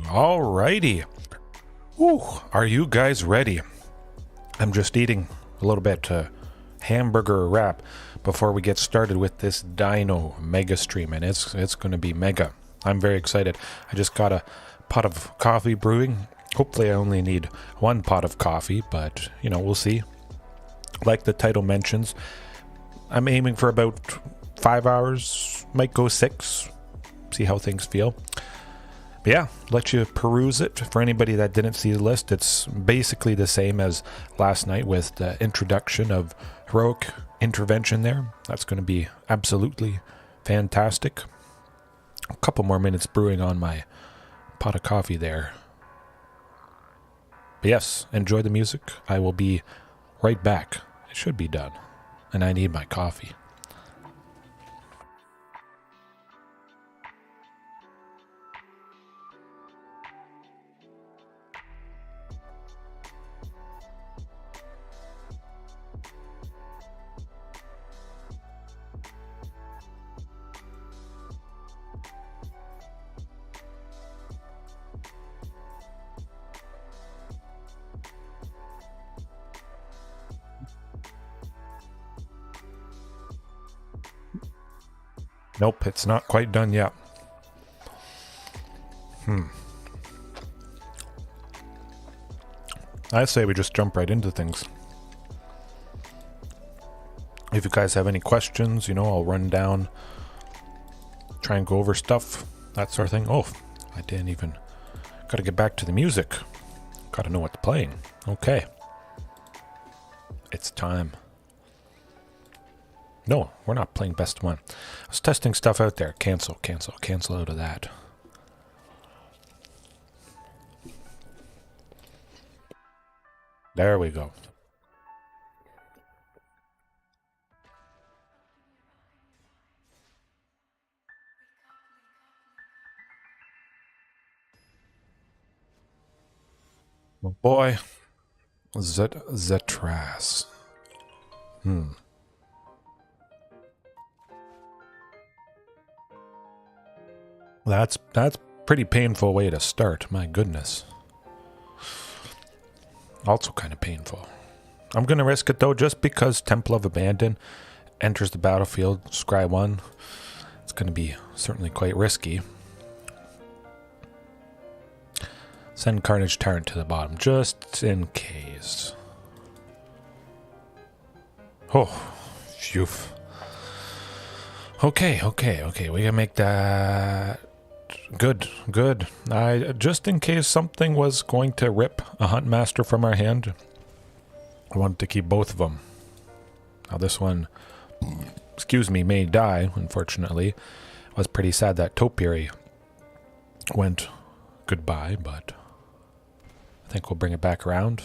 Alrighty. Ooh, are you guys ready? I'm just eating a little bit hamburger wrap before we get started with this Dino mega stream, and it's going to be mega. I'm very excited. I just got a pot of coffee brewing. Hopefully I only need one pot of coffee, but you know, we'll see. Like the title mentions, I'm aiming for about 5 hours, might go 6, see how things feel. But yeah, let you peruse it. For anybody that didn't see the list, it's basically the same as last night with the introduction of heroic intervention there. That's going to be absolutely fantastic. A couple more minutes brewing on my pot of coffee there. But yes, enjoy the music. I will be right back. It should be done. And I need my coffee. Nope, it's not quite done yet. I say we just jump right into things. If you guys have any questions, you know, I'll run down, try and go over stuff, that sort of thing. Oh, I didn't even... Gotta get back to the music. Gotta know what's playing. Okay. It's time. No, we're not playing best one. I was testing stuff out there. Cancel out of that. There we go. Oh boy. Zetras. That's pretty painful way to start, my goodness. Also kind of painful. I'm going to risk it though, just because Temple of Abandon enters the battlefield, scry 1. It's going to be certainly quite risky. Send Carnage Tyrant to the bottom, just in case. Oh, phew. Okay, we can make that... Good. Just in case something was going to rip a Huntmaster from our hand, I wanted to keep both of them. Now this one, excuse me, may die, unfortunately. It was pretty sad that Topiary went goodbye, but I think we'll bring it back around.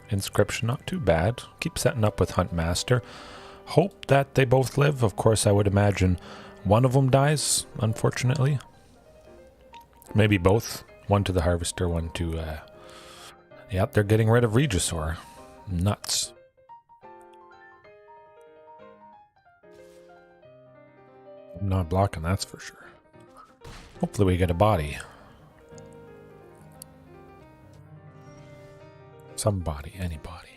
Inscription, not too bad. Keep setting up with Huntmaster. Hope that they both live. Of course, I would imagine one of them dies, unfortunately. Maybe both. One to the Harvester, one to... Yep, they're getting rid of Regisaur. Nuts. I'm not blocking, that's for sure. Hopefully we get a body. Somebody, anybody.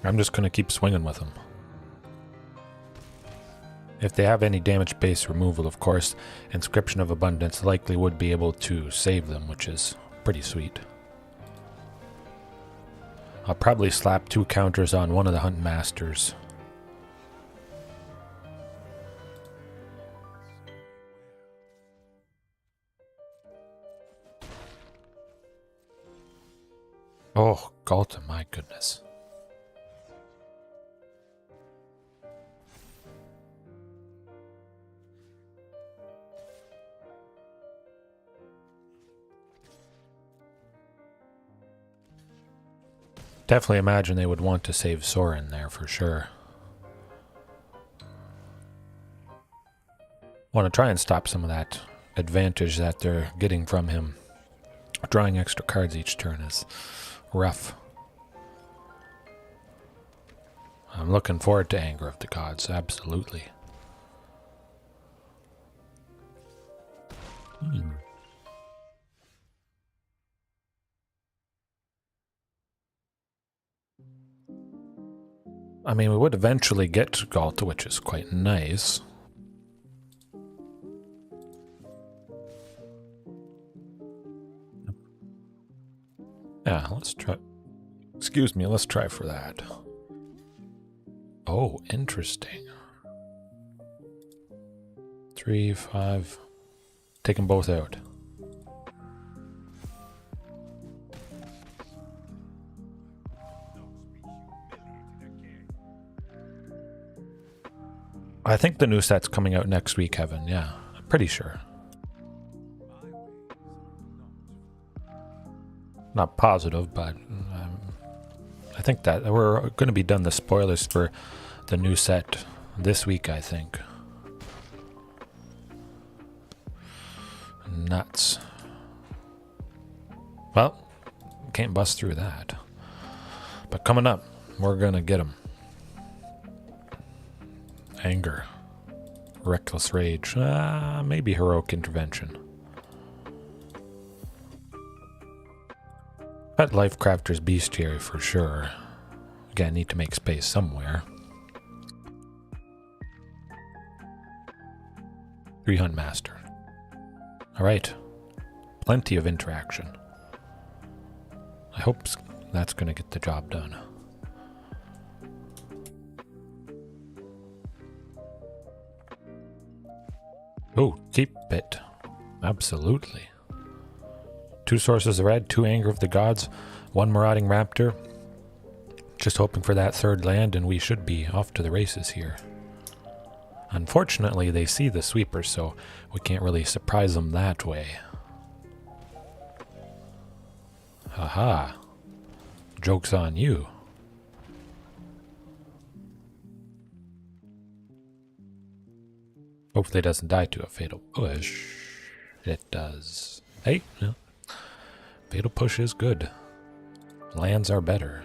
I'm just going to keep swinging with them. If they have any damage-based removal, of course, Inscription of Abundance likely would be able to save them, which is pretty sweet. I'll probably slap 2 counters on one of the Huntmasters. Oh, Ghalta, my goodness. Definitely imagine they would want to save Soren there for sure. Want to try and stop some of that advantage that they're getting from him. Drawing extra cards each turn is rough. I'm looking forward to Anger of the Gods, absolutely. I mean, we would eventually get to Ghalta, which is quite nice. Yeah, let's try. Excuse me, let's try for that. Oh, interesting. 3, 5. Take them both out. I think the new set's coming out next week, Kevin. Yeah, I'm pretty sure. Not positive, but I think that we're going to be done the spoilers for the new set this week, I think. Nuts. Well, can't bust through that. But coming up, we're going to get them. Anger. Reckless Rage. Maybe Heroic Intervention. But Lifecrafter's Bestiary for sure. Again, need to make space somewhere. 3 Huntmaster. Alright. Plenty of interaction. I hope that's going to get the job done. Oh, keep it. Absolutely. 2 sources of red, 2 Anger of the Gods, 1 Marauding Raptor. Just hoping for that 3rd land and we should be off to the races here. Unfortunately, they see the sweeper, so we can't really surprise them that way. Haha. Joke's on you. Hopefully it doesn't die to a Fatal Push. It does. Hey, no. Fatal Push is good. Lands are better.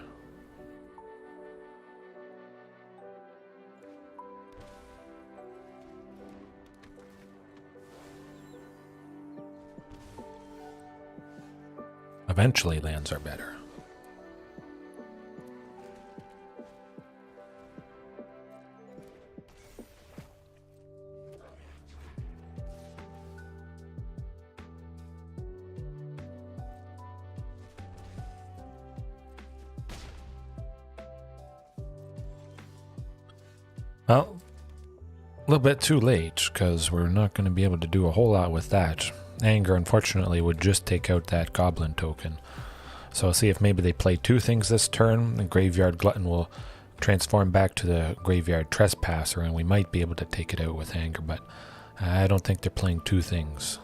Eventually lands are better. Well, a little bit too late, because we're not going to be able to do a whole lot with that. Anger, unfortunately, would just take out that Goblin token. So I'll see if maybe they play 2 things this turn. The Graveyard Glutton will transform back to the Graveyard Trespasser, and we might be able to take it out with Anger, but I don't think they're playing 2 things.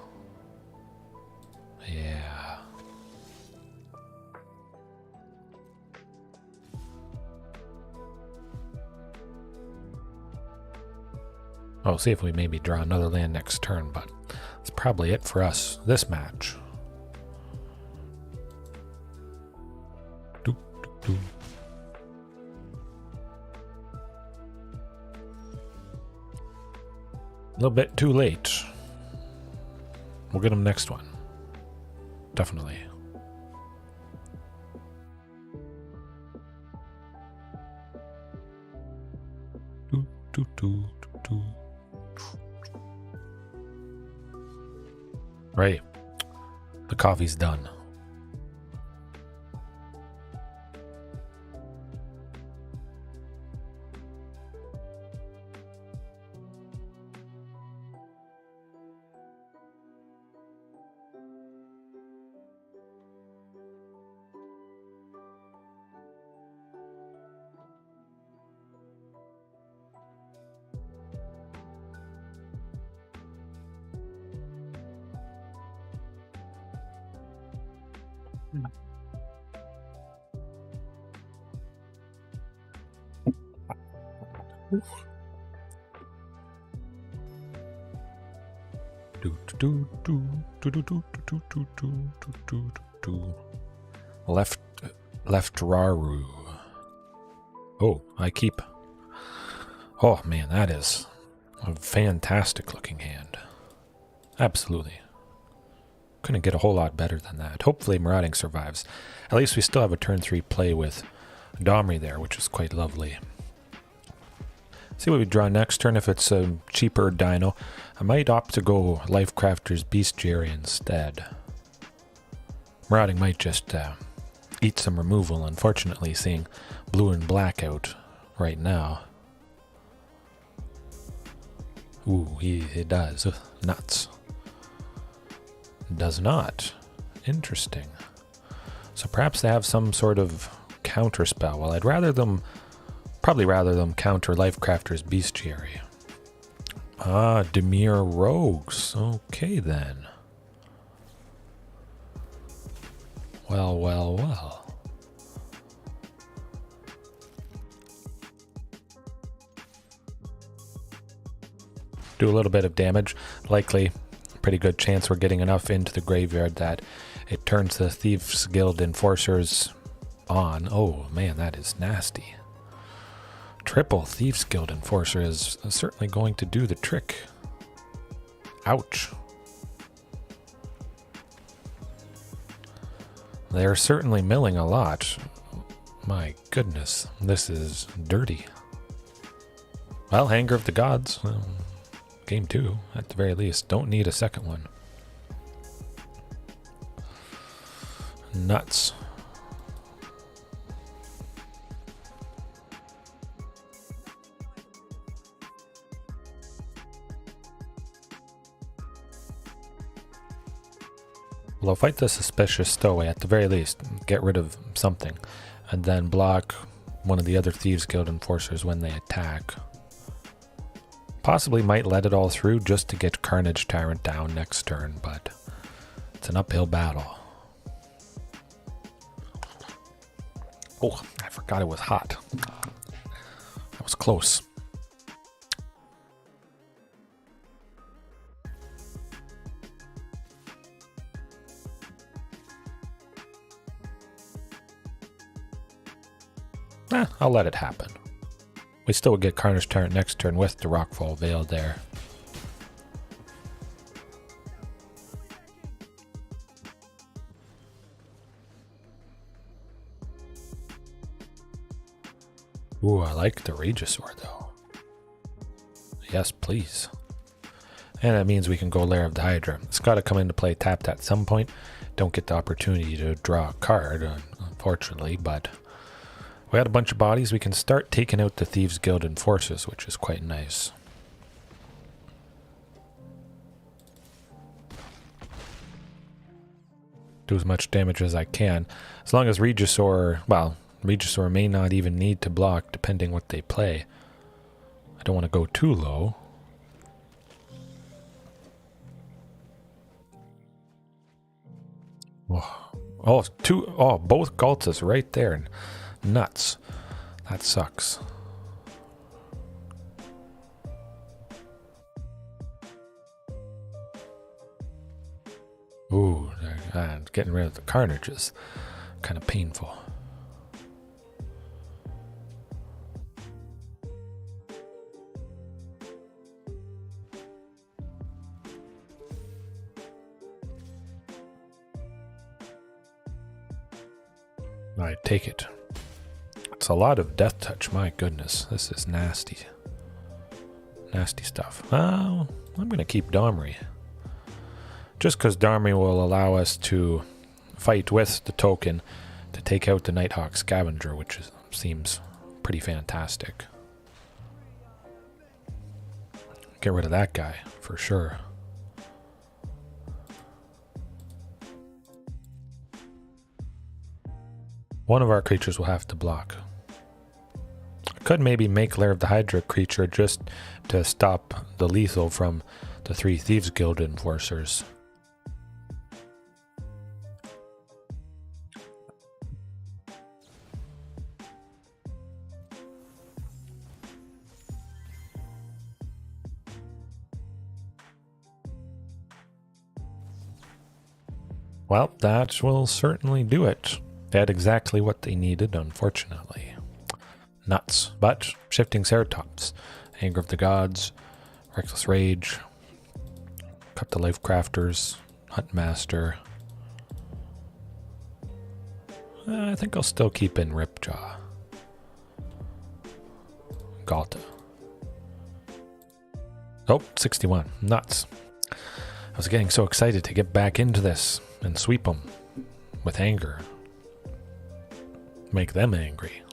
Yeah. I'll see if we maybe draw another land next turn, but that's probably it for us this match. A little bit too late. We'll get them next one. Definitely. Right. The coffee's done. Left Raru. Oh, I keep. Oh man, that is a fantastic looking hand. Absolutely. Couldn't get a whole lot better than that. Hopefully Marauding survives. At least we still have a turn 3 play with Domri there, which is quite lovely. See what we draw next turn. If it's a cheaper Dino, I might opt to go Lifecrafter's Bestiary instead. Marauding might just eat some removal, unfortunately, seeing blue and black out right now. Ooh, it does. Nuts. Does not. Interesting. So perhaps they have some sort of counter spell. Well, I'd probably rather them counter Lifecrafter's Bestiary. Ah, Dimir Rogues. Okay then. Well, well, well. Do a little bit of damage. Likely, pretty good chance we're getting enough into the graveyard that it turns the Thieves Guild Enforcers on. Oh man, that is nasty. Triple Thieves Guild Enforcer is certainly going to do the trick. Ouch. They're certainly milling a lot. My goodness, this is dirty. Well, Hanger of the Gods. Game 2, at the very least. Don't need a second one. Nuts. Well, I'll fight the Suspicious Stowaway at the very least. Get rid of something. And then block one of the other Thieves Guild Enforcers when they attack. Possibly might let it all through just to get Carnage Tyrant down next turn, but it's an uphill battle. Oh, I forgot it was hot. That was close. I'll let it happen. We still get Carnage Tyrant next turn with the Rockfall Vale there. Ooh, I like the Regisaur though. Yes, please. And that means we can go Lair of the Hydra. It's got to come into play tapped at some point. Don't get the opportunity to draw a card, unfortunately, but we had a bunch of bodies. We can start taking out the Thieves Guild Enforcers, which is quite nice. Do as much damage as I can. As long as Regisaur, well, Regisaur may not even need to block depending what they play. I don't want to go too low. Oh, both Ghaltas right there. Nuts. That sucks. Ooh, getting rid of the Carnage is kind of painful. I take it. It's a lot of death touch, my goodness. This is nasty. Nasty stuff. Oh, I'm going to keep Domri. Just because Domri will allow us to fight with the token to take out the Nighthawk Scavenger, which seems pretty fantastic. Get rid of that guy, for sure. One of our creatures will have to block. I could maybe make Lair of the Hydra creature just to stop the lethal from the 3 Thieves Guild Enforcers. Well, that will certainly do it. They had exactly what they needed, unfortunately. nuts. But Shifting Ceratops, Anger of the Gods, Reckless Rage, cut the Lifecrafters, Huntmaster. I think I'll still keep in Ripjaw. Ghalta. Oh, 61. Nuts. I was getting so excited to get back into this and sweep them with anger. Make them angry.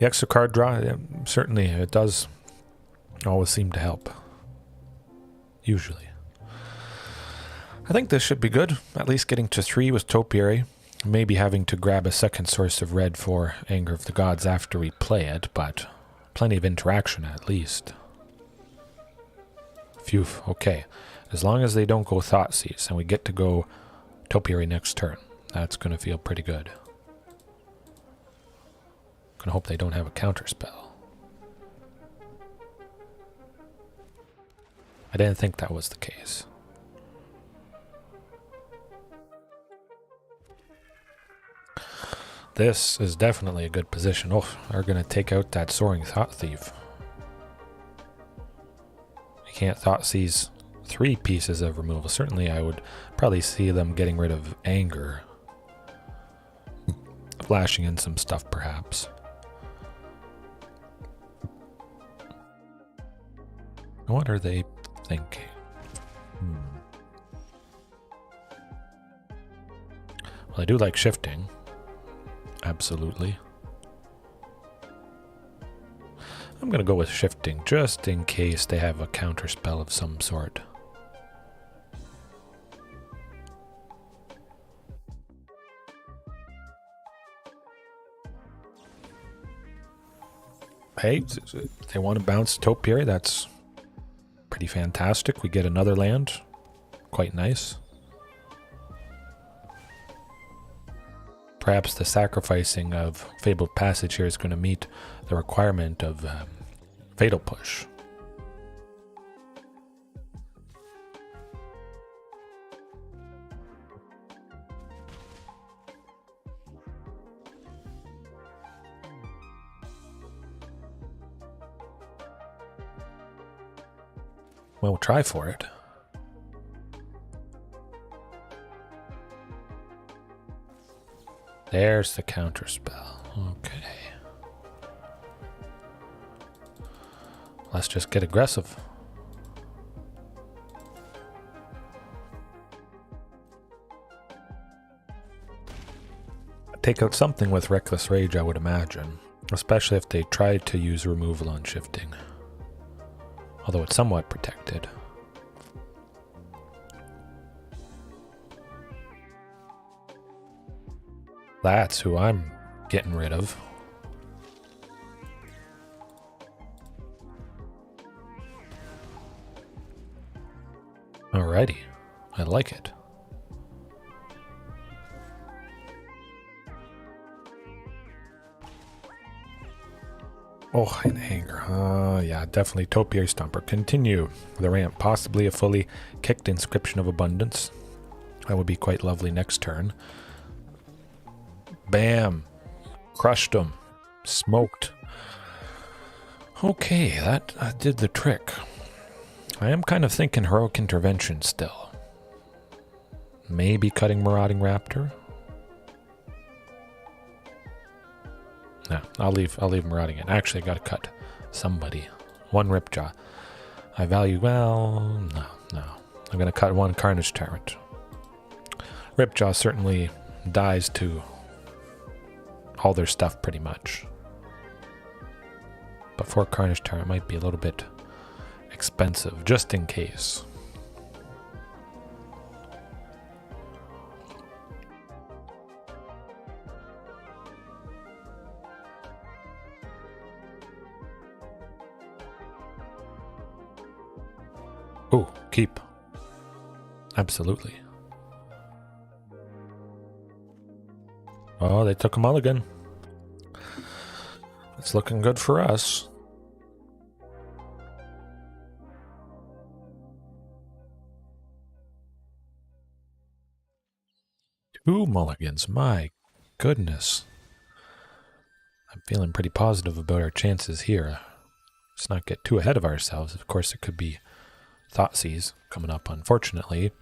The extra card draw, certainly it does always seem to help. Usually. I think this should be good. At least getting to 3 with Topiary. Maybe having to grab a second source of red for Anger of the Gods after we play it, but plenty of interaction at least. Phew, okay. As long as they don't go Thoughtseize and we get to go Topiary next turn, that's going to feel pretty good. Gonna hope they don't have a counter spell. I didn't think that was the case. This is definitely a good position. Oh, they're gonna take out that Soaring Thought Thief. You can't Thoughtseize 3 pieces of removal. Certainly I would probably see them getting rid of Anger. Flashing in some stuff perhaps. What are they thinking? Well, I do like shifting. Absolutely. I'm going to go with shifting just in case they have a counter spell of some sort. Hey, if they want to bounce Topiary, that's pretty fantastic. We get another land. Quite nice. Perhaps the sacrificing of Fabled Passage here is going to meet the requirement of Fatal Push. Well, we'll try for it. There's the counter spell. Okay. Let's just get aggressive. Take out something with Reckless Rage, I would imagine. Especially if they tried to use removal on shifting. Although it's somewhat protected. That's who I'm getting rid of. Alrighty, I like it. Oh, and Anger. Yeah, definitely Topiary Stomper. Continue the ramp. Possibly a fully kicked Inscription of Abundance. That would be quite lovely next turn. Bam. Crushed him. Smoked. Okay, that did the trick. I am kind of thinking Heroic Intervention still. Maybe cutting Marauding Raptor. No, I'll leave Marauding in. Actually, I gotta cut somebody. One Ripjaw. I value, well, no. I'm gonna cut one Carnage Tyrant. Ripjaw certainly dies to all their stuff pretty much. But 4 Carnage Tyrant might be a little bit expensive, just in case. Oh, keep. Absolutely. Oh, they took a mulligan. It's looking good for us. Two mulligans, my goodness. I'm feeling pretty positive about our chances here. Let's not get too ahead of ourselves. Of course, it could be Thoughtseize coming up, unfortunately.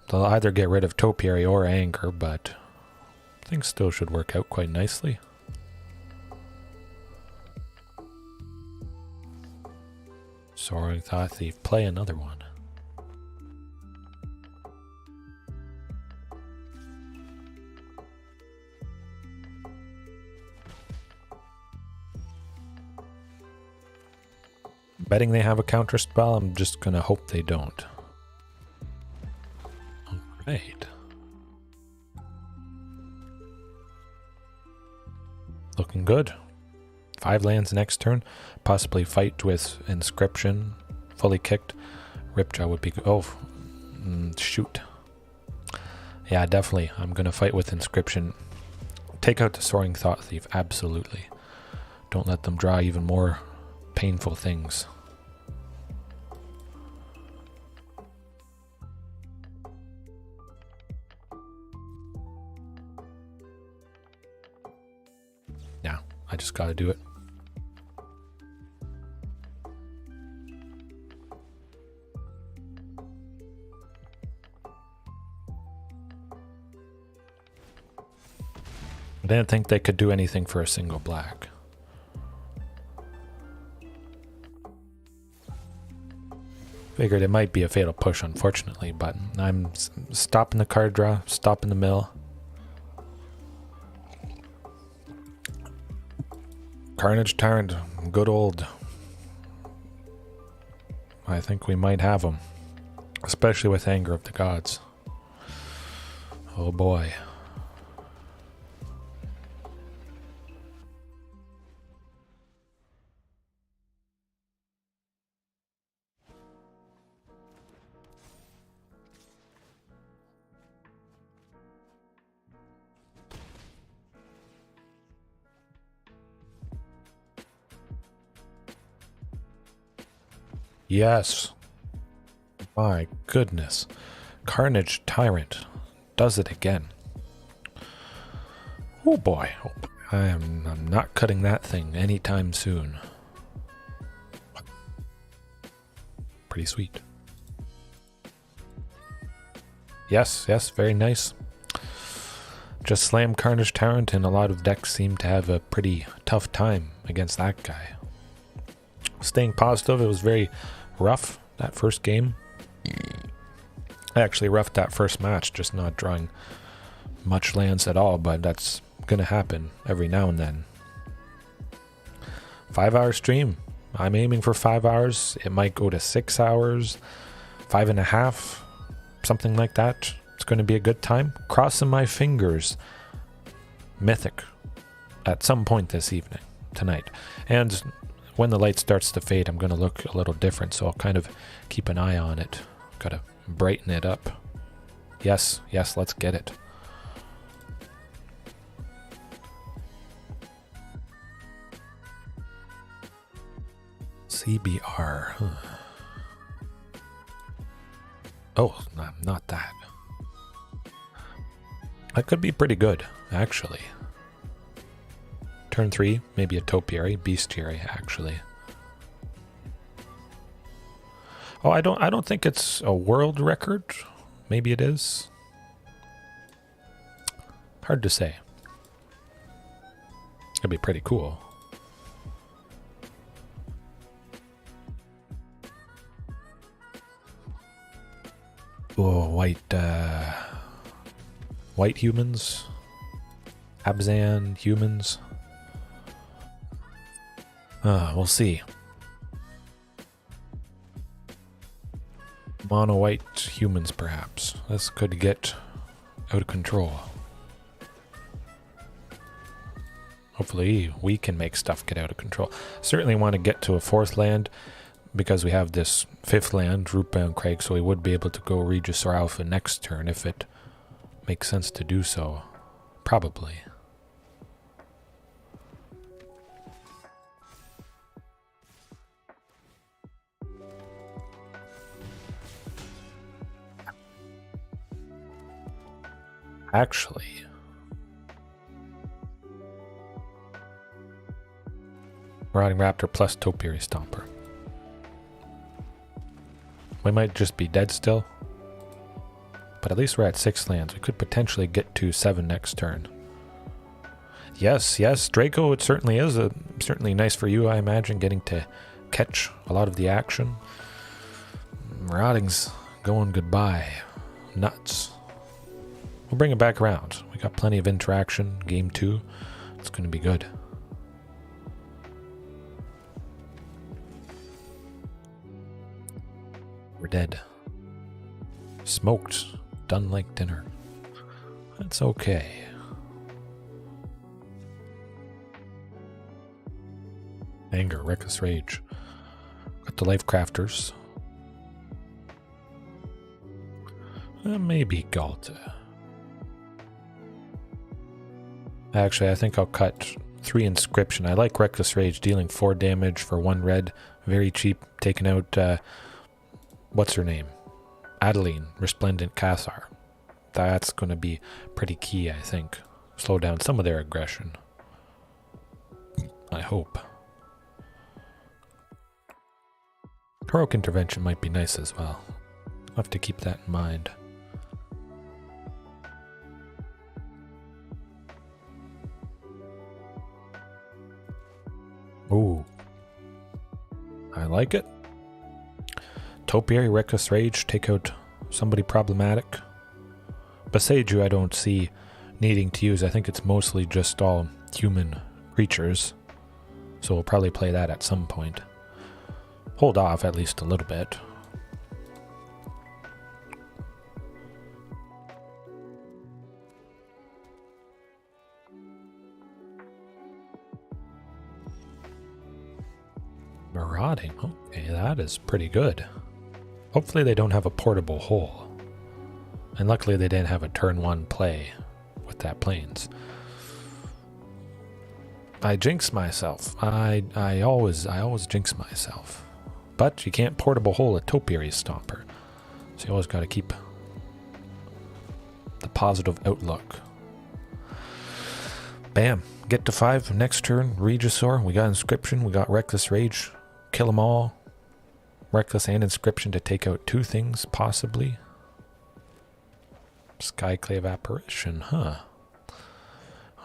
They'll either get rid of Topiary or Anger, but things still should work out quite nicely. Soaring Thought Thief, play another one. Betting they have a counter spell, I'm just gonna hope they don't. Alright. Looking good. 5 lands next turn. Possibly fight with Inscription. Fully kicked. Ripjaw would be... Oh, shoot. Yeah, definitely. I'm gonna fight with Inscription. Take out the Soaring Thought Thief, absolutely. Don't let them draw even more painful things. Yeah, I just gotta do it. I didn't think they could do anything for a single black. Figured it might be a fatal push, unfortunately, but I'm stopping the card draw, stopping the mill. Carnage Tyrant, good old. I think we might have him, especially with Anger of the Gods. Oh boy. Yes. My goodness. Carnage Tyrant does it again. Oh boy. I'm not cutting that thing anytime soon. Pretty sweet. Yes, yes, very nice. Just slam Carnage Tyrant, and a lot of decks seem to have a pretty tough time against that guy. Staying positive, it was very rough that first game. I actually roughed that first match, just not drawing much lands at all, but that's gonna happen every now and then. 5-hour stream. I'm aiming for 5 hours. It might go to 6 hours, 5.5, something like that. It's going to be a good time. Crossing my fingers. Mythic at some point this evening, tonight. And when the light starts to fade, I'm going to look a little different, so I'll kind of keep an eye on it. Gotta brighten it up. Yes, yes, let's get it. CBR. Huh. Oh, not that. That could be pretty good, actually. Turn 3, maybe a Topiary, Bestiary, actually. Oh, I don't think it's a world record. Maybe it is. Hard to say. It'd be pretty cool. Oh, white humans, Abzan humans. We'll see. Mono white humans, perhaps. This could get out of control. Hopefully, we can make stuff get out of control. Certainly want to get to a 4th land, because we have this 5th land, Rootbound Crag, so we would be able to go Regisaur Alpha next turn if it makes sense to do so. Probably. Actually, Marauding Raptor plus Topiary Stomper. We might just be dead still, but at least we're at 6 lands. We could potentially get to 7 next turn. Yes, yes, Draco, it certainly is. Certainly nice for you, I imagine, getting to catch a lot of the action. Marauding's going goodbye. Nuts. We'll bring it back around. We got plenty of interaction. Game 2. It's going to be good. We're dead. Smoked. Done like dinner. That's okay. Anger, Reckless Rage. Got the Lifecrafters. Maybe Ghalta. Actually, I think I'll cut 3 Inscription. I like Reckless Rage, dealing 4 damage for 1 red. Very cheap. Taking out, what's her name? Adeline, Resplendent Cathar. That's going to be pretty key, I think. Slow down some of their aggression. I hope. Heroic Intervention might be nice as well. I'll have to keep that in mind. Ooh. I like it. Topiary, Reckless Rage, take out somebody problematic. Boseiju I don't see needing to use. I think it's mostly just all human creatures. So we'll probably play that at some point. Hold off at least a little bit. Marauding. Okay, that is pretty good. Hopefully they don't have a portable hole. And luckily they didn't have a turn 1 play with that plains. I jinx myself. I always jinx myself. But you can't portable hole a Topiary Stomper. So you always got to keep the positive outlook. Bam. Get to 5 next turn. Regisaur. We got Inscription. We got Reckless Rage. Kill them all. Reckless and Inscription to take out 2 things, possibly. Skyclave Apparition, huh?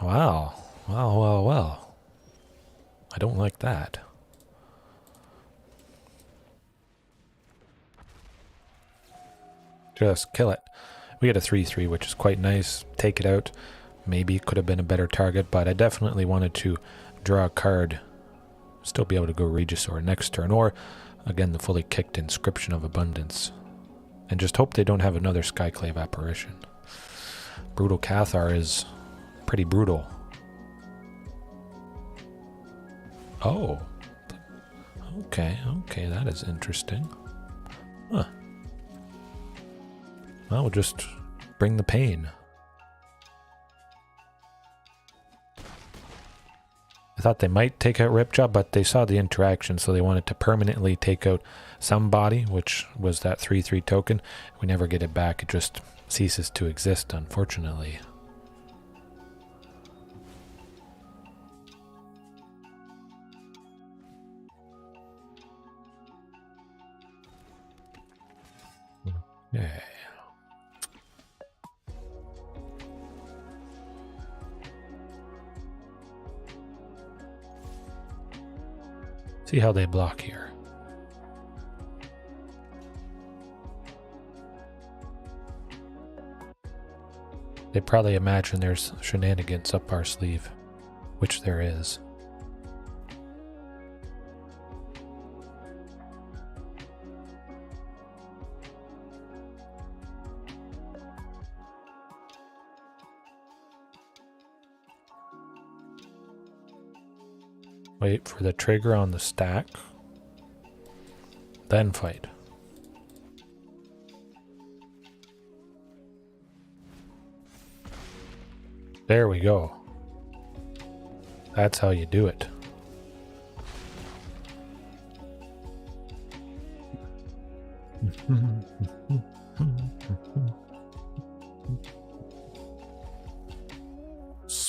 Wow. Well, well, well. I don't like that. Just kill it. We get a 3-3, which is quite nice. Take it out. Maybe it could have been a better target, but I definitely wanted to draw a card. Still be able to go Regisaur next turn, or again the fully kicked Inscription of Abundance. And just hope they don't have another Skyclave Apparition. Brutal Cathar is pretty brutal. Oh. Okay, okay, that is interesting. Huh. Well, we'll just bring the pain. I thought they might take out Ripjaw, but they saw the interaction, so they wanted to permanently take out somebody, which was that 3-3 token. We never get it back. It just ceases to exist, unfortunately. Yeah. See how they block here. They probably imagine there's shenanigans up our sleeve, which there is. Wait for the trigger on the stack, then fight. There we go. That's how you do it.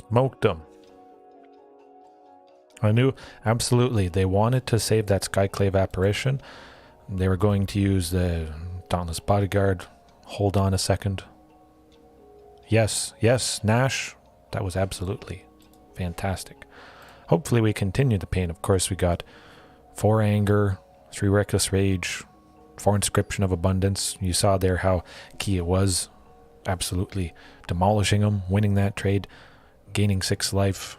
Smoked them. I knew absolutely they wanted to save that Skyclave apparition. They were going to use the Dauntless Bodyguard. Hold on a second. Yes, yes, Nash. That was absolutely fantastic. Hopefully we continue the pain. Of course, we got 4 Anger, 3 Reckless Rage, 4 Inscription of Abundance. You saw there how key it was. Absolutely demolishing them, winning that trade, gaining 6 life,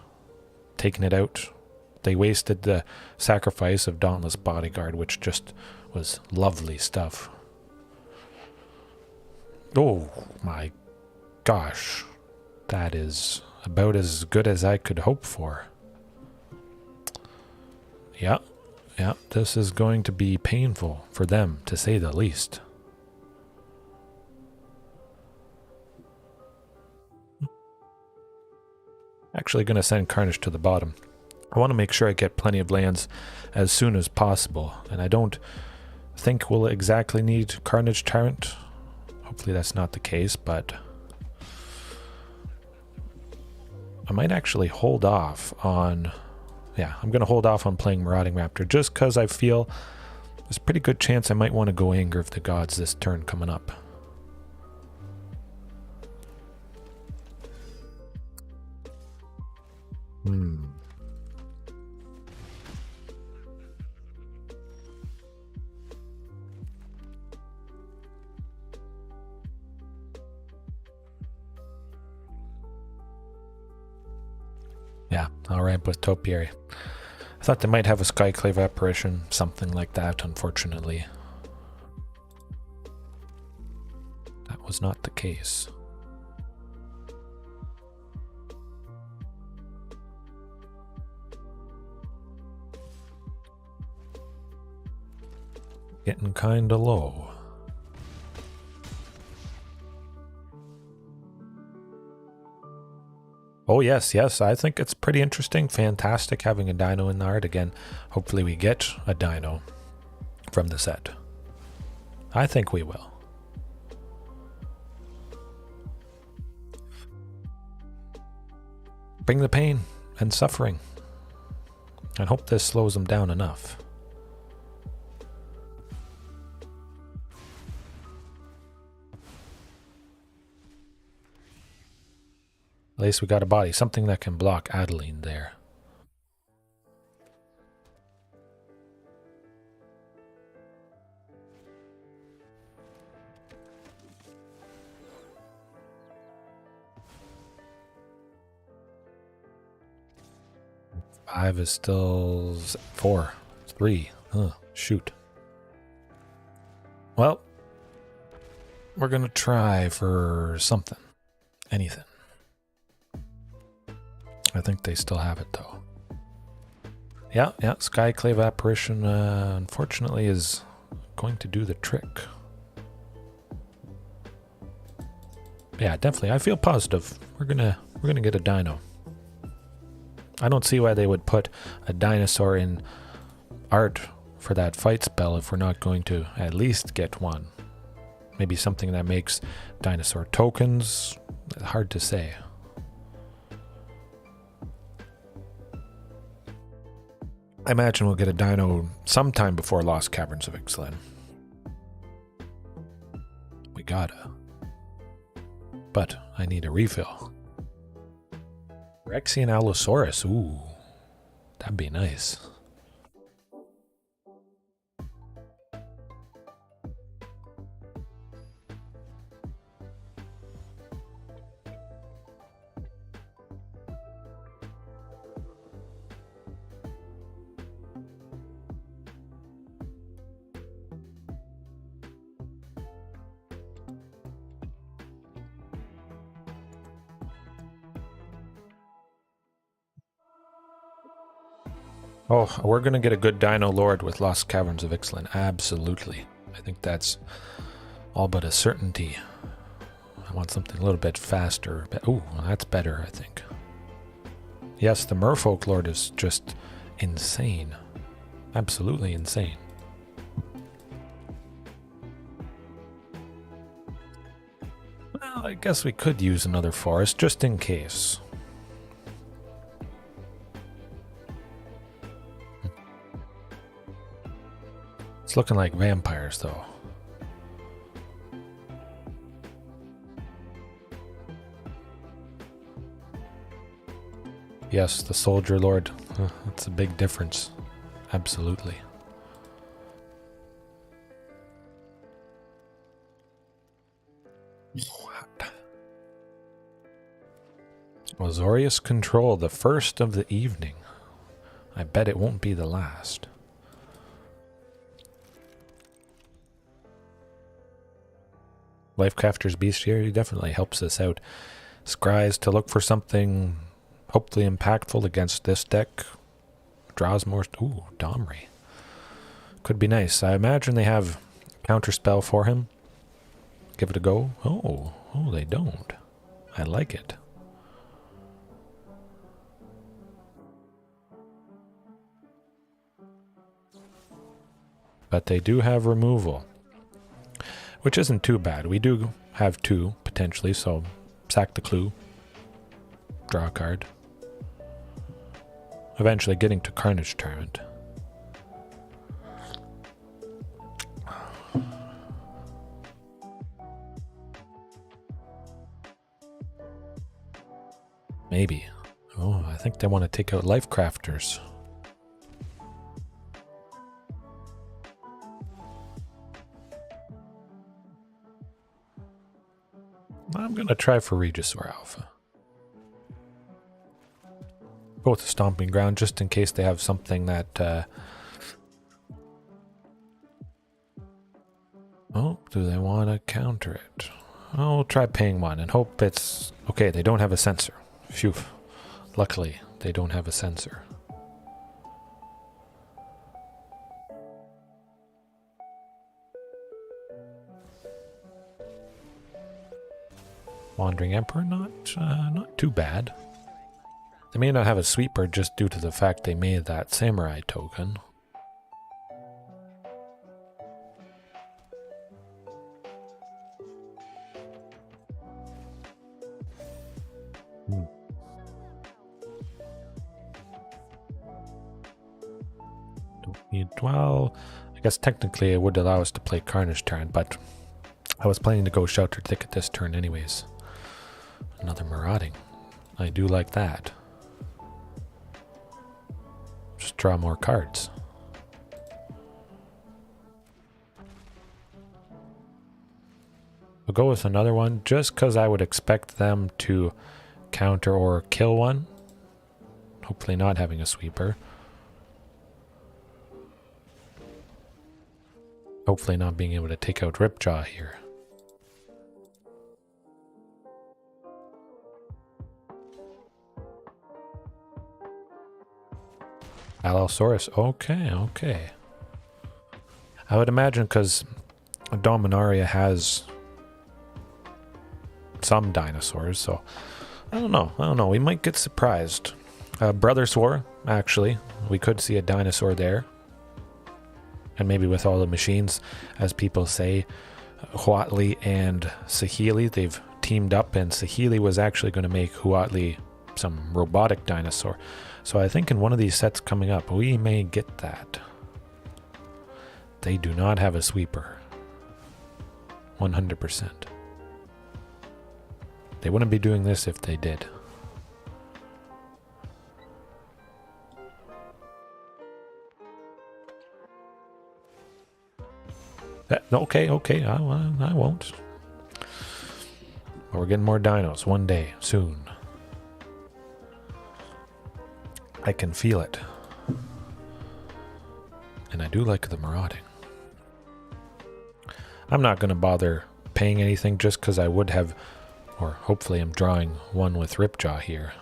taking it out. They wasted the sacrifice of Dauntless Bodyguard, which just was lovely stuff. Oh my gosh. That is about as good as I could hope for. Yeah, this is going to be painful for them, to say the least. Actually going to send Carnage to the bottom. I want to make sure I get plenty of lands as soon as possible, and I don't think we'll exactly need Carnage Tyrant. Hopefully that's not the case, but I might actually hold off on... Yeah, I'm going to hold off on playing Marauding Raptor just because I feel there's a pretty good chance I might want to go Anger of the Gods this turn coming up. Yeah, I'll ramp with Topiary. I thought they might have a Skyclave apparition, something like that, unfortunately. That was not the case. Getting kinda low. Oh yes, I think it's pretty interesting. Fantastic having a Dino in the art again. Hopefully we get a Dino from the set. I think we will. Bring the pain and suffering. I hope this slows them down enough. At least we got a body, something that can block Adeline there. Five is still 4, 3. Shoot. Well, we're gonna try for something, anything. I think they still have it though. Yeah, Skyclave apparition unfortunately is going to do the trick. Yeah, definitely. I feel positive. We're gonna get a Dino. I don't see why they would put a dinosaur in art for that fight spell if we're not going to at least get one. Maybe something that makes dinosaur tokens. Hard to say. I imagine we'll get a Dino sometime before Lost Caverns of Ixalan. We gotta. But I need a refill. Rexian Allosaurus, ooh. That'd be nice. Oh, we're going to get a good Dino Lord with Lost Caverns of Ixalan. Absolutely. I think that's all but a certainty. I want something a little bit faster. Ooh, that's better, I think. Yes, the Merfolk Lord is just insane. Absolutely insane. Well, I guess we could use another forest just in case. It's looking like vampires, though. Yes, the Soldier Lord. That's a big difference. Absolutely. What? Azorius Control, the first of the evening. I bet it won't be the last. Lifecrafter's Bestiary definitely helps us out. Scries to look for something hopefully impactful against this deck. Draws more. Ooh, Domri. Could be nice. I imagine they have counterspell for him. Give it a go. Oh, they don't. I like it. But they do have removal, which isn't too bad. We do have 2, potentially, so sack the clue. Draw a card. Eventually getting to Carnage Tyrant. Maybe. Oh, I think they want to take out Lifecrafters. I'm going to try for Regisaur Alpha. Go with the Stomping Ground just in case they have something that... Oh, do they want to counter it? Oh, we'll try paying 1 and hope it's... Okay, they don't have a sensor. Phew. Luckily, they don't have a sensor. Wandering Emperor, not too bad. They may not have a sweeper just due to the fact they made that samurai token. Don't need, well, I guess technically it would allow us to play Carnage Tyrant, but I was planning to go Sheltered Thicket this turn anyways. Another Marauding. I do like that. Just draw more cards. I'll go with another one just because I would expect them to counter or kill one. Hopefully not having a sweeper. Hopefully not being able to take out Ripjaw here. Allosaurus. Okay. I would imagine because Dominaria has some dinosaurs, so I don't know. We might get surprised. Brothers War, actually. We could see a dinosaur there. And maybe with all the machines, as people say, Huatli and Saheeli, they've teamed up, and Saheeli was actually going to make Huatli some robotic dinosaur. So I think in one of these sets coming up, we may get that. They do not have a sweeper. 100%. They wouldn't be doing this if they did. Okay, I won't. But we're getting more dinos one day, soon. I can feel it. And I do like the Marauding. I'm not going to bother paying anything just because I would have, or hopefully I'm drawing one with Ripjaw here.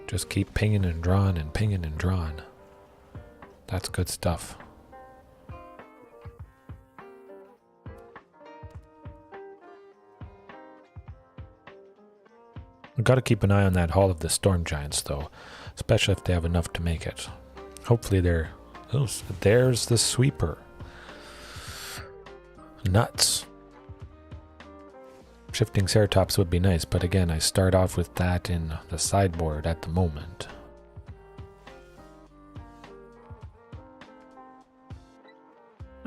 Just keep pinging and drawing and pinging and drawing. That's good stuff. We've got to keep an eye on that Hall of the Storm Giants, though, especially if they have enough to make it. Hopefully they're... Oh, there's the sweeper. Nuts. Shifting Ceratops would be nice, but again, I start off with that in the sideboard at the moment.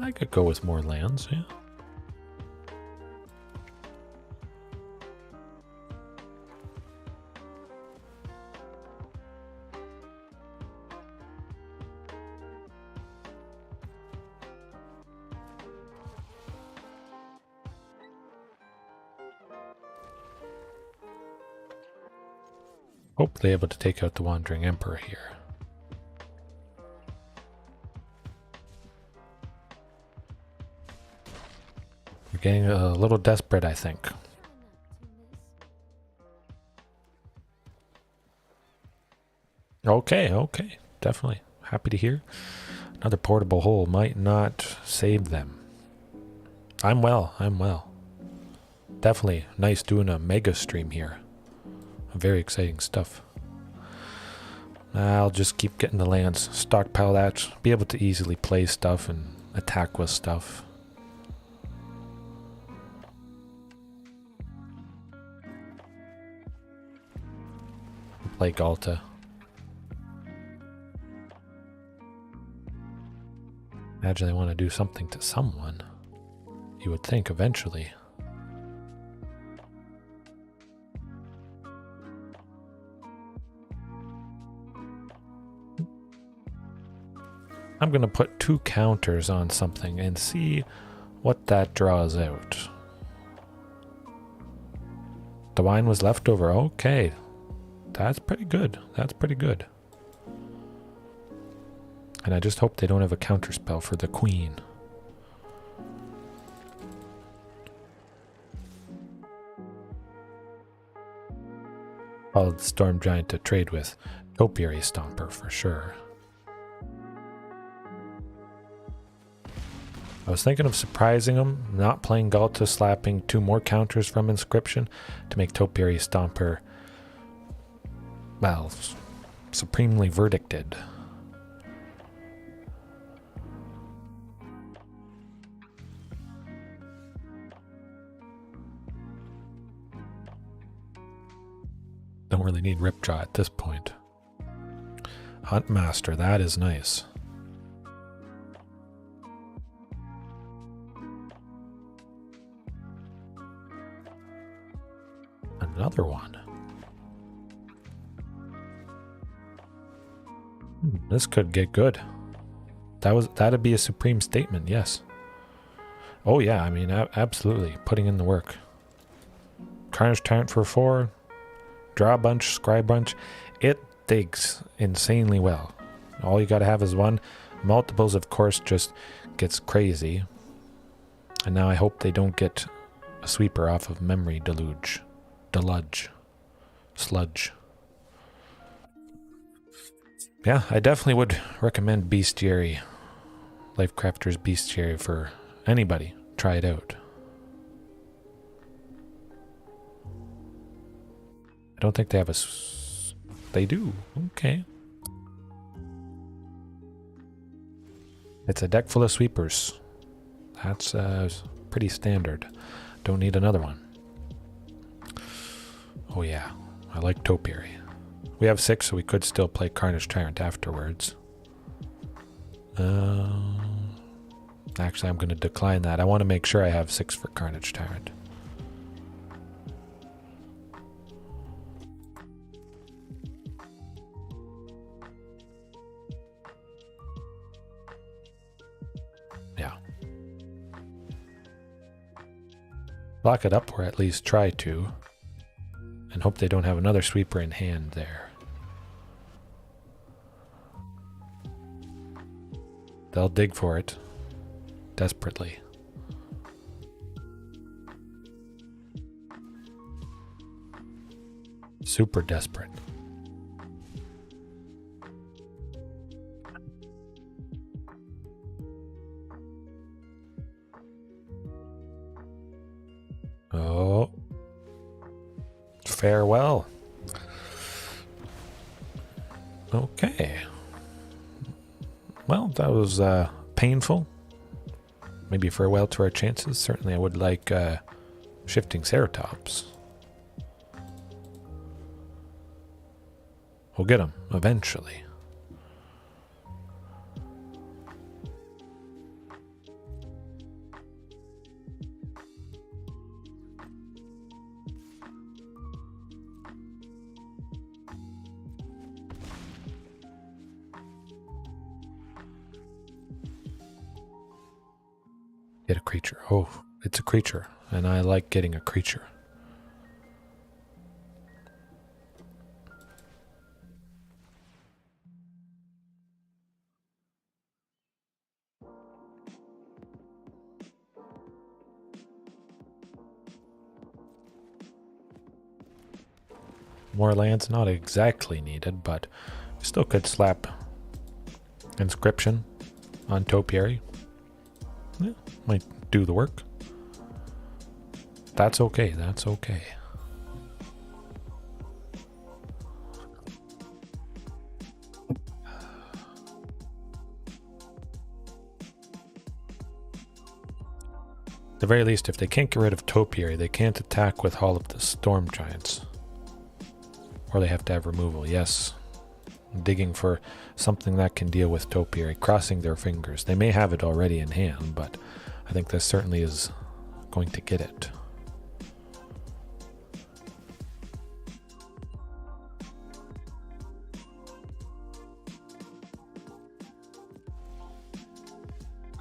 I could go with more lands, yeah. Hopefully able to take out the Wandering Emperor here. We're getting a little desperate, I think. Okay, okay. Definitely. Happy to hear. Another portable hole might not save them. I'm well. I'm well. Definitely nice doing a mega stream here. Very exciting stuff. I'll just keep getting the lands, stockpile that, be able to easily play stuff and attack with stuff. Play Ghalta. Imagine they want to do something to someone. You would think eventually. I'm going to put 2 counters on something and see what that draws out. The wine was left over. Okay. That's pretty good. That's pretty good. And I just hope they don't have a counterspell for the queen. Solid Storm Giant to trade with. Topiary Stomper for sure. I was thinking of surprising him, not playing Ghalta, slapping 2 more counters from Inscription to make Topiary Stomper, well, supremely verdicted. Don't really need Ripjaw at this point. Huntmaster, that is nice. Another one. This could get good. That'd be a supreme statement, yes. Oh yeah, I mean, absolutely. Putting in the work. Carnage Tyrant for 4. Draw a bunch, scry a bunch. It digs insanely well. All you gotta have is 1. Multiples, of course, just gets crazy. And now I hope they don't get a sweeper off of Memory Deluge. Sludge. Yeah, I definitely would recommend Bestiary. Lifecrafter's Bestiary for anybody. Try it out. I don't think they have a... They do. Okay. It's a deck full of sweepers. That's pretty standard. Don't need another one. Oh yeah, I like Topiary. We have 6, so we could still play Carnage Tyrant afterwards. Actually, I'm going to decline that. I want to make sure I have 6 for Carnage Tyrant. Yeah. Lock it up, or at least try to. And hope they don't have another sweeper in hand there. They'll dig for it. Desperately. Super desperate. Oh. Farewell. Okay. Well, that was painful. Maybe farewell to our chances. Certainly I would like shifting Ceratops. We'll get them eventually. Get a creature. Oh, it's a creature. And I like getting a creature. More lands, not exactly needed, but still could slap Inscription on Topiary. Yeah, might do the work. That's okay, that's okay. At the very least, if they can't get rid of Topiary, they can't attack with all of the Storm Giants. Or they have to have removal, yes. Digging for something that can deal with Topiary, crossing their fingers. They may have it already in hand, but I think this certainly is going to get it.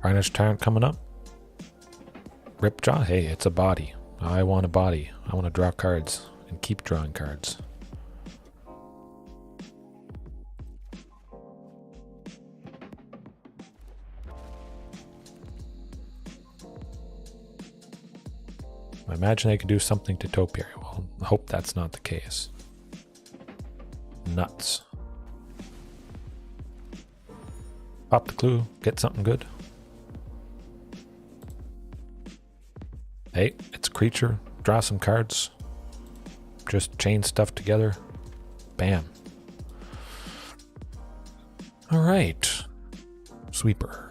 Carnage Tyrant coming up. Ripjaw, hey, it's a body. I want a body. I want to draw cards and keep drawing cards. I imagine they could do something to Topiary. Well, I hope that's not the case. Nuts. Pop the clue, get something good. Hey, it's a creature. Draw some cards. Just chain stuff together. Bam. Alright. Sweeper.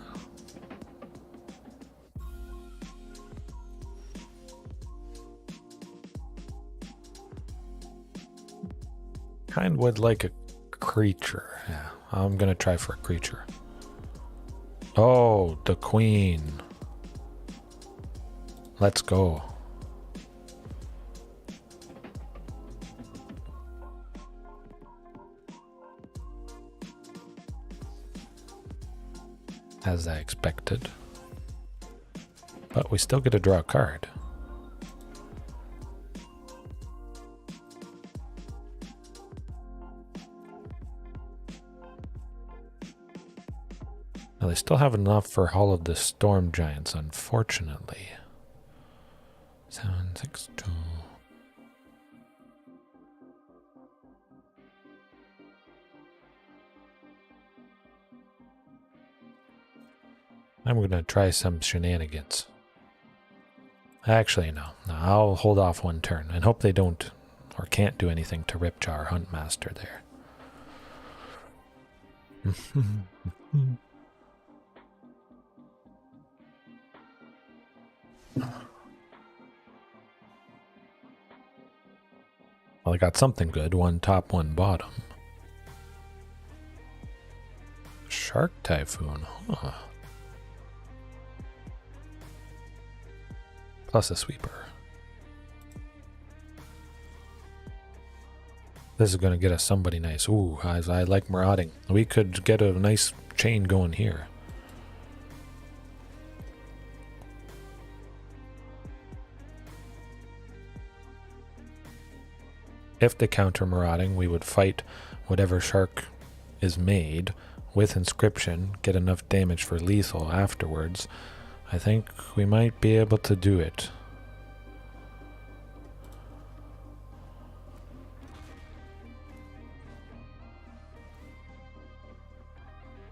Kind would like a creature. Yeah, I'm gonna try for a creature. Oh, the queen. Let's go. As I expected. But we still get to draw a card. Now they still have enough for all of the Storm Giants, unfortunately. 7, 6, 2. I'm going to try some shenanigans. Actually, no. I'll hold off one turn and hope they don't or can't do anything to Ripjaw Huntmaster there. Well, I got something good. One top, one bottom. Shark Typhoon, huh? Plus a sweeper. This is going to get us somebody nice. Ooh, I like Marauding. We could get a nice chain going here. If they counter Marauding, we would fight whatever shark is made with Inscription, get enough damage for lethal afterwards. I think we might be able to do it.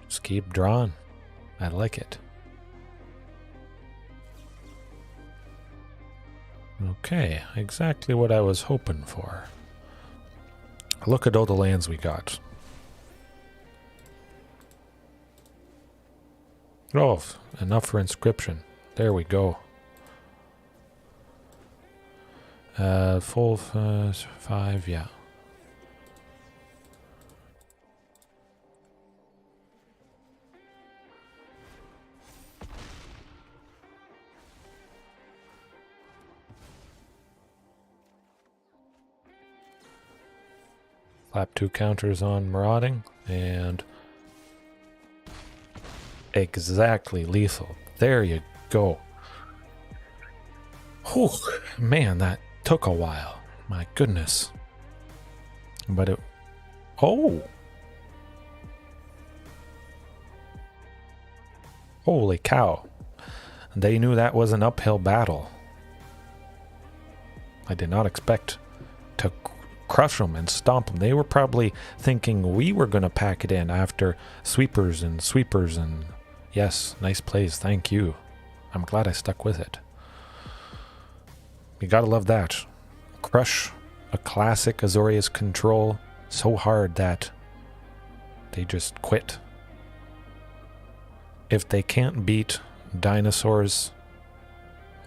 Just keep drawing. I like it. Okay, exactly what I was hoping for. Look at all the lands we got. Oh, enough for Inscription. There we go. Full 5, yeah. Slap 2 counters on Marauding, and exactly lethal. There you go. Whew, man, that took a while. My goodness. But it... Oh! Holy cow. They knew that was an uphill battle. I did not expect to crush them and stomp them. They were probably thinking we were going to pack it in after sweepers and sweepers and... Yes, nice plays, thank you. I'm glad I stuck with it. You gotta love that. Crush a classic Azorius control so hard that they just quit. If they can't beat dinosaurs,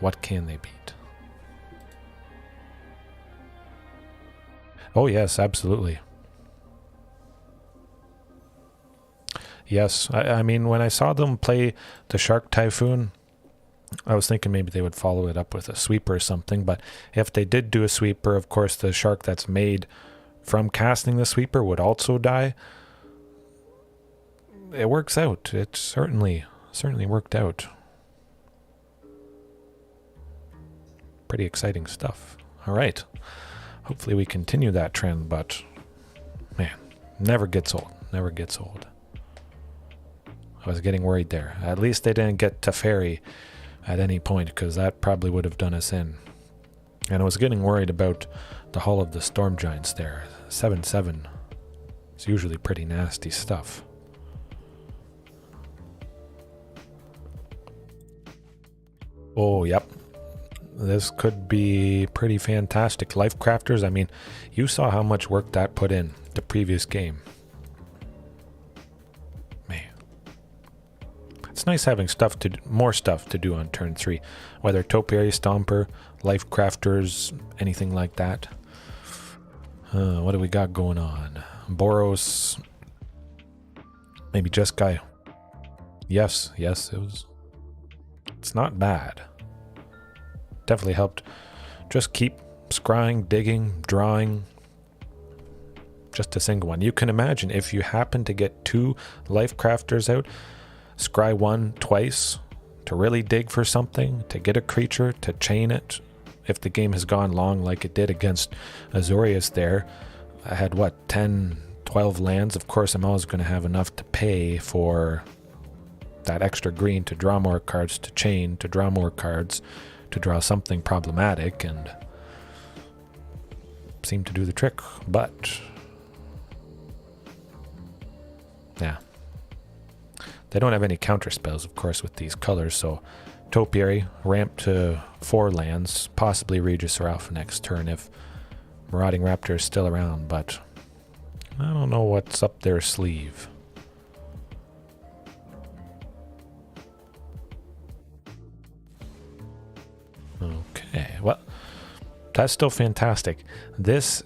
what can they beat? Oh yes, absolutely. Yes, I mean, when I saw them play the Shark Typhoon, I was thinking maybe they would follow it up with a sweeper or something, but if they did do a sweeper, of course the shark that's made from casting the sweeper would also die. It works out. It certainly worked out. Pretty exciting stuff. All right. Hopefully we continue that trend, but man, never gets old. Never gets old. I was getting worried there. At least they didn't get Teferi at any point, because that probably would have done us in. And I was getting worried about the Hull of the Storm Giants there. 7/7 is usually pretty nasty stuff. Oh, yep. This could be pretty fantastic. Lifecrafters, I mean, you saw how much work that put in the previous game. It's nice having more stuff to do on turn 3, whether Topiary Stomper, Lifecrafters, anything like that. What do we got going on? Boros, maybe Jeskai. Yes, it's not bad. Definitely helped. Just keep scrying, digging, drawing. Just a single one. You can imagine if you happen to get 2 Lifecrafters out, scry 1 twice to really dig for something, to get a creature, to chain it. If the game has gone long like it did against Azorius there, I had what, 10, 12 lands. Of course, I'm always going to have enough to pay for that extra green to draw more cards, to chain, to draw more cards, to draw something problematic, and seemed to do the trick. But yeah. They don't have any counter spells, of course, with these colors, so Topiary, ramp to 4 lands, possibly Regisaur Alpha next turn if Marauding Raptor is still around, but I don't know what's up their sleeve. Okay, well, that's still fantastic. This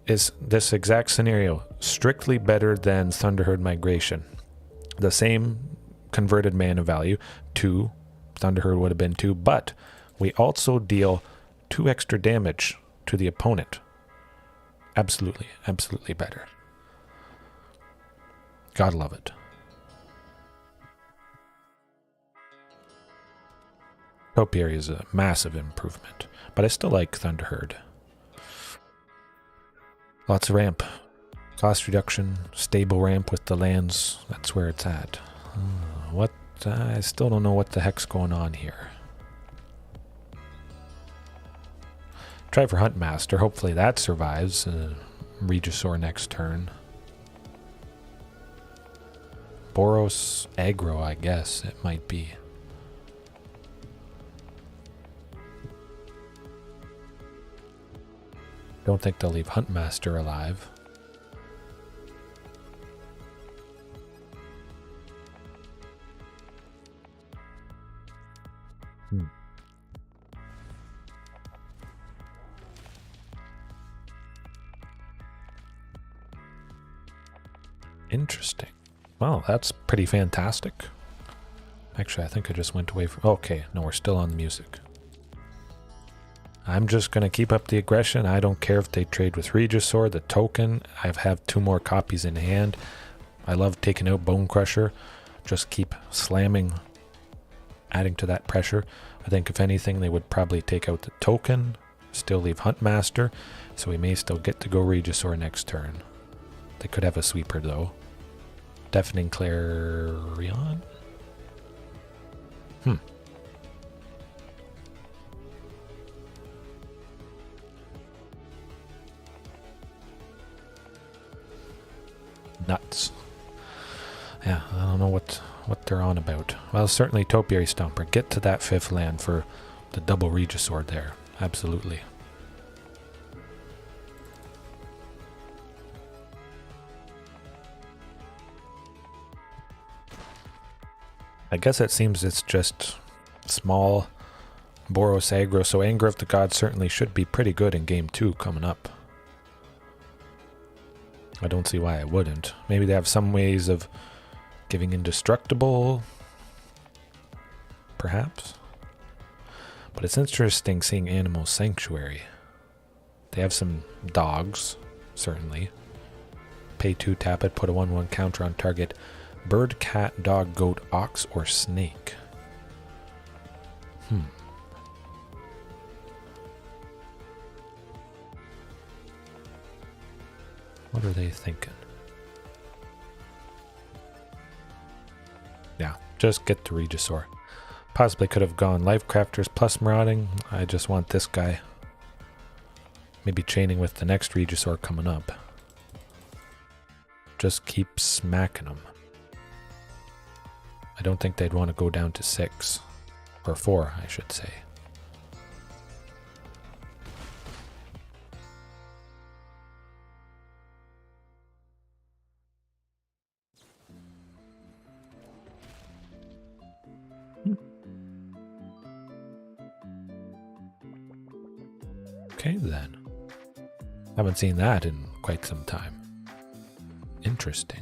is this exact scenario, strictly better than Thunderherd Migration. The same converted mana value, 2, Thunderherd would have been 2, but we also deal 2 extra damage to the opponent. Absolutely better. Gotta love it. Topiary is a massive improvement, but I still like Thunderherd. Lots of ramp. Cost reduction, stable ramp with the lands, that's where it's at. I still don't know what the heck's going on here. Try for Huntmaster, hopefully that survives. Regisaur next turn. Boros aggro, I guess it might be. Don't think they'll leave Huntmaster alive. Interesting. Well, that's pretty fantastic. Actually, I think I just went away from... Okay, no, we're still on the music. I'm just going to keep up the aggression. I don't care if they trade with Regisaur, the token. I have 2 more copies in hand. I love taking out Bone Crusher. Just keep slamming adding to that pressure. I think if anything, they would probably take out the token, still leave Huntmaster, so we may still get to go Regisaur next turn. They could have a sweeper though. Deafening Clarion? Nuts. Yeah, I don't know what they're on about. Well, certainly Topiary Stomper. Get to that 5th land for the double Regisaur there. Absolutely. I guess it seems it's just small Boros aggro, so Anger of the Gods certainly should be pretty good in game 2 coming up. I don't see why it wouldn't. Maybe they have some ways of giving indestructible, perhaps. But it's interesting seeing Animal Sanctuary. They have some dogs, certainly. Pay 2, tap it, put a 1/1 counter on target. Bird, cat, dog, goat, ox, or snake. What are they thinking? Yeah, just get the Regisaur. Possibly could have gone Lifecrafters plus Marauding. I just want this guy. Maybe chaining with the next Regisaur coming up. Just keep smacking them. I don't think they'd want to go down to 6. Or 4, I should say. Okay then. Haven't seen that in quite some time. Interesting.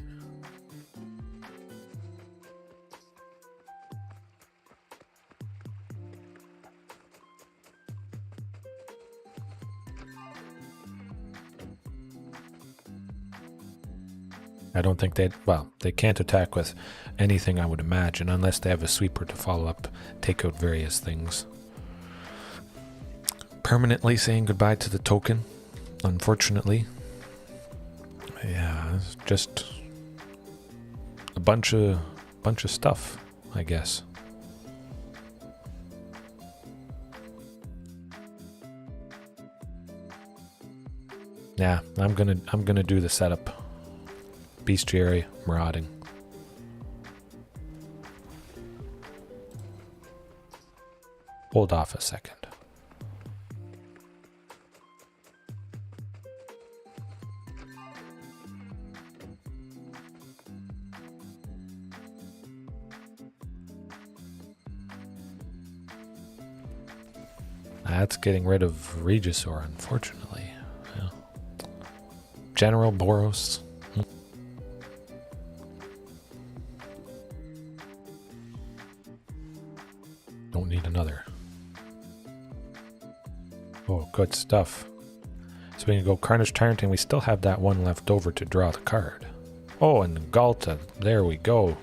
I don't think they can't attack with anything, I would imagine, unless they have a sweeper to follow up, take out various things. Permanently saying goodbye to the token, unfortunately. Yeah, it's just a bunch of stuff, I guess. Yeah, I'm gonna do the setup. Bestiary, Marauding. Hold off a second. That's getting rid of Regisaur, unfortunately. Yeah. General Boros. Don't need another. Oh, good stuff. So we can go Carnage Tyrant, and we still have that one left over to draw the card. Oh, and Ghalta. There we go.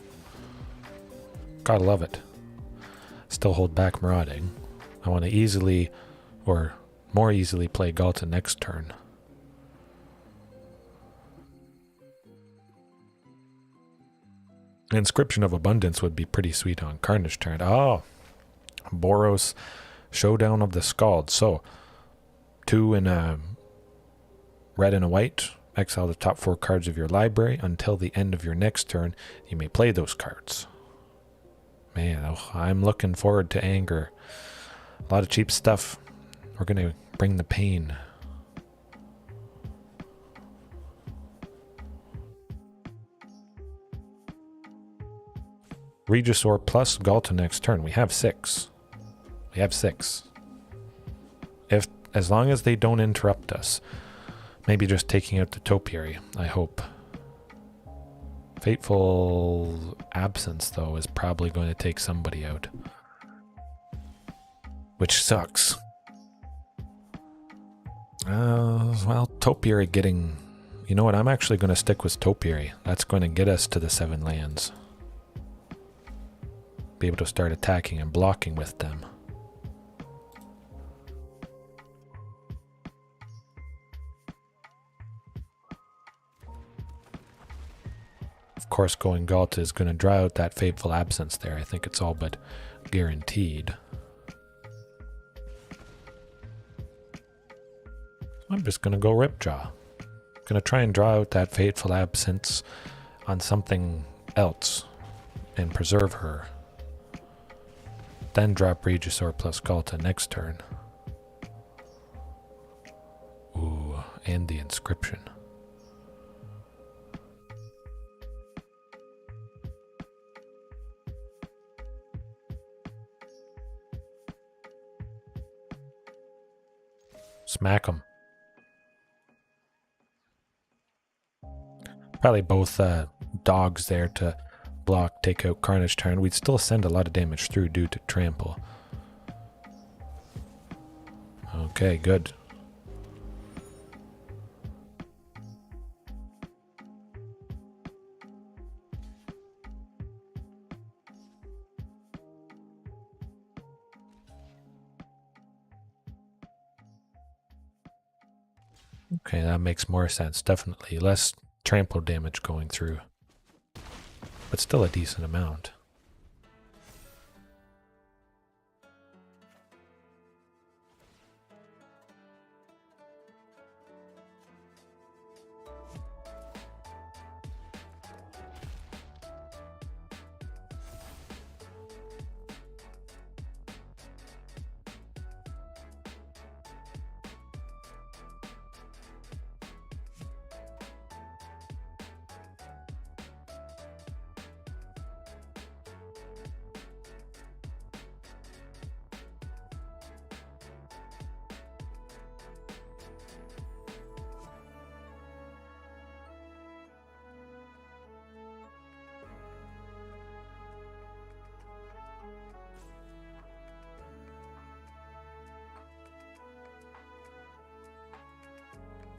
Gotta love it. Still hold back Marauding. I want to easily, or more easily, play Ghalta next turn. Inscription of Abundance would be pretty sweet on Carnage Tyrant. Oh, Boros, Showdown of the Scald. So, 2 in a red and a white. Exile the top 4 cards of your library. Until the end of your next turn, you may play those cards. Man, oh, I'm looking forward to Anger. A lot of cheap stuff. We're going to bring the pain. Regisaur plus Ghalta next turn. We have 6. We have 6. As long as they don't interrupt us. Maybe just taking out the Topiary, I hope. Fateful Absence, though, is probably going to take somebody out. Which sucks. Well, Topiary getting... You know what, I'm actually going to stick with Topiary. That's going to get us to the 7 lands. be able to start attacking and blocking with them. Of course, going Ghalta is going to dry out that Fateful Absence there. I think it's all but guaranteed. I'm just going to go Ripjaw. Going to try and draw out that Fateful Absence on something else and preserve her. Then drop Regisaur plus Ghalta next turn. Ooh, and the Inscription. Smack them. Probably both dogs there to block, take out Carnage Tyrant. We'd still send a lot of damage through due to trample. Okay, good. Okay, that makes more sense, definitely. Less trample damage going through, but still a decent amount.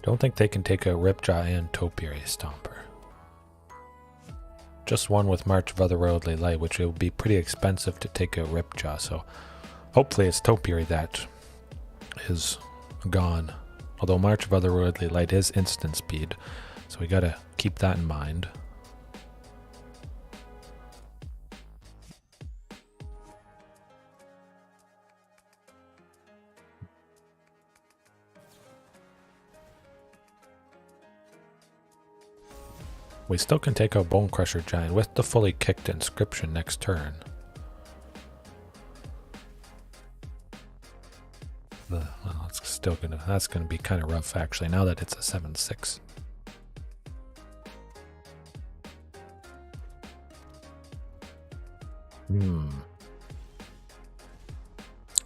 Don't think they can take a Ripjaw and Topiary Stomper. Just one with March of Otherworldly Light, which it would be pretty expensive to take a Ripjaw, so hopefully it's Topiary that is gone. Although March of Otherworldly Light is instant speed, so we gotta keep that in mind. We still can take out Bone Crusher Giant with the fully kicked Inscription next turn. Well, it's still that's gonna be kind of rough actually, now that it's a 7/6.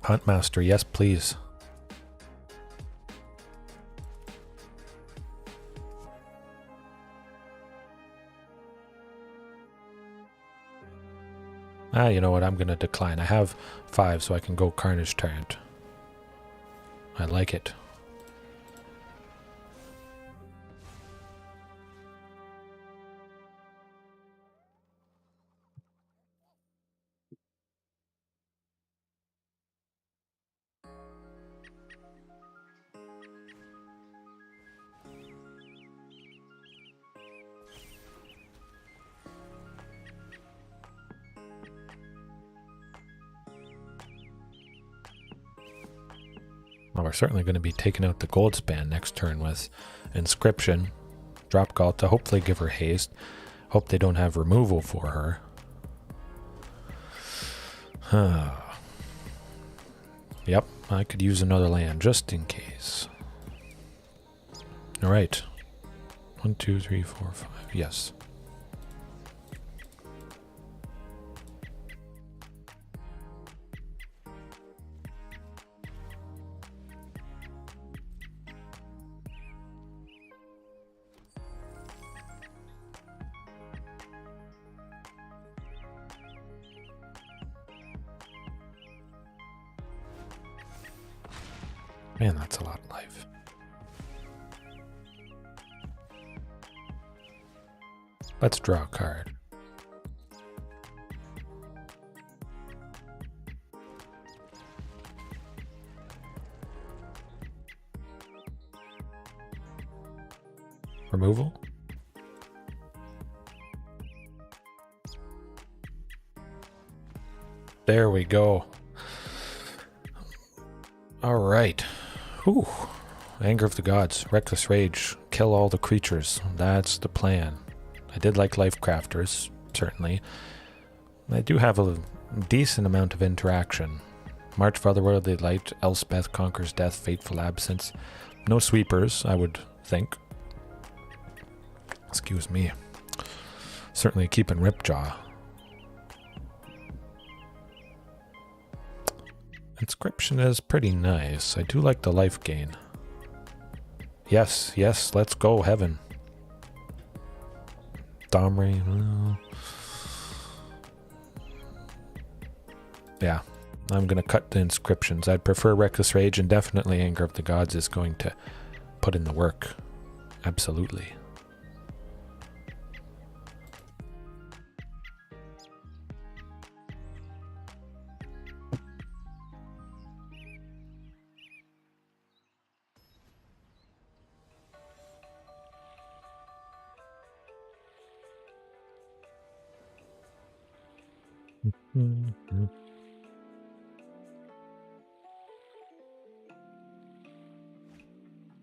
Huntmaster, yes please. You know what, I'm going to decline. I have 5, so I can go Carnage Tyrant. I like it. Well, we're certainly going to be taking out the Goldspan next turn with Inscription. Drop Ghalta, hopefully give her haste. Hope they don't have removal for her. Yep, I could use another land just in case. Alright. 1, 2, 3, 4, 5. Yes. Man, that's a lot of life. Let's draw a card. Removal? There we go. Alright. Whew. Anger of the Gods. Reckless Rage. Kill all the creatures. That's the plan. I did like Lifecrafters, certainly. I do have a decent amount of interaction. March for Otherworldly Light. Elspeth Conquers Death. Fateful Absence. No sweepers, I would think. Excuse me. Certainly keeping Ripjaw. Inscription is pretty nice. I do like the life gain. Yes, yes, let's go, Heaven. Domri. Yeah, I'm going to cut the inscriptions. I'd prefer Reckless Rage, and definitely Anger of the Gods is going to put in the work. Absolutely.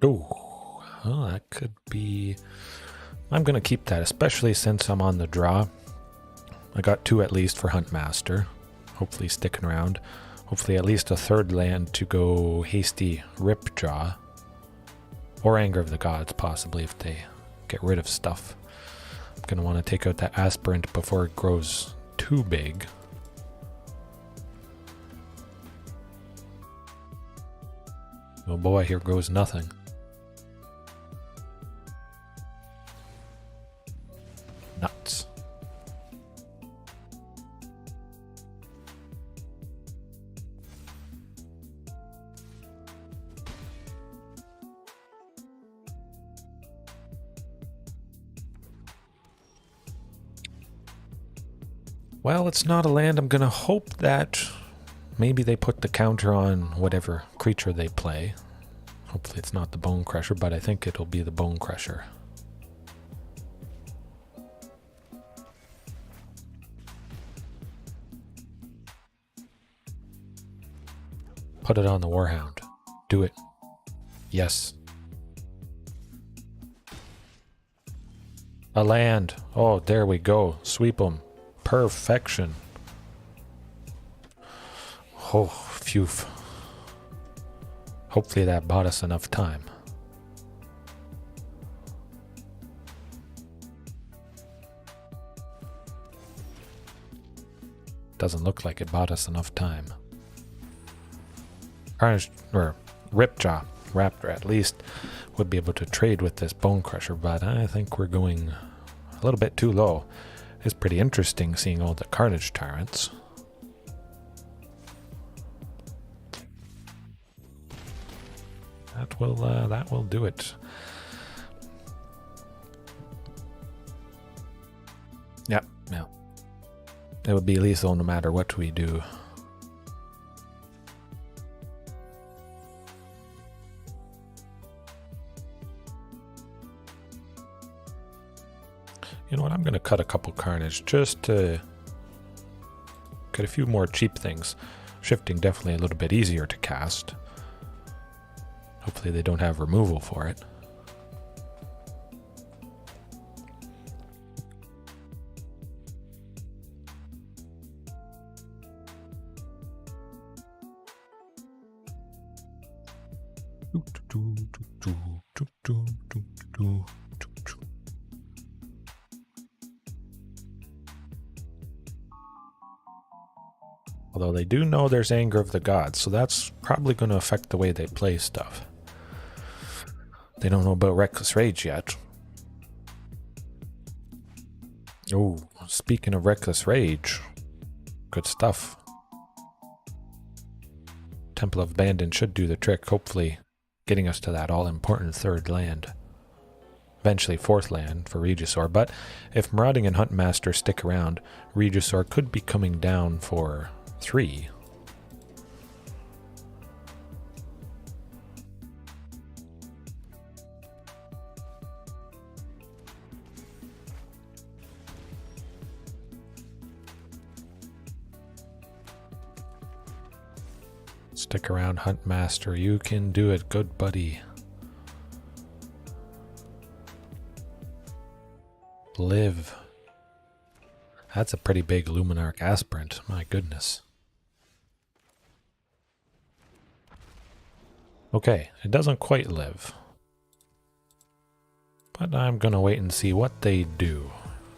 Oh, well, that could be... I'm going to keep that, especially since I'm on the draw. I got 2 at least for Huntmaster. Hopefully sticking around. Hopefully at least a 3rd land to go hasty Ripjaw. Or Anger of the Gods, possibly, if they get rid of stuff. I'm going to want to take out that Aspirant before it grows too big. Oh boy, here goes nothing. Nuts. Well, it's not a land. I'm gonna hope that maybe they put the counter on whatever creature they play. Hopefully it's not the Bone Crusher, but I think it'll be the Bone Crusher. Put it on the Warhound. Do it. Yes. A land. Oh, there we go. Sweep them. Perfection. Oh, phew. Hopefully that bought us enough time. Doesn't look like it bought us enough time. Carnage, or Ripjaw Raptor at least would be able to trade with this Bone Crusher, but I think we're going a little bit too low. It's pretty interesting seeing all the Carnage Tyrants. That will do it. Yep, yeah. It would be lethal no matter what we do. You know what, I'm going to cut a couple Carnage just to get a few more cheap things. Shifting definitely a little bit easier to cast. Hopefully they don't have removal for it. Although they do know there's Anger of the Gods, so that's probably going to affect the way they play stuff. They don't know about Reckless Rage yet. Oh, speaking of Reckless Rage, good stuff. Temple of Abandon should do the trick, hopefully getting us to that all-important 3rd land. Eventually 4th land for Regisaur, but if Marauding and Huntmaster stick around, Regisaur could be coming down for 3. Stick around, Huntmaster. You can do it. Good buddy. Live. That's a pretty big Luminarch aspirant. My goodness. Okay, it doesn't quite live. But I'm gonna wait and see what they do.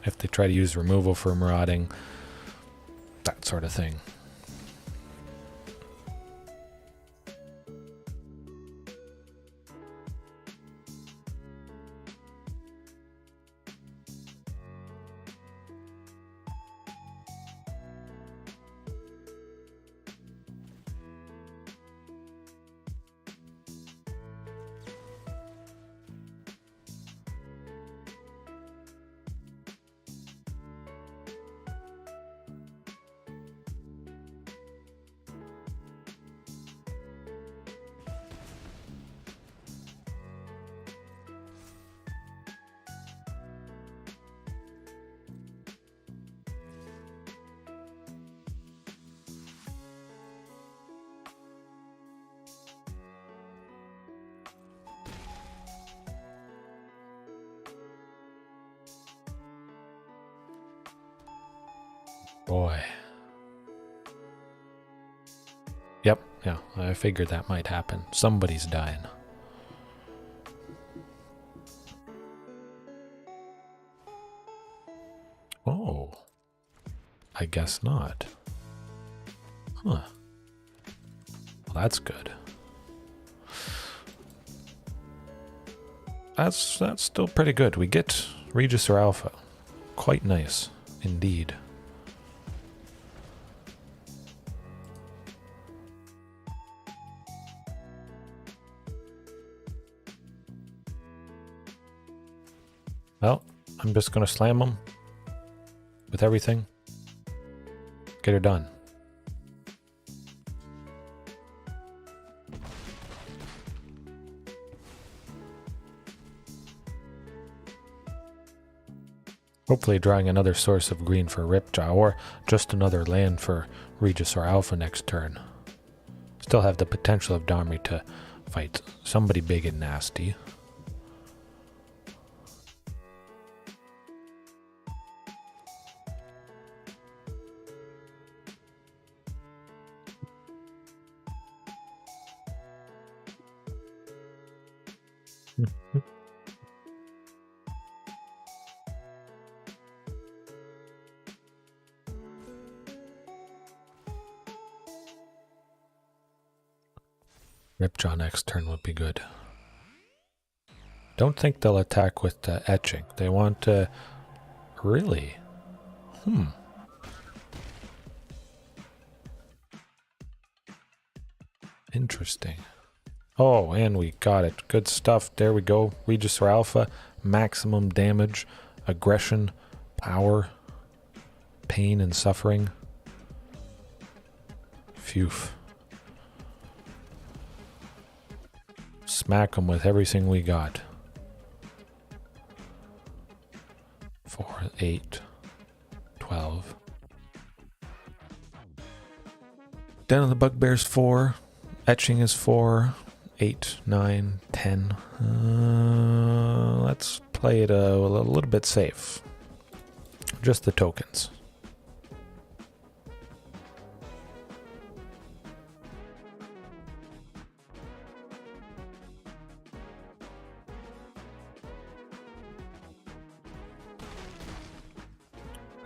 If they try to use removal for marauding, that sort of thing. Boy. Yep, yeah, I figured that might happen. Somebody's dying. Oh. I guess not. Huh. Well, that's good. That's still pretty good. We get Regisaur Alpha. Quite nice, indeed. Well, I'm just going to slam them with everything. Get her done. Hopefully drawing another source of green for Ripjaw, or just another land for Regisaur Alpha next turn. Still have the potential of Domri to fight somebody big and nasty. Ripjaw next turn would be good. Don't think they'll attack with etching. They want to... Really? Interesting. Oh, and we got it. Good stuff. There we go. Regisaur Alpha. Maximum damage, aggression, power, pain, and suffering. Phew. Smack them with everything we got. 4, 8, 12. Den of the Bugbear's 4. Etching is 4. 8, 9, 10. Let's play it a little bit safe. Just the tokens.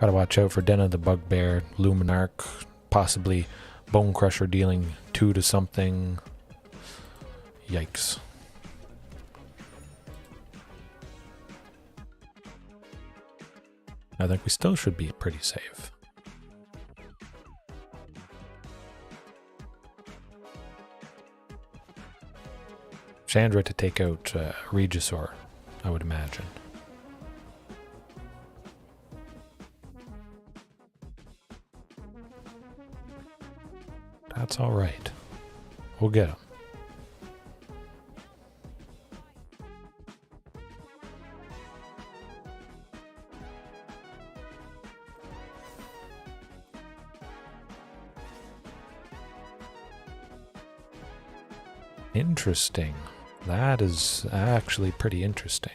Gotta watch out for Den of the Bugbear, Luminarch, possibly Bone Crusher dealing 2 to something. Yikes. I think we still should be pretty safe. Chandra to take out Regisaur, I would imagine. That's all right. We'll get him. Interesting. That is actually pretty interesting.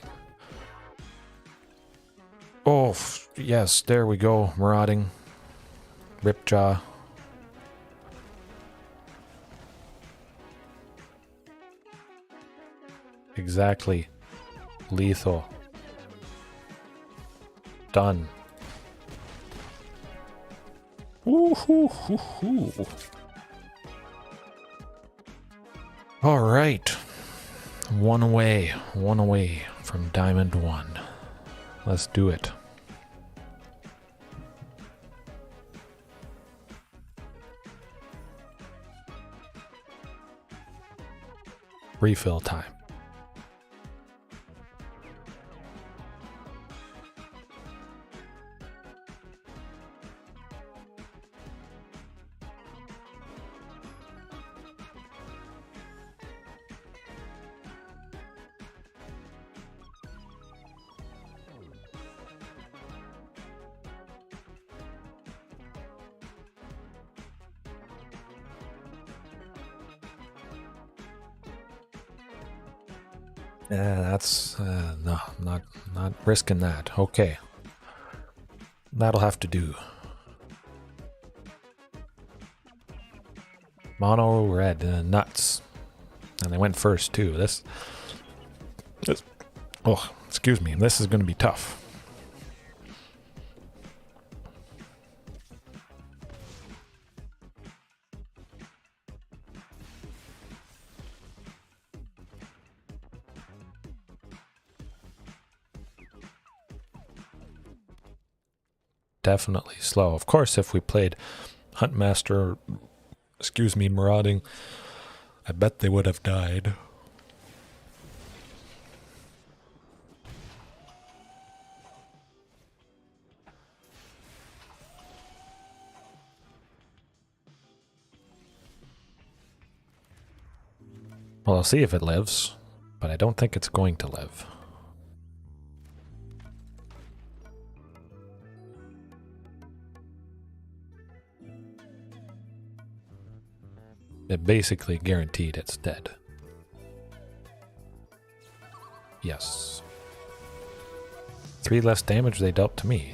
Oh, yes, there we go. Marauding. Ripjaw. Exactly. Lethal. Done. Woo-hoo-hoo-hoo. All right. One away from Diamond 1. Let's do it. Refill time. That's no, not risking that. Okay, that'll have to do. Mono red nuts, and they went first too. This. Oh, excuse me. This is going to be tough. Definitely slow. Of course, if we played Huntmaster, Marauding, I bet they would have died. Well, I'll see if it lives, but I don't think it's going to live. It basically guaranteed it's dead. Yes. 3 less damage they dealt to me.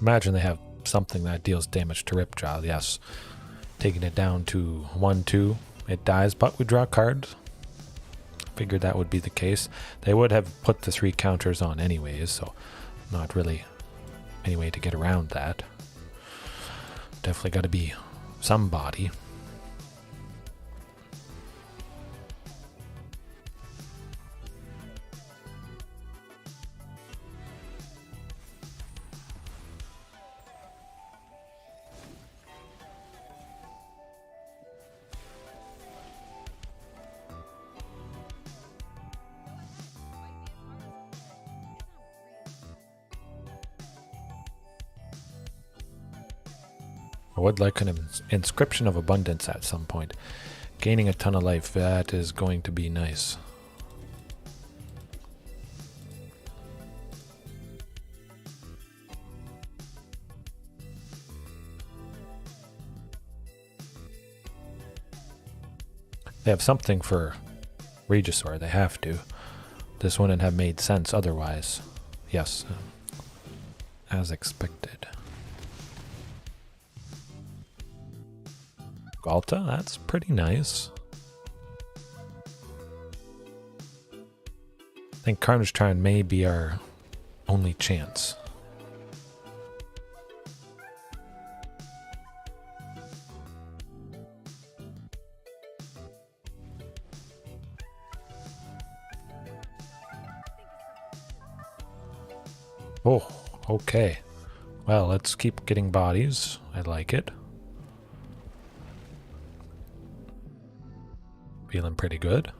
Imagine they have something that deals damage to Ripjaw, yes. Taking it down to 1-2. It dies, but we draw cards. Figured that would be the case. They would have put the 3 counters on anyways, so not really any way to get around that. Definitely got to be somebody. I would like an Inscription of Abundance at some point. Gaining a ton of life, that is going to be nice. They have something for Regisaur, they have to. This wouldn't have made sense otherwise. Yes, as expected. Ghalta, that's pretty nice. I think Carnage Tyrant may be our only chance. Oh, okay. Well, let's keep getting bodies. I like it. Feeling pretty good.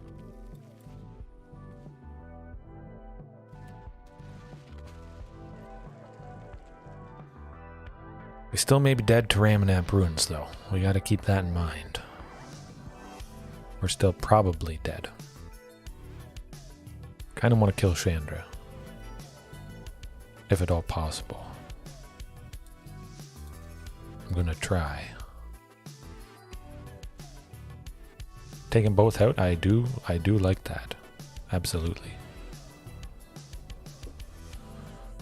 We still may be dead to Ramanap Ruins, though. We gotta keep that in mind. We're still probably dead. Kinda want to kill Chandra. If at all possible. I'm gonna try. Taking both out, I do like that. Absolutely.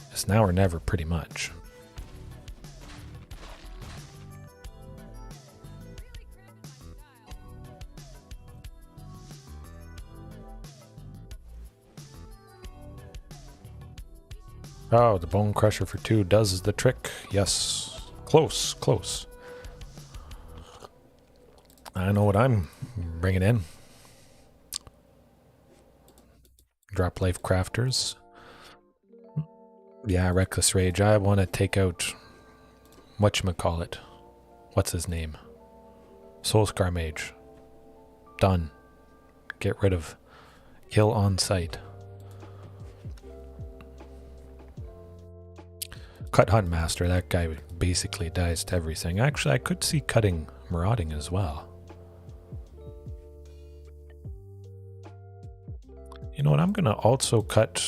It's now or never, pretty much. Oh, the Bone Crusher for 2 does the trick. Yes. Close, close. I know what I'm bringing in. Drop Lifecrafters. Yeah, Reckless Rage. I want to take out... whatchamacallit. What's his name? Soulscar Mage. Done. Get rid of... kill on sight. Cut Huntmaster, that guy basically dies to everything. Actually, I could see cutting Marauding as well. You know what, I'm going to also cut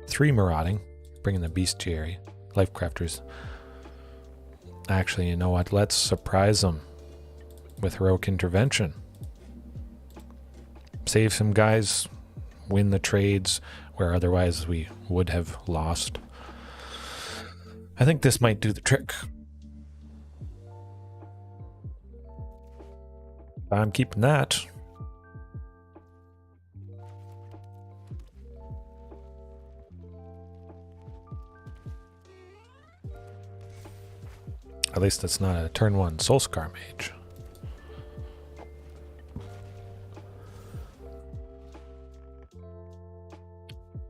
3 Marauding, bringing the Bestiary, Lifecrafters. Actually, you know what, let's surprise them with Heroic Intervention. Save some guys, win the trades where otherwise we would have lost. I think this might do the trick. I'm keeping that. At least it's not a turn 1 Soulscar Mage.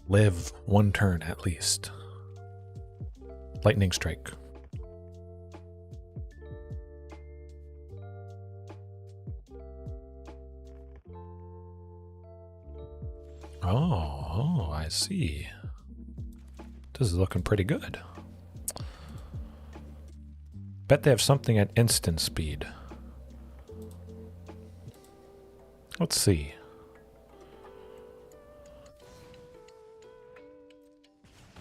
Live 1 turn at least. Lightning Strike. Oh, I see. This is looking pretty good. Bet they have something at instant speed. Let's see.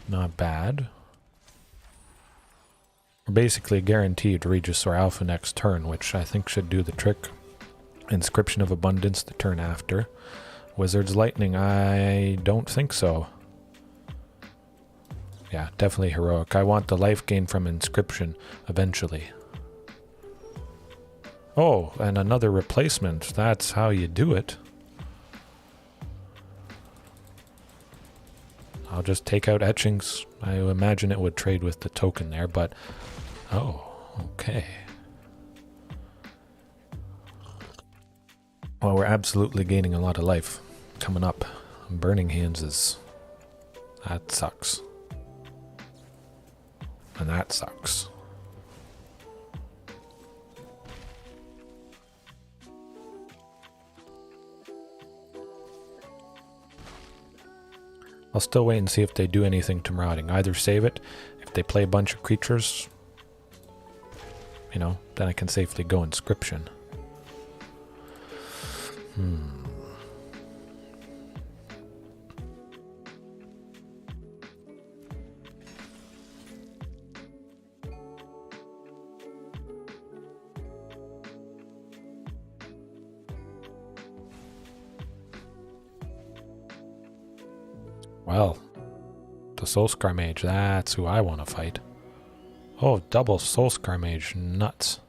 Not bad. We're basically guaranteed Regisaur Alpha next turn, which I think should do the trick. Inscription of Abundance the turn after. Wizard's Lightning, I don't think so. Yeah, definitely Heroic. I want the life gain from Inscription eventually. Oh, and another replacement. That's how you do it. I'll just take out Etchings. I imagine it would trade with the token there, but... oh, okay. Well, we're absolutely gaining a lot of life coming up. Burning Hands is... that sucks. And that sucks. I'll still wait and see if they do anything to Marauding. Either save it, if they play a bunch of creatures, you know, then I can safely go Inscription. Well, the Soulscar Mage, that's who I want to fight. Oh, double Soulscar Mage, nuts.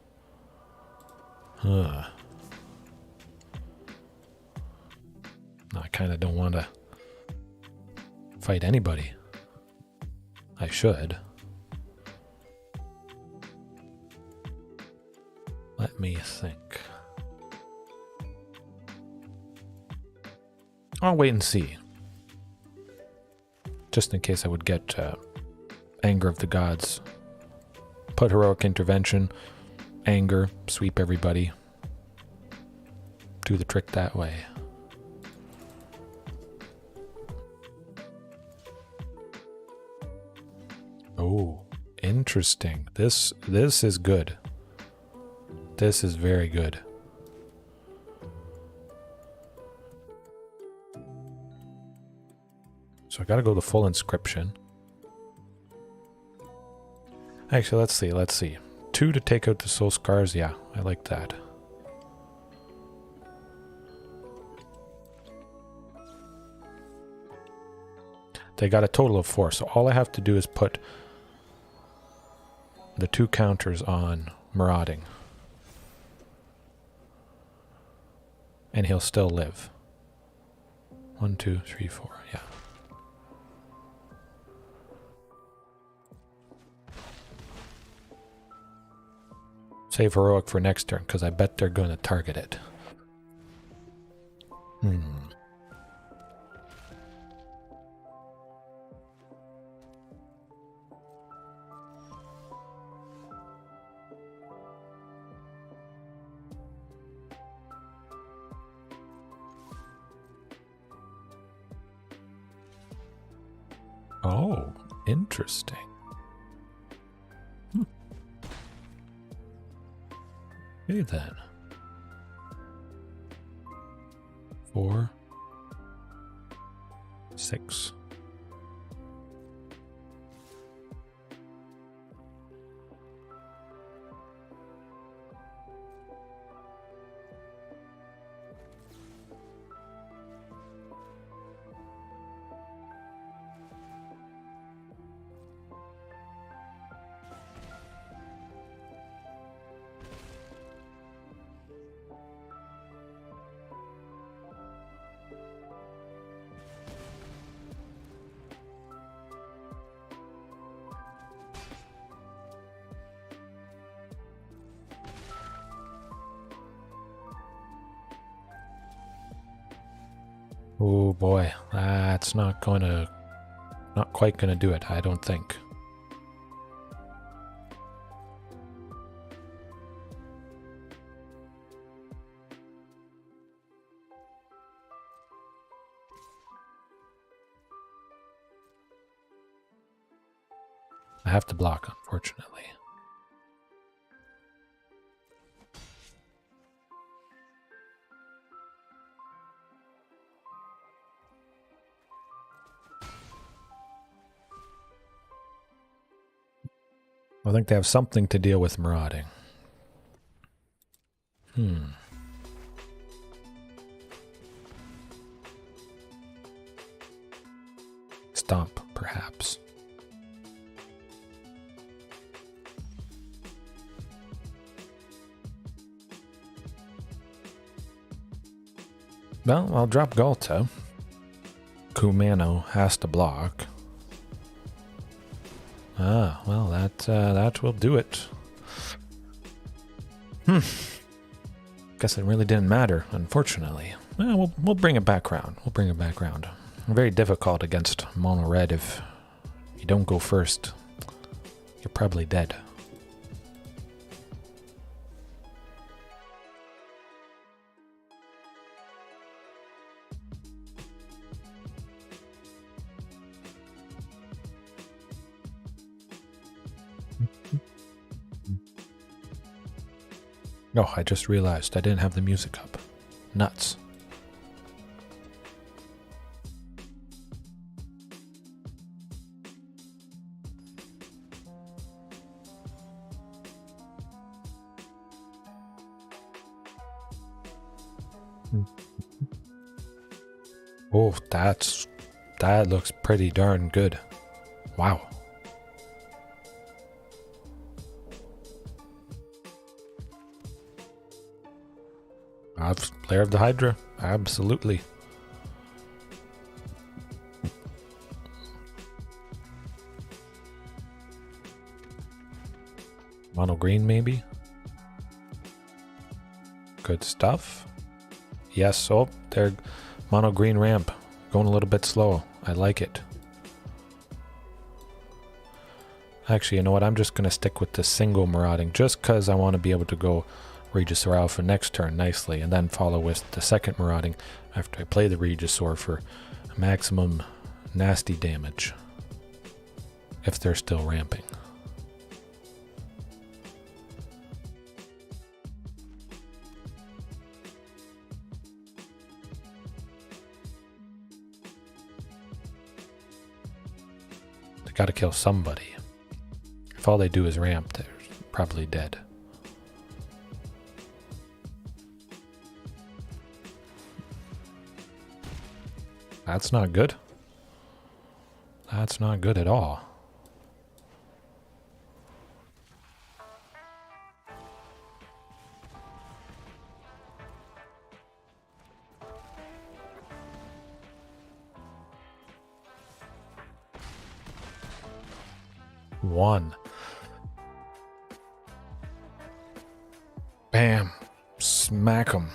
I kind of don't want to fight anybody. I should. Let me think. I'll wait and see. Just in case I would get Anger of the Gods. Put Heroic Intervention, Anger, sweep everybody. do the trick that way. Oh, interesting. This is good. This is very good. So I gotta go the full inscription. Actually, let's see. 2 to take out the soul scars. Yeah, I like that. They got a total of 4, so all I have to do is put the 2 counters on Marauding. And he'll still live. 1, 2, 3, 4, yeah. Save heroic for next turn, because I bet they're going to target it. Oh, interesting. Okay then. 4, 6. Oh boy, that's not quite gonna do it, I don't think. I have to block, unfortunately. I think they have something to deal with marauding. Stomp, perhaps. Well, I'll drop Ghalta. Kumano has to block. Ah, well, that will do it. Guess it really didn't matter, unfortunately. Well, we'll bring it back round. We'll bring it back round. Very difficult against mono red. If you don't go first, you're probably dead. Oh, I just realized I didn't have the music up. Nuts. Oh, that looks pretty darn good. Wow. Lair of the Hydra, absolutely. Mono green, maybe? Good stuff. Yes, oh, they're mono green ramp. Going a little bit slow. I like it. Actually, you know what? I'm just going to stick with the single marauding just because I want to be able to go Regisaur Alpha next turn nicely, and then follow with the second Marauding after I play the Regisaur for maximum nasty damage, if they're still ramping. They gotta kill somebody. If all they do is ramp, they're probably dead. That's not good. That's not good at all. One. Bam. Smack 'em.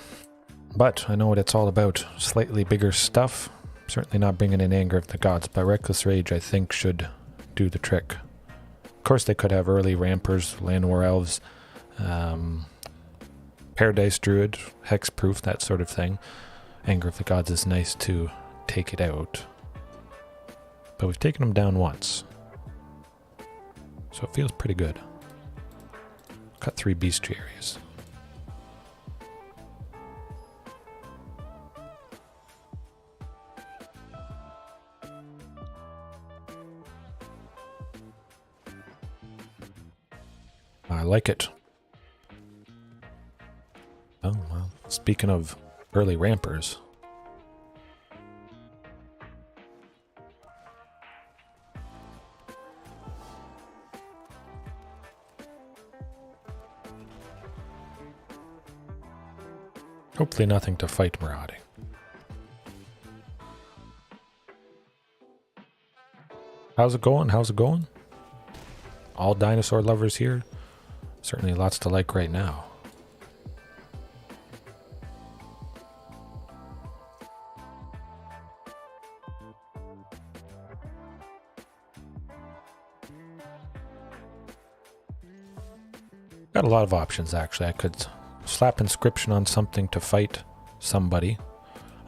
But I know what it's all about. Slightly bigger stuff. Certainly not bringing in Anger of the Gods, but Reckless Rage I think should do the trick. Of course they could have early Rampers, Llanowar Elves, Paradise Druid, Hexproof, that sort of thing. Anger of the Gods is nice to take it out. But we've taken them down once. So it feels pretty good. Cut 3 Bestiaries. I like it. Oh, well, speaking of early rampers. Hopefully nothing to fight Marauding. How's it going? How's it going? All dinosaur lovers here? Certainly lots to like right now. Got a lot of options actually. I could slap Inscription on something to fight somebody.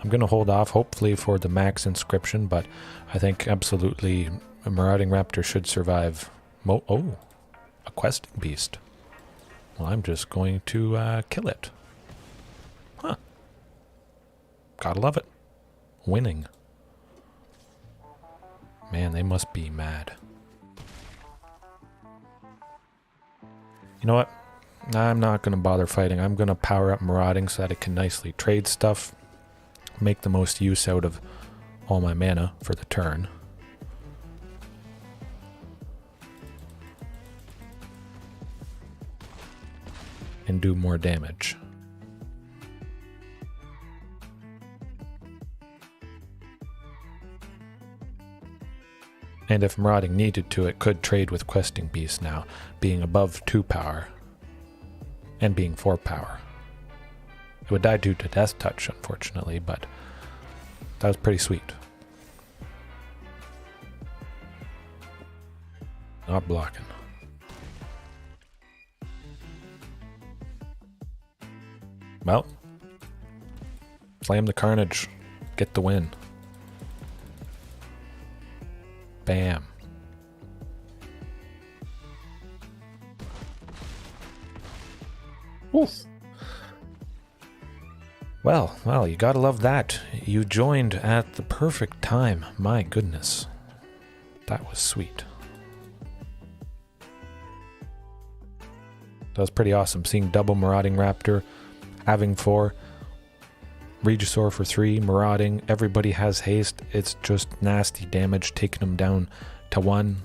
I'm going to hold off hopefully for the max Inscription, but I think absolutely a Marauding Raptor should survive. Oh, a questing beast. Well, I'm just going to kill it. Huh. Gotta love it. Winning. Man, they must be mad. You know what? I'm not going to bother fighting. I'm going to power up Marauding so that it can nicely trade stuff. Make the most use out of all my mana for the turn. And do more damage. And if Marauding needed to, it could trade with Questing Beast now, being above 2 power and being 4 power. It would die due to Death Touch, unfortunately, but that was pretty sweet. Not blocking. Well, slam the Carnage, get the win. Bam. Oof. Well, you gotta love that. You joined at the perfect time. My goodness. That was sweet. That was pretty awesome. Seeing double Marauding Raptor, having 4, Regisaur for 3, Marauding, everybody has haste. It's just nasty damage, taking them down to 1.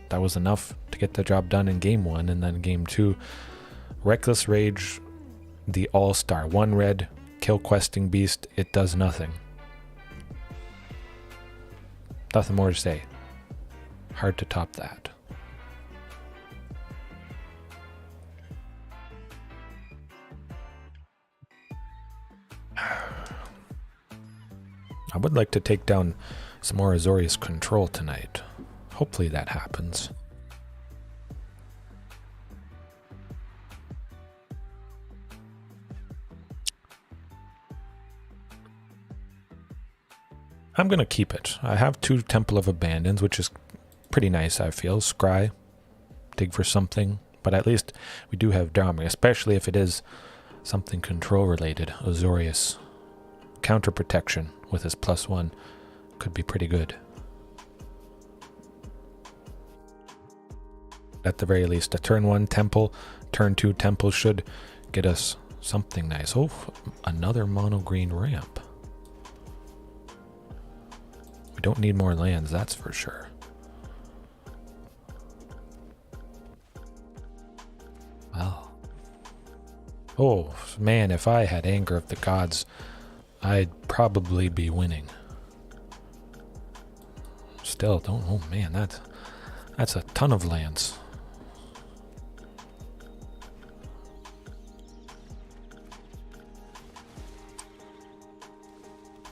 That was enough to get the job done in game 1, and then game 2. Reckless Rage, the all-star. 1 red, kill Questing Beast, it does nothing. Nothing more to say. Hard to top that. I would like to take down some more Azorius Control tonight. Hopefully that happens. I'm going to keep it. I have 2 Temple of Abandons, which is pretty nice, I feel. Scry, dig for something. But at least we do have Domri, especially if it is something control-related. Azorius. Counter protection with his +1 could be pretty good. At the very least, a turn 1 Temple, turn 2 Temple should get us something nice. Oh, another mono green ramp. We don't need more lands, that's for sure. Well. Oh, man, if I had Anger of the Gods, I'd probably be winning. Still don't... Oh, man, that's a ton of lands.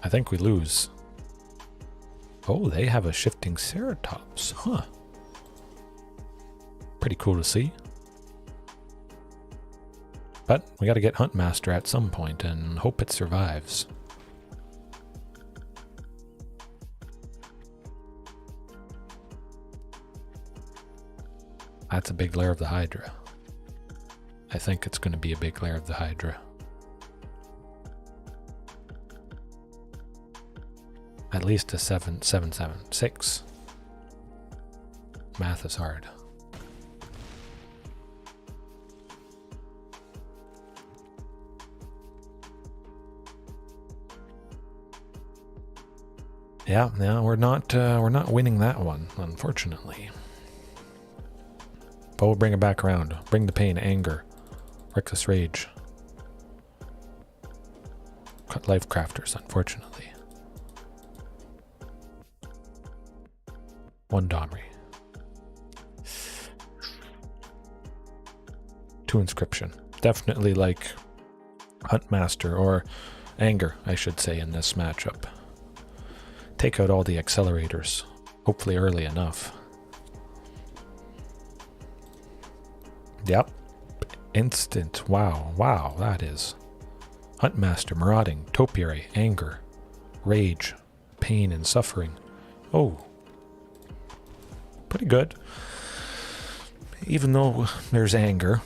I think we lose. Oh, they have a Shifting Ceratops. Huh. Pretty cool to see. But we got to get Huntmaster at some point and hope it survives. That's a big Lair of the Hydra. I think it's going to be a big Lair of the Hydra. At least a 7-7-7-6. Math is hard. Yeah, we're not winning that one, unfortunately. But we'll bring it back around. Bring the pain, anger, reckless rage. Cut Lifecrafters, unfortunately. 1 Domri. 2 Inscription. Definitely like Huntmaster, or Anger, I should say, in this matchup. Take out all the accelerators, hopefully early enough. Yep. Instant. Wow, that is. Huntmaster, Marauding, Topiary, Anger, Rage, Pain and Suffering. Oh. Pretty good. Even though there's Anger,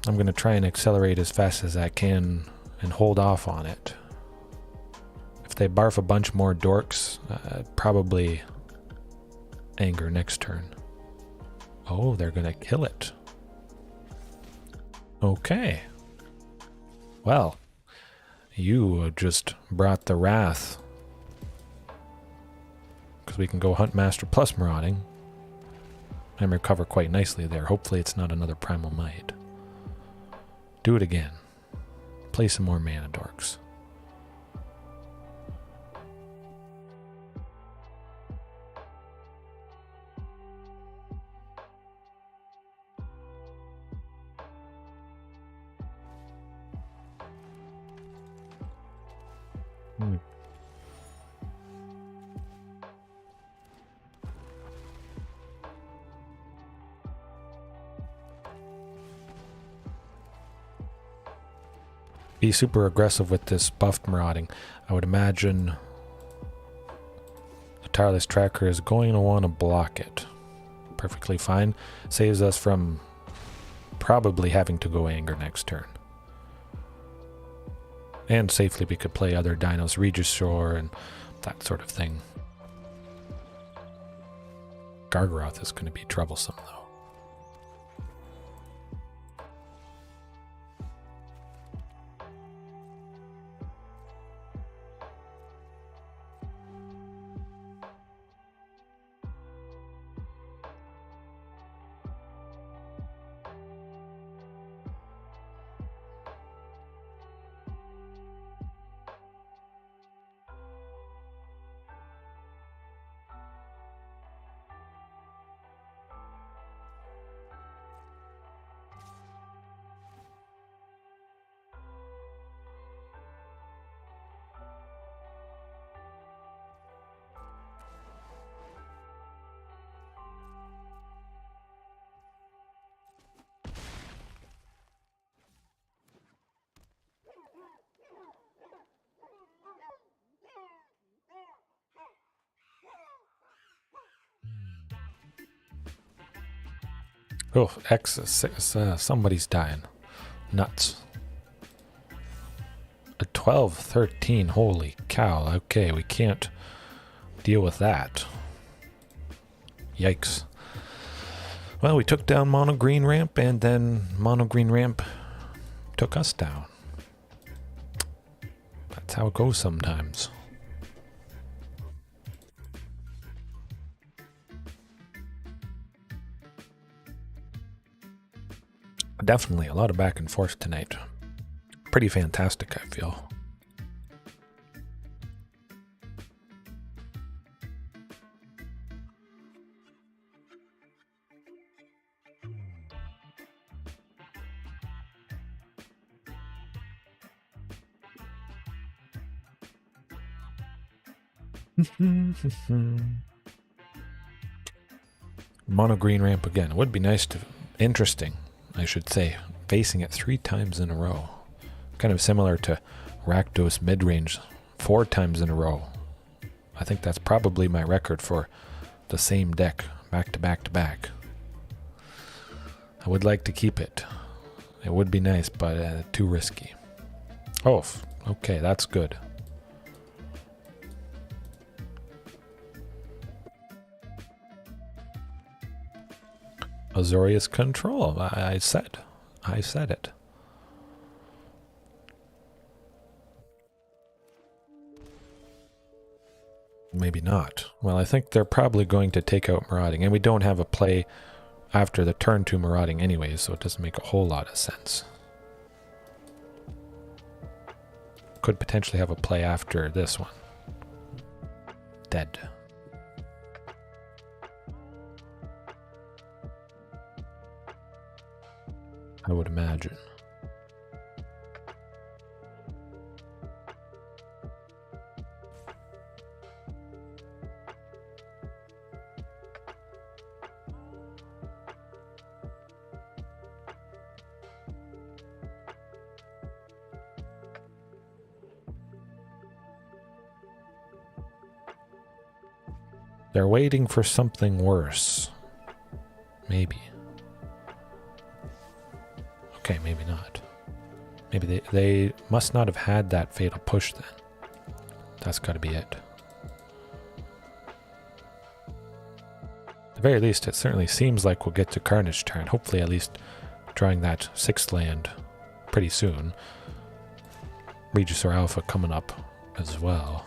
I'm going to try and accelerate as fast as I can and hold off on it. If they barf a bunch more dorks, probably Anger next turn. Oh, they're going to kill it. Okay. Well, you just brought the wrath. Because we can go Huntmaster plus Marauding. And recover quite nicely there. Hopefully it's not another Primal Might. Do it again. Play some more mana dorks. Be super aggressive with this buffed Marauding. I would imagine the Tireless Tracker is going to want to block it. Perfectly fine. Saves us from probably having to go Anger next turn. And safely we could play other Dinos, Regisaur and that sort of thing. Gargaroth is going to be troublesome though. Oh, somebody's dying. Nuts. A 12-13. Holy cow. Okay, we can't deal with that. Yikes. Well, we took down Mono Green Ramp, and then Mono Green Ramp took us down. That's how it goes sometimes. Definitely a lot of back and forth tonight. Pretty fantastic, I feel. Mono green ramp again. It would be nice to... Interesting, I should say. Facing it 3 times in a row. Kind of similar to Rakdos mid-range 4 times in a row. I think that's probably my record for the same deck, back to back to back. I would like to keep it. It would be nice, but too risky. Oh, okay, that's good. Azorius control. I said it. Maybe not. Well, I think they're probably going to take out Marauding, and we don't have a play after the turn 2 Marauding anyways, so it doesn't make a whole lot of sense. Could potentially have a play after this one. Dead. I would imagine. They're waiting for something worse. Maybe. Okay, maybe not. Maybe they must not have had that fatal push then. That's got to be it. At the very least, it certainly seems like we'll get to Carnage Tyrant. Hopefully at least drawing that 6th land pretty soon. Regisaur Alpha coming up as well.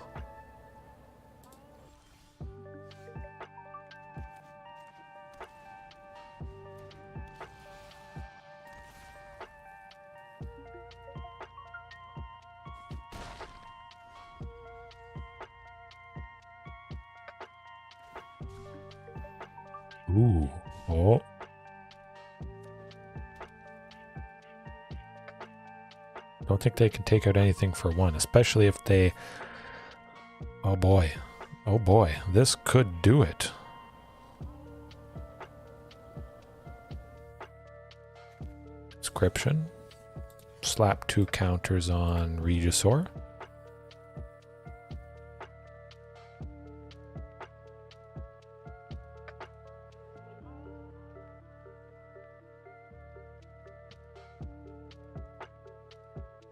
Ooh. Oh. Don't think they can take out anything for 1, especially if they... Oh boy. Oh boy. This could do it. Inscription. Slap 2 counters on Regisaur.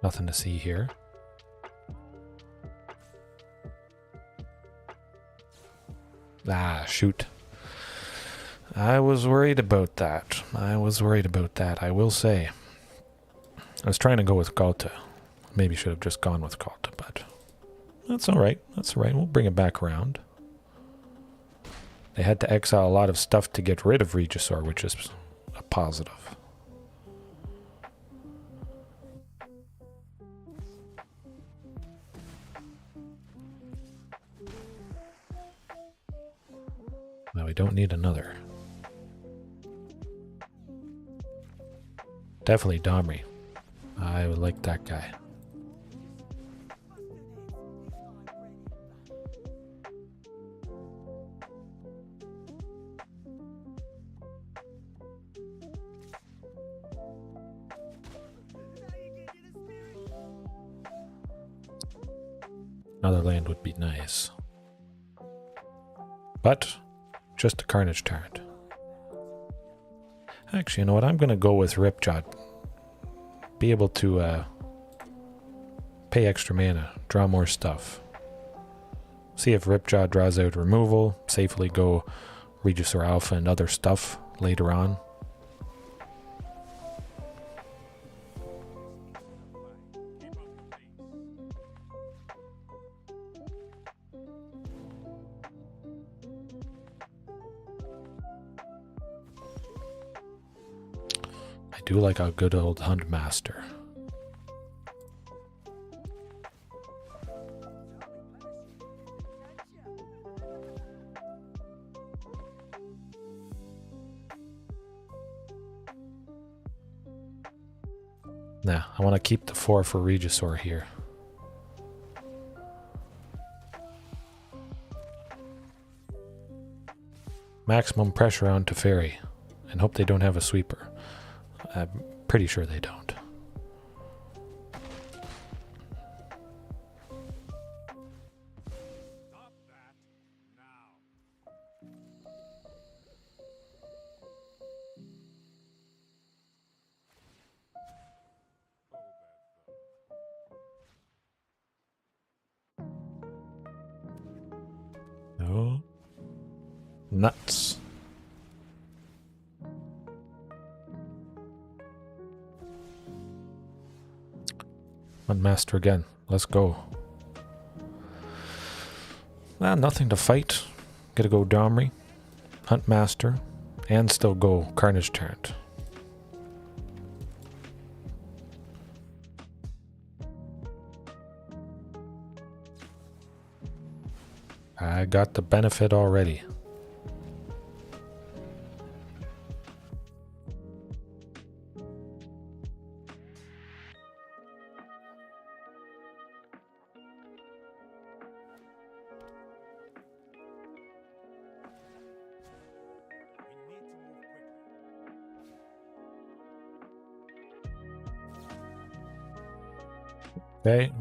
Nothing to see here. Ah, shoot. I was worried about that. I will say. I was trying to go with Ghalta. Maybe should have just gone with Ghalta, but that's alright. That's alright. We'll bring it back around. They had to exile a lot of stuff to get rid of Regisaur, which is a positive. Now we don't need another. Definitely Domri. I would like that guy. Another land would be nice. But just a Carnage Tyrant. Actually, you know what? I'm going to go with Ripjaw. Be able to pay extra mana, draw more stuff. See if Ripjaw draws out removal, safely go Regisaur Alpha and other stuff later on. I do like a good old Huntmaster. Nah, I want to keep the 4 for Regisaur here. Maximum pressure on Topiary, and hope they don't have a sweeper. I'm pretty sure they don't. No. Nuts. Huntmaster again. Let's go. Nothing to fight. Gotta go Domri, Huntmaster, and still go Carnage Tyrant. I got the benefit already.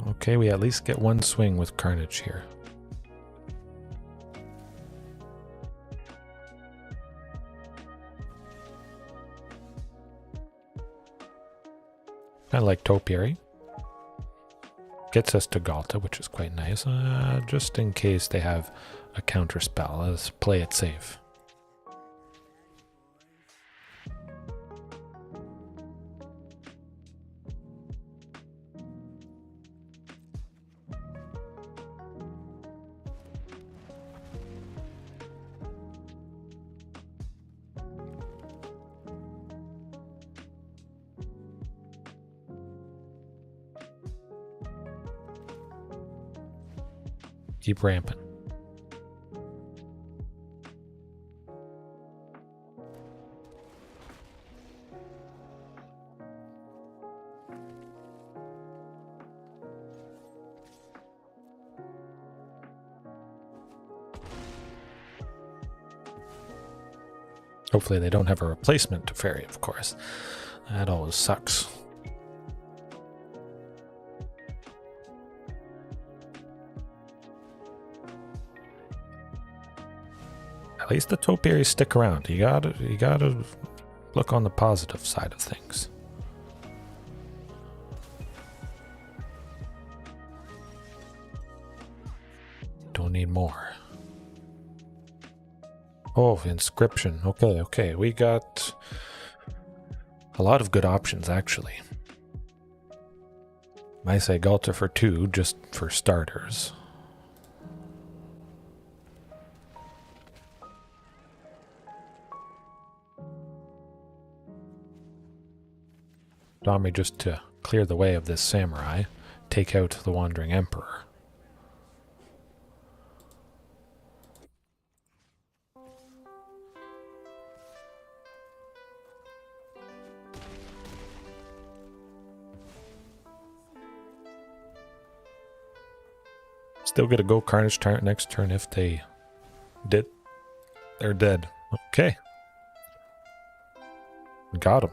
Okay, we at least get one swing with Carnage here. I like Topiary. Gets us to Ghalta, which is quite nice. Just in case they have a counter spell, let's play it safe. Keep ramping. Hopefully they don't have a replacement to Fairy, of course. That always sucks. At least the Topiaries stick around. You gotta look on the positive side of things. Don't need more. Oh, Inscription. Okay. We got a lot of good options, actually. I say Ghalta for 2, just for starters. Domri just to clear the way of this samurai, take out the Wandering Emperor. Still gonna go Carnage Tyrant next turn if they did. They're dead. Okay. Got him.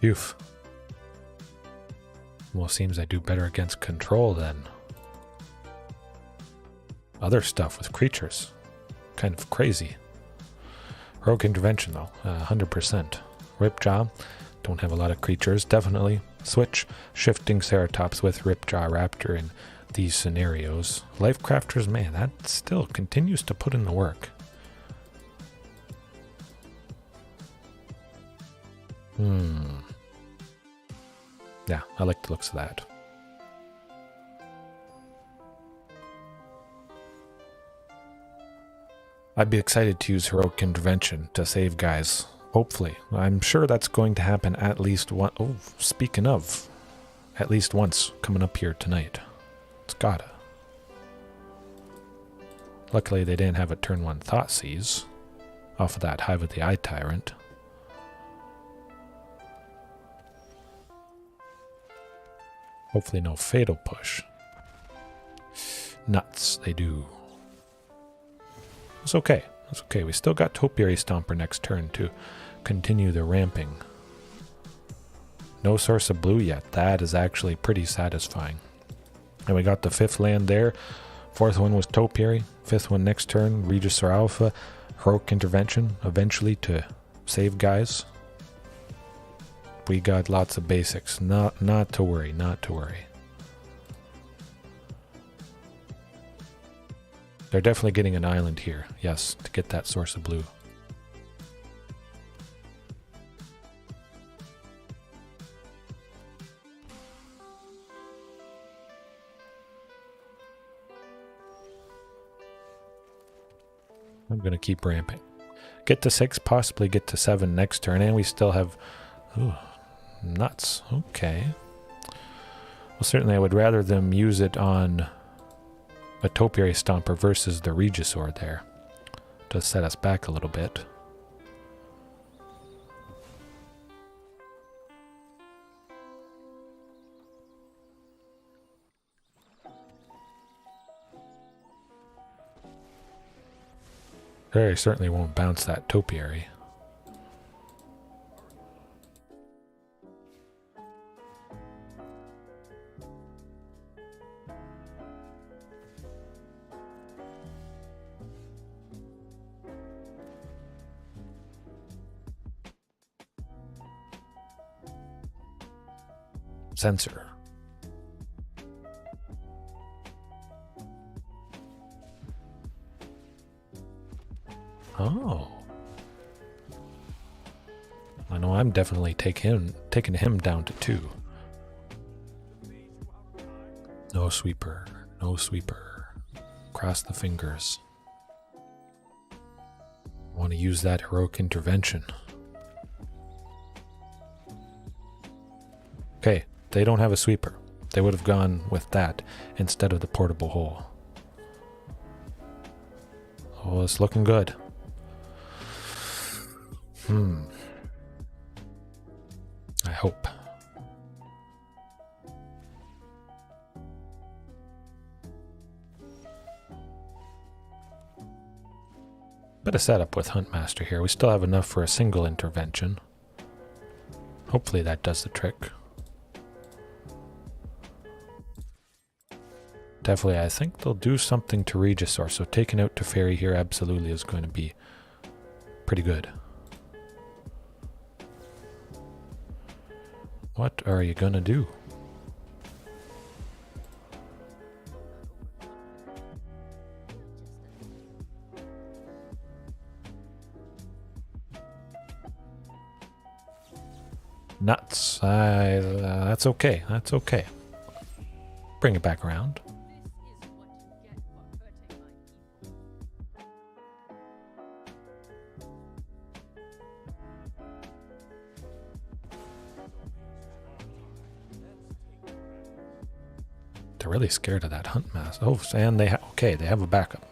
Phew. Well, seems I do better against control than other stuff with creatures. Kind of crazy. Rogue Intervention though, 100%. Ripjaw, don't have a lot of creatures. Definitely switch Shifting Ceratops with Ripjaw Raptor in these scenarios. Lifecrafters, man, that still continues to put in the work. Yeah, I like the looks of that. I'd be excited to use Heroic Intervention to save guys. Hopefully. I'm sure that's going to happen at least one. Oh, speaking of, at least once coming up here tonight. It's gotta. Luckily they didn't have a turn 1 Thoughtseize off of that Hive of the Eye Tyrant. Hopefully no Fatal Push. Nuts, they do. It's okay. It's okay. We still got Topiary Stomper next turn to continue the ramping. No source of blue yet. That is actually pretty satisfying. And we got the 5th land there. 4th one was Topiary. 5th one next turn. Regisaur Alpha. Heroic Intervention eventually to save guys. We got lots of basics. Not to worry. Not to worry. They're definitely getting an island here. Yes, to get that source of blue. I'm going to keep ramping. Get to 6, possibly get to 7 next turn, and we still have... Ooh, nuts. Okay. Well, certainly I would rather them use it on a Topiary Stomper versus the Regisaur there. To set us back a little bit. Very certainly won't bounce that Topiary. Sensor. Oh. I know I'm definitely taking him down to 2. No sweeper. No sweeper. Cross the fingers. Want to use that Heroic Intervention. Okay. They don't have a sweeper. They would have gone with that instead of the portable hole. Oh, it's looking good. I hope. Bit of setup with Huntmaster here. We still have enough for a single intervention. Hopefully that does the trick. Definitely, I think they'll do something to Regisaur, so taking out Teferi here absolutely is going to be pretty good. What are you going to do? Nuts. That's okay. That's okay. Bring it back around. They're really scared of that Huntmaster. Oh, and they have a backup.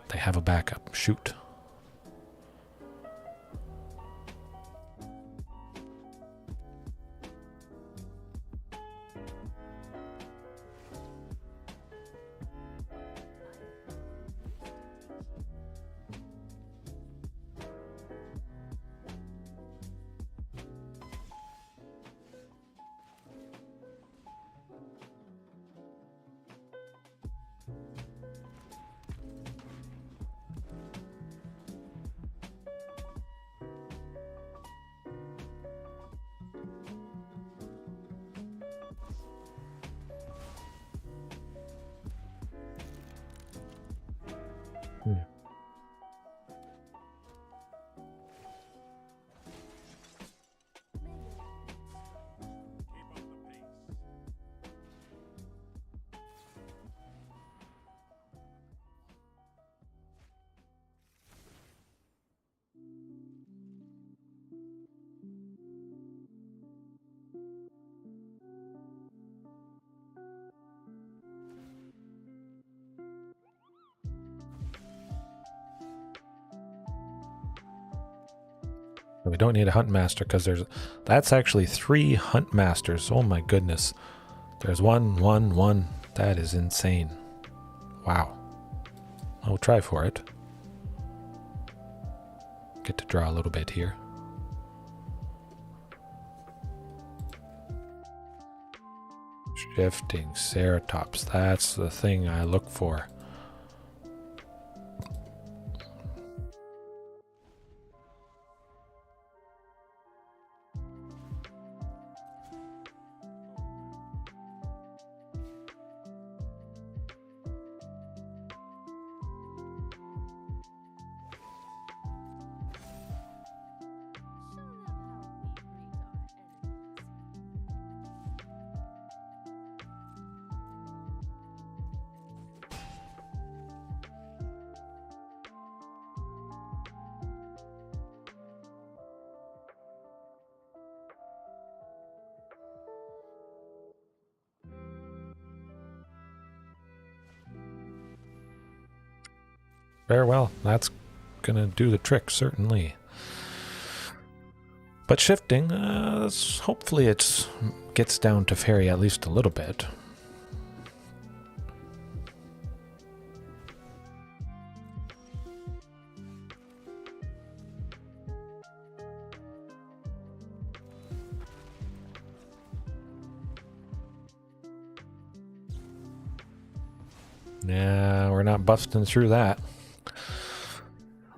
They have a backup. Shoot. We don't need a Huntmaster because that's actually 3 Huntmasters. Oh my goodness. There's one. That is insane. Wow. I'll try for it. Get to draw a little bit here. Shifting Ceratops. That's the thing I look for. Very well. That's gonna do the trick, certainly. But shifting, hopefully it gets down to fairy at least a little bit. Yeah, we're not busting through that.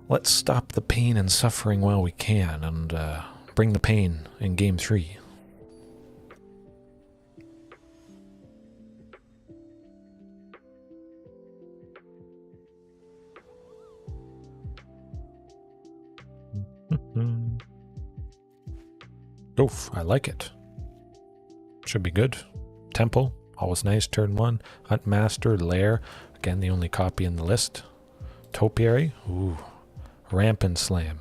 Let's stop the pain and suffering while we can, and bring the pain in Game 3. Oof, I like it. Should be good. Temple, always nice, turn 1. Huntmaster, Lair, again the only copy in the list. Topiary, ooh. Ramp and Slam.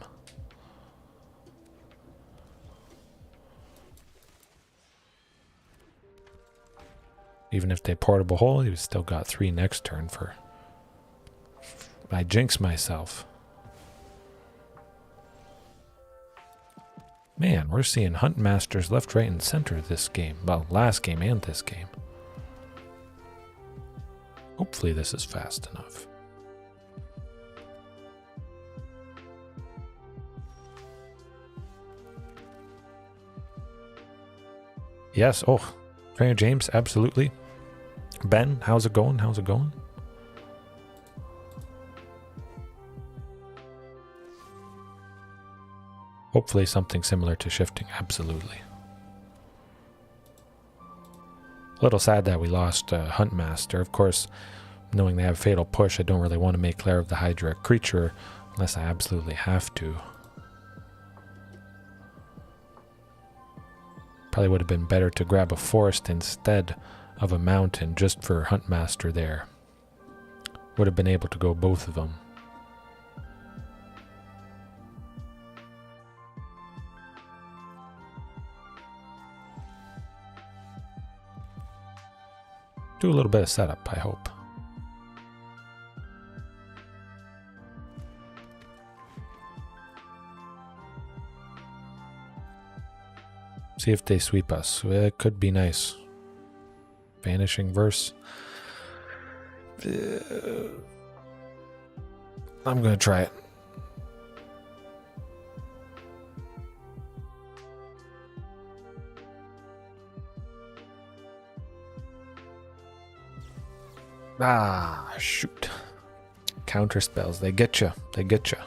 Even if they portable hole, he's still got 3 next turn for... I jinx myself. Man, we're seeing Huntmasters left, right, and center this game. Well, last game and this game. Hopefully this is fast enough. Yes, oh, Trainer James, absolutely. Ben, how's it going? How's it going? Hopefully something similar to shifting, absolutely. A little sad that we lost Huntmaster. Of course, knowing they have Fatal Push, I don't really want to make Lair of the Hydra a creature unless I absolutely have to. Probably would have been better to grab a forest instead of a mountain just for Huntmaster there. Would have been able to go both of them. Do a little bit of setup, I hope. See if they sweep us. It could be nice. Vanishing Verse. I'm going to try it. Ah, shoot. Counter spells. They get you. They get you.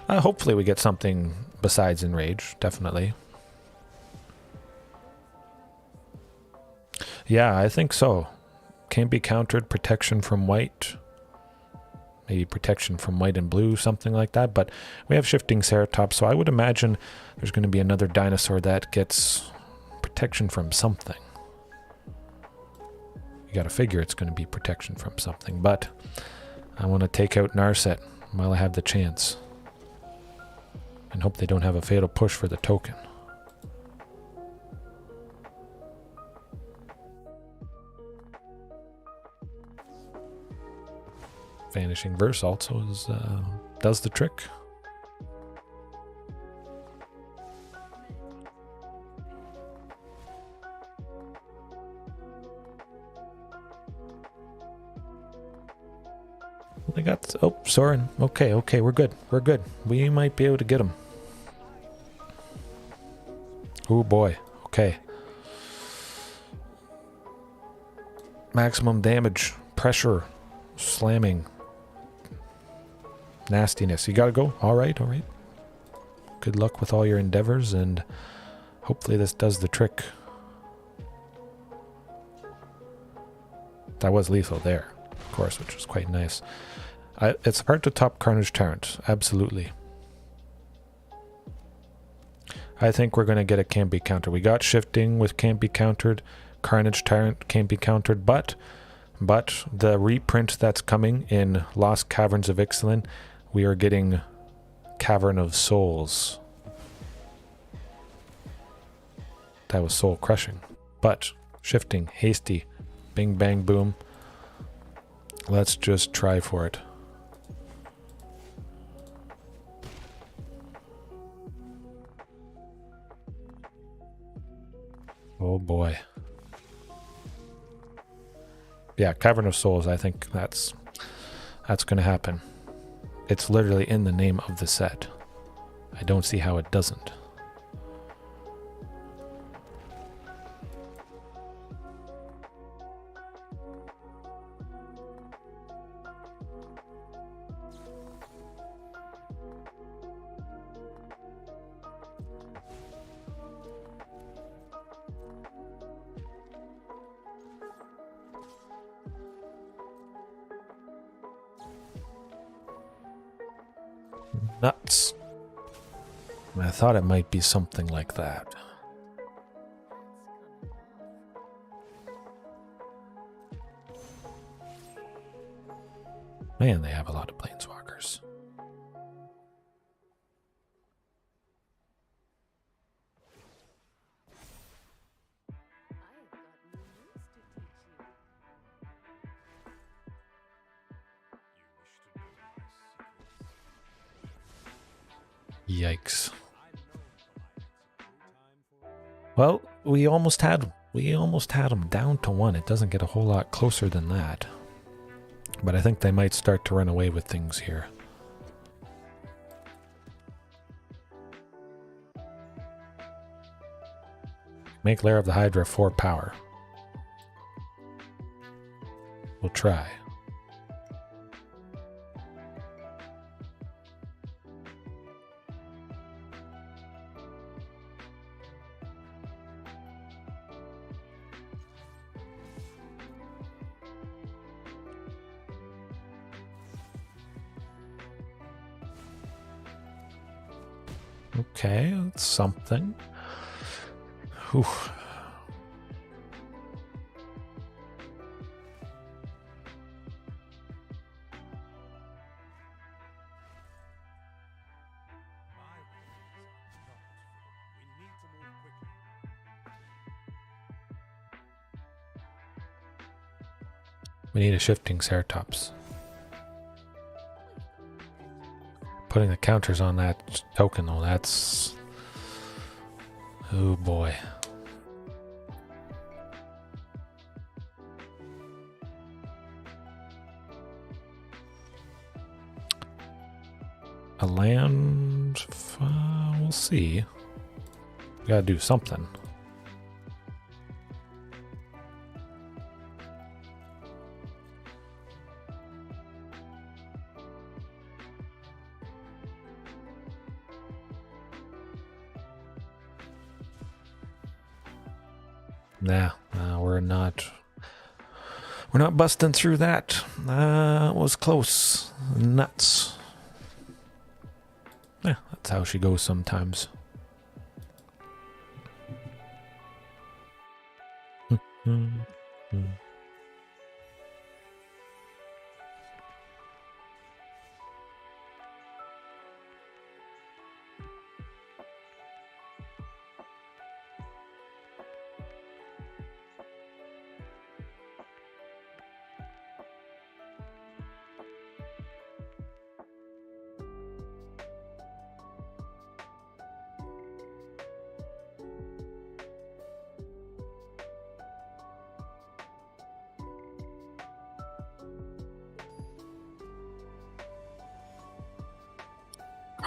Hopefully we get something besides Enrage. Definitely. Yeah, I think so. Can't be countered. Protection from white. Maybe protection from white and blue, something like that. But we have Shifting Ceratops, so I would imagine there's going to be another dinosaur that gets protection from something. You got to figure it's going to be protection from something. But I want to take out Narset while I have the chance. And hope they don't have a Fatal Push for the token. Vanishing Verse also is, does the trick. They got... Oh, Soren. Okay, okay, we're good. We're good. We might be able to get him. Oh, boy. Okay. Maximum damage. Pressure. Slamming. Nastiness. You gotta go? Alright, alright. Good luck with all your endeavors, and hopefully this does the trick. That was lethal there, of course, which was quite nice. It's hard to top Carnage Tyrant, absolutely. I think we're going to get a can't be counter. We got shifting with can't be countered. Carnage Tyrant can't be countered, but the reprint that's coming in Lost Caverns of Ixalan, we are getting Cavern of Souls. That was soul crushing. But shifting, hasty, bing bang boom. Let's just try for it. Oh boy. Yeah, Cavern of Souls, I think that's going to happen. It's literally in the name of the set. I don't see how it doesn't. Nuts. I thought it might be something like that. Man, they have a lot of planeswalkers. Yikes. Well, we almost had him down to 1. It doesn't get a whole lot closer than that. But I think they might start to run away with things here. Make Lair of the Hydra 4 power. We'll try. Okay, that's something. Whew. We need a shifting Ceratops. Putting the counters on that token, though, that's... Oh boy. A land... we'll see. We gotta do something. Nah, we're not busting through that. It was close. Nuts. Yeah, that's how she goes sometimes.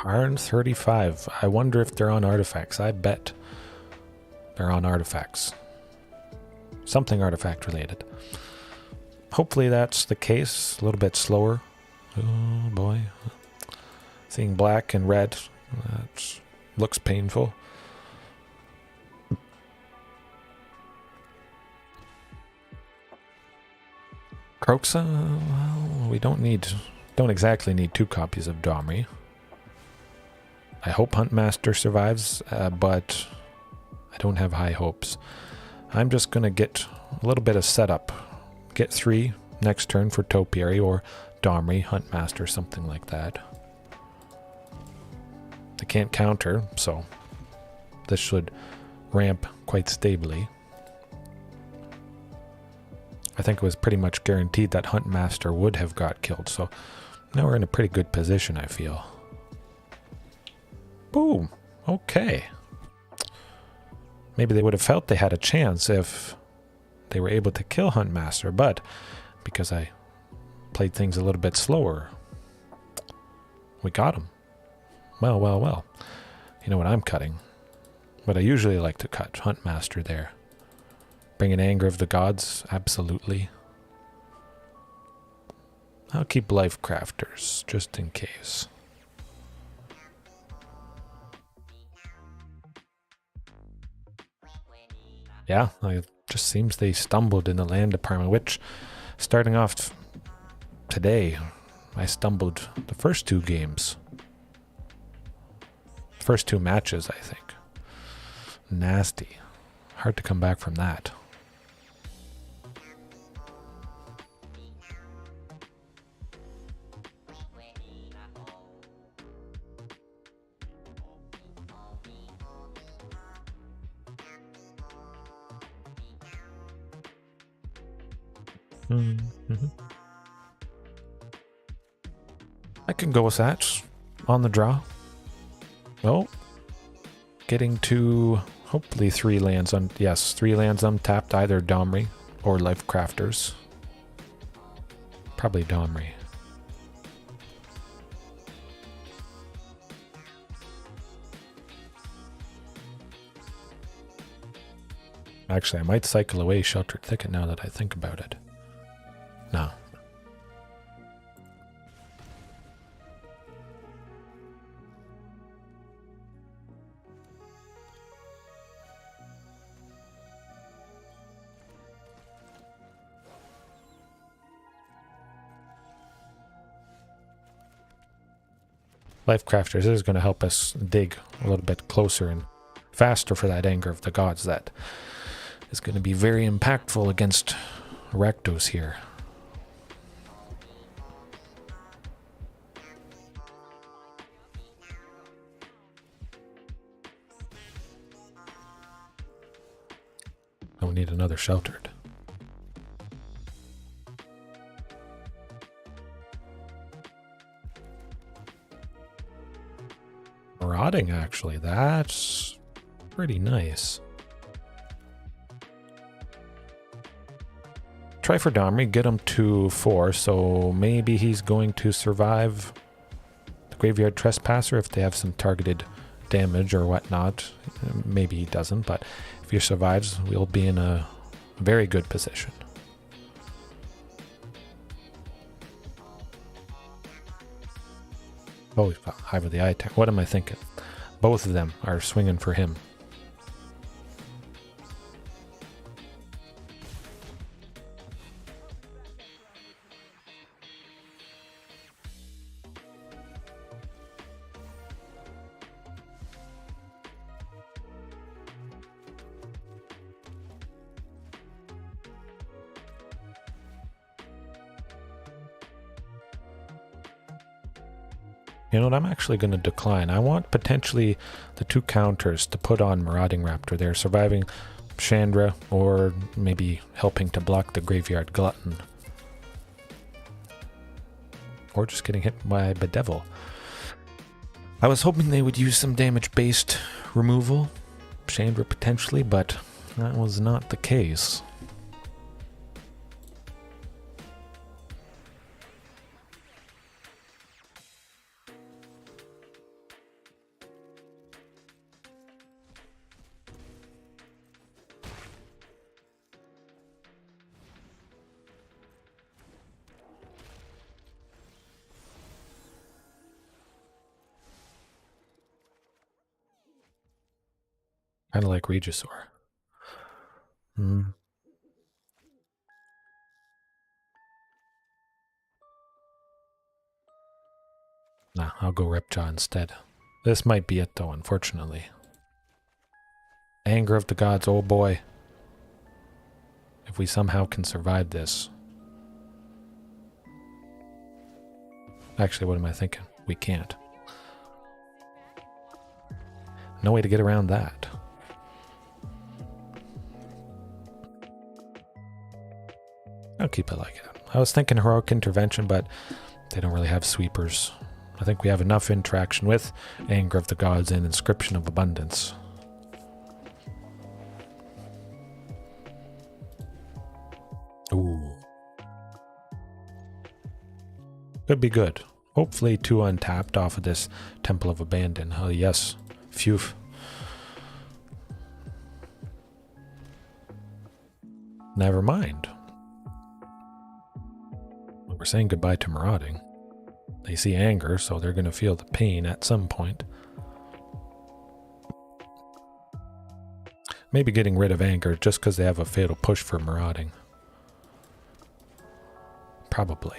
135. I wonder if they're on artifacts. I bet they're on artifacts. Something artifact related. Hopefully that's the case. A little bit slower. Oh boy. Seeing black and red. That looks painful. Croxa, well, we don't exactly need 2 copies of Domri. I hope Huntmaster survives, but I don't have high hopes. I'm just going to get a little bit of setup. Get 3 next turn for Topiary or Domri, Huntmaster, something like that. They can't counter, so this should ramp quite stably. I think it was pretty much guaranteed that Huntmaster would have got killed, so now we're in a pretty good position, I feel. Boom! Okay. Maybe they would have felt they had a chance if they were able to kill Huntmaster, but because I played things a little bit slower, we got him. Well, well, well. You know what I'm cutting? What I usually like to cut. Huntmaster there. Bring an Anger of the Gods, absolutely. I'll keep Lifecrafters, just in case. Yeah, it just seems they stumbled in the land department, which, starting off today, I stumbled the first 2 games. First 2 matches, I think. Nasty. Hard to come back from that. I can go with that on the draw. Well, getting to hopefully 3 lands on, yes, 3 lands untapped, either Domri or Lifecrafters. Probably Domri. Actually, I might cycle away Sheltered Thicket now that I think about it. No. Lifecrafters is going to help us dig a little bit closer and faster for that Anger of the Gods. That is going to be very impactful against Rakdos here. I will need another Sheltered. Marauding, actually. That's pretty nice. Try for Domri, get him to 4, so maybe he's going to survive the Graveyard Trespasser if they have some targeted damage or whatnot. Maybe he doesn't, but if he survives, we'll be in a very good position. Oh, he's got high with the eye attack. What am I thinking? Both of them are swinging for him. You know what, I'm actually going to decline. I want potentially the 2 counters to put on Marauding Raptor. They're surviving Chandra or maybe helping to block the Graveyard Glutton. Or just getting hit by Bedevil. I was hoping they would use some damage-based removal, Chandra potentially, but that was not the case. Kind of like Regisaur. Hmm. Nah, I'll go Ripjaw instead. This might be it though, unfortunately. Anger of the Gods, oh boy. If we somehow can survive this. Actually, what am I thinking? We can't. No way to get around that. I'll keep it like it. I was thinking Heroic Intervention, but they don't really have sweepers. I think we have enough interaction with Anger of the Gods and Inscription of Abundance. Ooh. Could be good. Hopefully 2 untapped off of this Temple of Abandon. Oh yes. Phew. Never mind. We're saying goodbye to Marauding. They see Anger, so they're going to feel the pain at some point. Maybe getting rid of Anger just because they have a fatal push for Marauding. Probably.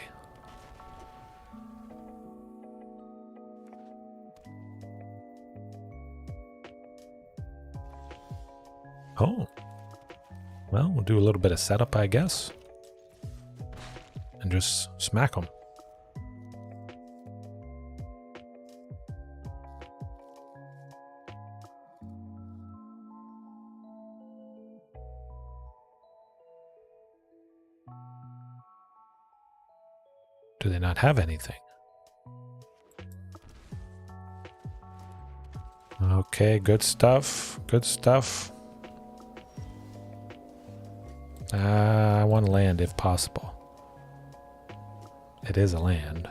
Oh. Well, we'll do a little bit of setup, I guess. And just smack them. Do they not have anything? Okay, good stuff. Good stuff. I want to land if possible. It is a land.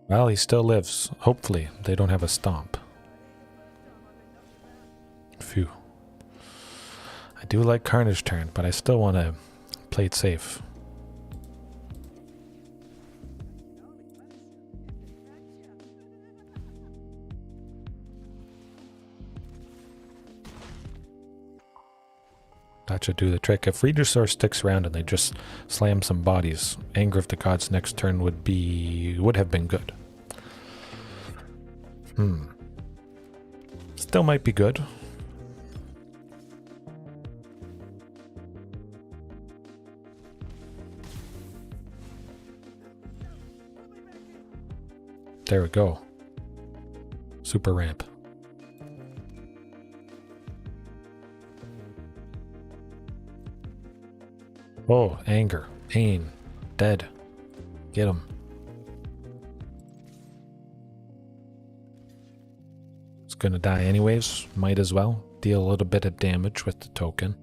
Well, he still lives. Hopefully, they don't have a stomp. Phew. I do like Carnage Tyrant, but I still want to play it safe. That should do the trick. If Regisaur sticks around and they just slam some bodies, Anger of the Gods next turn would have been good. Still might be good. There we go. Super ramp. Oh, anger, pain, dead. Get him. It's gonna die anyways. Might as well deal a little bit of damage with the token.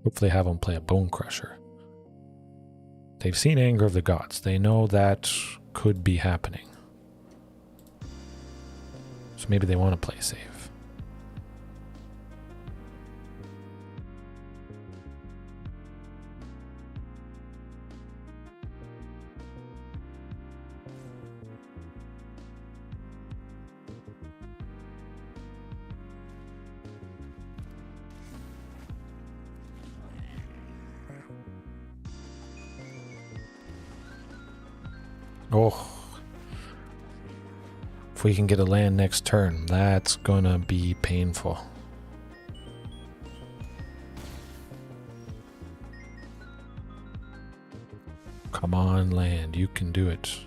Hopefully have him play a Bone Crusher. They've seen Anger of the Gods. They know that could be happening. So maybe they want to play safe. Oh. If we can get a land next turn, that's gonna be painful. Come on, land. You can do it.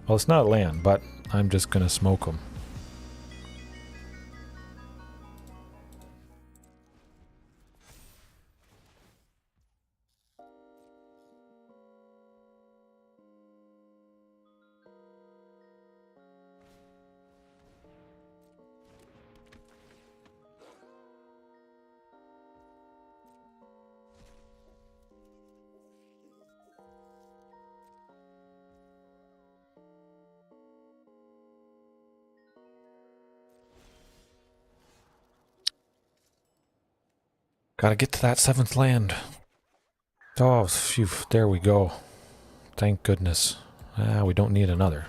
Well, it's not land, but I'm just gonna smoke them. Gotta get to that 7th land. Oh, phew, there we go. Thank goodness. We don't need another.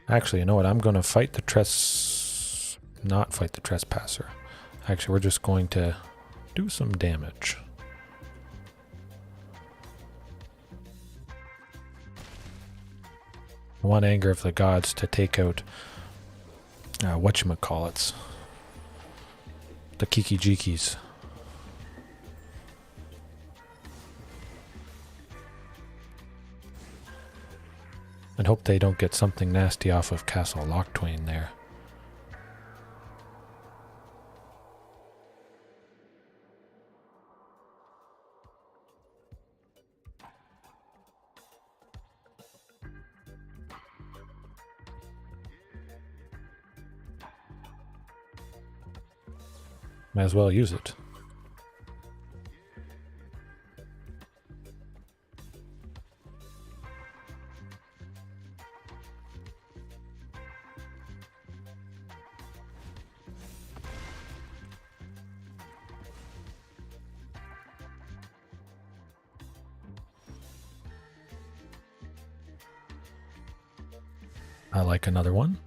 Actually, you know what? I'm going to fight the not fight the trespasser. Actually, we're just going to do some damage. I want Anger of the Gods to take out whatchamacallits. The Kiki-Jikis. And hope they don't get something nasty off of Castle Lochtwain there. Might as well use it. I like another one.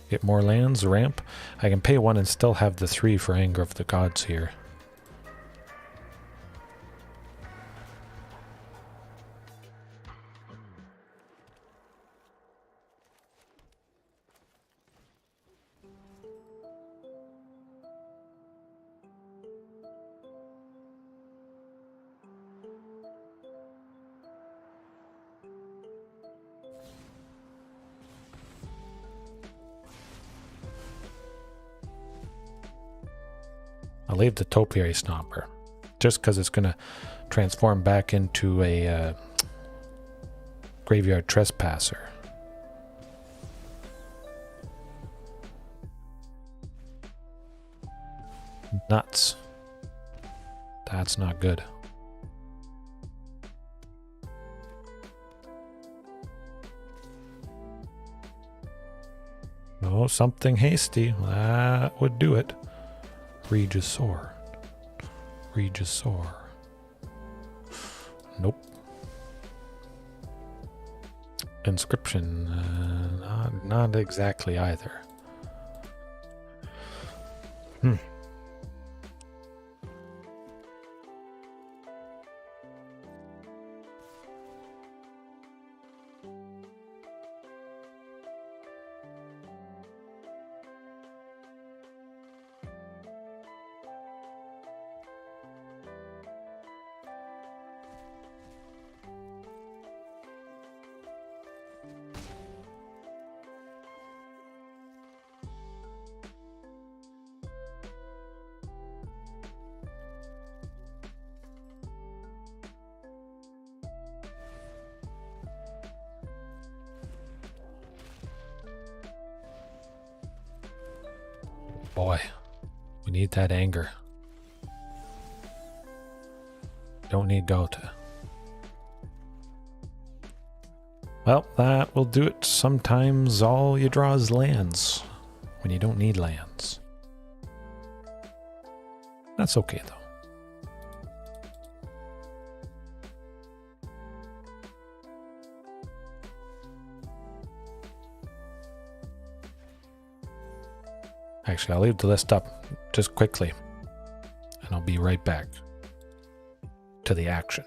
Get more lands, ramp. I can pay 1 and still have the 3 for Anger of the Gods here. I'll leave the Topiary Stomper, just because it's going to transform back into a Graveyard Trespasser. Nuts. That's not good. Oh, something hasty. That would do it. Regisaur. Regisaur. Nope. Inscription. Not exactly either. Boy, we need that anger. Don't need Ghalta. Well, that will do it. Sometimes all you draw is lands when you don't need lands. That's okay though. Actually, I'll leave the list up just quickly, and I'll be right back to the action.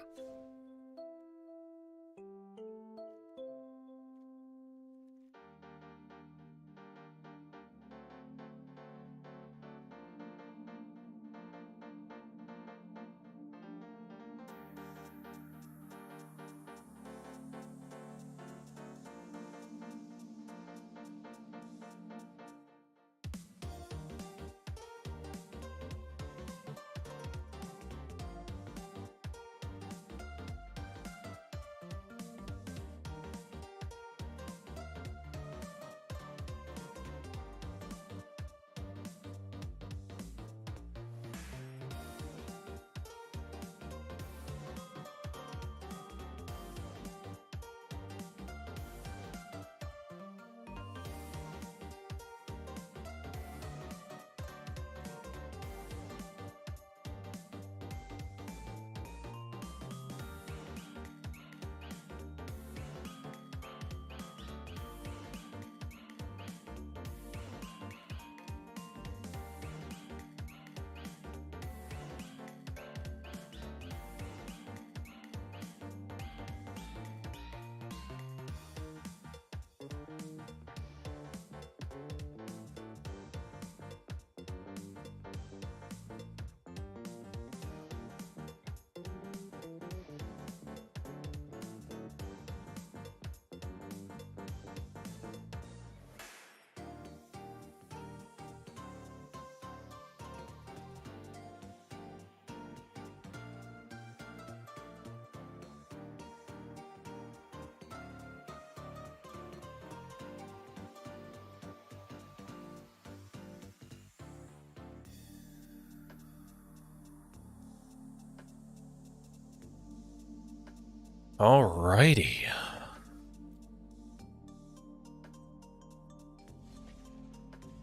Alrighty.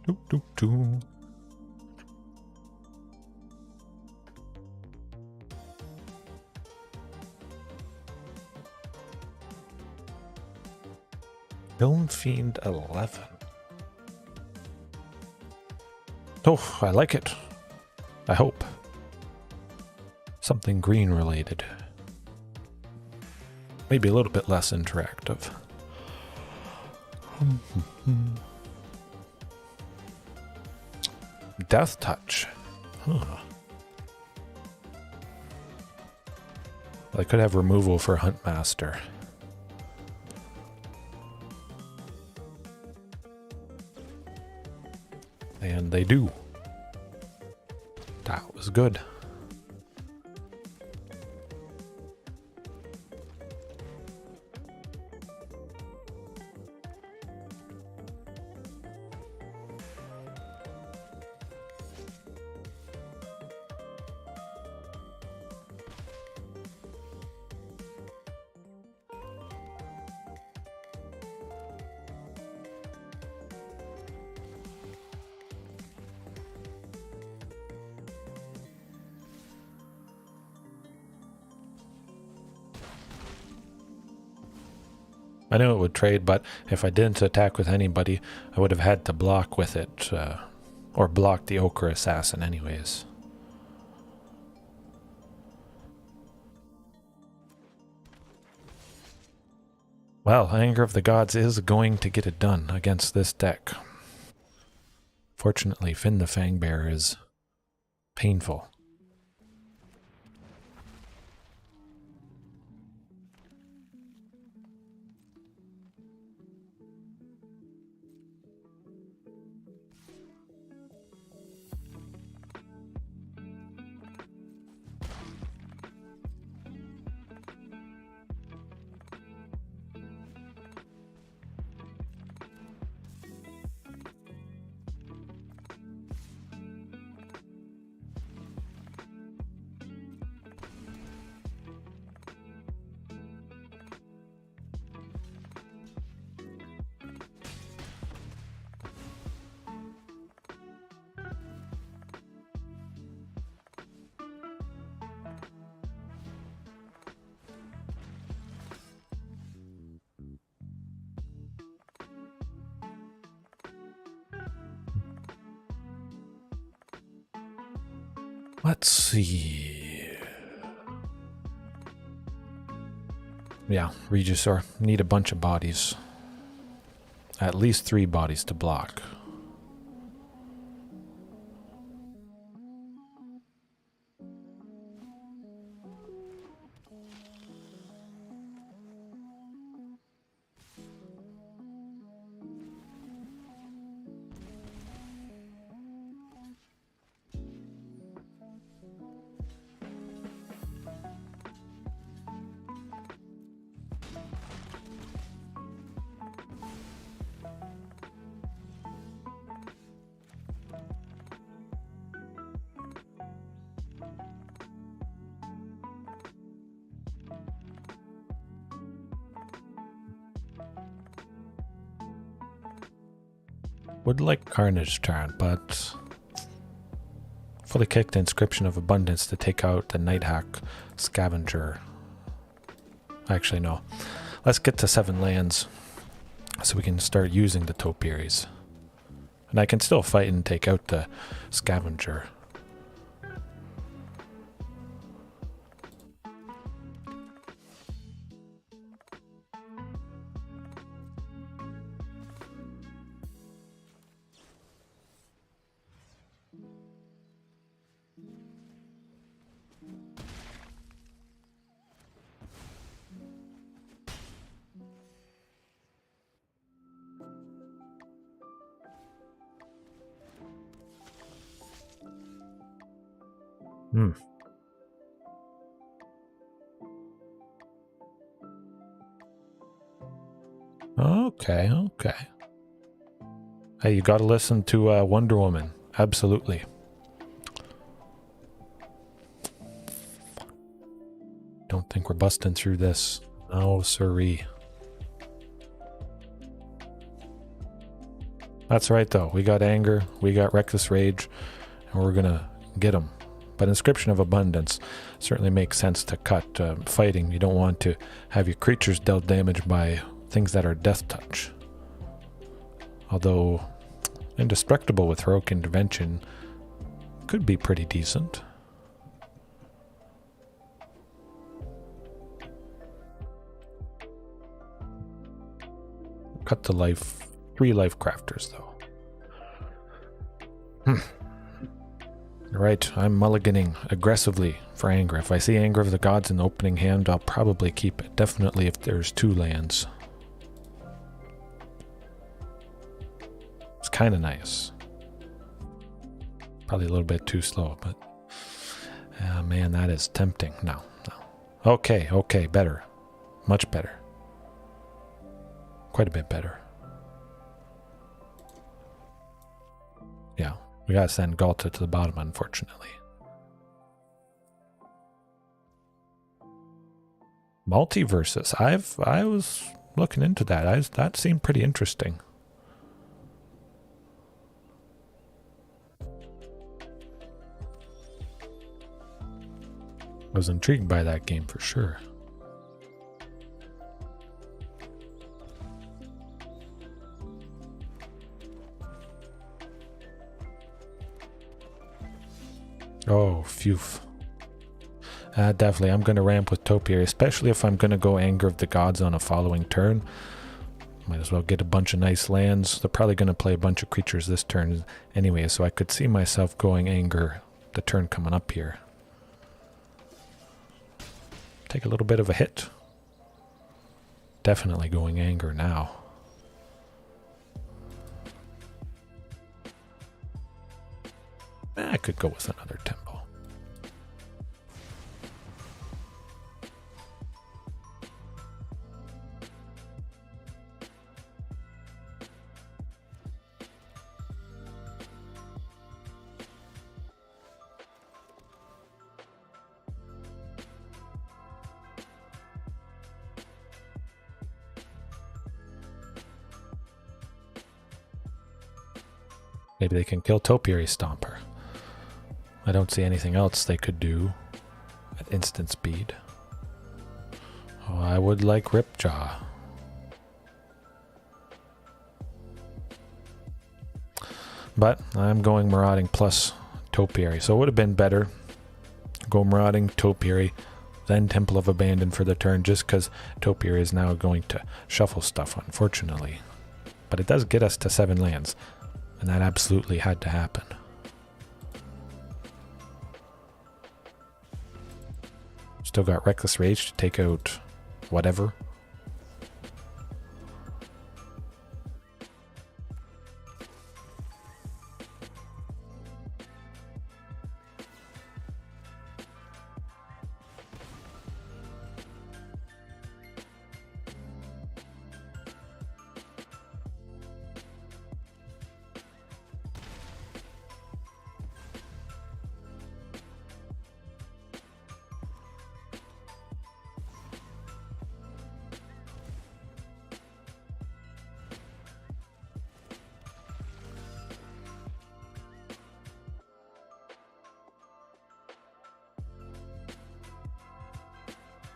Doo, doo, doo. Dome Fiend 11. Oh, I like it. I hope. Something green related. Maybe a little bit less interactive. Death Touch. Huh. I could have removal for Huntmaster. And they do. That was good. I knew it would trade, but if I didn't attack with anybody, I would have had to block with it, or block the Ochre Assassin anyways. Well, Anger of the Gods is going to get it done against this deck. Fortunately, Finn the Fangbear is painful. Let's see. Yeah, Regisaur. Need a bunch of bodies. At least 3 bodies to block. Would like Carnage Tyrant, but fully kicked Inscription of Abundance to take out the Nighthack Scavenger. Actually, no. Let's get to 7 lands so we can start using the Topiaries. And I can still fight and take out the Scavenger. Okay. Hey, you gotta listen to Wonder Woman. Absolutely. Don't think we're busting through this No, siree. That's right, though. We got Anger, we got Reckless Rage, and we're gonna get them. But Inscription of Abundance certainly makes sense to cut fighting. You don't want to have your creatures dealt damage by things that are Death Touch. Although Indestructible with Heroic Intervention could be pretty decent. Cut the life. 3 Lifecrafters, though. Right, I'm mulliganing aggressively for Anger. If I see Anger of the Gods in the opening hand, I'll probably keep it. Definitely if there's 2 lands. It's kind of nice. Probably a little bit too slow, but... man, that is tempting. No. Okay, better. Much better. Quite a bit better. Yeah, we gotta send Ghalta to the bottom, unfortunately. Multiverses. I was looking into that. That seemed pretty interesting. I was intrigued by that game for sure. Oh, phew. Definitely, I'm going to ramp with Topiary, especially if I'm going to go Anger of the Gods on a following turn. Might as well get a bunch of nice lands. They're probably going to play a bunch of creatures this turn anyway, so I could see myself going Anger the turn coming up here. Take a little bit of a hit. Definitely going Anger now. I could go with another tempo. Maybe they can kill Topiary Stomper. I don't see anything else they could do at instant speed. Oh, I would like Ripjaw. But I'm going Marauding plus Topiary, so it would have been better. Go Marauding, Topiary, then Temple of Abandon for the turn, just because Topiary is now going to shuffle stuff, unfortunately. But it does get us to 7 lands, and that absolutely had to happen. Still got Reckless Rage to take out whatever.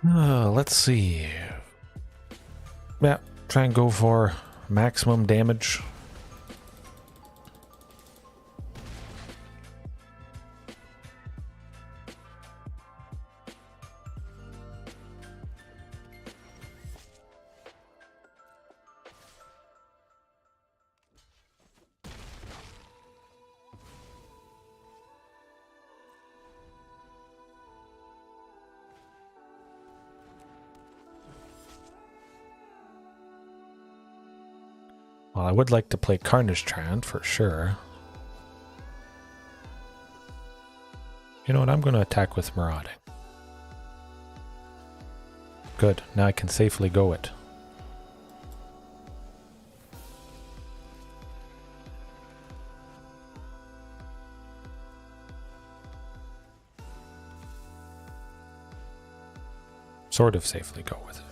Let's see. Yeah, try and go for maximum damage. Well, I would like to play Carnage Tyrant for sure. You know what? I'm going to attack with Marauding. Good. Now I can safely go it. Sort of safely go with it.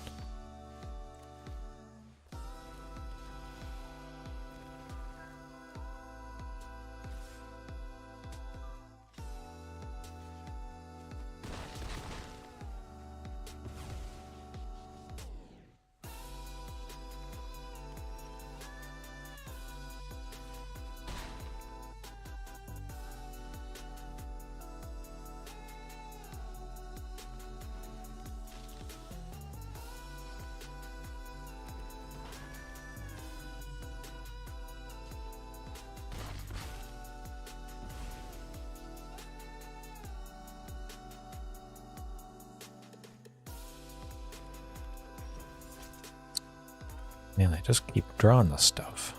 Man, they just keep drawing the stuff.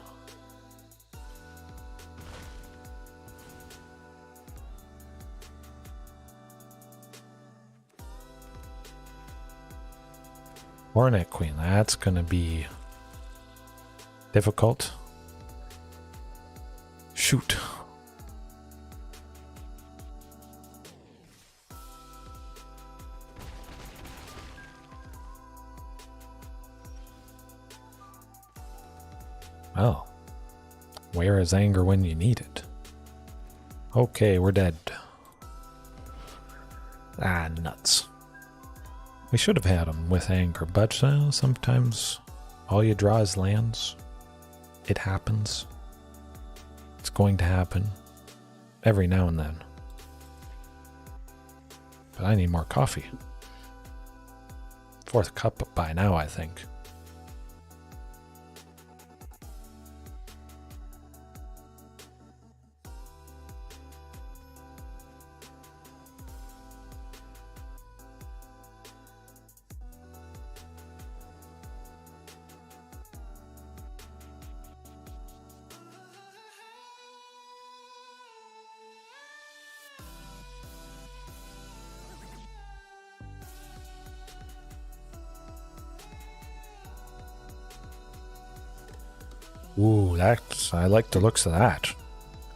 Hornet Queen, that's gonna be difficult. Shoot. Well, where is anger when you need it? Okay, we're dead. Ah, nuts. We should have had him with anger, but sometimes all you draw is lands. It happens. It's going to happen every now and then. But I need more coffee. 4th cup by now, I think. Ooh, I like the looks of that.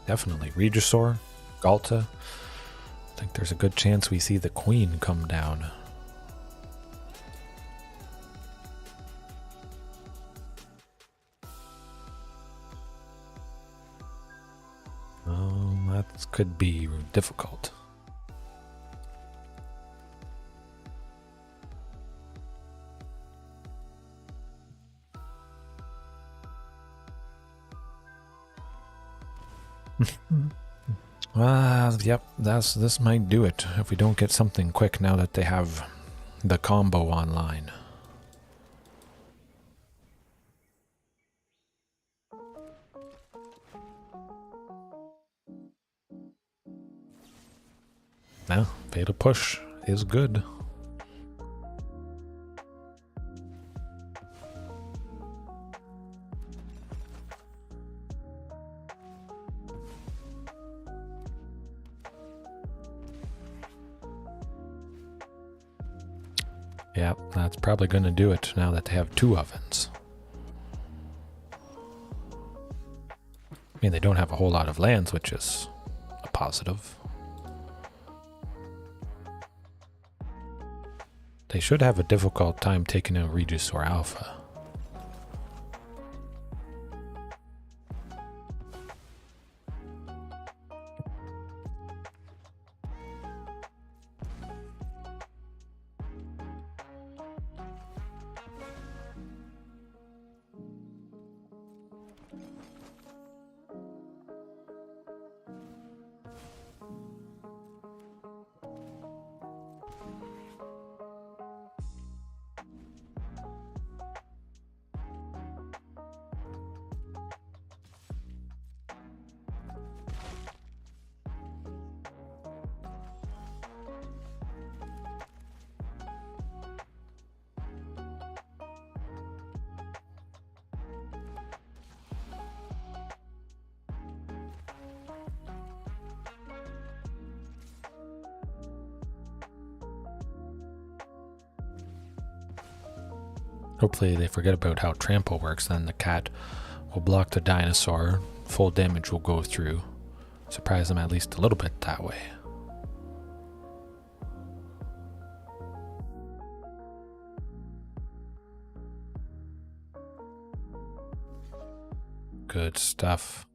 Definitely. Regisaur, Ghalta. I think there's a good chance we see the Queen come down. That could be difficult. Yep, this might do it if we don't get something quick now that they have the combo online. Now, Fatal Push is good. Yeah, that's probably going to do it now that they have 2 ovens. I mean, they don't have a whole lot of lands, which is a positive. They should have a difficult time taking out Regisaur Alpha. Hopefully they forget about how trample works, then the cat will block the dinosaur, full damage will go through. Surprise them at least a little bit that way. Good stuff.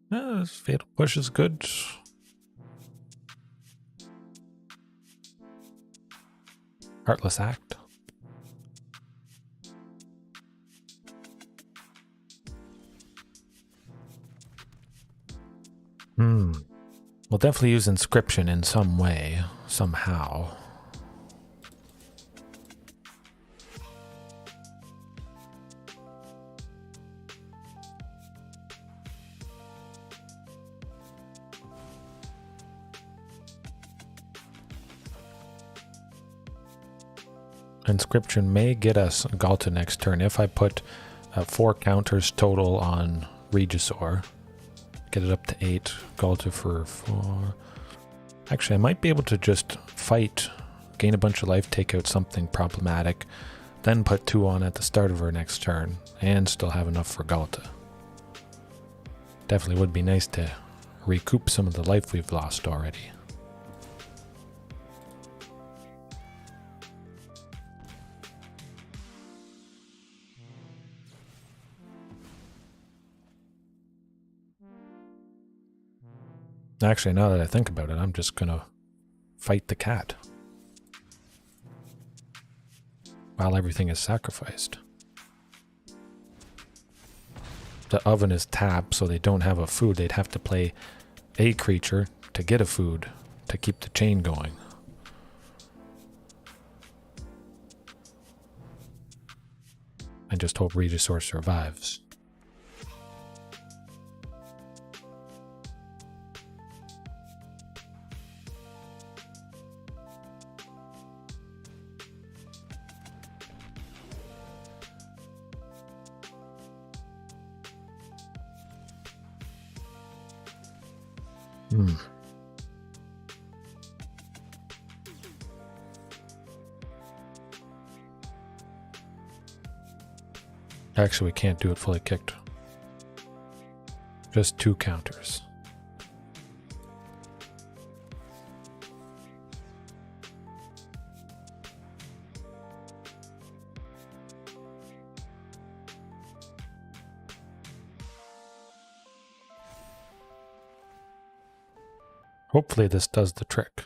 This Fatal Push is good. Heartless Act. We'll definitely use Inscription in some way, somehow. Inscription may get us Ghalta next turn if I put 4 counters total on Regisaur. Get it up to 8. Ghalta for 4. Actually, I might be able to just fight, gain a bunch of life, take out something problematic, then put 2 on at the start of her next turn, and still have enough for Ghalta. Definitely would be nice to recoup some of the life we've lost already. Actually, now that I think about it, I'm just gonna fight the cat while everything is sacrificed. The oven is tapped, so they don't have a food. They'd have to play a creature to get a food to keep the chain going. I just hope Regisaur survives. Actually, we can't do it fully kicked. Just 2 counters. Hopefully this does the trick.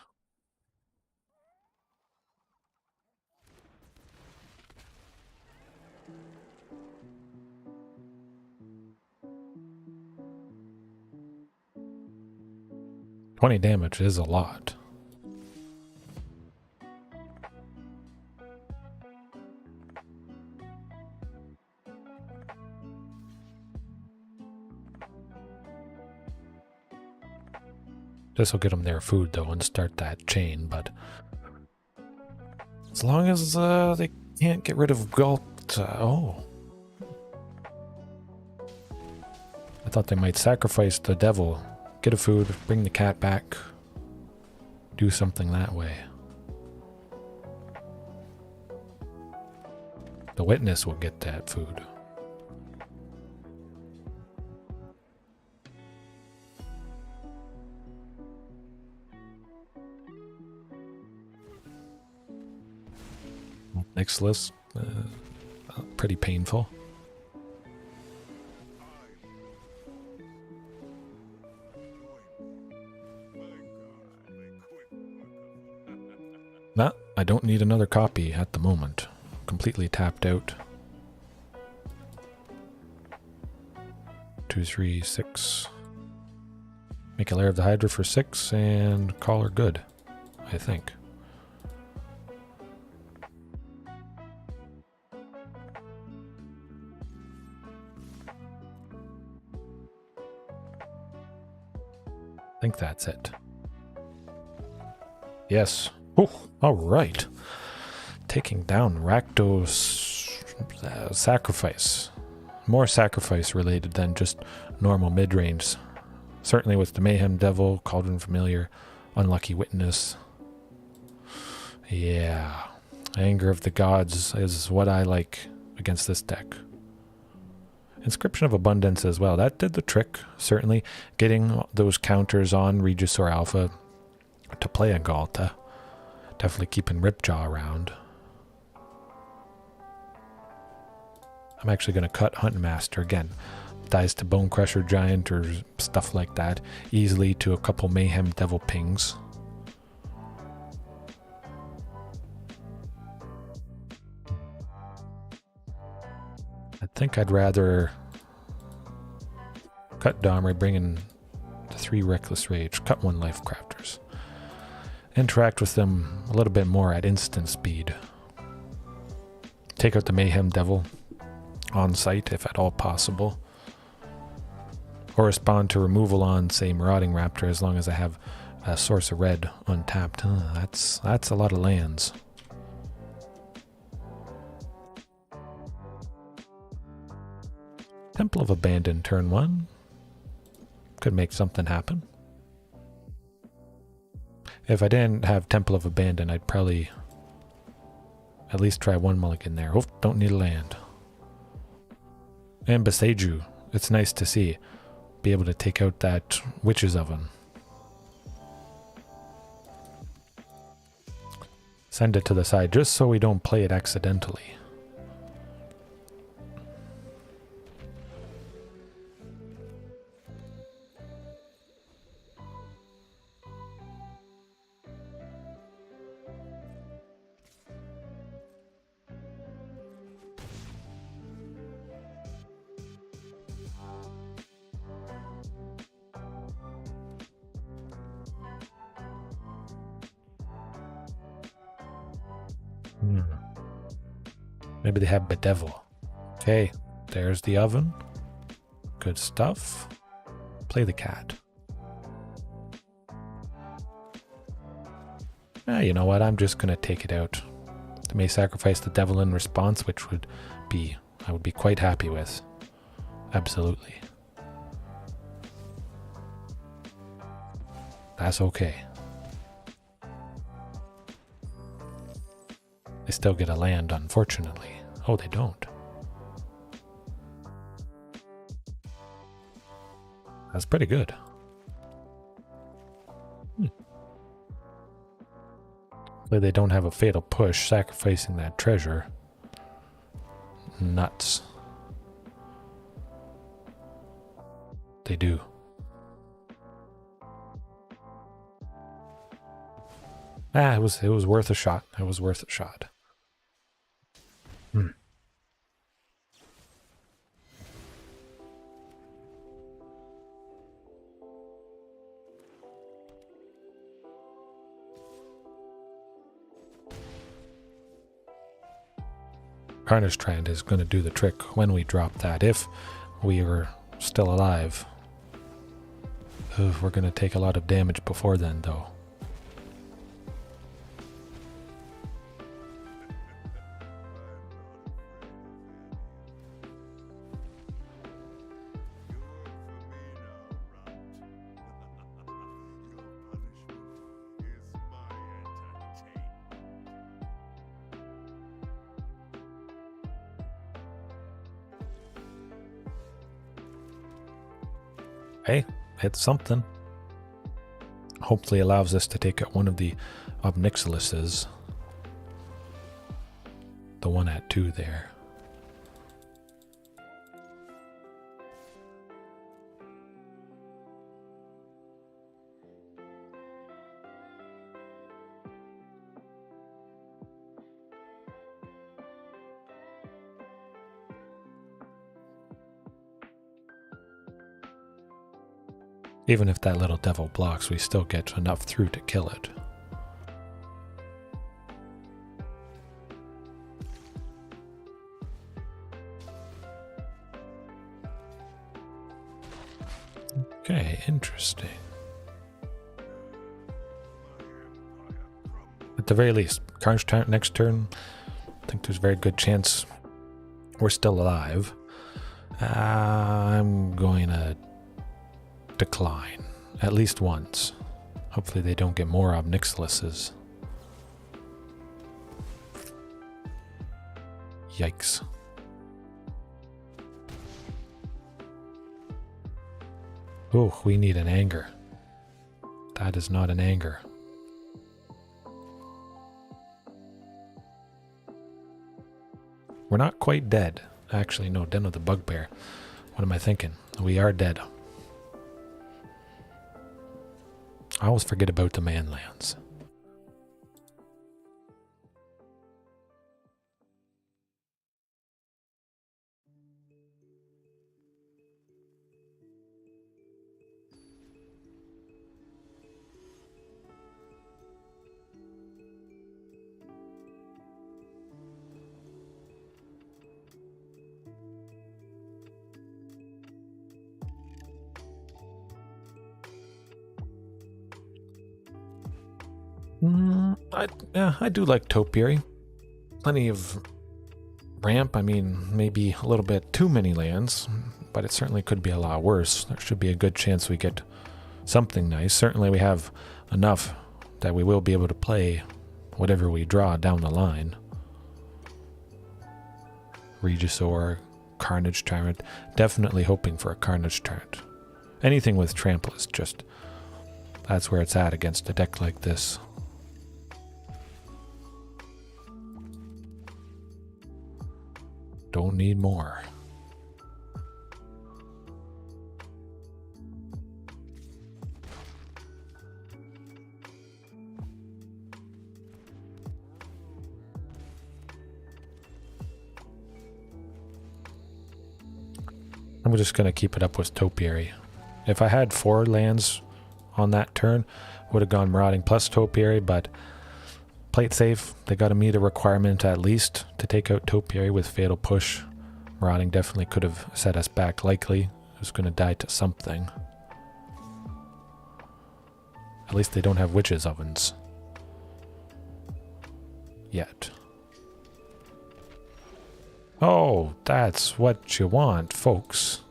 $20 damage is a lot. This will get them their food though and start that chain, but as long as they can't get rid of Ghalta. Oh. I thought they might sacrifice the devil, get a food, bring the cat back, do something that way. The witness will get that food. Next list, pretty painful. Nah, I don't need another copy at the moment. Completely tapped out. 2, 3, 6. Make a Lair of the Hydra for 6 and call her good, I think. I think that's it. Yes. Oh, all right. Taking down Rakdos sacrifice. More sacrifice related than just normal mid-range. Certainly with the Mayhem Devil, Cauldron Familiar, Unlucky Witness. Yeah. Anger of the Gods is what I like against this deck. Inscription of Abundance as well. That did the trick, certainly. Getting those counters on Regisaur Alpha to play a Ghalta. Definitely keeping Ripjaw around. I'm actually going to cut Huntmaster again. Dies to Bone Crusher Giant or stuff like that. Easily to a couple Mayhem Devil pings. I think I'd rather cut Domri, bring in the 3 Reckless Rage, cut 1 Lifecrafters. interact with them a little bit more at instant speed. Take out the Mayhem Devil on site if at all possible. Or respond to removal on, say, Marauding Raptor as long as I have a source of red untapped. That's a lot of lands. Temple of Abandon turn 1. Could make something happen. If I didn't have Temple of Abandon, I'd probably at least try one mulligan there. Oh, don't need a land. And Boseiju. It's nice to see. Be able to take out that Witch's Oven. Send it to the side just so we don't play it accidentally. Maybe they have Bedevil. Okay, there's the oven. Good stuff. Play the cat. You know what? I'm just going to take it out. They may sacrifice the devil in response, which I would be quite happy with. Absolutely. That's okay. They still get a land, unfortunately. Oh, they don't. That's pretty good. Hopefully they don't have a fatal push, sacrificing that treasure. Nuts. They do. It was worth a shot. It was worth a shot. Carnage Tyrant is going to do the trick when we drop that, if we are still alive. We're going to take a lot of damage before then, though. Hey, it's something. Hopefully allows us to take out one of the Obnixiluses. The one at 2 there. Even if that little devil blocks, we still get enough through to kill it. Okay, interesting. At the very least, Carnage Tyrant next turn. I think there's a very good chance we're still alive. I'm going to decline at least once. Hopefully they don't get more Obnixiluses. Yikes. Oh, we need an anger. That is not an anger. We're not quite dead. Actually, no, Den of the Bugbear. What am I thinking? We are dead. I always forget about the manlands. I do like Topiary. Plenty of ramp. I mean, maybe a little bit too many lands, but it certainly could be a lot worse. There should be a good chance we get something nice. Certainly we have enough that we will be able to play whatever we draw down the line. Regisaur, Carnage Tyrant. Definitely hoping for a Carnage Tyrant. Anything with trample is just... that's where it's at against a deck like this. Don't need more. I'm just going to keep it up with Topiary. If I had 4 lands on that turn, would have gone Marauding plus Topiary, but play it safe. They got to meet a requirement at least to take out Topiary with Fatal Push. Marauding definitely could have set us back likely. It was going to die to something. At least they don't have Witch's Ovens. Yet. Oh, that's what you want, folks.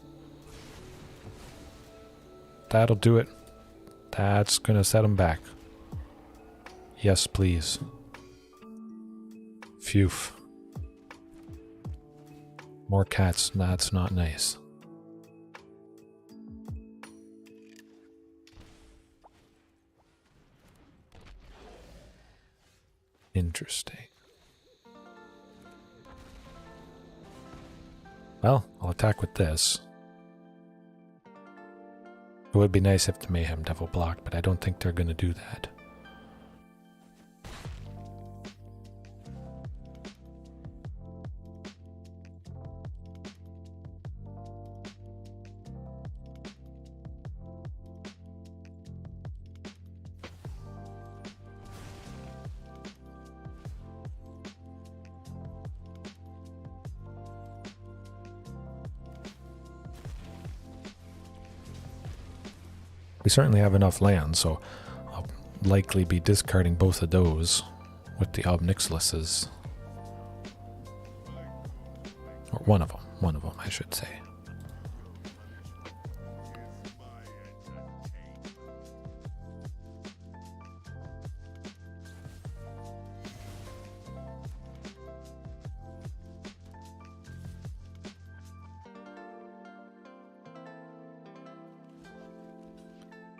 That'll do it. That's gonna set them back. Yes, please. Phew. More cats. That's not nice. Interesting. Well, I'll attack with this. It would be nice if the Mayhem Devil blocked, but I don't think they're going to do that. We certainly have enough land, so I'll likely be discarding both of those with the Obnixiluses. Or one of them, I should say.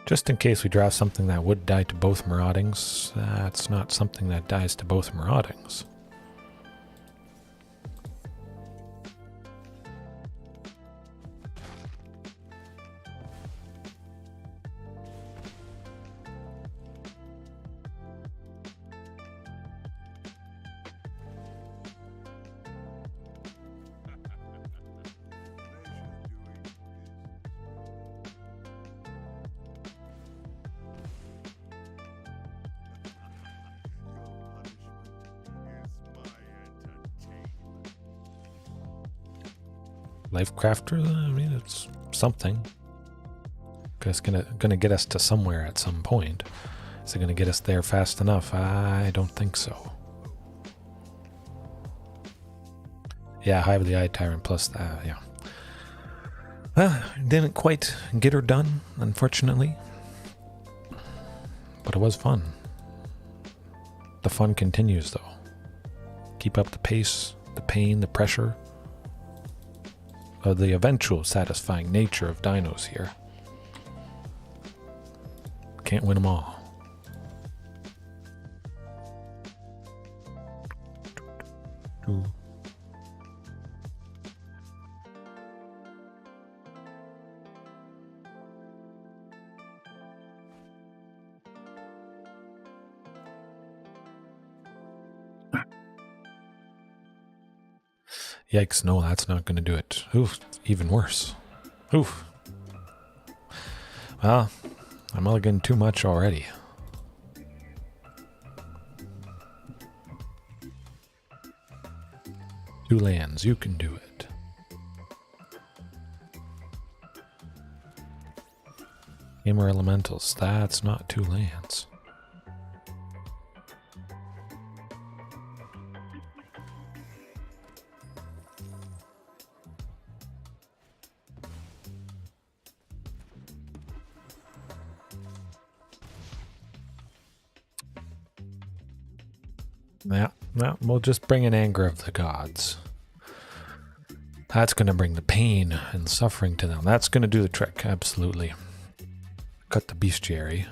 Just in case we draw something that would die to both Maraudings, that's not something that dies to both Maraudings. Lifecrafter, I mean, it's something. It's gonna get us to somewhere at some point. Is it gonna get us there fast enough? I don't think so. Yeah, Hydra Eye Tyrant plus that, yeah. Well, didn't quite get her done, unfortunately. But it was fun. The fun continues, though. Keep up the pace, the pain, the pressure. Of the eventual satisfying nature of dinos here. Can't win them all. Yikes, no, that's not going to do it. Oof, even worse. Oof. Well, I'm mulliganing too much already. Two lands, you can do it. Gamer Elementals, that's not two lands. Yeah, we'll just bring an Anger of the Gods. That's going to bring the pain and suffering to them. That's going to do the trick, absolutely. Cut the Bestiary.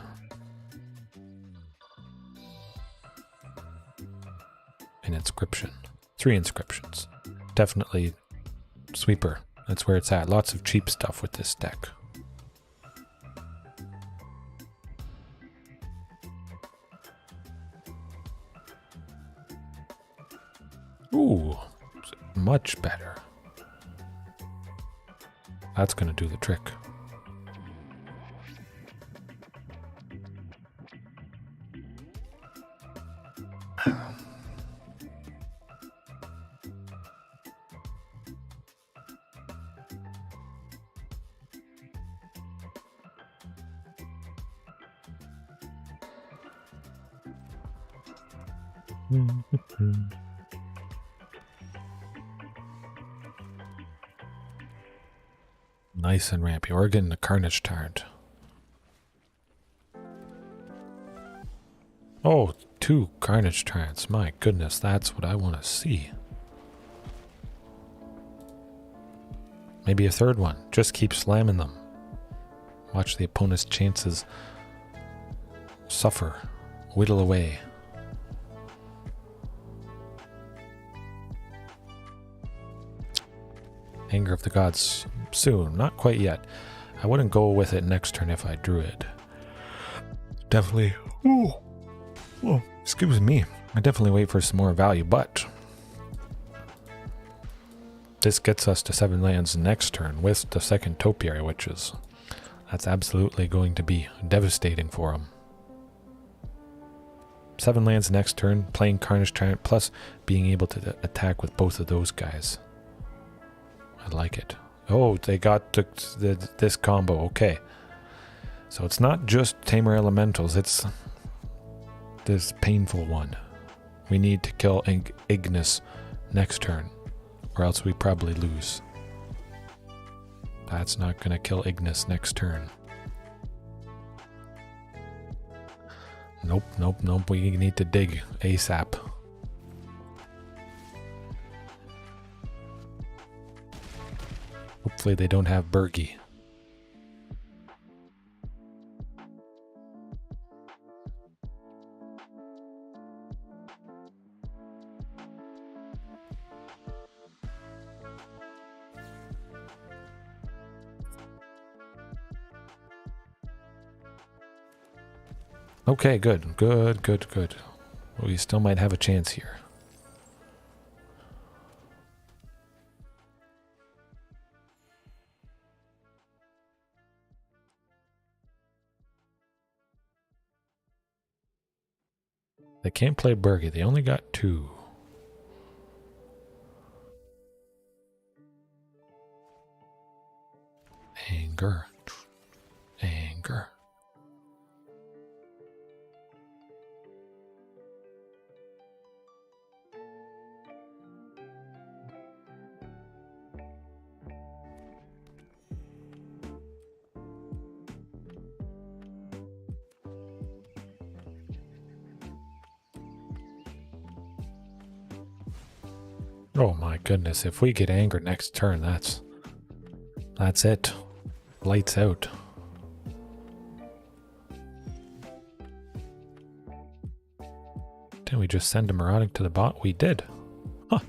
An inscription. 3 inscriptions. Definitely sweeper. That's where it's at. Lots of cheap stuff with this deck. Ooh, much better. That's going to do the trick. Nice and rampy. We're getting the Carnage Tyrant. Oh, 2 Carnage Tyrants. My goodness, that's what I want to see. Maybe a 3rd one. Just keep slamming them. Watch the opponent's chances suffer. Whittle away. Anger of the Gods soon. Not quite yet. I wouldn't go with it next turn if I drew it. Definitely. Ooh. Oh, excuse me. I definitely wait for some more value, but this gets us to 7 lands next turn with the 2nd Topiary, which is... that's absolutely going to be devastating for him. 7 lands next turn, playing Carnage Tyrant, plus being able to attack with both of those guys. I like it. Oh, they got this combo. Okay. So it's not just Tamer Elementals, it's this painful one. We need to kill Ignis next turn, or else we probably lose. That's not going to kill Ignis next turn. Nope, nope, nope. We need to dig ASAP. Hopefully they don't have Bergie. Okay, good, good, good, good. We still might have a chance here. They can't play Bergie. They only got 2. Anger. Anger. Oh my goodness, if we get anger next turn, that's it. Lights out. Didn't we just send a Marauding to the bot? We did. Huh.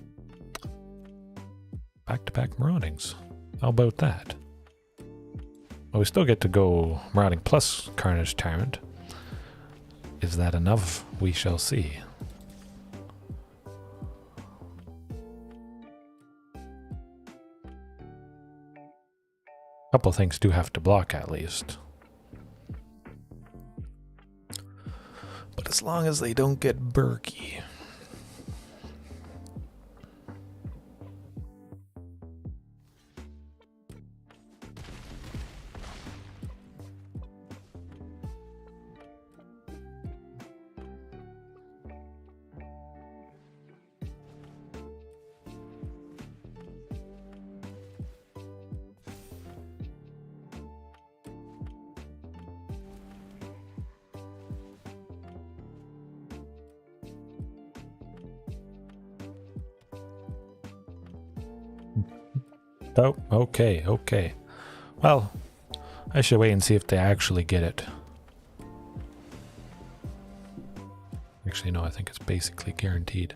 Back-to-back Maraudings. How about that? Well, we still get to go Marauding plus Carnage Tyrant. Is that enough? We shall see. Couple things do have to block at least. But as long as they don't get Bergie. Oh, okay, okay. Well, I should wait and see if they actually get it. Actually, no, I think it's basically guaranteed.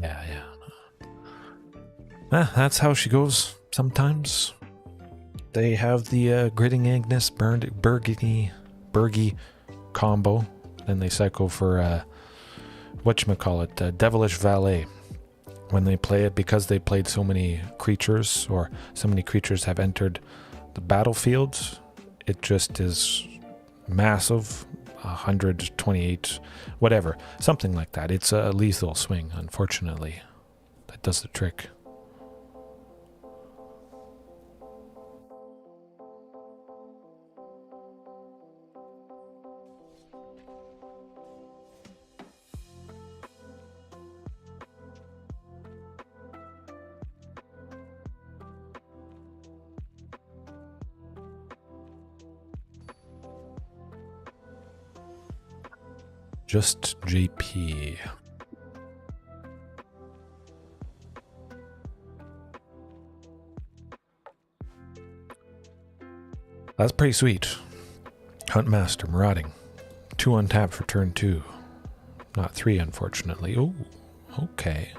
Yeah. That's how she goes sometimes. They have the Gritting Agnes Bergy combo. Then they cycle for whatchamacallit, Devilish Valet. When they play it, because they played so many creatures, or so many creatures have entered the battlefield, it just is massive. 128, whatever, something like that. It's a lethal swing, unfortunately. That does the trick. Just JP. That's pretty sweet. Huntmaster, Marauding. 2 untapped for turn 2. Not 3, unfortunately. Oh, okay.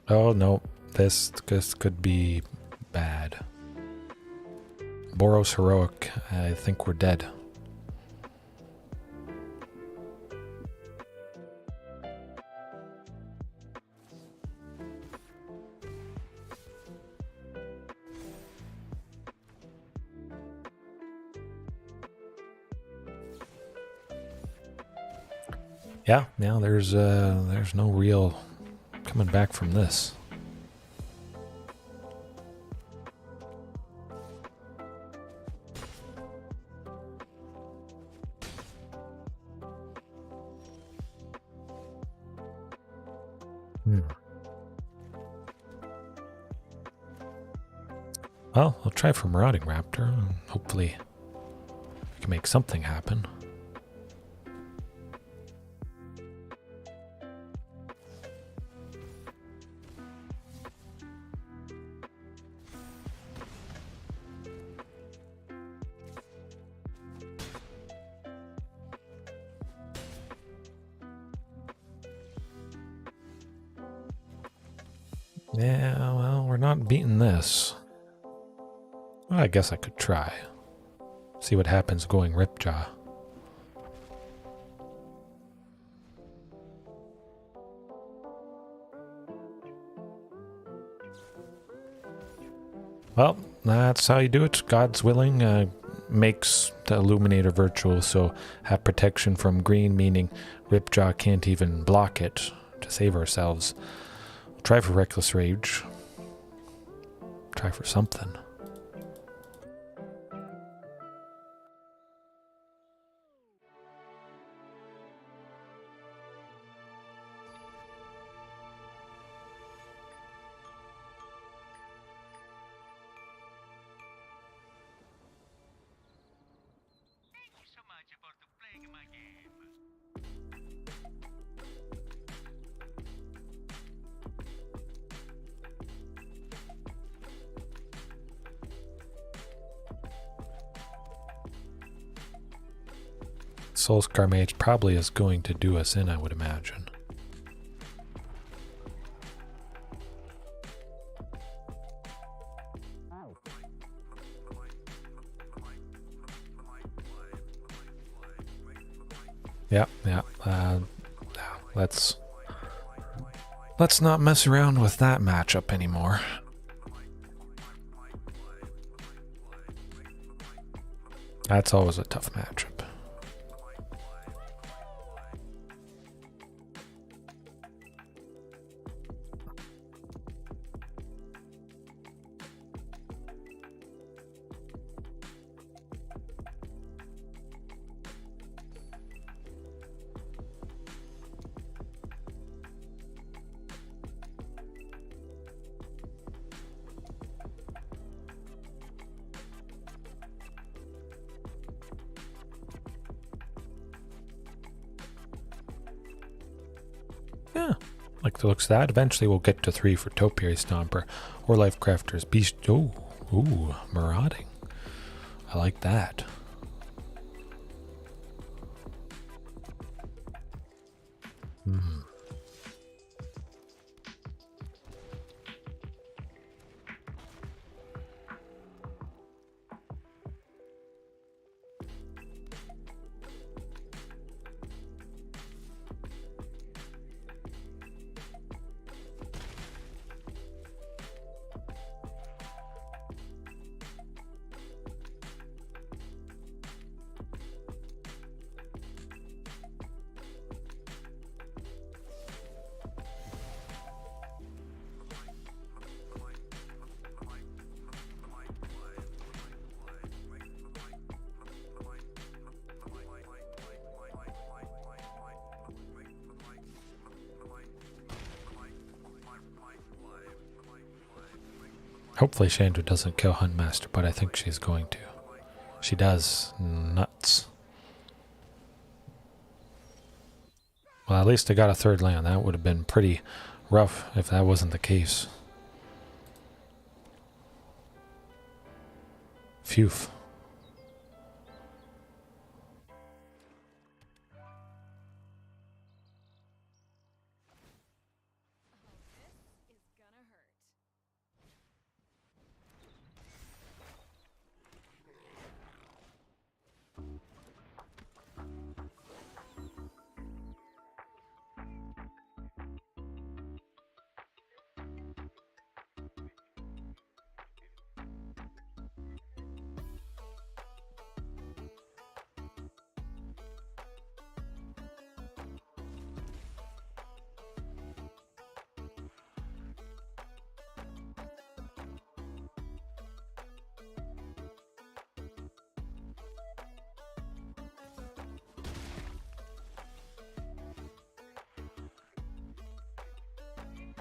Oh, no. This could be bad. Boros Heroic. I think we're dead. Yeah, there's no real coming back from this. Well, I'll try for Marauding Raptor, and hopefully I can make something happen. Yeah, well, we're not beating this. Well, I guess I could try. See what happens going Ripjaw. Well, that's how you do it. God's willing makes the Illuminator virtual, so have protection from green, meaning Ripjaw can't even block it to save ourselves. We'll try for Reckless Rage. Try for something. Soulscar Mage probably is going to do us in, I would imagine. Yeah. Let's not mess around with that matchup anymore. That's always a tough matchup. Like the looks of that. Eventually we'll get to 3 for Topiary Stomper or Lifecrafter's Beast. Ooh, Marauding. I like that. Hopefully Chandra doesn't kill Huntmaster, but I think she's going to. She does. Nuts. Well, at least I got a 3rd land. That would have been pretty rough if that wasn't the case. Phew.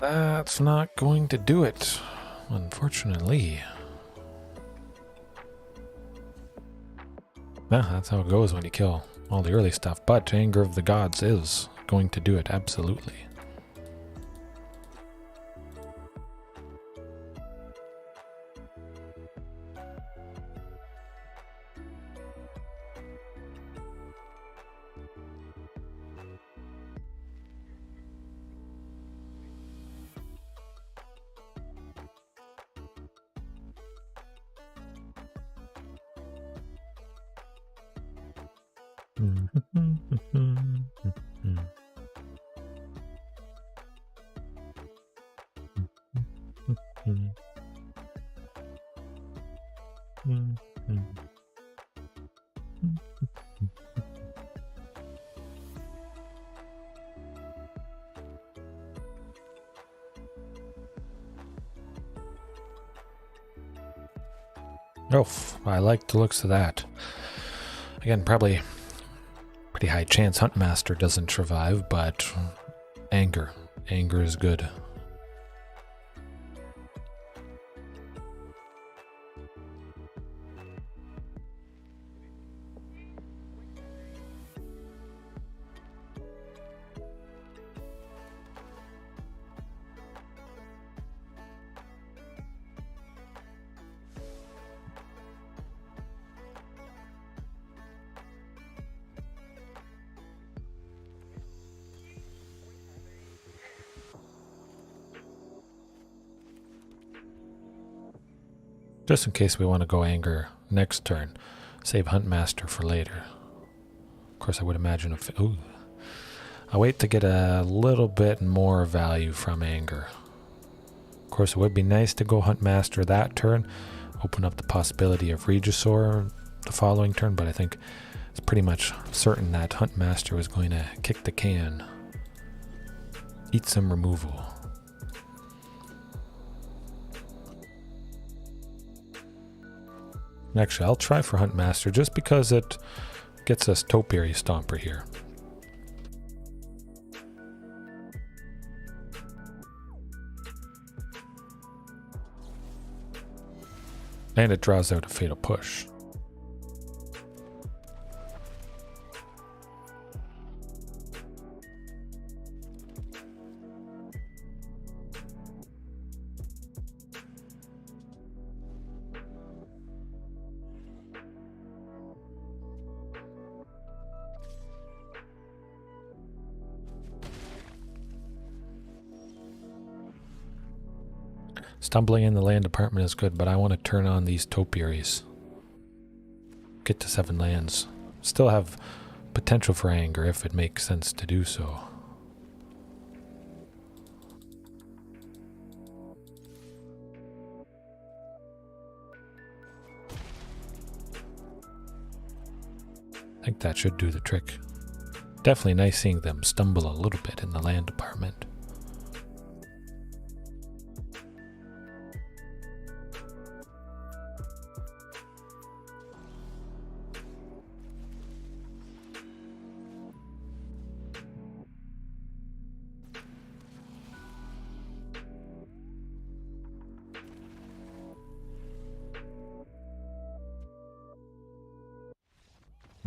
That's not going to do it, unfortunately. Yeah, that's how it goes when you kill all the early stuff, but Anger of the Gods is going to do it, absolutely. Oh, I like the looks of that. Again, probably pretty high chance Huntmaster doesn't survive, but Anger is good. Just in case we want to go Anger next turn, save Huntmaster for later. Of course, I would imagine if... Ooh. I'll wait to get a little bit more value from Anger. Of course, it would be nice to go Huntmaster that turn, open up the possibility of Regisaur the following turn, but I think it's pretty much certain that Huntmaster was going to kick the can. Eat some removal. Actually, I'll try for Huntmaster just because it gets us Topiary Stomper here. And it draws out a Fatal Push. Stumbling in the land department is good, but I want to turn on these topiaries. Get to 7 lands. Still have potential for anger if it makes sense to do so. I think that should do the trick. Definitely nice seeing them stumble a little bit in the land department.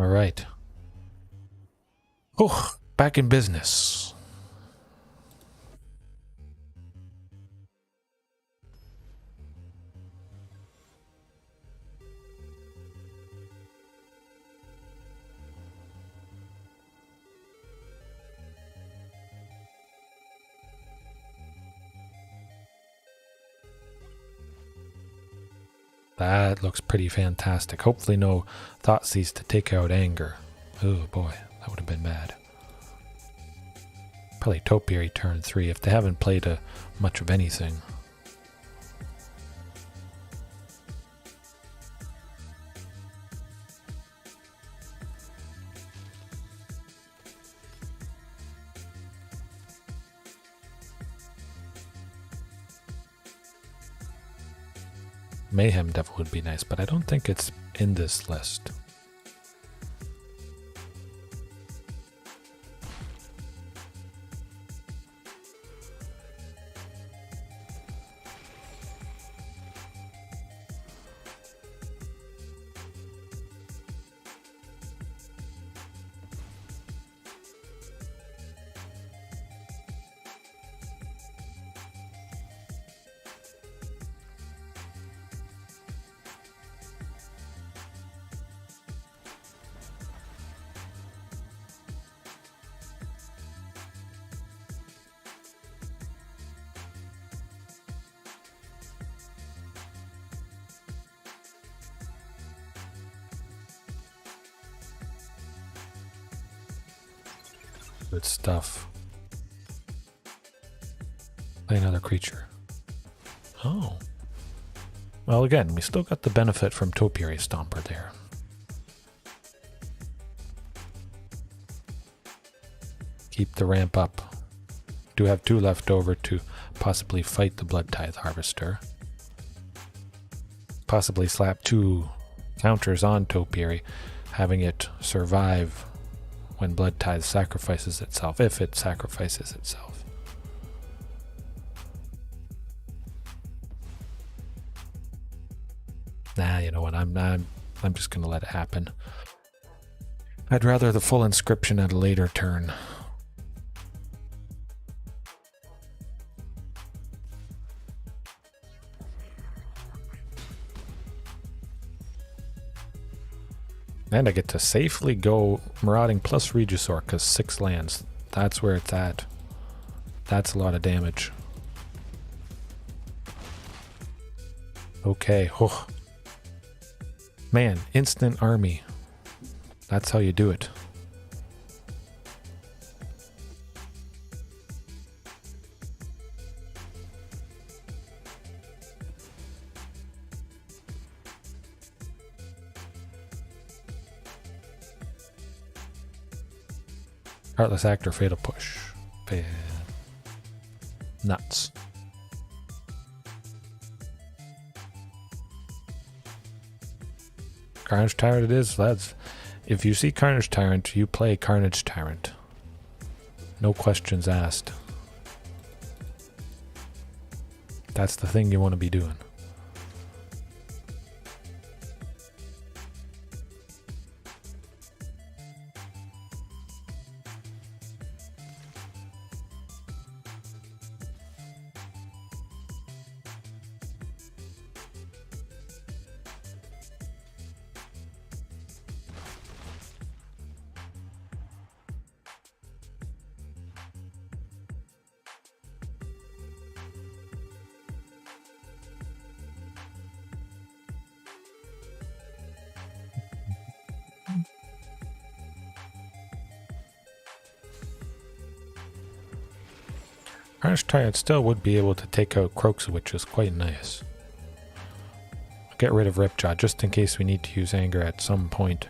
All right. Oh, back in business. That looks pretty fantastic. Hopefully no Thoughtseize to take out anger. Oh boy, that would have been bad. Probably Topiary turn 3 if they haven't played much of anything. Mayhem Devil would be nice, but I don't think it's in this list. Good stuff. Play another creature. Oh. Well, again, we still got the benefit from Topiary Stomper there. Keep the ramp up. Do have 2 left over to possibly fight the Blood Tithe Harvester. Possibly slap 2 counters on Topiary, having it survive when Blood Tithe sacrifices itself, if it sacrifices itself. Nah, you know what, I'm just gonna let it happen. I'd rather the full inscription at a later turn. And I get to safely go Marauding plus Regisaur, because 6 lands. That's where it's at. That's a lot of damage. Okay. Oh. Man, instant army. That's how you do it. Heartless Actor, Fatal Push. Nuts. Carnage Tyrant it is, lads. If you see Carnage Tyrant, you play Carnage Tyrant. No questions asked. That's the thing you want to be doing. Carnage Tyrant still would be able to take out Croaks, which is quite nice. Get rid of Ripjaw just in case we need to use anger at some point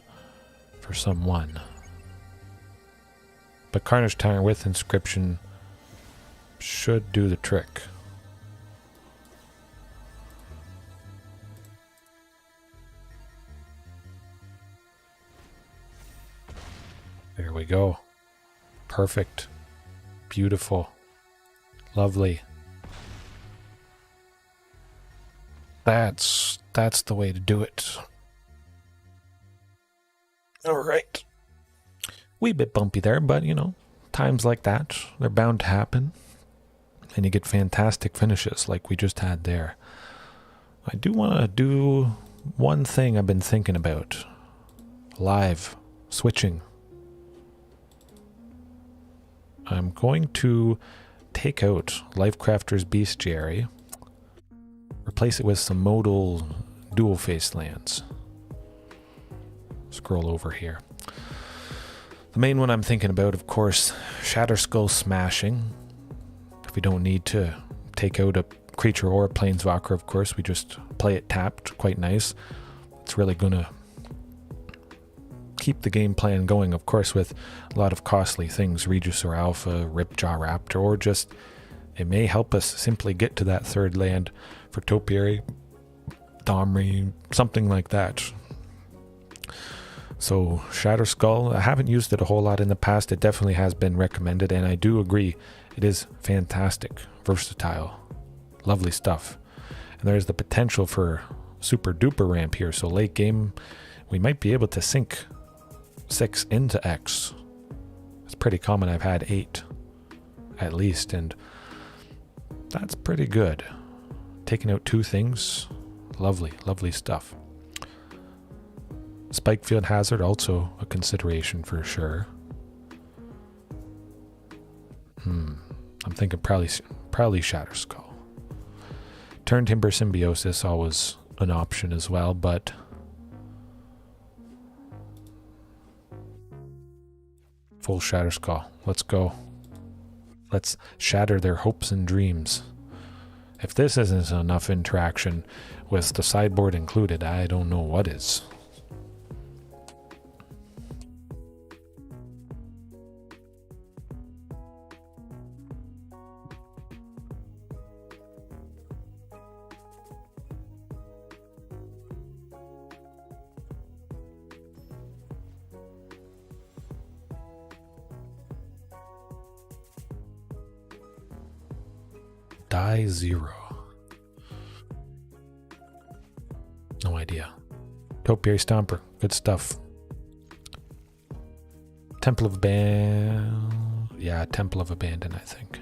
for someone. But Carnage Tyrant with Inscription should do the trick. There we go. Perfect. Beautiful. Lovely. That's the way to do it. All right. Wee bit bumpy there, but you know, times like that, they're bound to happen. And you get fantastic finishes like we just had there. I do want to do one thing I've been thinking about. Live switching. I'm going to take out Lifecrafter's Bestiary, replace it with some modal dual-face lands. Scroll over here. The main one I'm thinking about, of course, Shatterskull Smashing. If we don't need to take out a creature or a planeswalker, of course, we just play it tapped. Quite nice. It's really going to keep the game plan going, of course, with a lot of costly things. Regisaur Alpha, Ripjaw Raptor, or just it may help us simply get to that third land for Topiary, Domri, something like that. So Shatterskull, I haven't used it a whole lot in the past. It definitely has been recommended, and I do agree it is fantastic, versatile, lovely stuff. And there's the potential for super duper ramp here. So late game, we might be able to sink 6 into X. It's pretty common. I've had 8 at least, and that's pretty good. Taking out 2 things, lovely, lovely stuff. Spikefield Hazard, also a consideration for sure. I'm thinking probably Shatterskull. Turn Timber Symbiosis, always an option as well, but full Shatterskull. Let's go. Let's shatter their hopes and dreams. If this isn't enough interaction with the sideboard included, I don't know what is. Die 0. No idea. Topiary Stomper. Good stuff. Temple of yeah, Temple of Abandon, I think.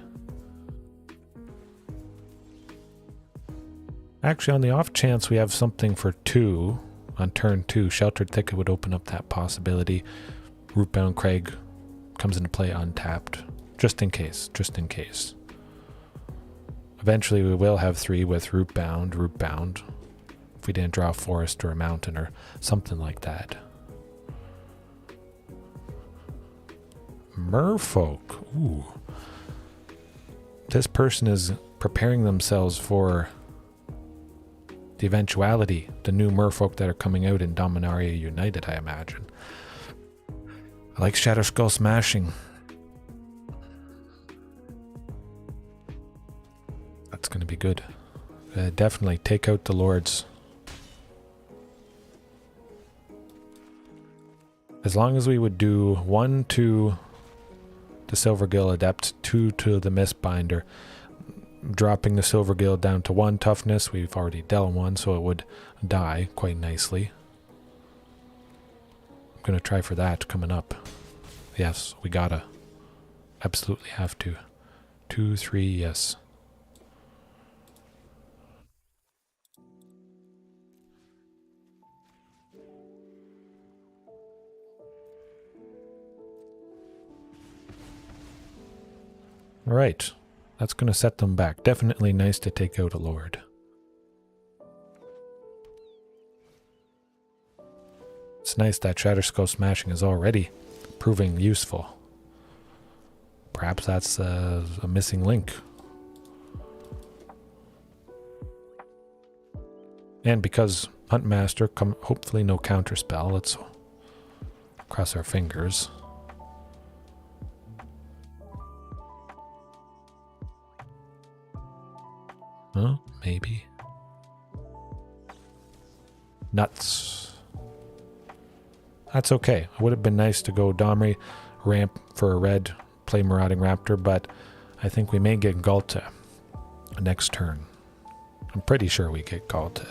Actually, on the off chance we have something for 2 on turn 2, Sheltered Thicket would open up that possibility. Rootbound Crag comes into play untapped. Just in case. Just in case. Eventually we will have 3 with Rootbound, if we didn't draw a forest or a mountain or something like that. Merfolk. Ooh. This person is preparing themselves for the eventuality, the new Merfolk that are coming out in Dominaria United, I imagine. I like Shatterskull Smashing. That's going to be good. Definitely take out the Lords. As long as we would do 1 to the Silvergill Adept, 2 to the Mistbinder, dropping the Silvergill down to 1 toughness. We've already dealt 1, so it would die quite nicely. I'm going to try for that coming up. Yes, we gotta. Absolutely have to. 2, 3, yes. Alright, that's going to set them back. Definitely nice to take out a Lord. It's nice that Shatterskull Smashing is already proving useful. Perhaps that's a missing link And because Huntmaster, hopefully no counterspell. Let's cross our fingers. Huh? Maybe. Nuts. That's okay. It would have been nice to go Domri, ramp for a red, play Marauding Raptor, but I think we may get Ghalta next turn. I'm pretty sure we get Ghalta.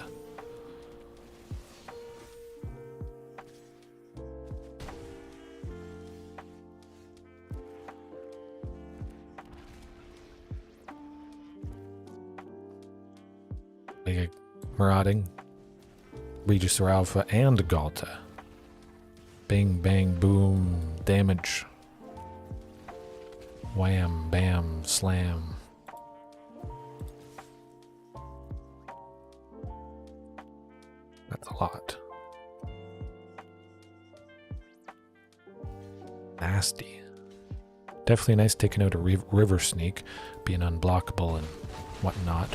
We get Marauding, Regisaur Alpha, and Ghalta. Bang, bang, boom, damage. Wham, bam, slam. That's a lot. Nasty. Definitely nice taking out a river sneak, being unblockable and whatnot.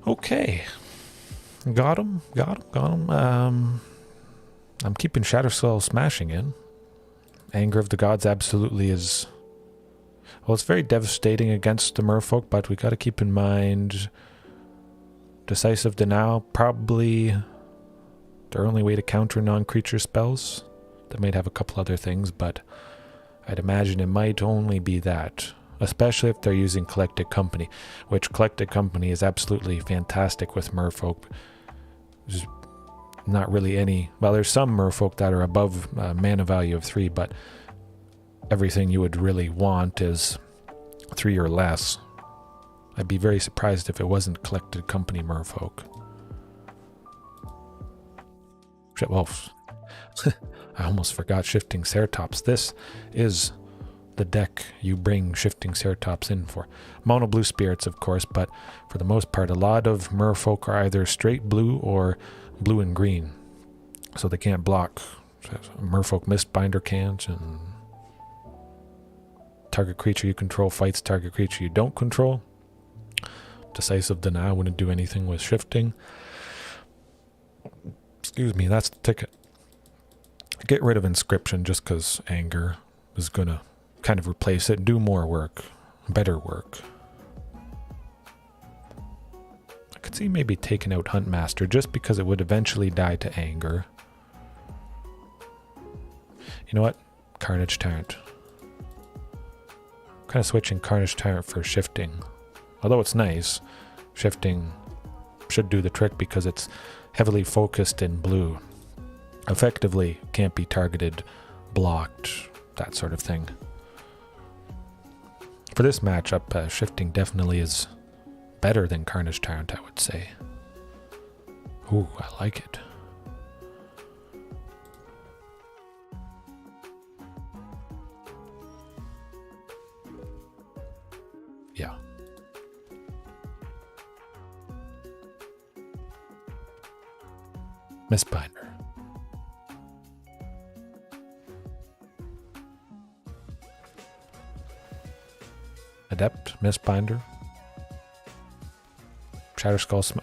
Okay. Got him. I'm keeping Shatterskull Smashing in. Anger of the Gods absolutely is... Well, it's very devastating against the merfolk, but we got to keep in mind... Decisive Denial, probably their only way to counter non-creature spells. They might have a couple other things, but I'd imagine it might only be that. Especially if they're using Collected Company, which Collected Company is absolutely fantastic with merfolk. There's not really any... Well, there's some merfolk that are above mana value of 3, but everything you would really want is 3 or less. I'd be very surprised if it wasn't Collected Company merfolk. Well, I almost forgot Shifting Ceratops. This is the deck you bring Shifting Ceratops in for. Mono blue spirits, of course, but for the most part, a lot of merfolk are either straight blue or blue and green. So they can't block. Merfolk Mistbinder can't, and target creature you control fights target creature you don't control. Decisive Denial wouldn't do anything with shifting. Excuse me, that's the ticket. Get rid of Inscription just because Anger is going to kind of replace it. Do more work. Better work. I could see maybe taking out Huntmaster just because it would eventually die to Anger. You know what? Carnage Tyrant. Kind of switching Carnage Tyrant for shifting. Although it's nice, shifting should do the trick because it's heavily focused in blue. Effectively can't be targeted, blocked, that sort of thing. For this matchup, shifting definitely is better than Carnage Tyrant, I would say. Ooh, I like it. Yeah. Mistbinder. Adept, Mistbinder. Shatterskull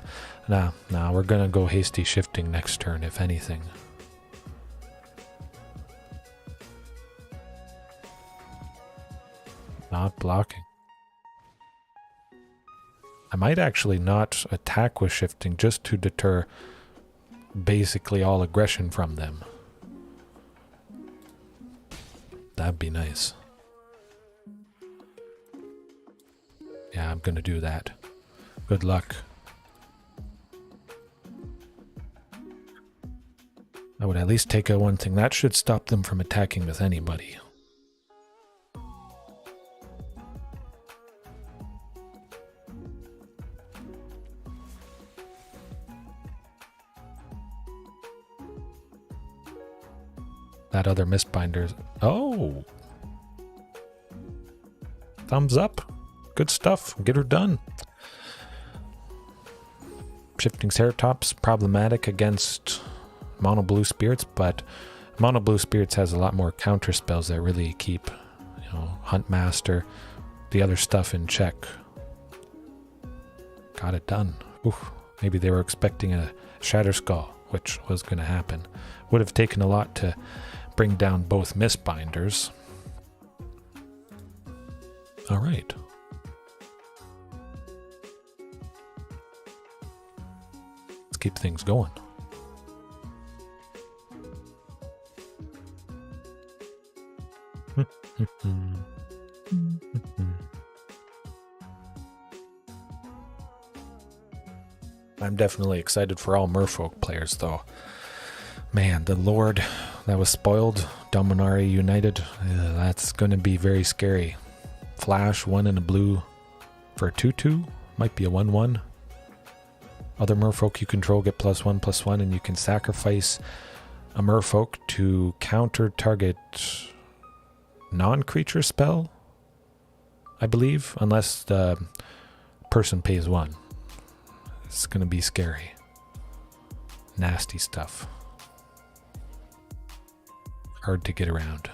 Nah, we're gonna go hasty shifting next turn, if anything. Not blocking. I might actually not attack with shifting just to deter basically all aggression from them. That'd be nice. Yeah, I'm gonna do that. Good luck. I would at least take out one thing. That should stop them from attacking with anybody. That other Mistbinder's... Oh! Thumbs up. Good stuff. Get her done. Shifting Ceratops, problematic against Mono Blue Spirits, but Mono Blue Spirits has a lot more counter spells that really keep, you know, Huntmaster, the other stuff in check. Got it done. Oof, maybe they were expecting a Shatter Skull, which was going to happen. Would have taken a lot to bring down both Mistbinders. All right. Let's keep things going. I'm definitely excited for all Merfolk players, though. Man, the Lord that was spoiled, Dominari United, that's going to be very scary. Flash, 1 and a blue for a 2/2. Might be a 1/1. Other Merfolk you control get +1/+1, and you can sacrifice a Merfolk to counter target non-creature spell, I believe, unless the person pays 1. It's going to be scary. Nasty stuff. Hard to get around.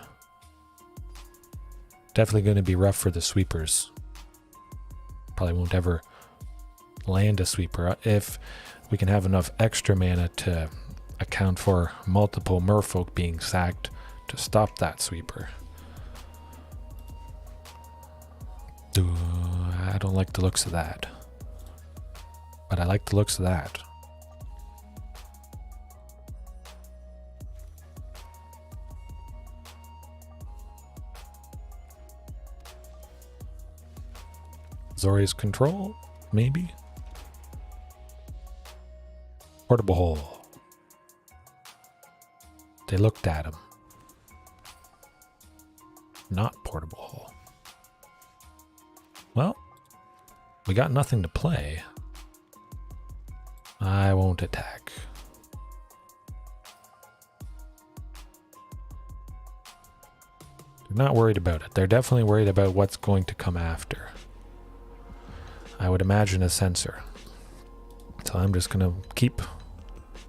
Definitely going to be rough for the sweepers. Probably won't ever land a sweeper if we can have enough extra mana to account for multiple Merfolk being sacked to stop that sweeper. I don't like the looks of that. But I like the looks of that. Zori's Control, maybe? Portable Hole. They looked at him. Not Portable Hole. Well, we got nothing to play. I won't attack. They're not worried about it. They're definitely worried about what's going to come after. I would imagine a sensor. So I'm just going to keep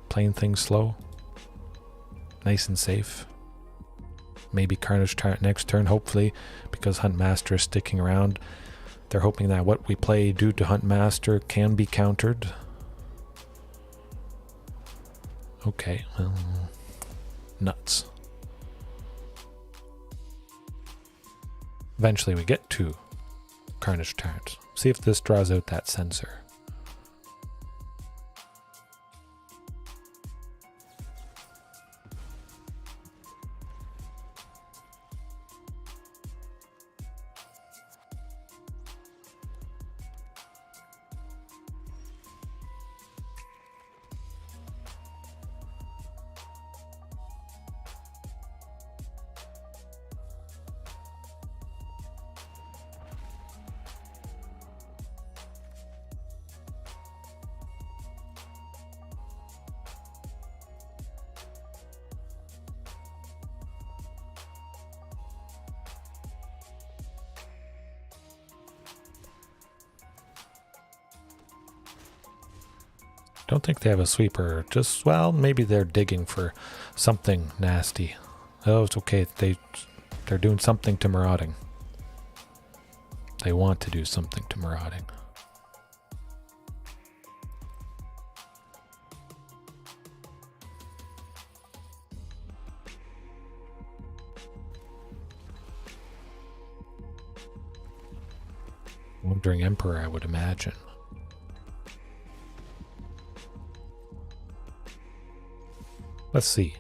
playing things slow. Nice and safe. Maybe Carnage Tyrant next turn, hopefully, because Huntmaster is sticking around. They're hoping that what we play due to Huntmaster can be countered. Okay, well, nuts. Eventually we get to Carnage Tyrant. See if this draws out that sensor. Don't think they have a sweeper. Just, well, maybe they're digging for something nasty. Oh, it's okay. They're doing something to Marauding. They want to do something to Marauding. Wandering Emperor, I would imagine. Let's see.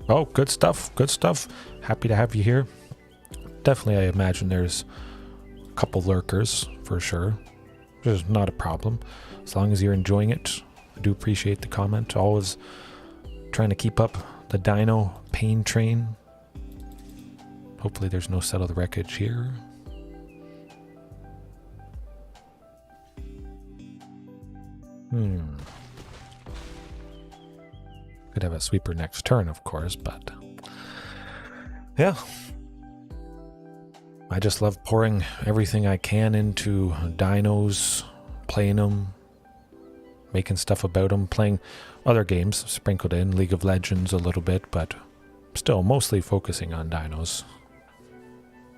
Oh, good stuff. Good stuff. Happy to have you here. definitely I imagine there's a couple lurkers for sure. Which is not a problem. As long as you're enjoying it, I do appreciate the comment. Always trying to keep up the Dino pain train. Hopefully there's no settled wreckage here. Could have a sweeper next turn, of course, but yeah. I just love pouring everything I can into dinos, playing them, making stuff about them, playing other games sprinkled in, League of Legends a little bit, but still mostly focusing on dinos.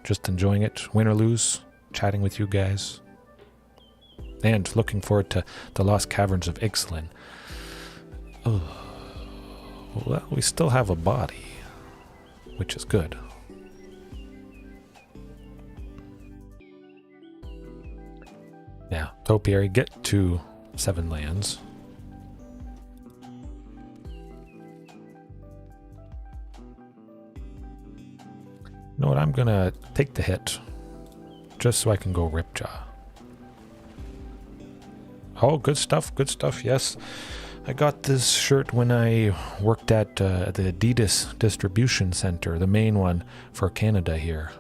Just enjoying it, win or lose, chatting with you guys. And looking forward to the Lost Caverns of Ixalan. Oh, well, we still have a body, which is good. Yeah, Topiary, get to 7 lands. You know what, I'm gonna take the hit, just so I can go Ripjaw. Oh, good stuff, yes. I got this shirt when I worked at the Adidas distribution center, the main one for Canada here.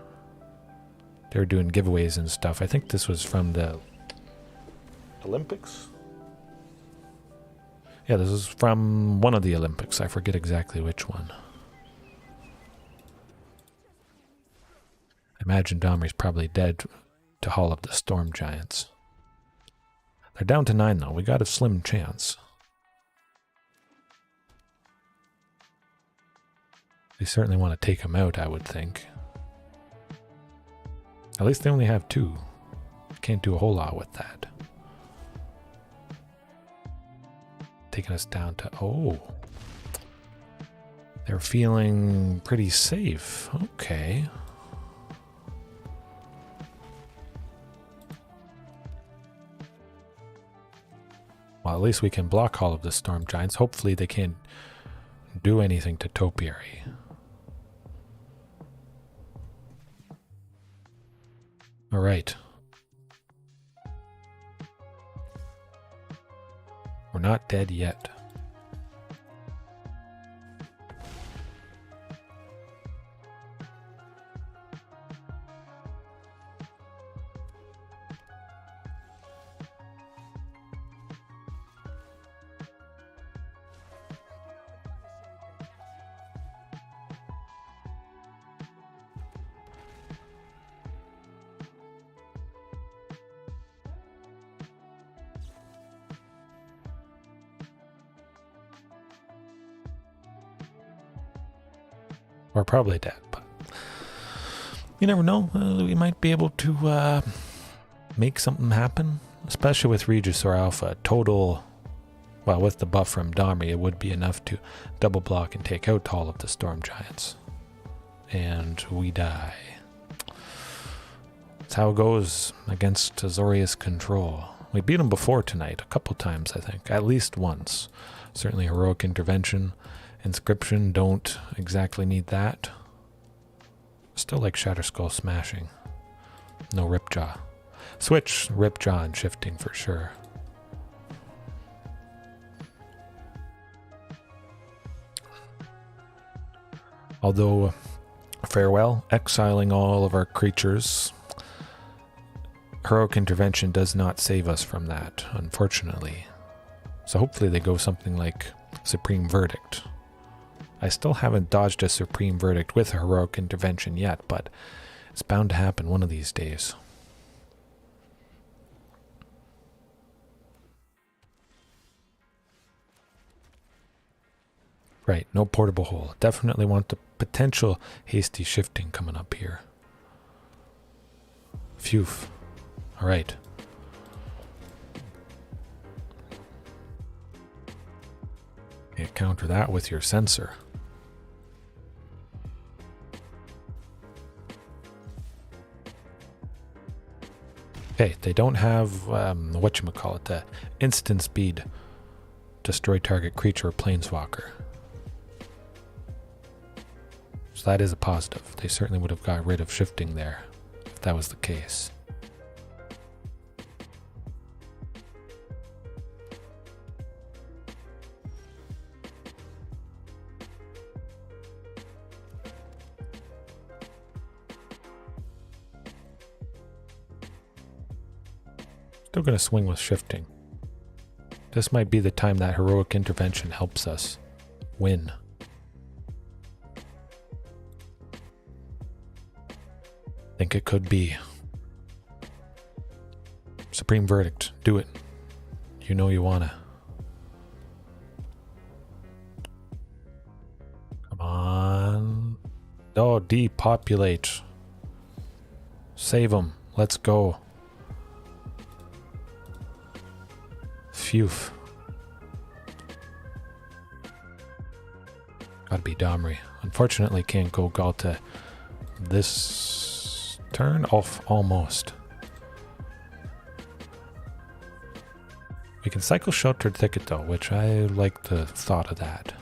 They were doing giveaways and stuff. I think this was from the Olympics? Yeah, this is from one of the Olympics. I forget exactly which one. I imagine Domri's probably dead to Hall of the Storm Giants. They're down to 9 though. We got a slim chance. They certainly want to take him out, I would think. At least they only have 2. Can't do a whole lot with that. Taking us down to... Oh. They're feeling pretty safe. Okay. Well, at least we can block all of the Storm Giants. Hopefully they can't do anything to Topiary. All right. We're not dead yet. We're probably dead, but you never know. We might be able to make something happen, especially with Regisaur Alpha. Total, well, with the buff from Domri, it would be enough to double block and take out all of the Storm Giants. And we die. That's how it goes against Azorius Control. We beat him before tonight, a couple times, I think. At least once. Certainly Heroic Intervention. Inscription, don't exactly need that. Still like Shatterskull smashing. No Ripjaw. Switch Ripjaw and shifting for sure. Although, farewell, exiling all of our creatures. Heroic Intervention does not save us from that, unfortunately. So hopefully they go something like Supreme Verdict. I still haven't dodged a Supreme Verdict with a Heroic Intervention yet, but it's bound to happen one of these days. Right, no portable hole. Definitely want the potential hasty shifting coming up here. Phew. Alright. Can't counter that with your sensor. Okay, they don't have, whatchamacallit, the instant speed destroy target creature or planeswalker. So So that is a positive. They certainly would have got rid of shifting there if that was the case. Still going to swing with shifting. This might be the time that heroic intervention helps us win. Think it could be. Supreme verdict. Do it. You know you wanna. Come on. Oh, depopulate. Save them. Let's go. Phew. Gotta be Domri. Unfortunately, can't go Ghalta this turn. Off almost. We can cycle Sheltered Thicket though, which I like the thought of that.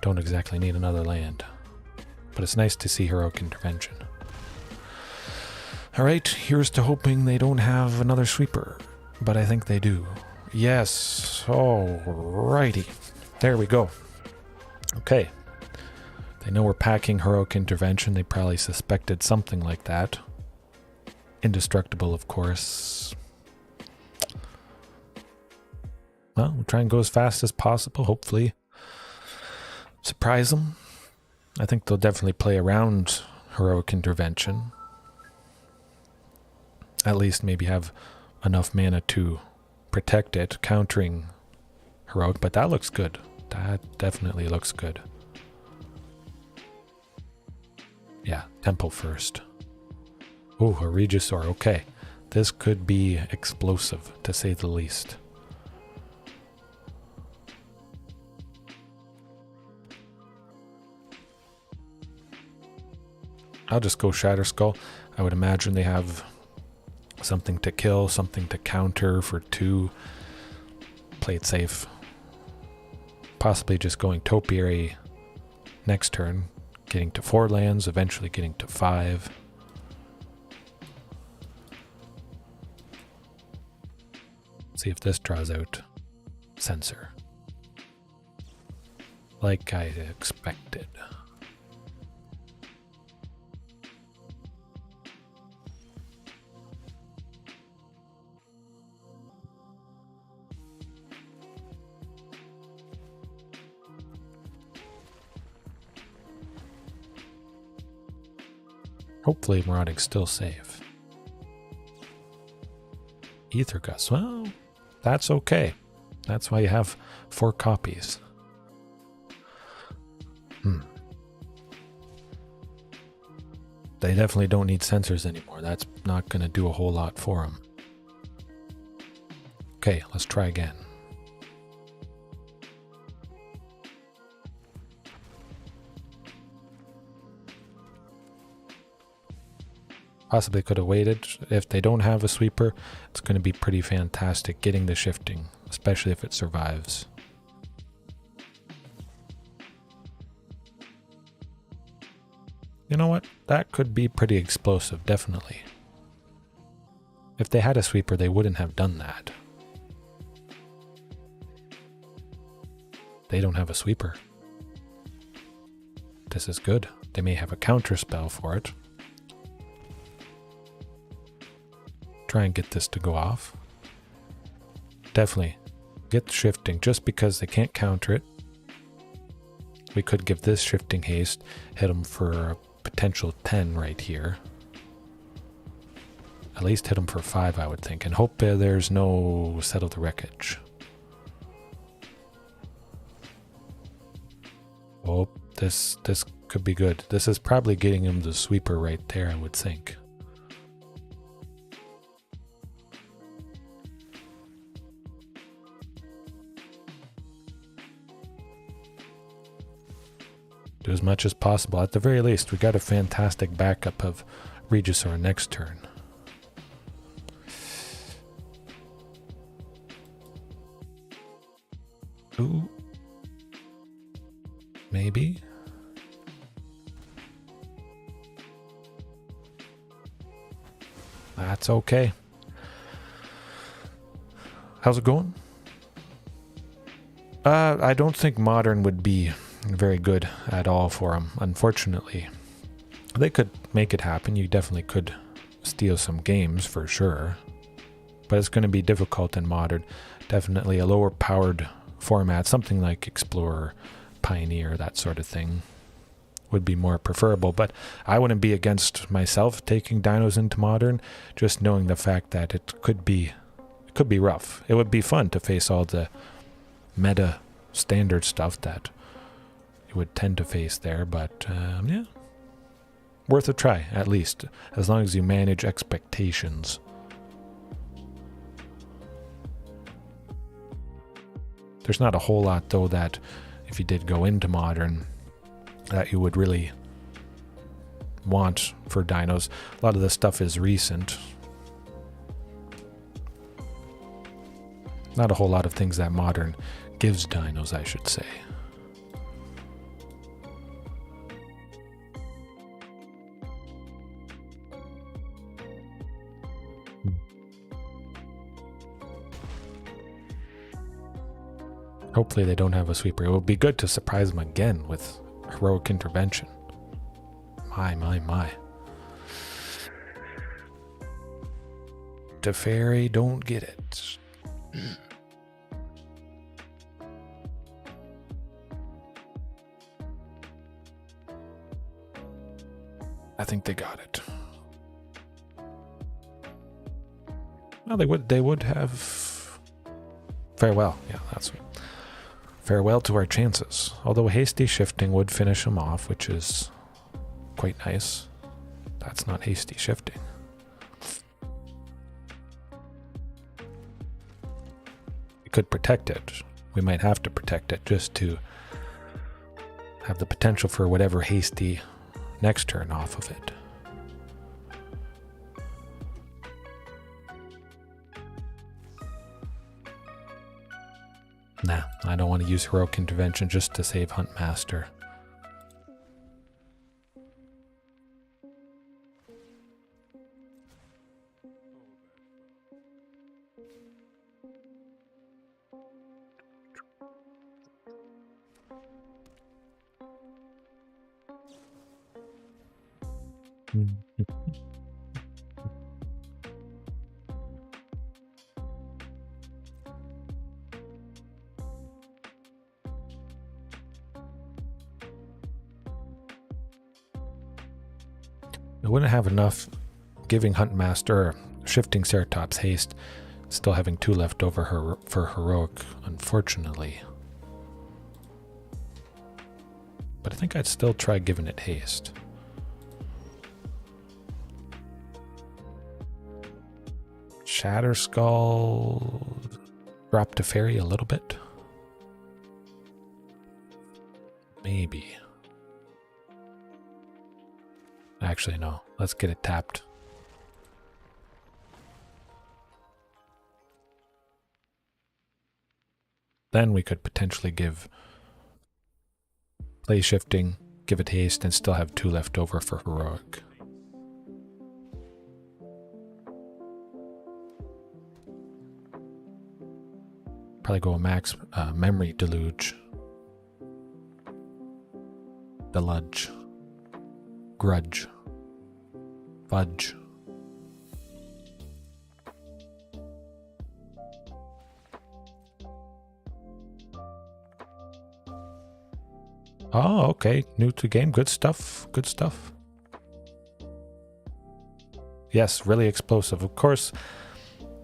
Don't exactly need another land, but it's nice to see heroic intervention. Alright, here's to hoping they don't have another sweeper, but I think they do. Yes, alrighty. There we go. Okay. They know we're packing heroic intervention. They probably suspected something like that. Indestructible, of course. Well, we'll try and go as fast as possible, hopefully. Surprise them. I think they'll definitely play around heroic intervention. At least maybe have enough mana to protect it, countering heroic, but that looks good. That definitely looks good. Yeah, temple first. Oh, a Regisaur, okay. This could be explosive, to say the least. I'll just go Shatter Skull. I would imagine they have something to kill, something to counter for 2. Play it safe. Possibly just going Topiary next turn, getting to 4 lands, eventually getting to 5. See if this draws out Censor. Like I expected. Hopefully Marauding's still safe. Ether Gust, well, that's okay. That's why you have 4 copies. They definitely don't need sensors anymore. That's not going to do a whole lot for them. Okay, let's try again. Possibly could have waited. If they don't have a sweeper, it's going to be pretty fantastic getting the shifting, especially if it survives. You know what? That could be pretty explosive, definitely. If they had a sweeper, they wouldn't have done that. They don't have a sweeper. This is good. They may have a counter spell for it. Try and get this to go off. Definitely get the shifting just because they can't counter it. We could give this shifting haste, hit them for a potential 10 right here. At least hit them for 5, I would think, and hope there's no Settle the Wreckage. Oh, this could be good. This is probably getting him the sweeper right there, I would think. Do as much as possible. At the very least, we got a fantastic backup of Regisaur next turn. Ooh. That's okay. How's it going? I don't think Modern would be very good at all for them, unfortunately. They could make it happen. You definitely could steal some games for sure. But it's going to be difficult in Modern. Definitely a lower powered format, something like Explorer, Pioneer, that sort of thing would be more preferable. But I wouldn't be against myself taking Dinos into Modern, just knowing the fact that it could be rough. It would be fun to face all the meta standard stuff that you would tend to face there, but yeah, worth a try at least, as long as you manage expectations. There's not a whole lot though that if you did go into Modern that you would really want for Dinos. A lot of this stuff is recent. Not a whole lot of things that Modern gives Dinos, I should say. Hopefully they don't have a sweeper. It would be good to surprise them again with heroic intervention. My. Teferi, don't get it. I think they got it. Well, they would have farewell. Yeah, that's farewell to our chances. Although hasty shifting would finish them off, which is quite nice. That's not hasty shifting. We could protect it. We might have to protect it just to have the potential for whatever hasty next turn off of it. Nah, I don't want to use heroic intervention just to save Huntmaster. I wouldn't have enough giving Huntmaster or shifting Ceratops haste, still having 2 left over for heroic, unfortunately. But I think I'd still try giving it haste. Shatter Skull, drop Teferi a little bit. Maybe. Actually, no. Let's get it tapped. Then we could potentially play shifting, give it haste, and still have 2 left over for heroic. Probably go a max memory deluge. Deluge. Grudge. Fudge. Oh, okay. New to game. Good stuff. Good stuff. Yes, really explosive. Of course,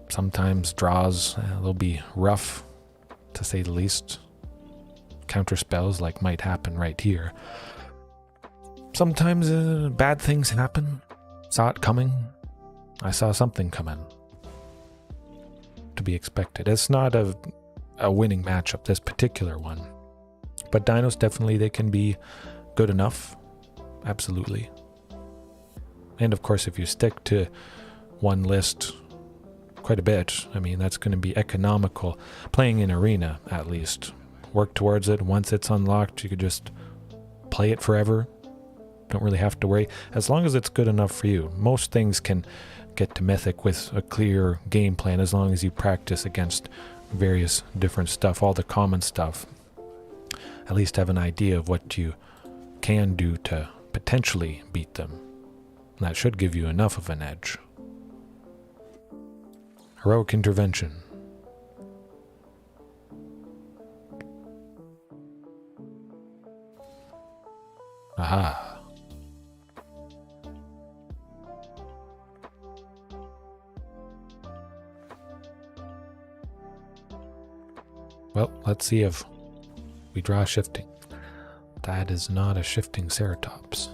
sometimes draws, they'll be rough, to say the least. Counter spells like might happen right here. Sometimes bad things happen. Saw it coming. I saw something coming. To be expected. It's not a winning matchup, this particular one. But Dinos definitely, they can be good enough. Absolutely. And of course, if you stick to one list quite a bit, I mean, that's going to be economical. Playing in Arena, at least. Work towards it. Once it's unlocked, you could just play it forever. Don't really have to worry, as long as it's good enough for you. Most things can get to Mythic with a clear game plan as long as you practice against various different stuff, all the common stuff. At least have an idea of what you can do to potentially beat them. And that should give you enough of an edge. Heroic Intervention. Aha. Well, let's see if we draw shifting. That is not a shifting Ceratops.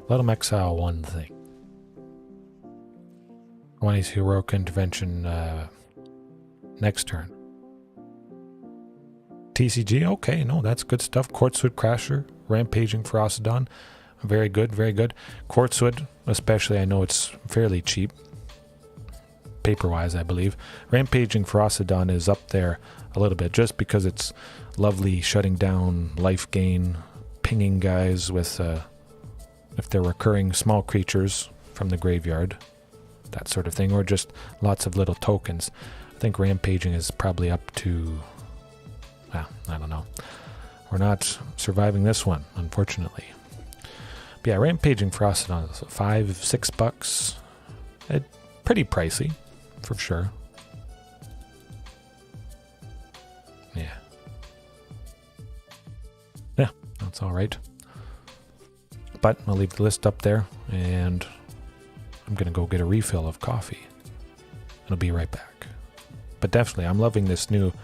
Let him exile one thing. I want his Heroic Intervention next turn. TCG, okay, no, that's good stuff. Quartzwood Crasher, Rampaging Ferocidon, very good, very good. Quartzwood, especially, I know it's fairly cheap, paper-wise, I believe. Rampaging Ferocidon is up there a little bit, just because it's lovely shutting down life gain, pinging guys with, if they're recurring small creatures from the graveyard, that sort of thing, or just lots of little tokens. I think Rampaging is probably up to... I don't know. We're not surviving this one, unfortunately. But yeah, Rampaging Ferocidon is $5-6. Pretty pricey, for sure. Yeah. Yeah, that's alright. But I'll leave the list up there, and I'm going to go get a refill of coffee. I'll be right back. But definitely, I'm loving this new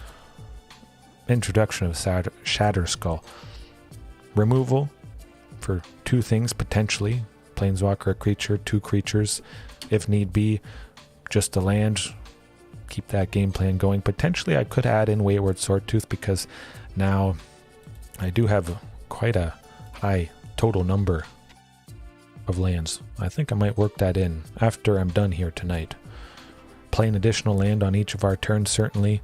introduction of Shatterskull. Removal for 2 things, potentially. Planeswalker, a creature, 2 creatures. If need be, just a land. Keep that game plan going. Potentially, I could add in Wayward Swordtooth, because now I do have quite a high total number of lands. I think I might work that in after I'm done here tonight. Play an additional land on each of our turns, certainly.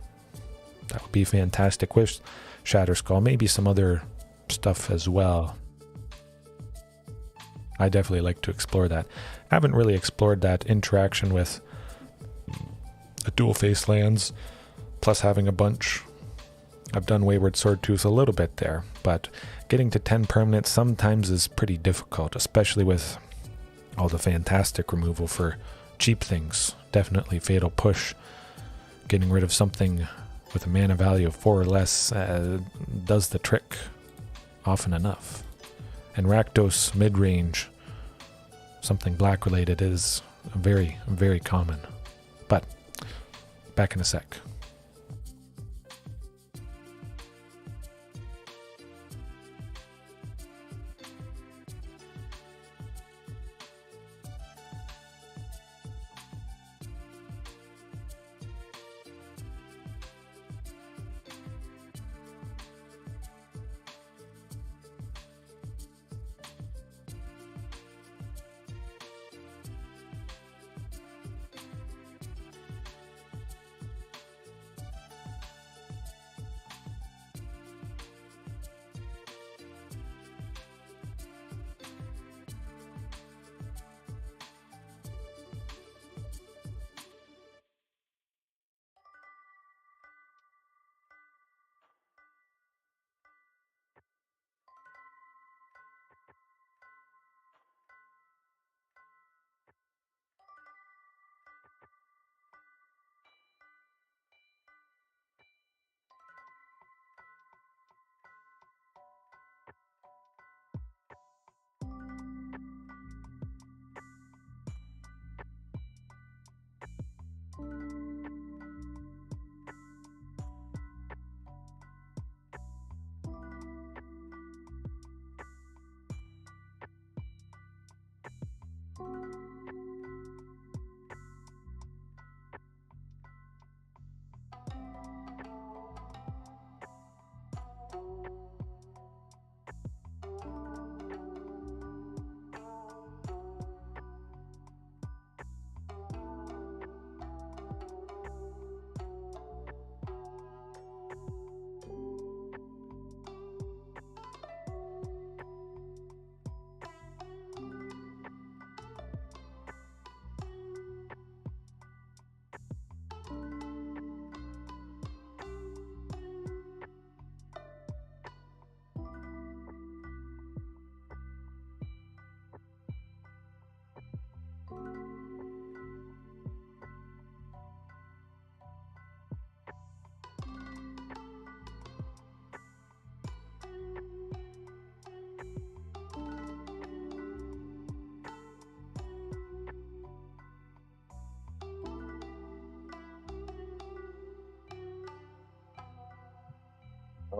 That would be fantastic with Shatterskull. Maybe some other stuff as well. I definitely like to explore that. Haven't really explored that interaction with the dual face lands, plus having a bunch. I've done Wayward Swordtooth a little bit there, but getting to 10 permanents sometimes is pretty difficult, especially with all the fantastic removal for cheap things. Definitely Fatal Push. Getting rid of something with a mana value of 4 or less does the trick often enough. And Rakdos mid-range, something black related, is very, very common. But back in a sec.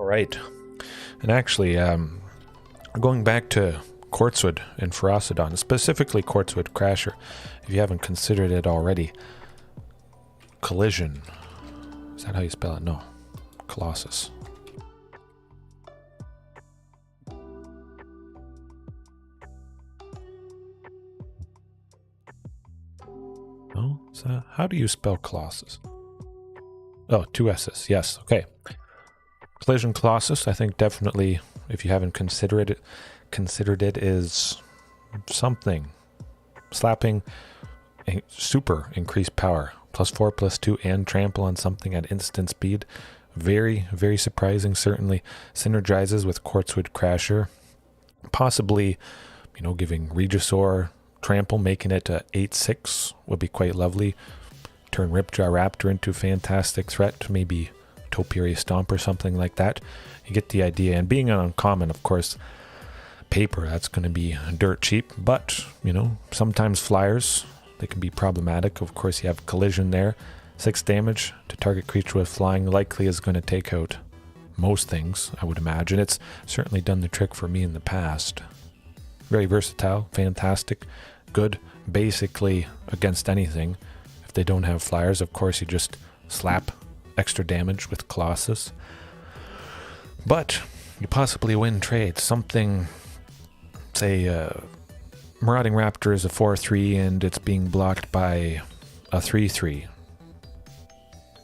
right. And actually, going back to Quartzwood and Ferocidon, specifically Quartzwood Crasher, if you haven't considered it already. Collision. Is that how you spell it? No. Colossus. Oh, so how do you spell Colossus? Oh, 2 S's. Yes, okay. Collision Colossus, I think definitely, if you haven't considered it is something. Slapping a super increased power. +4, +2, and trample on something at instant speed. Very, very surprising. Certainly synergizes with Quartzwood Crasher. Possibly, you know, giving Regisaur trample, making it a 8/6 would be quite lovely. Turn Ripjaw Raptor into a fantastic threat. Maybe Topiary Stomper, something like that. You get the idea. And being an uncommon, of course, paper, that's going to be dirt cheap. But, you know, sometimes flyers, they can be problematic. Of course, you have collision there. 6 damage to target creature with flying likely is going to take out most things, I would imagine. It's certainly done the trick for me in the past. Very versatile, fantastic, good, basically against anything. If they don't have flyers, of course, you just slap extra damage with Colossus. But you possibly win trades. Something, say, Marauding Raptor is a 4/3 and it's being blocked by a 3/3.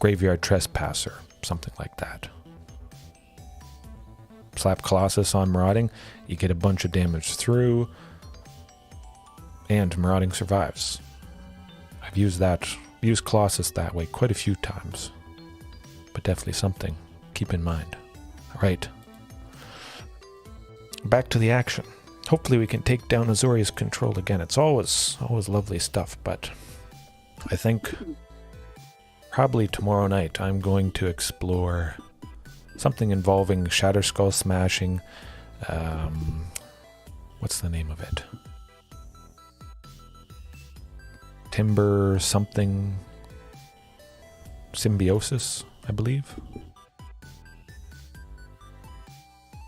Graveyard Trespasser, something like that. Slap Colossus on Marauding, you get a bunch of damage through, and Marauding survives. I've used Colossus that way quite a few times, but definitely something keep in mind. All right, back to the action. Hopefully we can take down Azorius Control again. It's always lovely stuff, but I think probably tomorrow night I'm going to explore something involving Shatterskull Smashing. What's the name of it? Timber something. Symbiosis, I believe.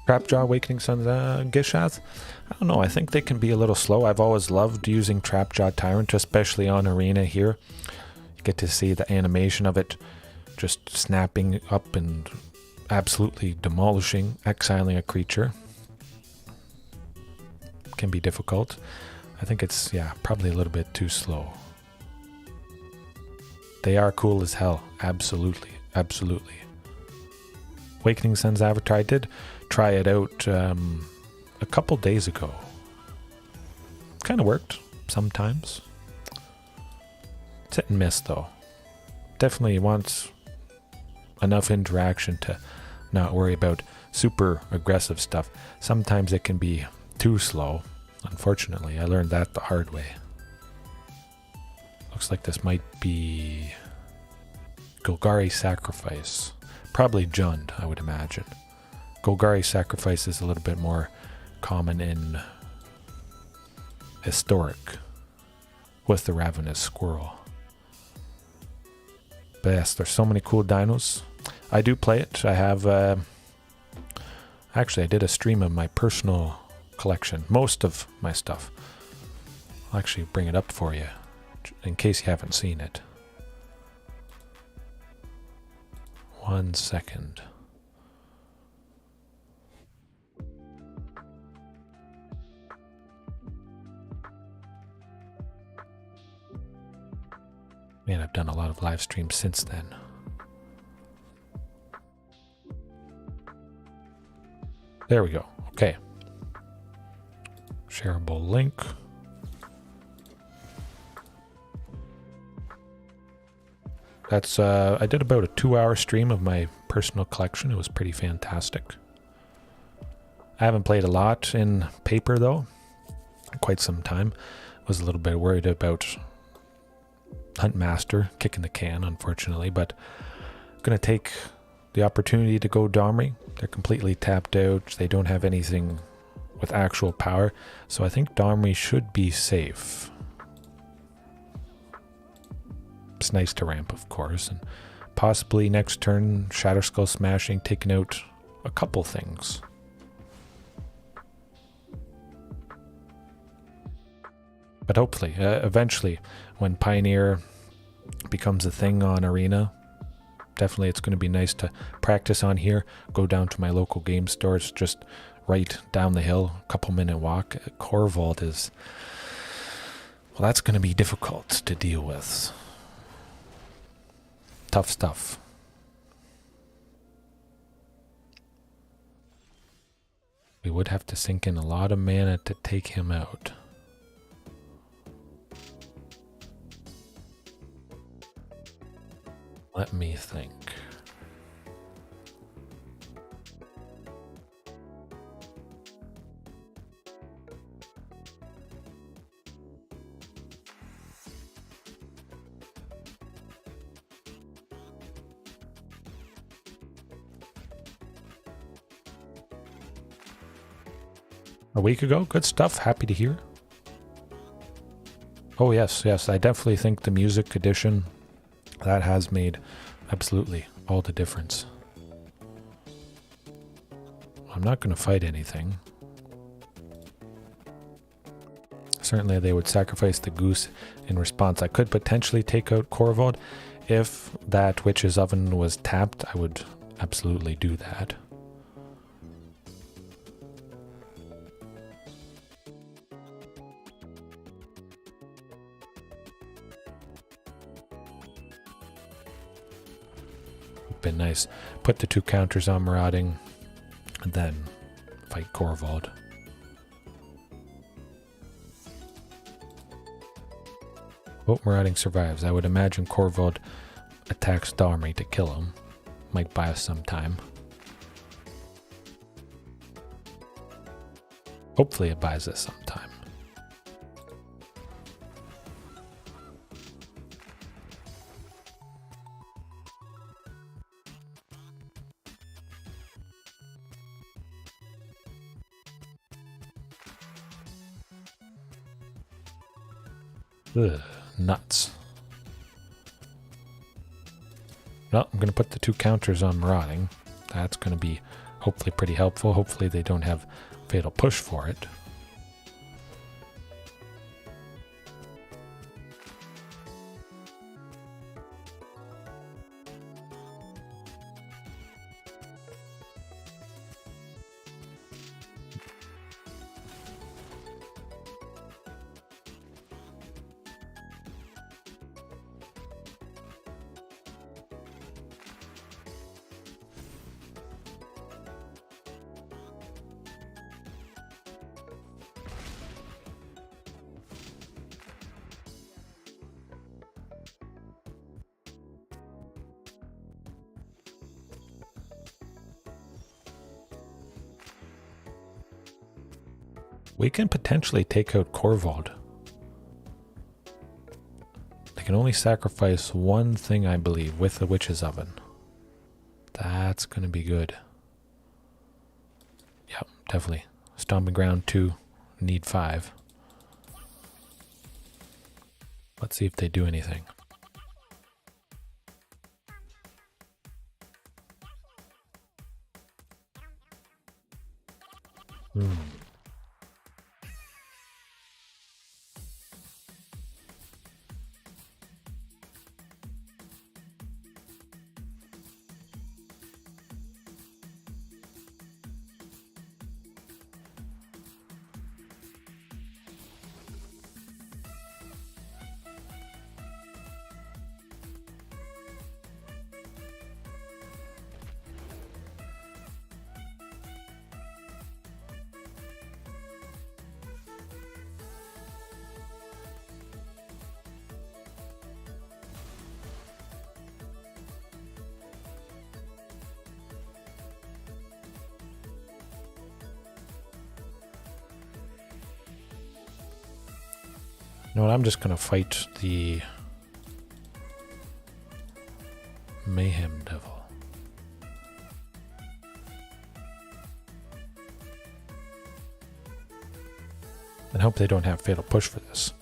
Trapjaw, Awakening Suns, Gishath? I don't know, I think they can be a little slow. I've always loved using Trapjaw Tyrant, especially on Arena here. You get to see the animation of it just snapping up and absolutely demolishing, exiling a creature. Can be difficult. I think it's, yeah, probably a little bit too slow. They are cool as hell. Absolutely, absolutely. Awakening Sun's Avatar, I did try it out a couple days ago. Kind of worked sometimes. It's hit and miss though. Definitely wants enough interaction to not worry about super aggressive stuff. Sometimes it can be too slow. Unfortunately, I learned that the hard way. Looks like this might be Golgari Sacrifice. Probably Jund, I would imagine. Golgari Sacrifice is a little bit more common in Historic with the Ravenous Squirrel. But yes, there's so many cool dinos. I do play it. I have actually I did a stream of my personal collection, most of my stuff. I'll actually bring it up for you in case you haven't seen it. 1 second. Man, I've done a lot of live streams since then. There we go. Okay. Shareable link. That's I did about a 2-hour stream of my personal collection. It was pretty fantastic. I haven't played a lot in paper though. Quite some time. Was a little bit worried about Huntmaster kicking the can, unfortunately, but I'm gonna take the opportunity to go Domri. They're completely tapped out. They don't have anything with actual power, so I think Domri should be safe. It's nice to ramp, of course, and possibly next turn Shatterskull Smashing, taking out a couple things. But hopefully, eventually, when Pioneer becomes a thing on Arena, definitely it's going to be nice to practice on here. Go down to my local game stores, just right down the hill, a couple-minute walk. Corvold is... well, that's going to be difficult to deal with. Tough stuff. We would have to sink in a lot of mana to take him out. Let me think. A week ago? Good stuff. Happy to hear. Oh yes, yes. I definitely think the music edition, that has made absolutely all the difference. I'm not going to fight anything. Certainly they would sacrifice the goose in response. I could potentially take out Corvold. If that Witch's Oven was tapped, I would absolutely do that. Been nice. Put the 2 counters on Marauding and then fight Corvold. Hope Marauding survives. I would imagine Corvold attacks Domri to kill him. Might buy us some time. Hopefully it buys us some time. Ugh, nuts. Well, I'm going to put the 2 counters on Marauding. That's going to be hopefully pretty helpful. Hopefully they don't have Fatal Push for it. We can potentially take out Corvold. They can only sacrifice one thing, I believe, with the Witch's Oven. That's going to be good. Yep, definitely. Stomping Ground 2, need 5. Let's see if they do anything. You know what, I'm just going to fight the Mayhem Devil. And hope they don't have Fatal Push for this.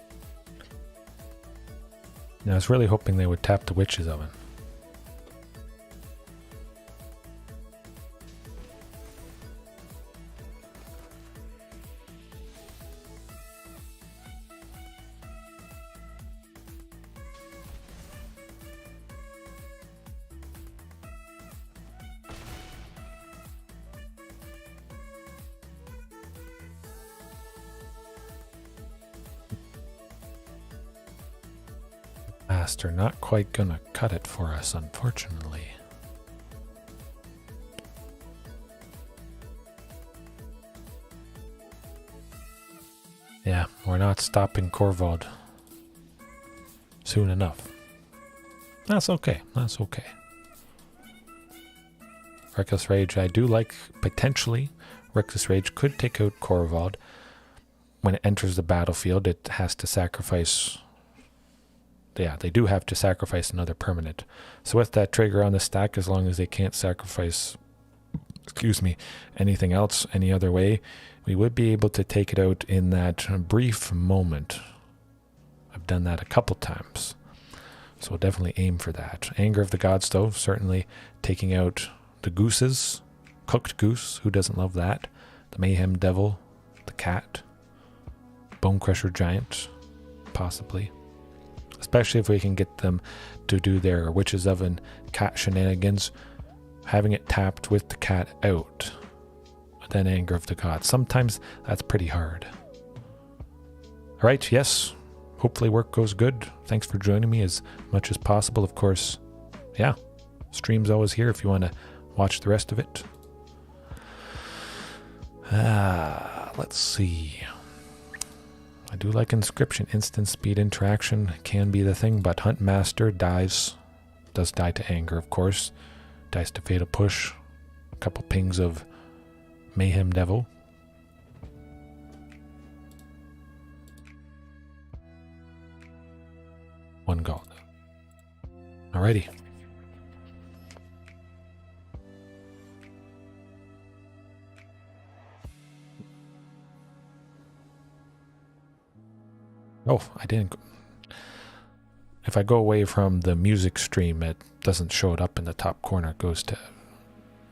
Now, I was really hoping they would tap the Witch's Oven. Master, not quite gonna cut it for us, unfortunately. Yeah, we're not stopping Korvold soon enough. That's okay. That's okay. Reckless Rage, I do like potentially. Reckless Rage could take out Korvold. When it enters the battlefield, it has to sacrifice. Yeah, they do have to sacrifice another permanent. So with that trigger on the stack, as long as they can't sacrifice, excuse me, anything else any other way, we would be able to take it out in that brief moment. I've done that a couple times. So we'll definitely aim for that. Anger of the Gods, though, certainly taking out the gooses. Cooked goose, who doesn't love that? The Mayhem Devil, the cat, Bone Crusher Giant, possibly. Especially if we can get them to do their Witch's Oven cat shenanigans, having it tapped with the cat out. Then Anger of the Gods. Sometimes that's pretty hard. Alright, yes. Hopefully work goes good. Thanks for joining me as much as possible. Of course, yeah, stream's always here if you want to watch the rest of it. Let's see. I do like Inscription. Instant speed interaction can be the thing, but Huntmaster does die to Anger, of course. Dies to Fatal Push. A couple pings of Mayhem Devil. One Ghalta. Alrighty. Oh, I didn't. If I go away from the music stream, it doesn't show it up in the top corner. It goes to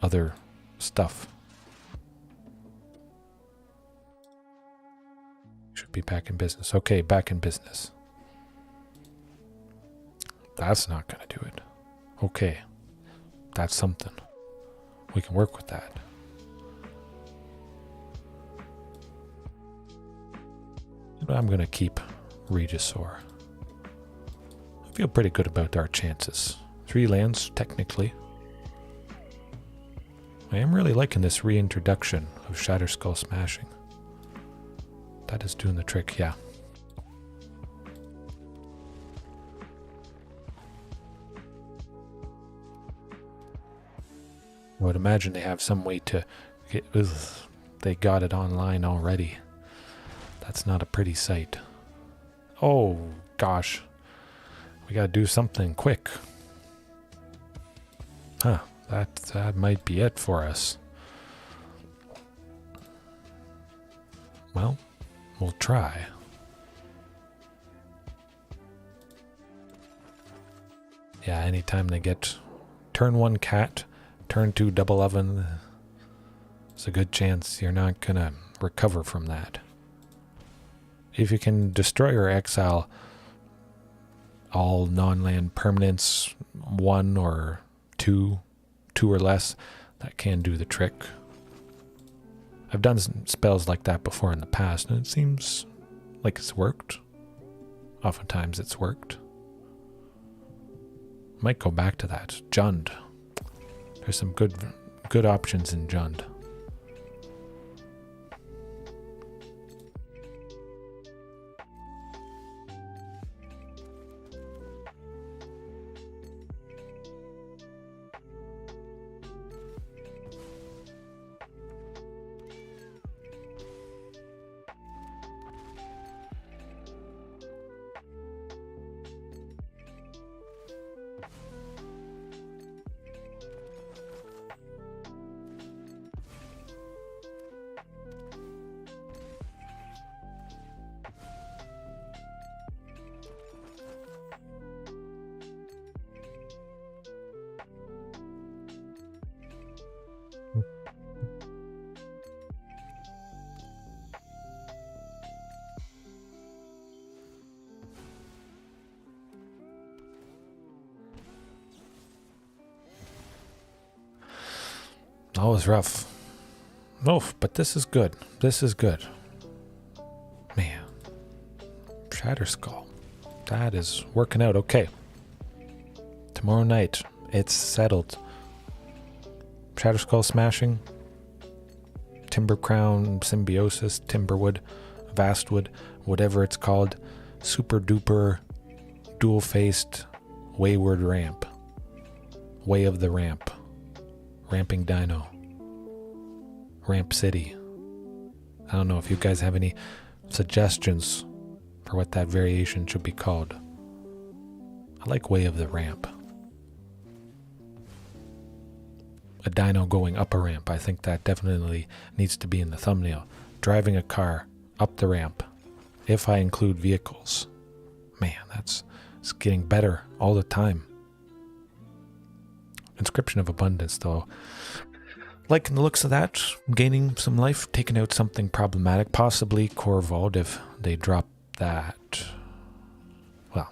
other stuff. Should be back in business. Okay, back in business. That's not going to do it. Okay. That's something. We can work with that. I'm going to keep Regisaur. I feel pretty good about our chances. 3 lands, technically. I am really liking this reintroduction of Shatterskull Smashing. That is doing the trick, yeah. I would imagine they have some way to get... Ugh, they got it online already. That's not a pretty sight. Oh, gosh. We gotta do something quick. Huh, that might be it for us. Well, we'll try. Yeah, anytime they get turn 1 cat, turn 2 double oven, there's a good chance you're not gonna recover from that. If you can destroy or exile all non-land permanents, 1 or 2 or less, that can do the trick. I've done spells like that before in the past, and it seems like it's worked. Oftentimes it's worked. Might go back to that. Jund. There's some good options in Jund. That was rough. Oh, but this is good. This is good. Man. Shatterskull. That is working out okay. Tomorrow night, it's settled. Shadow Skull Smashing, Timber Crown, Symbiosis, Timberwood, Vastwood, whatever it's called, Super Duper, Dual-Faced, Wayward Ramp. Way of the Ramp. Ramping Dino. Ramp City. I don't know if you guys have any suggestions for what that variation should be called. I like Way of the Ramp. A dino going up a ramp. I think that definitely needs to be in the thumbnail. Driving a car up the ramp. If I include vehicles. Man, it's getting better all the time. Inscription of Abundance, though. Liking the looks of that. Gaining some life. Taking out something problematic. Possibly Corvold if they drop that. Well,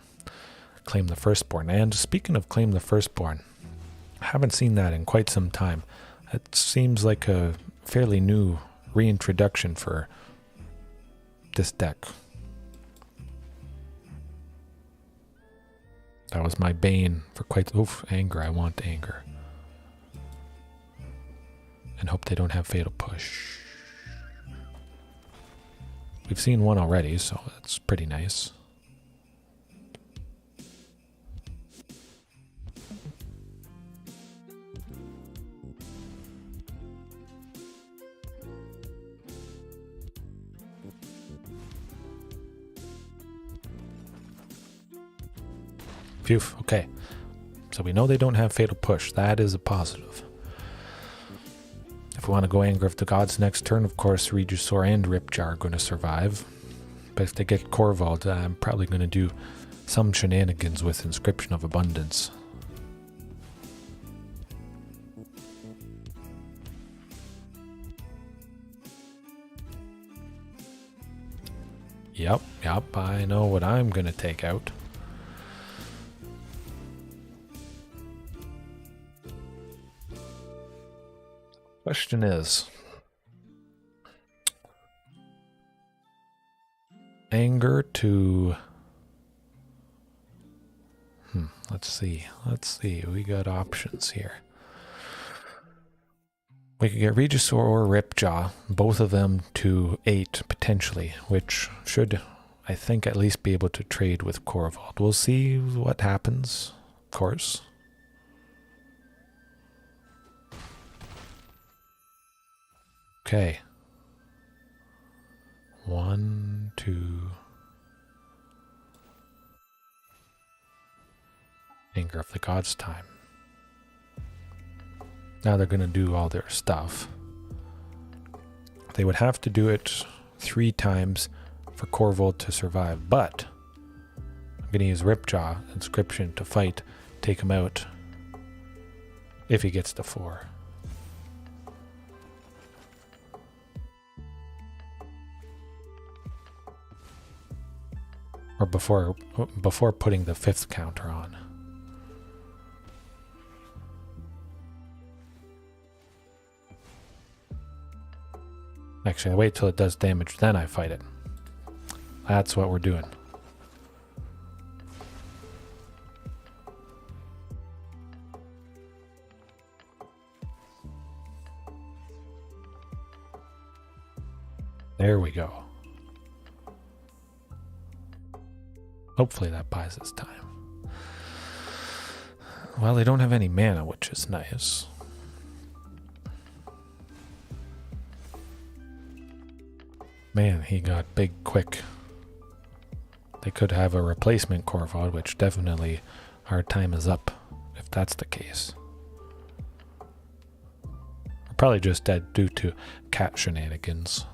Claim the Firstborn. And speaking of Claim the Firstborn, I haven't seen that in quite some time. It seems like a fairly new reintroduction for this deck. That was my bane for quite... Oof, anger. I want anger. And hope they don't have Fatal Push. We've seen one already, so that's pretty nice. Phew, okay. So we know they don't have Fatal Push. That is a positive. If we want to go Anger of the Gods next turn, of course, Regisaur and Ripjaw are going to survive. But if they get Corvold, I'm probably going to do some shenanigans with Inscription of Abundance. Yep, I know what I'm going to take out. Question is, anger to, let's see, we got options here. We could get Regisaur or Ripjaw, both of them to 8 potentially, which should, I think, at least be able to trade with Corvold. We'll see what happens, of course. Okay. 1, 2. Anger of the Gods time. Now they're going to do all their stuff. They would have to do it 3 times for Corvold to survive, but I'm going to use Ripjaw Inscription to fight, take him out if he gets to 4. Or before putting the 5th counter on. Actually, I wait till it does damage, then I fight it. That's what we're doing. There we go. Hopefully that buys us time. Well, they don't have any mana, which is nice. Man, he got big quick. They could have a replacement Corvold, which definitely our time is up, if that's the case. We're probably just dead due to cat shenanigans.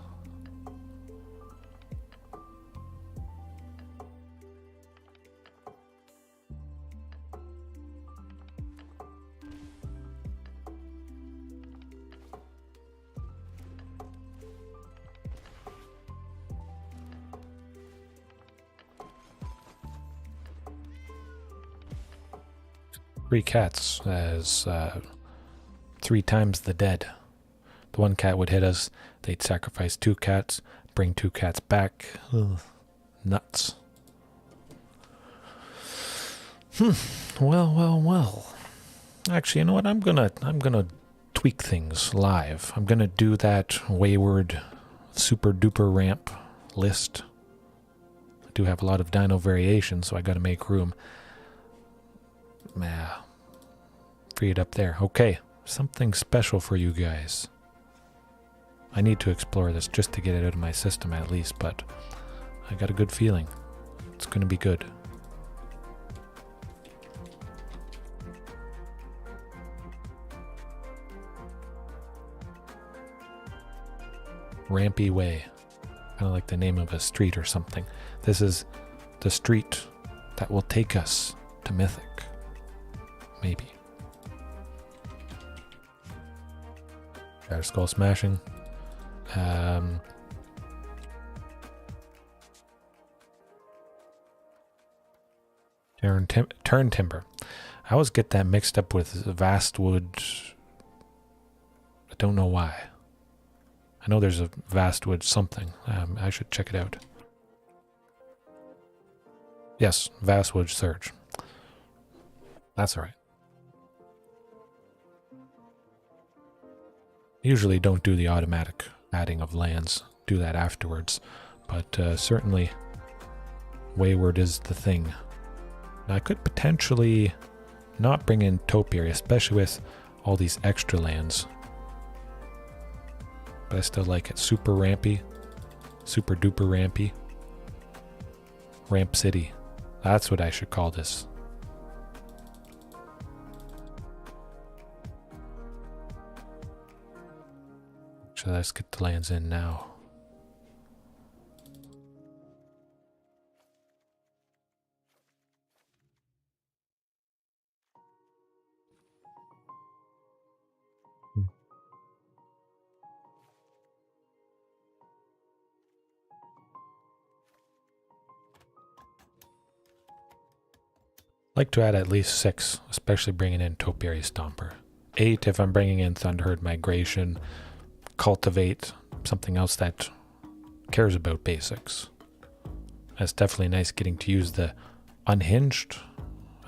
Three cats as 3 times the dead. The one cat would hit us, they'd sacrifice 2 cats, bring 2 cats back. Ugh, nuts. Well. Actually, you know what? I'm gonna tweak things live. I'm gonna do that wayward super duper ramp list. I do have a lot of dino variations, so I gotta make room. Free it up there. Okay, something special for you guys. I need to explore this just to get it out of my system at least, but I got a good feeling. It's gonna be good. Rampy Way. Kind of like the name of a street or something. This is the street that will take us to Mythic. Maybe. Got skull smashing. Turn timber. I always get that mixed up with Vastwood. I don't know why. I know there's a Vastwood something. I should check it out. Yes, Vastwood Surge. That's alright. Usually don't do the automatic adding of lands. Do that afterwards. But certainly Wayward is the thing. Now, I could potentially not bring in Topiary, especially with all these extra lands. But I still like it. Super rampy. Super duper rampy. Ramp City. That's what I should call this. So let's get the lands in now. Like to add at least 6, especially bringing in Topiary Stomper. 8 if I'm bringing in Thunderherd Migration, Cultivate, something else that cares about basics. That's definitely nice getting to use the Unhinged,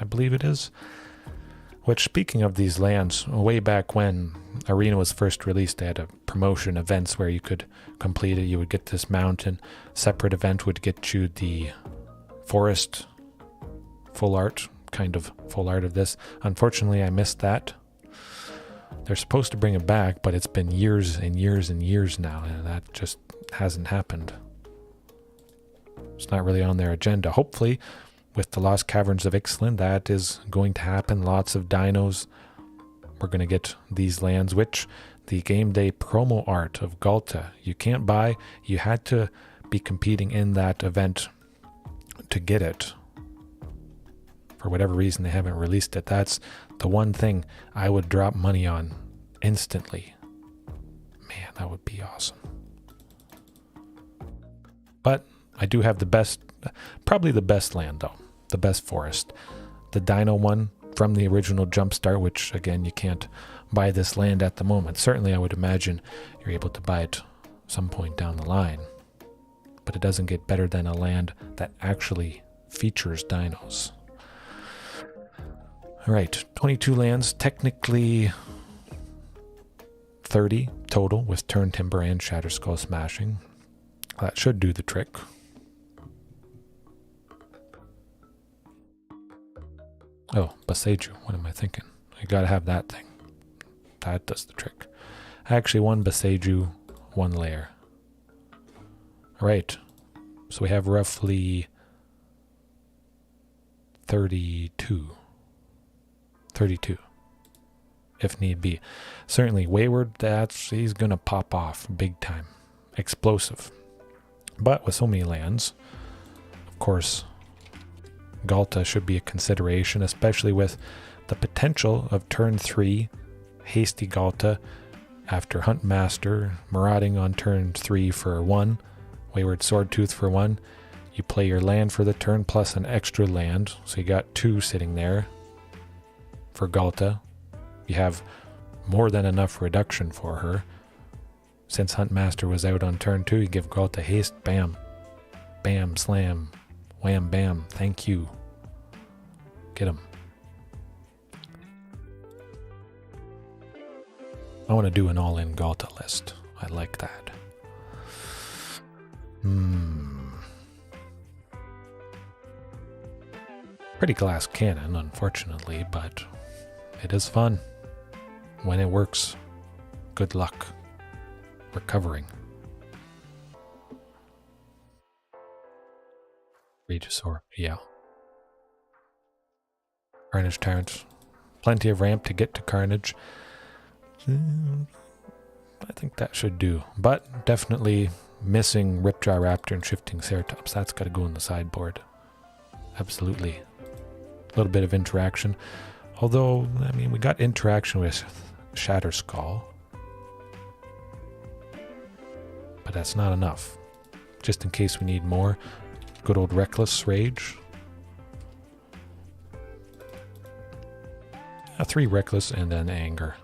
I believe it is. Which, speaking of these lands, way back when Arena was first released, they had a promotion events where you could complete it. You would get this mountain. Separate event would get you the forest full art, kind of full art of this. Unfortunately, I missed that. They're supposed to bring it back, but it's been years and years and years now, and that just hasn't happened. It's not really on their agenda. Hopefully, with the Lost Caverns of Ixalan, that is going to happen. Lots of dinos. We're going to get these lands, which the game day promo art of Ghalta, you can't buy. You had to be competing in that event to get it. For whatever reason, they haven't released it. That's the one thing I would drop money on instantly. Man, that would be awesome. But I do have the best, probably the best land though. The best forest. The Dino one from the original Jumpstart, which again, you can't buy this land at the moment. Certainly I would imagine you're able to buy it some point down the line. But it doesn't get better than a land that actually features dinos. Alright, 22 lands, technically 30 total with Turn Timber and Shatter Skull Smashing. That should do the trick. Oh, Boseiju, what am I thinking? I gotta have that thing. That does the trick. Actually, 1 Boseiju, 1 Lair. Alright, so we have roughly 32, if need be. Certainly Wayward, he's gonna pop off big time. Explosive. But with so many lands, of course, Ghalta should be a consideration, especially with the potential of turn 3 hasty Ghalta after Huntmaster, marauding on turn 3 for 1, Wayward Swordtooth for 1. You play your land for the turn plus an extra land, so you got 2 sitting there for Ghalta. You have more than enough reduction for her. Since Huntmaster was out on turn 2, you give Ghalta haste, bam, bam, slam, wham, bam, thank you. Get him. I want to do an all-in Ghalta list. I like that. Pretty glass cannon, unfortunately, but it is fun. When it works, good luck recovering. Regisaur, yeah. Carnage Tyrant. Plenty of ramp to get to Carnage. I think that should do. But definitely missing Ripjaw Raptor and Shifting Ceratops. That's got to go in the sideboard. Absolutely. A little bit of interaction. Although, I mean, we got interaction with Shatter Skull. But that's not enough. Just in case we need more. Good old Reckless Rage. 3 Reckless and then Anger.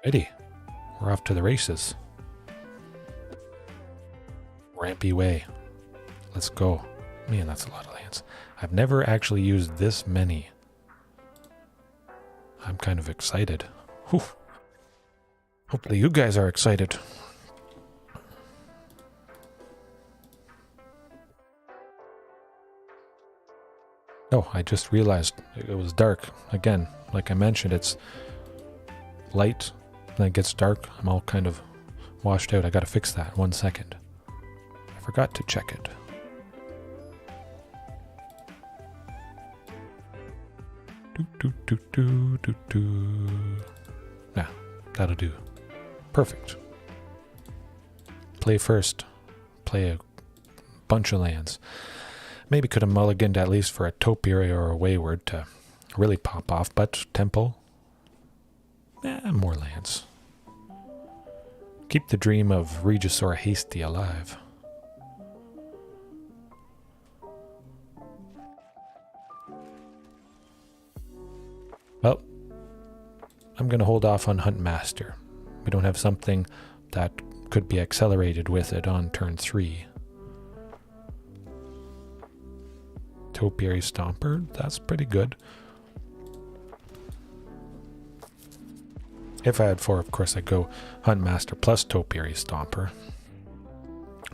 Ready. We're off to the races. Rampy way. Let's go. Man, that's a lot of lands. I've never actually used this many. I'm kind of excited. Whew. Hopefully you guys are excited. Oh, I just realized it was dark. Again, like I mentioned, it's light, then it gets dark. I'm all kind of washed out. I gotta fix that. 1 second. I forgot to check it. Nah, that'll do. Perfect. Play first. Play a bunch of lands. Maybe could have mulliganed at least for a Topiary or a Wayward to really pop off, but Temple. More lands. Keep the dream of Regisaur Hasty alive. Well, I'm going to hold off on Huntmaster. We don't have something that could be accelerated with it on turn 3. Topiary Stomper, that's pretty good. If I had 4, of course, I'd go Huntmaster plus Topiary Stomper.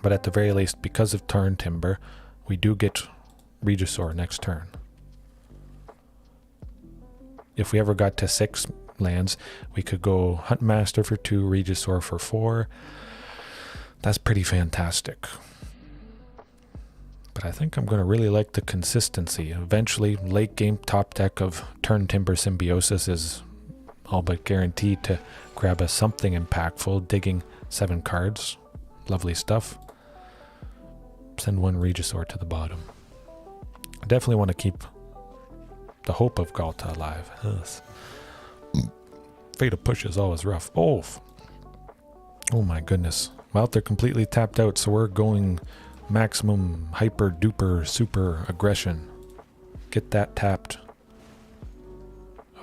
But at the very least, because of Turn Timber, we do get Regisaur next turn. If we ever got to 6 lands, we could go Huntmaster for 2, Regisaur for 4. That's pretty fantastic. But I think I'm going to really like the consistency. Eventually, late game top deck of Turn Timber Symbiosis is all but guaranteed to grab us something impactful, digging 7 cards. Lovely stuff. Send 1 Regisaur to the bottom. I definitely want to keep the hope of Ghalta alive. Yes. Fatal Push is always rough. Oh my goodness. Well, they're completely tapped out, so we're going maximum hyper duper super aggression. Get that tapped.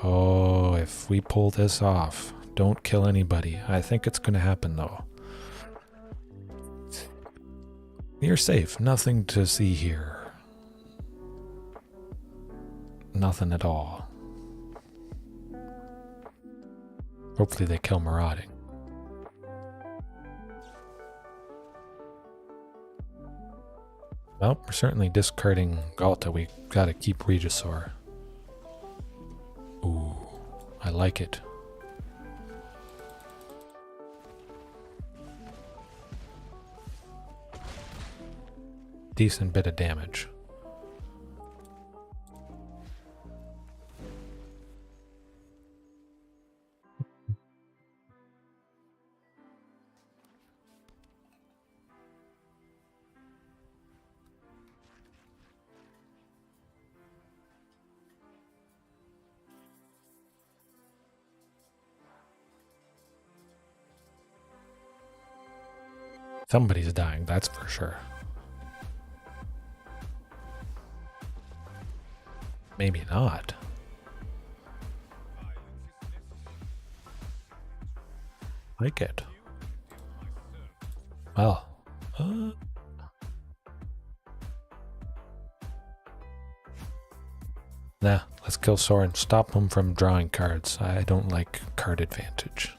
Oh, if we pull this off, don't kill anybody. I think it's going to happen though. You're safe. Nothing to see here. Nothing at all. Hopefully they kill Marauding. Well, we're certainly discarding Ghalta. We gotta keep Regisaur. Ooh, I like it. Decent bit of damage. Somebody's dying, that's for sure. Maybe not. Like it. Well, nah, let's kill Soren. Stop him from drawing cards. I don't like card advantage.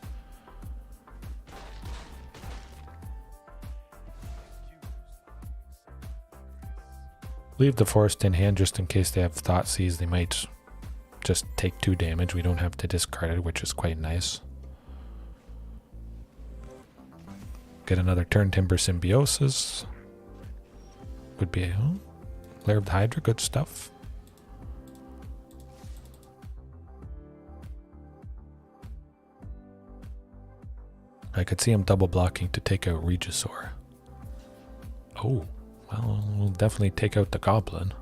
Leave the forest in hand just in case they have Thoughtseize. They might just take 2 damage. We don't have to discard it, which is quite nice. Get another Turn Timber Symbiosis. Would be Lair of the Hydra, good stuff. I could see him double blocking to take out Regisaur. Oh, well, we'll definitely take out the Goblin.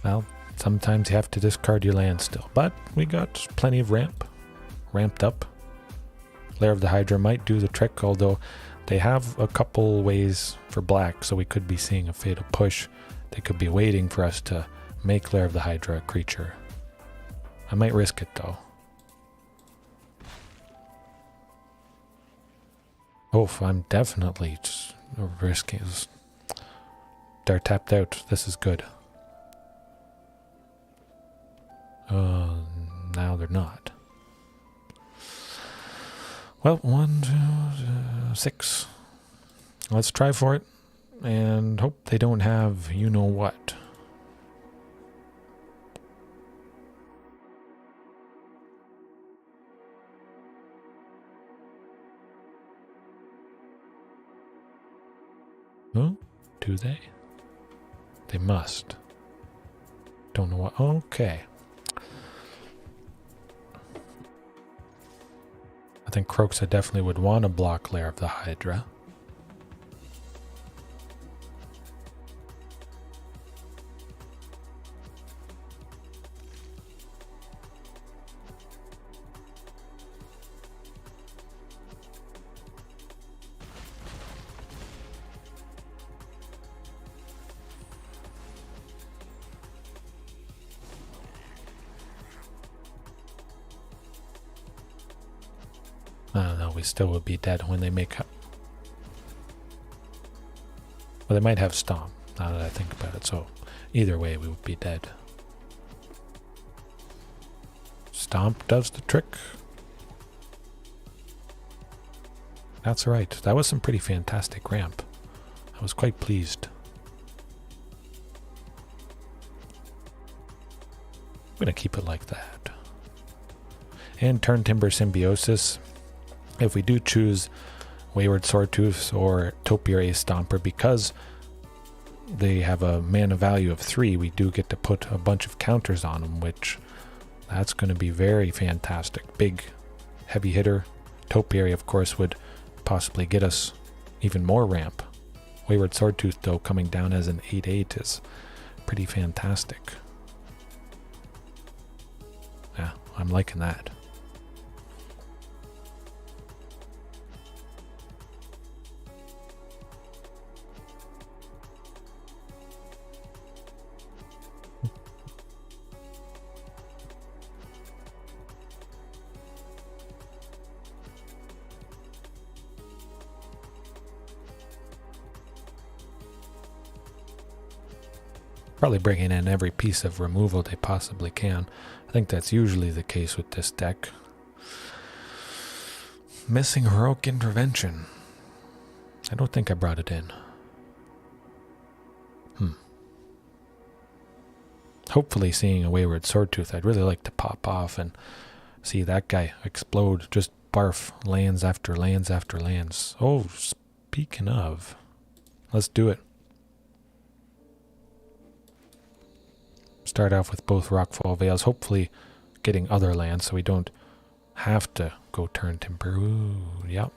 Well, sometimes you have to discard your land still, but we got plenty of ramped up. Lair of the Hydra might do the trick, although they have a couple ways for black, so we could be seeing a fatal push. They could be waiting for us to make Lair of the Hydra a creature. I might risk it though. Oh, I'm definitely risking. They're tapped out. This is good. Now they're not. Well, 1, 2, 6. Let's try for it and hope they don't have you know what. Oh, do they? They must. Don't know what. Okay. I think Croxa definitely would want to block Lair of the Hydra. I don't know, we still would be dead when they make up. Well, they might have Stomp, now that I think about it, so either way we would be dead. Stomp does the trick. That's right, that was some pretty fantastic ramp. I was quite pleased. I'm going to keep it like that. And Turn Timber Symbiosis. If we do choose Wayward Swordtooth or Topiary Stomper, because they have a mana value of 3, we do get to put a bunch of counters on them, which that's going to be very fantastic. Big, heavy hitter. Topiary, of course, would possibly get us even more ramp. Wayward Swordtooth, though, coming down as an 8/8 is pretty fantastic. Yeah, I'm liking that. Probably bringing in every piece of removal they possibly can. I think that's usually the case with this deck. Missing Heroic Intervention. I don't think I brought it in. Hopefully seeing a Wayward Swordtooth, I'd really like to pop off and see that guy explode. Just barf lands after lands after lands. Oh, speaking of, let's do it. Start off with both Rockfall Vales, hopefully getting other lands so we don't have to go Turn Timber. Ooh, yep.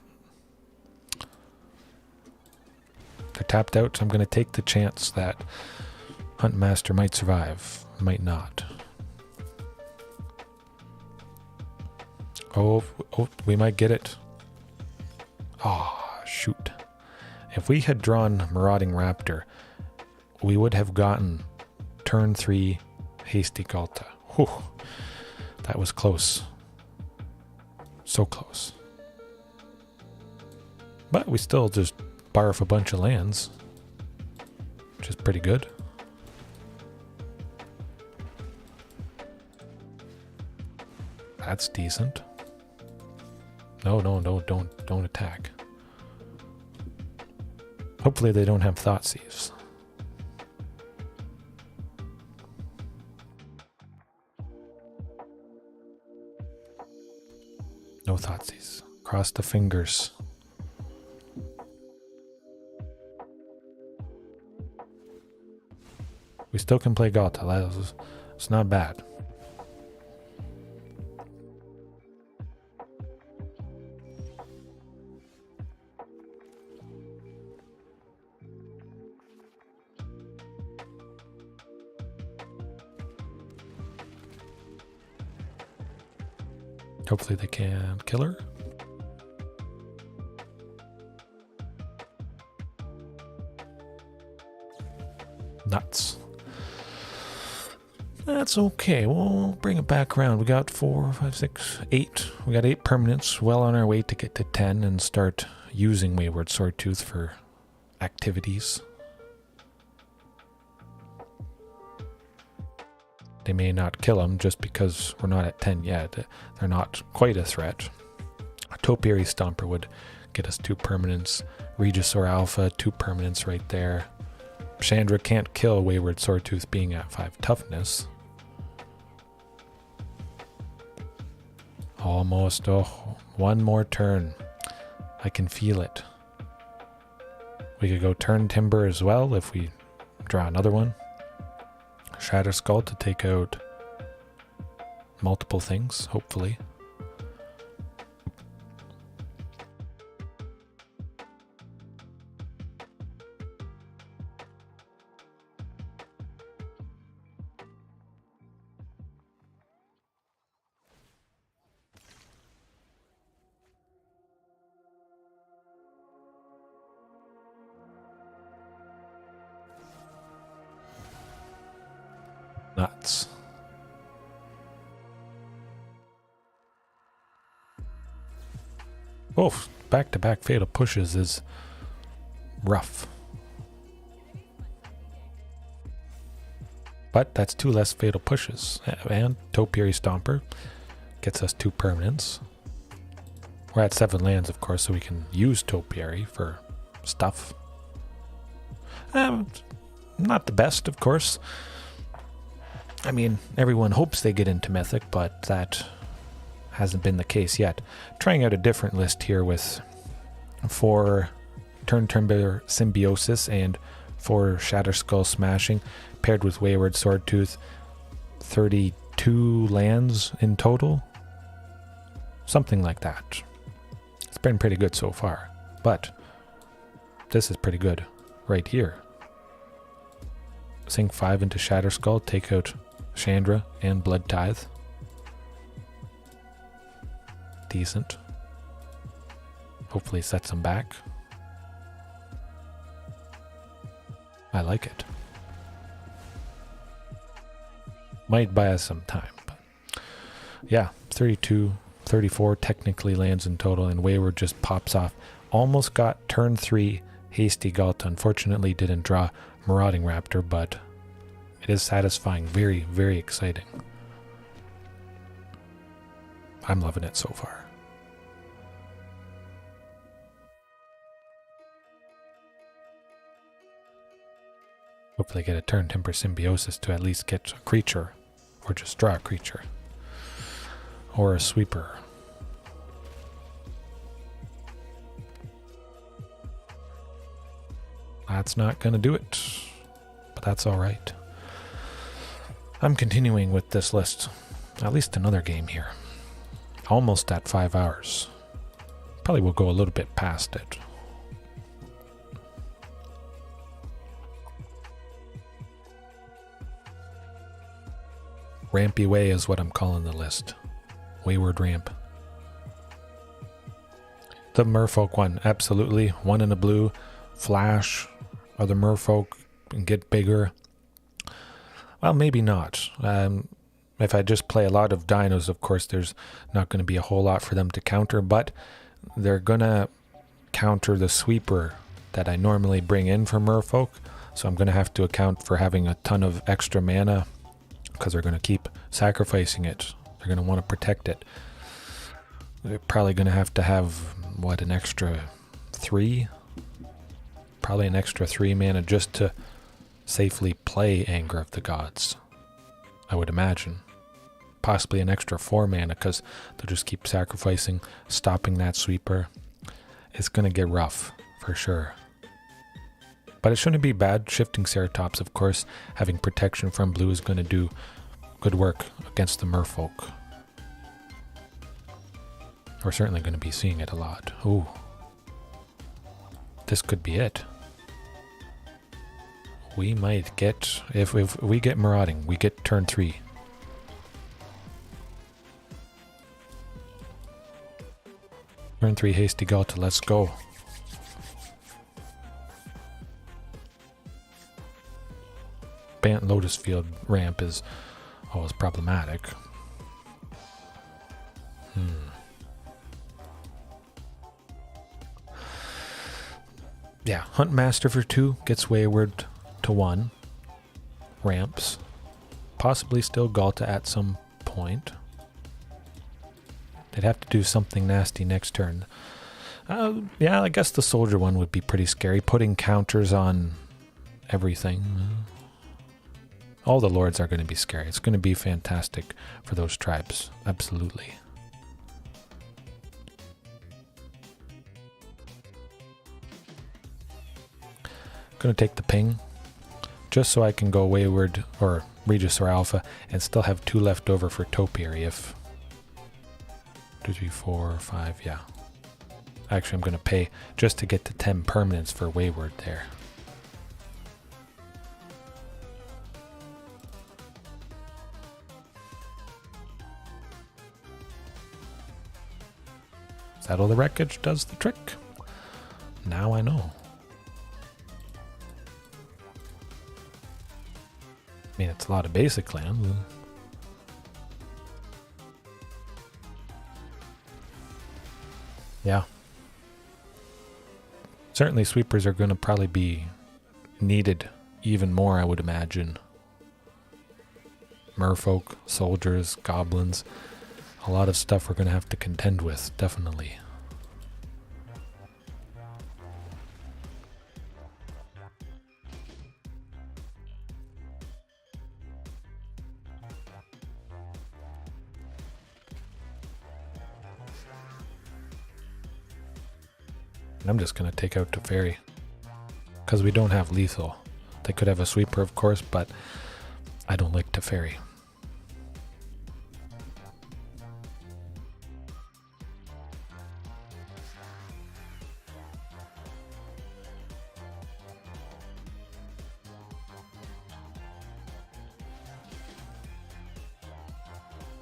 They're tapped out, so I'm going to take the chance that Huntmaster might survive, might not. Oh, we might get it. Ah, shoot. If we had drawn Marauding Raptor, we would have gotten turn 3 Hasty Ghalta. Whew. That was close. So close. But we still just barf a bunch of lands, which is pretty good. That's decent. No, don't attack. Hopefully they don't have Thoughtseize. No Thoughtseize. Cross the fingers. We still can play Ghalta. It's not bad. Hopefully they can kill her. Nuts. That's okay. We'll bring it back around. We got 4, 5, 6, 8. We got 8 permanents. Well on our way to get to 10 and start using Wayward Swordtooth for activities. They may not kill them just because we're not at 10 yet. They're not quite a threat. A Topiary Stomper would get us 2 permanents. Regisaur Alpha, 2 permanents right there. Chandra can't kill Wayward Swordtooth being at 5 toughness. Almost. Oh, one more turn. I can feel it. We could go turn Timber as well if we draw another one. Shatter Skull to take out multiple things, hopefully. Nuts. Oh, back-to-back fatal pushes is rough. But that's 2 less fatal pushes. And Topiary Stomper gets us 2 permanents. We're at 7 lands, of course, so we can use Topiary for stuff. Not the best, of course. I mean, everyone hopes they get into Mythic, but that hasn't been the case yet. Trying out a different list here with 4 Turn Timber Symbiosis and 4 Shatter Skull Smashing, paired with Wayward Swordtooth. 32 lands in total? Something like that. It's been pretty good so far, but this is pretty good right here. Sink 5 into Shatter Skull, take out Chandra and Blood Tithe. Decent. Hopefully sets them back. I like it. Might buy us some time, but yeah, 32, 34 technically lands in total, and Wayward just pops off. Almost got turn 3 Hasty Ghalta. Unfortunately didn't draw Marauding Raptor, but it is satisfying. Very, very exciting. I'm loving it so far. Hopefully get a Turn Timber Symbiosis to at least get a creature, or just draw a creature, or a sweeper. That's not going to do it, but that's all right. I'm continuing with this list. At least another game here. Almost at 5 hours. Probably will go a little bit past it. Rampy Way is what I'm calling the list. Wayward Ramp. The merfolk one, absolutely. One in the blue. Flash other merfolk and get bigger. Well, maybe not. If I just play a lot of dinos, of course, there's not going to be a whole lot for them to counter, but they're going to counter the sweeper that I normally bring in for merfolk. So I'm going to have to account for having a ton of extra mana because they're going to keep sacrificing it. They're going to want to protect it. They're probably going to have, what, an extra 3? Probably an extra 3 mana just to safely play Anger of the Gods, I would imagine. Possibly an extra 4 mana because they'll just keep sacrificing, stopping that sweeper. It's going to get rough, for sure. But it shouldn't be bad. Shifting Ceratops, of course, having protection from blue is going to do good work against the merfolk. We're certainly going to be seeing it a lot. Ooh. This could be it. We might get, if we get Marauding, we get turn 3. Turn 3 Hasty Ghalta, let's go. Bant Lotus Field ramp is always problematic. Yeah, Huntmaster for 2 gets Wayward to 1. Ramps. Possibly still Ghalta at some point. They'd have to do something nasty next turn. Yeah, I guess the soldier one would be pretty scary. Putting counters on everything. All the lords are going to be scary. It's going to be fantastic for those tribes. Absolutely. Going to take the ping just so I can go Wayward or Regisaur Alpha and still have 2 left over for Topiary if 2, 3, 4, 5, yeah. Actually, I'm going to pay just to get to 10 permanents for Wayward there. Settle the Wreckage does the trick. Now I know. I mean, it's a lot of basic land. Yeah. Certainly sweepers are going to probably be needed even more, I would imagine. Merfolk, soldiers, goblins. A lot of stuff we're going to have to contend with, definitely. I'm just going to take out Teferi because we don't have lethal. They could have a sweeper, of course, but I don't like Teferi.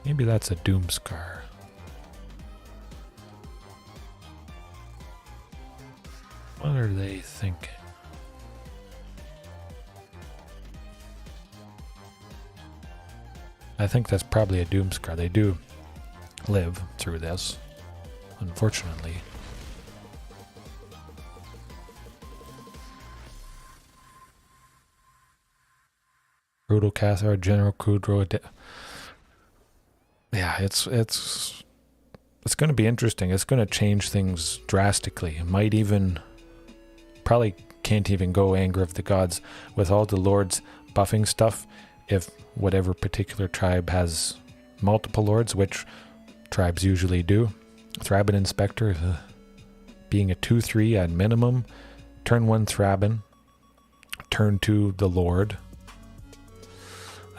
Maybe that's a Doomscar. What are they thinking? I think that's probably a Doomscar. They do live through this, unfortunately. Brutal Cathar, General Kudro. Yeah, it's going to be interesting. It's going to change things drastically. It might even, probably can't even go Anger of the Gods with all the lords buffing stuff if whatever particular tribe has multiple lords, which tribes usually do. Thraben Inspector being a 2/3 at minimum. Turn 1 Thraben, turn 2 the Lord.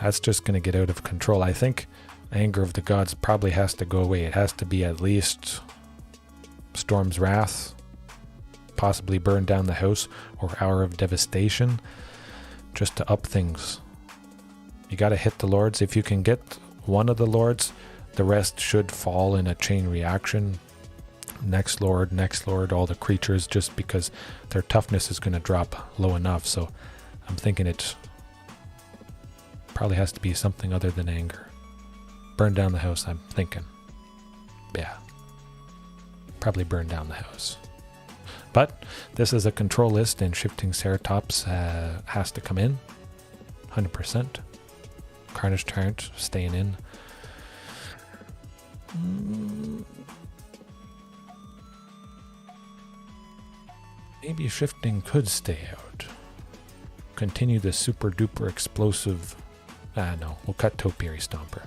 That's just going to get out of control. I think Anger of the Gods probably has to go away. It has to be at least Storm's Wrath, possibly Burn Down the House, or Hour of Devastation, just to up things. You got to hit the lords. If you can get one of the lords. The rest should fall in a chain reaction. Next lord, all the creatures, just because their toughness is going to drop low enough. So I'm thinking it probably has to be something other than anger. Burn down the house, I'm thinking. Yeah. Probably burn down the house. But this is a control list, and Shifting Ceratops has to come in. 100%. Carnage Tyrant staying in. Maybe Shifting could stay out. Continue the super duper explosive. No, we'll cut Topiary Stomper.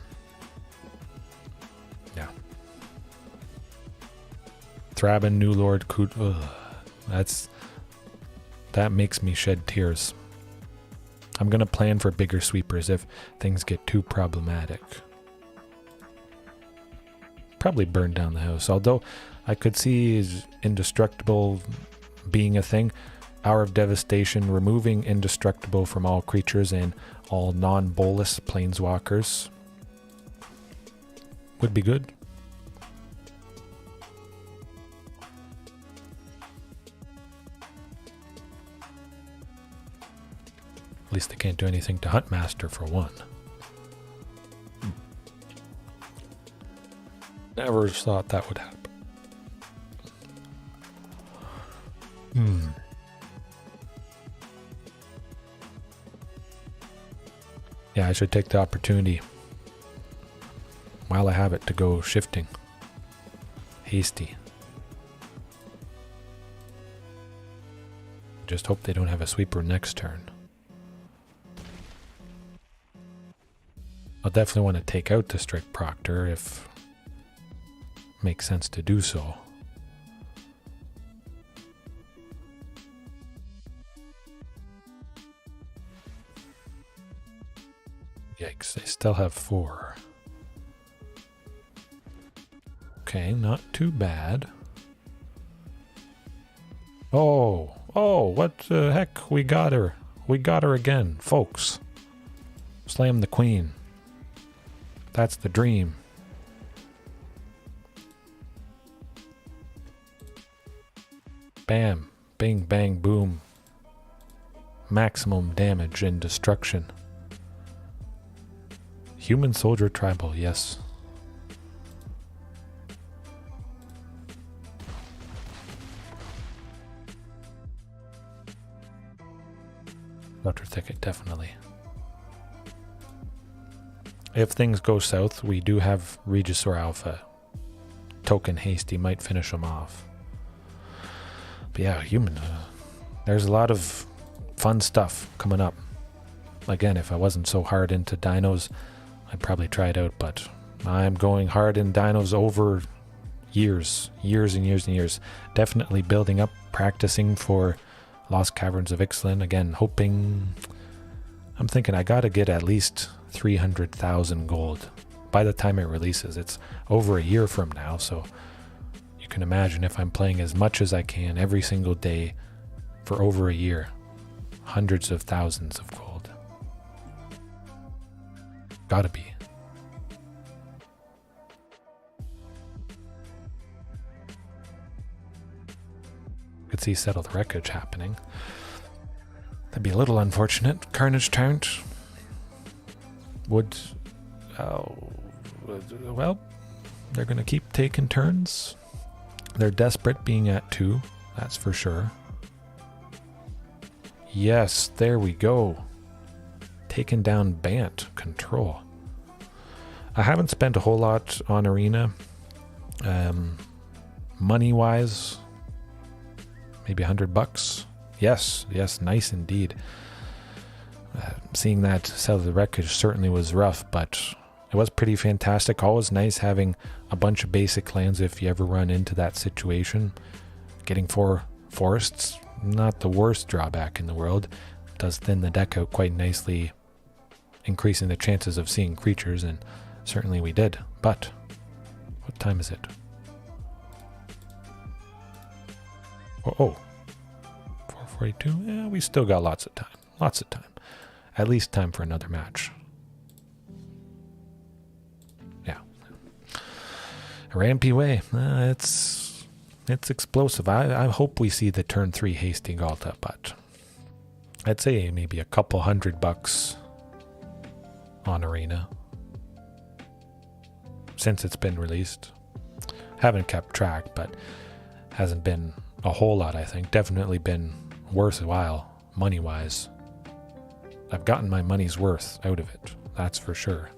Yeah. Thraben, New Lord, that makes me shed tears. I'm gonna plan for bigger sweepers if things get too problematic. Probably burn down the house, although I could see indestructible being a thing. Hour of Devastation, removing indestructible from all creatures and all non-Bolas planeswalkers would be good. At least they can't do anything to Huntmaster for one. Never thought that would happen. Yeah, I should take the opportunity while I have it to go Shifting. Hasty. Just hope they don't have a sweeper next turn. I'll definitely want to take out the Strict Proctor if it makes sense to do so. Yikes, they still have 4. Okay, not too bad. Oh, what the heck? We got her. We got her again, folks. Slam the queen. That's the dream. Bam, bing, bang, boom. Maximum damage and destruction. Human Soldier Tribal, yes. Sheltered Thicket, definitely. If things go south, we do have Regisaur Alpha. Token Hasty might finish them off. But yeah, human. There's a lot of fun stuff coming up. Again, if I wasn't so hard into Dinos, I'd probably try it out, but I'm going hard in Dinos over years and years. Definitely building up, practicing for Lost Caverns of Ixalan. Again, hoping... I'm thinking I gotta get at least 300,000 gold by the time it releases. It's over a year from now, so you can imagine if I'm playing as much as I can every single day for over a year. Hundreds of thousands of gold. Gotta be. Could see Settle the Wreckage happening. That'd be a little unfortunate. Carnage Tyrant would... well, they're going to keep taking turns. They're desperate being at 2, that's for sure. Yes, there we go. Taking down Bant. Control. I haven't spent a whole lot on Arena. Money-wise, maybe $100. Yes, nice indeed. Seeing that Settle the Wreckage certainly was rough, but it was pretty fantastic. Always nice having a bunch of basic lands if you ever run into that situation. Getting 4 forests, not the worst drawback in the world. Does thin the deck out quite nicely, increasing the chances of seeing creatures, and certainly we did. But, what time is it? Oh. 4:42? Yeah, we still got lots of time. At least time for another match. Rampy Way, it's explosive. I hope we see the turn 3 hasty Ghalta, but I'd say maybe a couple $100 on Arena since it's been released. Haven't kept track, but hasn't been a whole lot, I think. Definitely been worthwhile money-wise. I've gotten my money's worth out of it, that's for sure.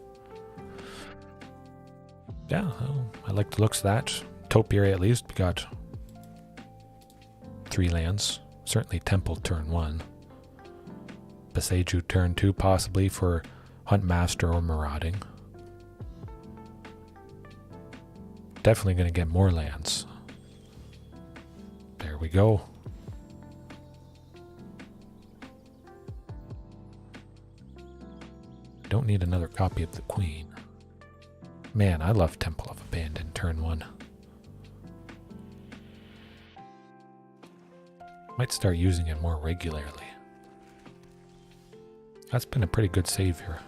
Yeah, well, I like the looks of that. Topiary at least. We got 3 lands. Certainly Temple turn 1. Boseiju turn 2 possibly for Huntmaster or Marauding. Definitely going to get more lands. There we go. Don't need another copy of the Queen. Man, I love Temple of Abandon turn 1. Might start using it more regularly. That's been a pretty good savior.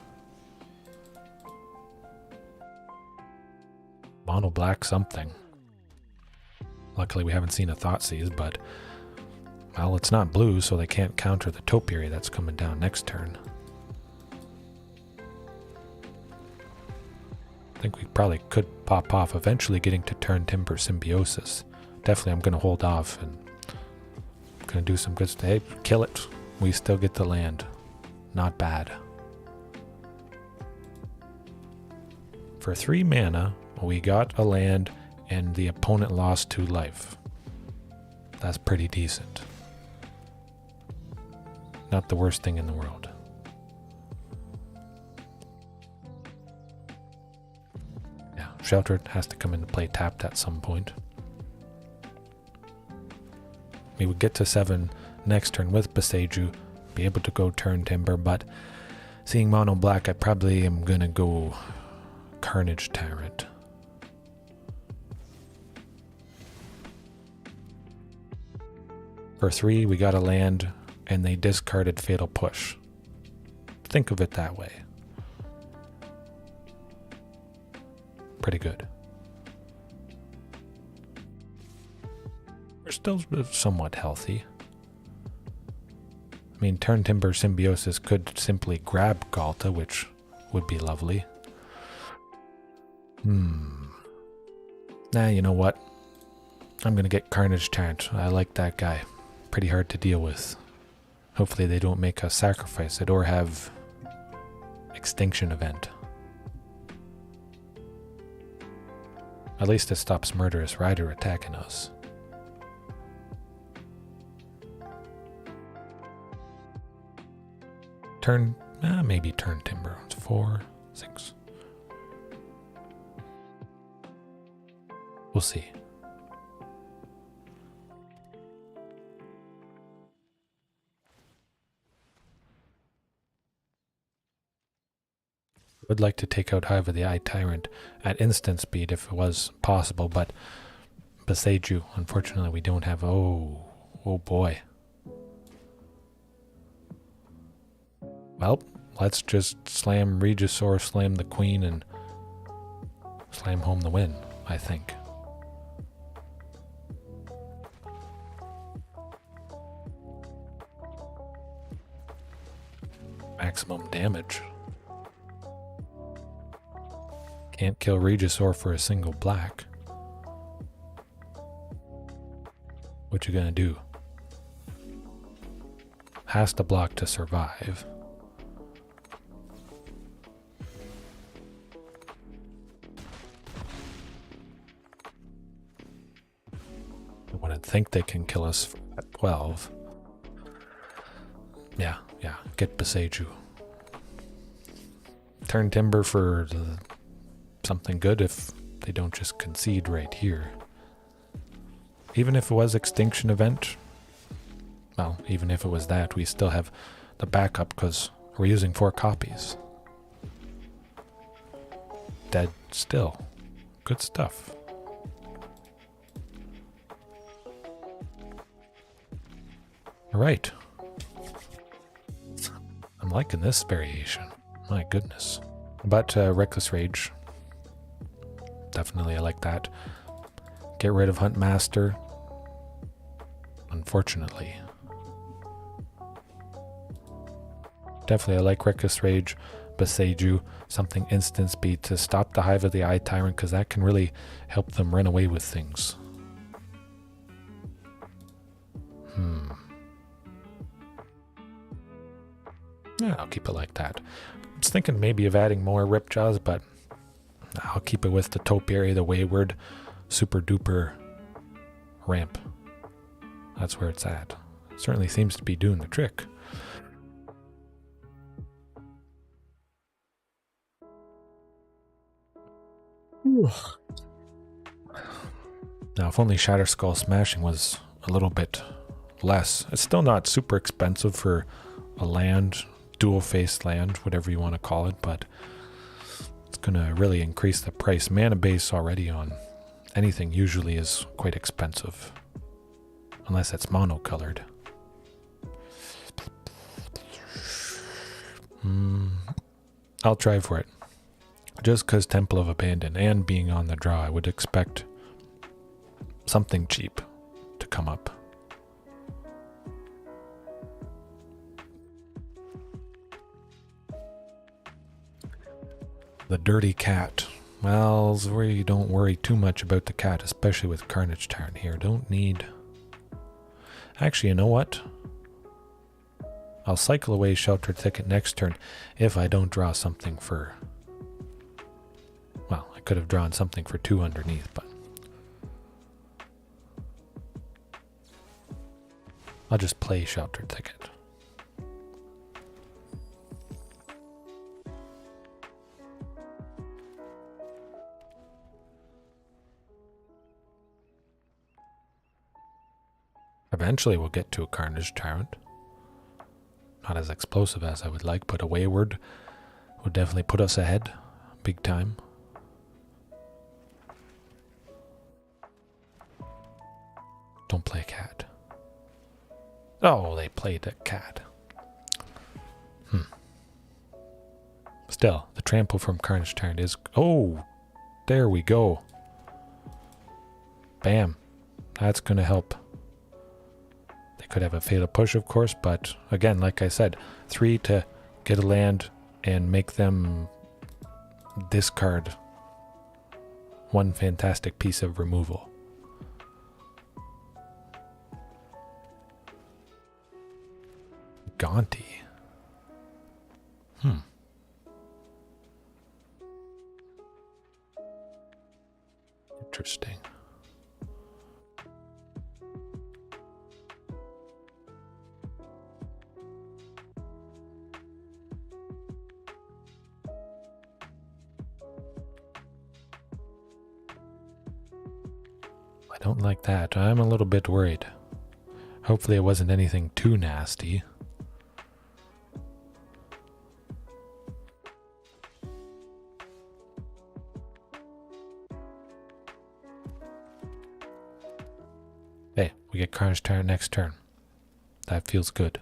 Mono black something. Luckily we haven't seen a Thoughtseize, but well, it's not blue, so they can't counter the Topiary that's coming down next turn. I think we probably could pop off eventually getting to turn Timber Symbiosis. Definitely I'm going to hold off and I'm going to do some good stuff. Hey, kill it. We still get the land. Not bad. For 3 mana, we got a land and the opponent lost 2 life. That's pretty decent. Not the worst thing in the world. Sheltered has to come into play tapped at some point. We would get to 7 next turn with Boseiju, be able to go turn Timber, but seeing mono black, I probably am gonna go Carnage Tyrant. For 3, we got a land, and they discarded Fatal Push. Think of it that way. Pretty good. We're still somewhat healthy. I mean, turn Timber Symbiosis could simply grab Ghalta, which would be lovely. Nah, you know what? I'm gonna get Carnage Tyrant. I like that guy. Pretty hard to deal with. Hopefully they don't make us sacrifice it or have Extinction Event. At least it stops Murderous Rider attacking us. Turn, maybe turn Timber. It's 4, 6. We'll see. Would like to take out, however, the Eye Tyrant at instant speed if it was possible, but Boseiju, unfortunately, we don't have. Oh boy. Well, let's just slam Regisaur, slam the Queen, and slam home the win, I think. Maximum damage. Can't kill Regisaur for a single black. What you gonna do? Has to block to survive. I wouldn't think they can kill us at 12. Yeah, get Boseiju. Turn Timber for something good if they don't just concede right here. Even if it was Extinction Event, well, even if it was that, we still have the backup because we're using 4 copies. Dead still. Good stuff. Alright. I'm liking this variation. My goodness. But Reckless Rage. Definitely I like that. Get rid of Huntmaster. Unfortunately. Definitely I like Reckless Rage, Boseiju, something instant speed to stop the Hive of the Eye Tyrant, because that can really help them run away with things. Yeah, I'll keep it like that. I was thinking maybe of adding more Ripjaws, but I'll keep it with the Topiary, the Wayward, super duper ramp. That's where it's at. It certainly seems to be doing the trick. Now, if only Shatter Skull Smashing was a little bit less. It's still not super expensive for a land, dual-faced land, whatever you want to call it, but it's going to really increase the price. Mana base already on anything usually is quite expensive, unless it's monocolored. I'll try for it. Just because Temple of Abandon and being on the draw, I would expect something cheap to come up. The Dirty Cat. Well, you don't worry too much about the cat, especially with Carnage Tyrant here. Don't need... Actually, you know what? I'll cycle away Sheltered Thicket next turn if I don't draw something for... Well, I could have drawn something for 2 underneath, but... I'll just play Sheltered Thicket. Eventually we'll get to a Carnage Tyrant. Not as explosive as I would like, but a Wayward would definitely put us ahead. Big time. Don't play a cat. Oh, they played a cat. Still, the trample from Carnage Tyrant is... Oh! There we go. Bam. That's going to help. They could have a Fatal Push, of course, but again, like I said, 3 to get a land and make them discard one fantastic piece of removal. Ghalta. Interesting. I don't like that. I'm a little bit worried. Hopefully it wasn't anything too nasty. Hey, we get Carnage Tyrant next turn. That feels good.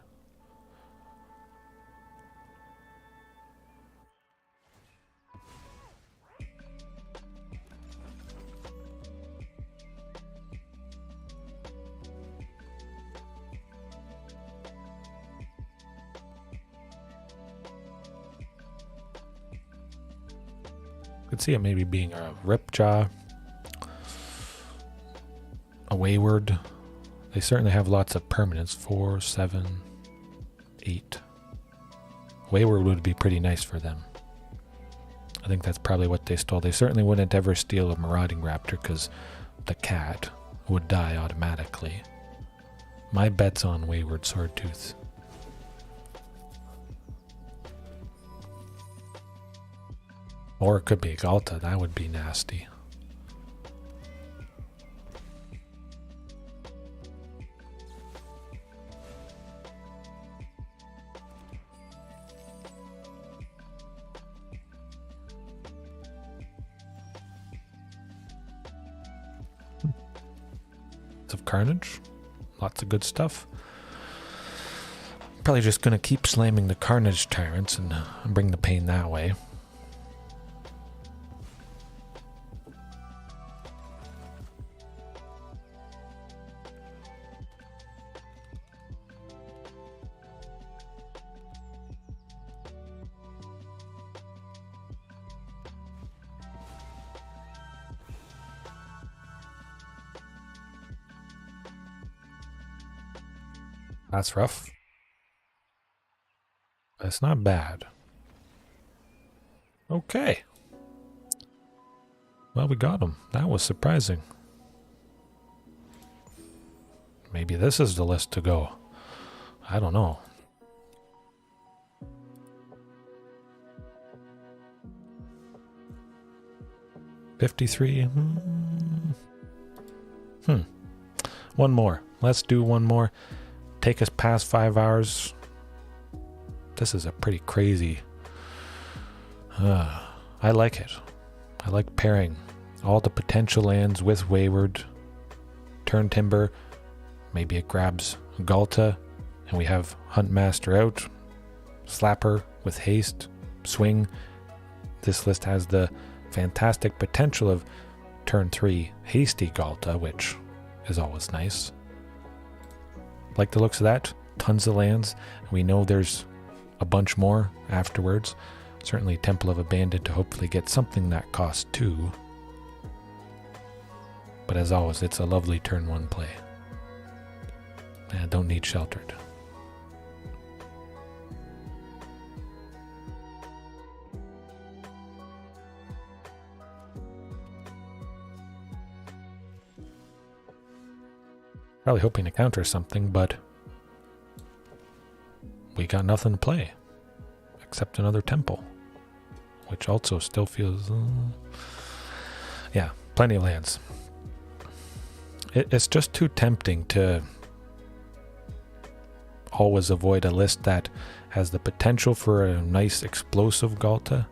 Could see it maybe being a Ripjaw, a Wayward. They certainly have lots of permanents. 4, 7, 8. Wayward would be pretty nice for them. I think that's probably what they stole. They certainly wouldn't ever steal a Marauding Raptor because the cat would die automatically. My bet's on Wayward Swordtooth. Or it could be Ghalta. That would be nasty. Of Carnage. Lots of good stuff. Probably just going to keep slamming the Carnage Tyrants and bring the pain that way. That's rough. That's not bad. Okay. Well, we got him. That was surprising. Maybe this is the list to go. I don't know. $53. One more. Let's do one more. Take us past 5 hours. This is a pretty crazy. I like it. I like pairing all the potential lands with Wayward, Turn Timber. Maybe it grabs Ghalta, and we have Huntmaster out. Slapper with haste, swing. This list has the fantastic potential of turn 3 hasty Ghalta, which is always nice. Like the looks of that. Tons of lands. We know there's a bunch more afterwards. Certainly Temple of Abandon to hopefully get something that costs 2. But as always, it's a lovely turn 1 play. And don't need Sheltered. Probably hoping to counter something, but we got nothing to play except another temple, which also still feels yeah, plenty of lands. It's just too tempting to always avoid a list that has the potential for a nice explosive Ghalta.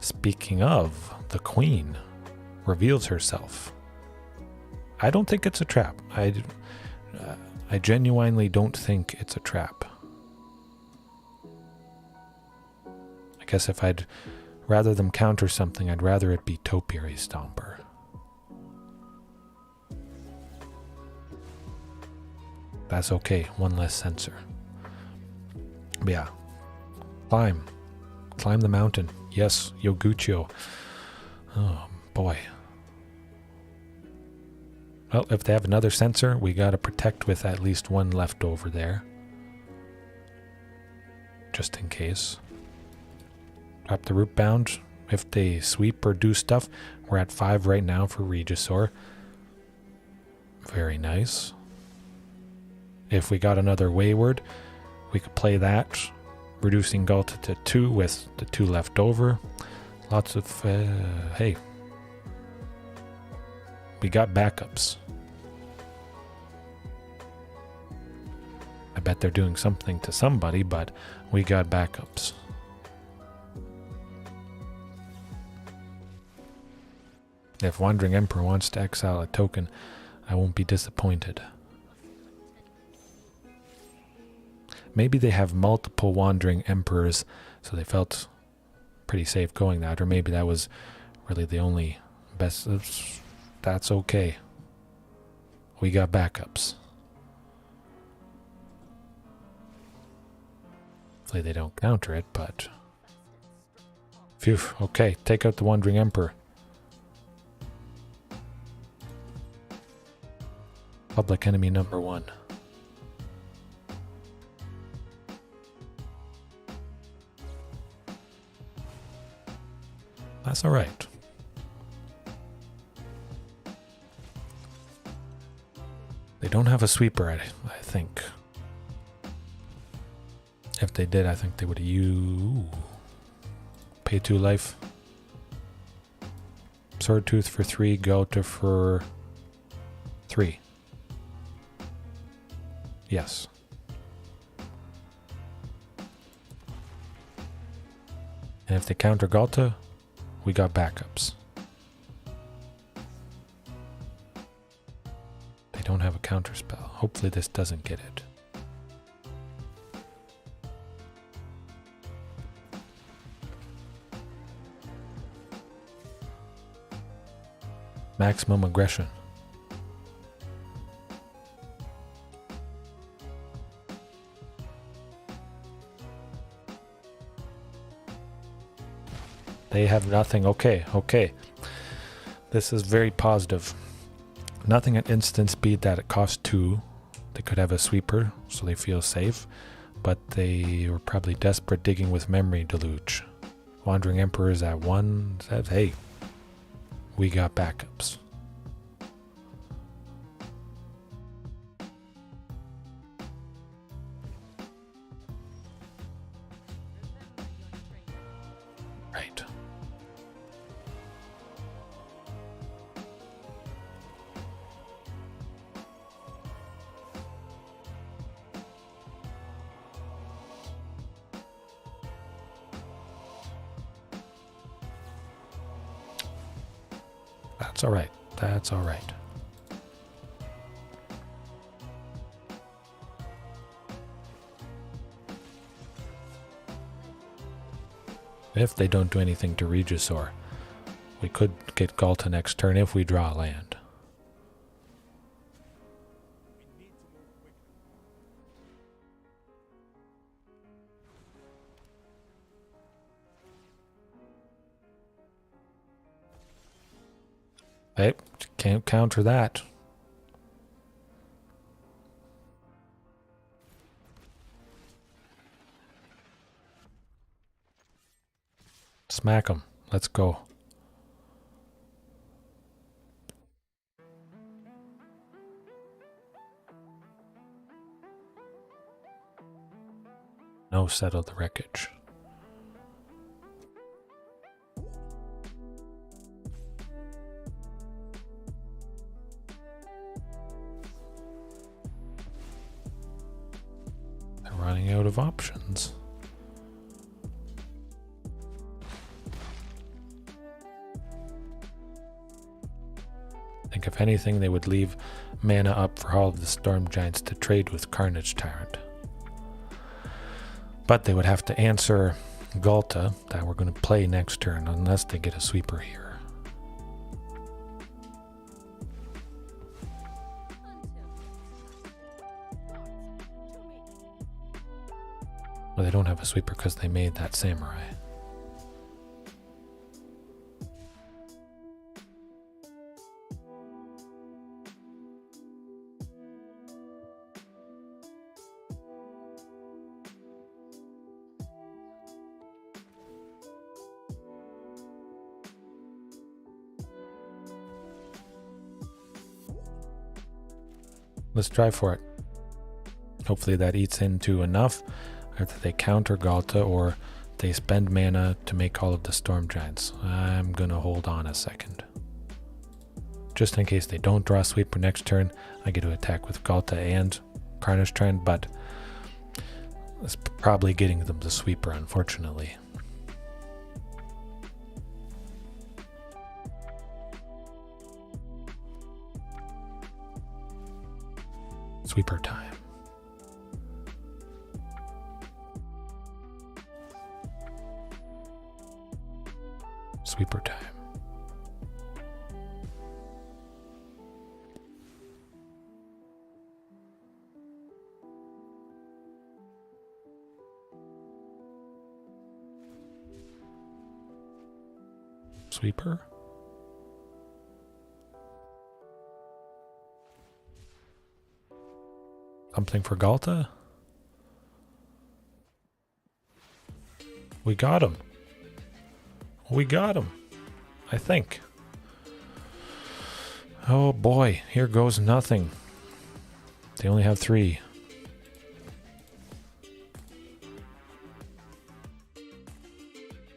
Speaking of, the Queen reveals herself. I don't think it's a trap. I genuinely don't think it's a trap. I guess if I'd rather them counter something, I'd rather it be Topiary Stomper. That's okay, one less sensor. But yeah, climb the mountain. Yes, Yogucho. Oh boy. Well, if they have another sensor, we gotta protect with at least one left over there. Just in case. Drop the Rootbound. If they sweep or do stuff, we're at 5 right now for Regisaur. Very nice. If we got another Wayward, we could play that, reducing Ghalta to 2 with the 2 left over. Lots of, hey, we got backups. I bet they're doing something to somebody, but we got backups. If Wandering Emperor wants to exile a token, I won't be disappointed. Maybe they have multiple Wandering Emperors, so they felt pretty safe going that, or maybe that was really the only best. That's okay. We got backups. Hopefully they don't counter it, but... Phew, okay, take out the Wandering Emperor. Public enemy number 1. That's alright. They don't have a sweeper, I think. If they did, I think they would pay 2 life. Swordtooth for 3, Ghalta for 3. Yes. And if they counter Ghalta, we got backups. They don't have a counter spell. Hopefully this doesn't get it. Maximum aggression. They have nothing. Okay. This is very positive. Nothing at instant speed that it costs 2. They could have a sweeper, so they feel safe, but they were probably desperate digging with Memory Deluge. Wandering Emperor is at 1, says, hey, we got backups. Right. That's all right. That's all right. If they don't do anything to Regisaur, we could get Ghalta next turn if we draw land. Hey, can't counter that. Smack him. Let's go. No, settle the wreckage. They're running out of options. I think if anything, they would leave mana up for all of the Storm Giants to trade with Carnage Tyrant. But they would have to answer Ghalta that we're going to play next turn unless they get a sweeper here. Well, they don't have a sweeper because they made that samurai. Let's try for it. Hopefully that eats into enough. Either they counter Ghalta or they spend mana to make all of the Storm Giants. I'm going to hold on a second. Just in case they don't draw a sweeper next turn, I get to attack with Ghalta and Carnage Tyrant, but it's probably getting them the sweeper, unfortunately. Sweeper time. Sweeper time. Sweeper. Something for Ghalta? We got him. We got him. I think. Oh boy, here goes nothing. They only have 3.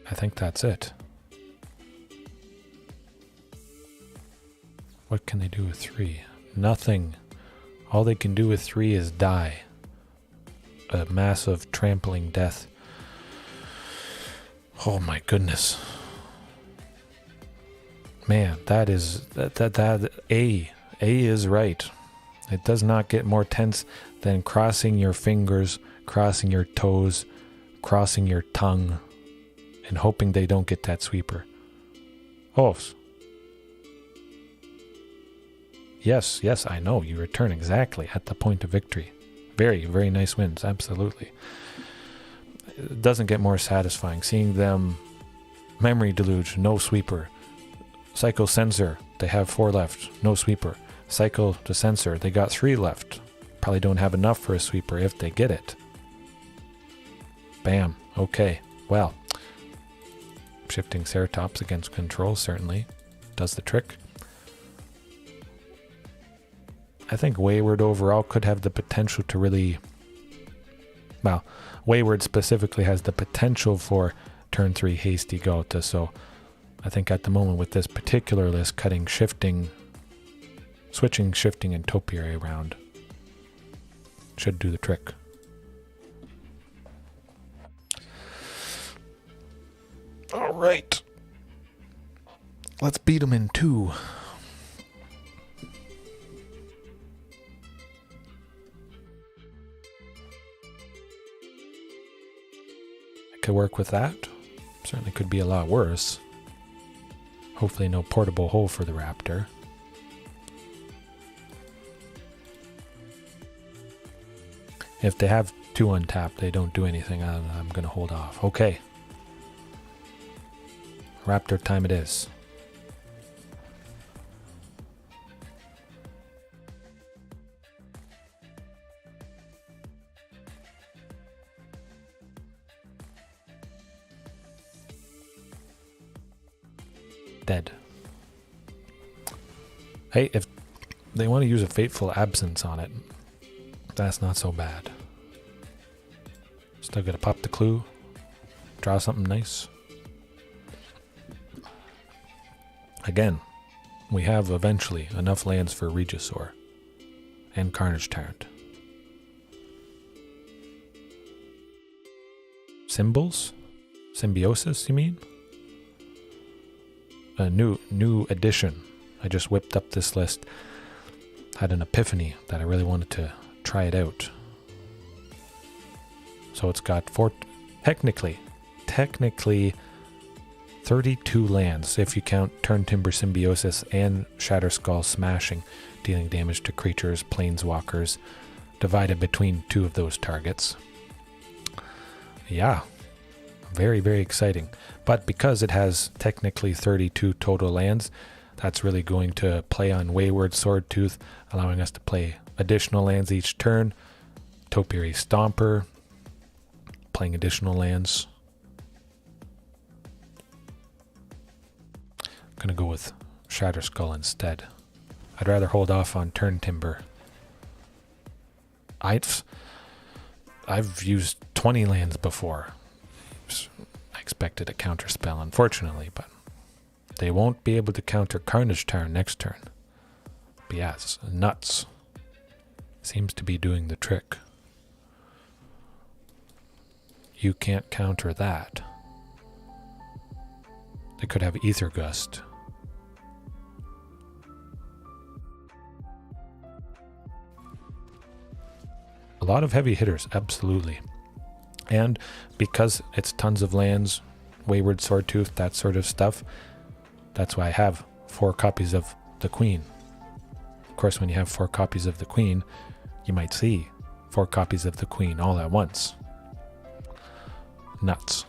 I think that's it. What can they do with 3? Nothing. All they can do with 3 is die. A massive trampling death. Oh my goodness. Man, that is A is right. It does not get more tense than crossing your fingers, crossing your toes, crossing your tongue, and hoping they don't get that sweeper. Oh. Yes, I know. You return exactly at the point of victory. Very, very nice wins. Absolutely. It doesn't get more satisfying. Seeing them Memory Deluge, no sweeper. Cycle Censor, they have 4 left. No sweeper. Cycle to Censor, they got 3 left. Probably don't have enough for a sweeper if they get it. Bam. Okay. Well, shifting Ceratops against control certainly does the trick. I think Wayward overall could have the potential to really... Well, Wayward specifically has the potential for turn 3 hasty Ghalta, so I think at the moment with this particular list, cutting shifting, switching shifting and Topiary around should do the trick. All right. Let's beat him in 2. I could work with that. Certainly could be a lot worse. Hopefully no portable hole for the Raptor. If they have 2 untapped, they don't do anything. I'm going to hold off. Okay. Raptor time it is. Dead. Hey, if they want to use a Fateful Absence on it, that's not so bad. Still gotta pop the clue, draw something nice. Again, we have eventually enough lands for Regisaur and Carnage Tyrant. Symbols? Symbiosis, you mean? A new addition. I just whipped up this list. Had an epiphany that I really wanted to try it out. So it's got technically 32 lands if you count Turn Timber Symbiosis and Shatter Skull Smashing, dealing damage to creatures, planeswalkers, divided between 2 of those targets. Yeah, very, very exciting. But because it has technically 32 total lands, that's really going to play on Wayward Swordtooth, allowing us to play additional lands each turn. Topiary Stomper, playing additional lands. I'm going to go with Shatter Skull instead. I'd rather hold off on Turn Timber. I've used 20 lands before. I expected a counterspell, unfortunately, but they won't be able to counter Carnage Tyrant next turn. But yeah, it's nuts. Seems to be doing the trick. You can't counter that. They could have Ether Gust. A lot of heavy hitters, absolutely. And because it's tons of lands, Wayward Swordtooth, that sort of stuff, that's why I have 4 copies of the Queen. Of course, when you have 4 copies of the Queen, you might see 4 copies of the Queen all at once. Nuts.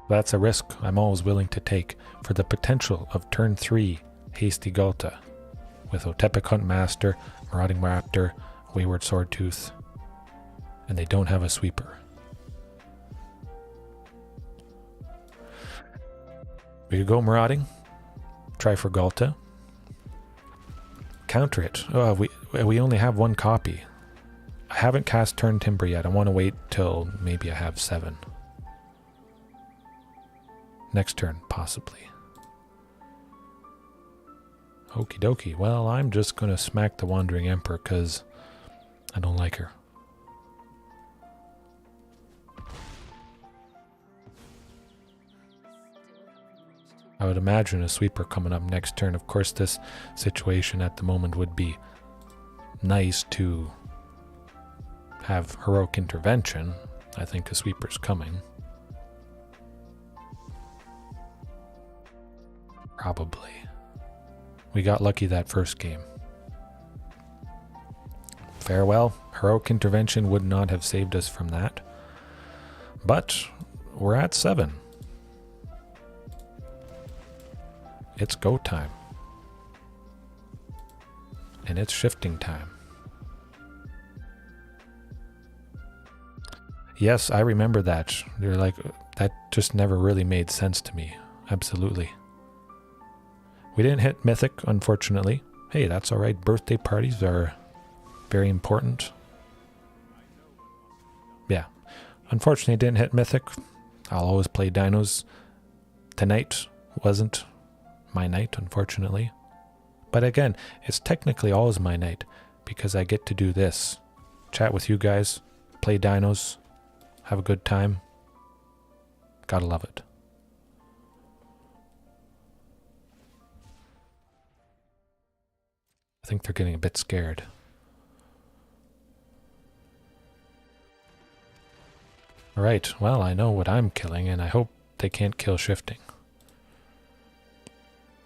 That's a risk I'm always willing to take for the potential of turn 3 Hasty Ghalta with Otepec Huntmaster, Marauding Raptor, Wayward Swordtooth, and they don't have a sweeper. We could go Marauding, try for Ghalta, counter it. Oh, we only have 1 copy. I haven't cast Turn Timber yet. I want to wait till maybe I have 7. Next turn, possibly. Okie dokie. Well, I'm just going to smack the Wandering Emperor because I don't like her. I would imagine a sweeper coming up next turn. Of course, this situation at the moment would be nice to have Heroic Intervention. I think a sweeper's coming. Probably. We got lucky that first game. Farewell. Heroic Intervention would not have saved us from that. But we're at 7. It's go time. and it's shifting time. Yes, I remember that. They're like, that just never really made sense to me. Absolutely. We didn't hit Mythic, unfortunately. Hey, that's alright. Birthday parties are very important. Yeah. Unfortunately, didn't hit Mythic. I'll always play Dinos. Tonight wasn't my night, unfortunately. But again, it's technically always my night because I get to do this. Chat with you guys, play Dinos, have a good time. Gotta love it. I think they're getting a bit scared. Alright, well, I know what I'm killing, and I hope they can't kill shifting.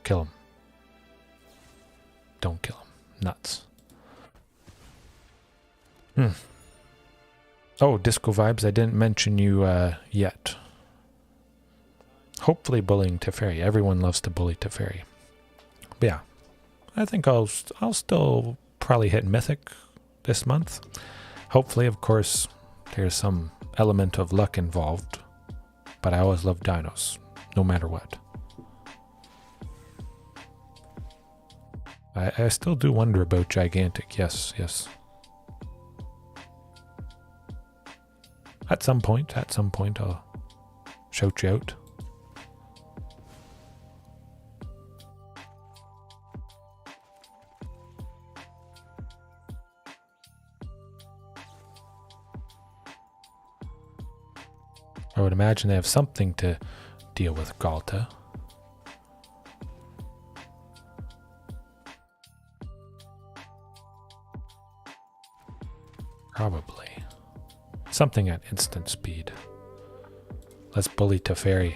Kill him. Don't kill him. Nuts. Oh, Disco Vibes, I didn't mention you yet. Hopefully bullying Teferi. Everyone loves to bully Teferi. But yeah, I think I'll still probably hit Mythic this month. Hopefully, of course, there's some element of luck involved. But I always love Dinos, no matter what. I still do wonder about Gigantic. Yes, yes. At some point, I'll shout you out. I would imagine they have something to deal with Ghalta. Probably. Something at instant speed. Let's bully Teferi.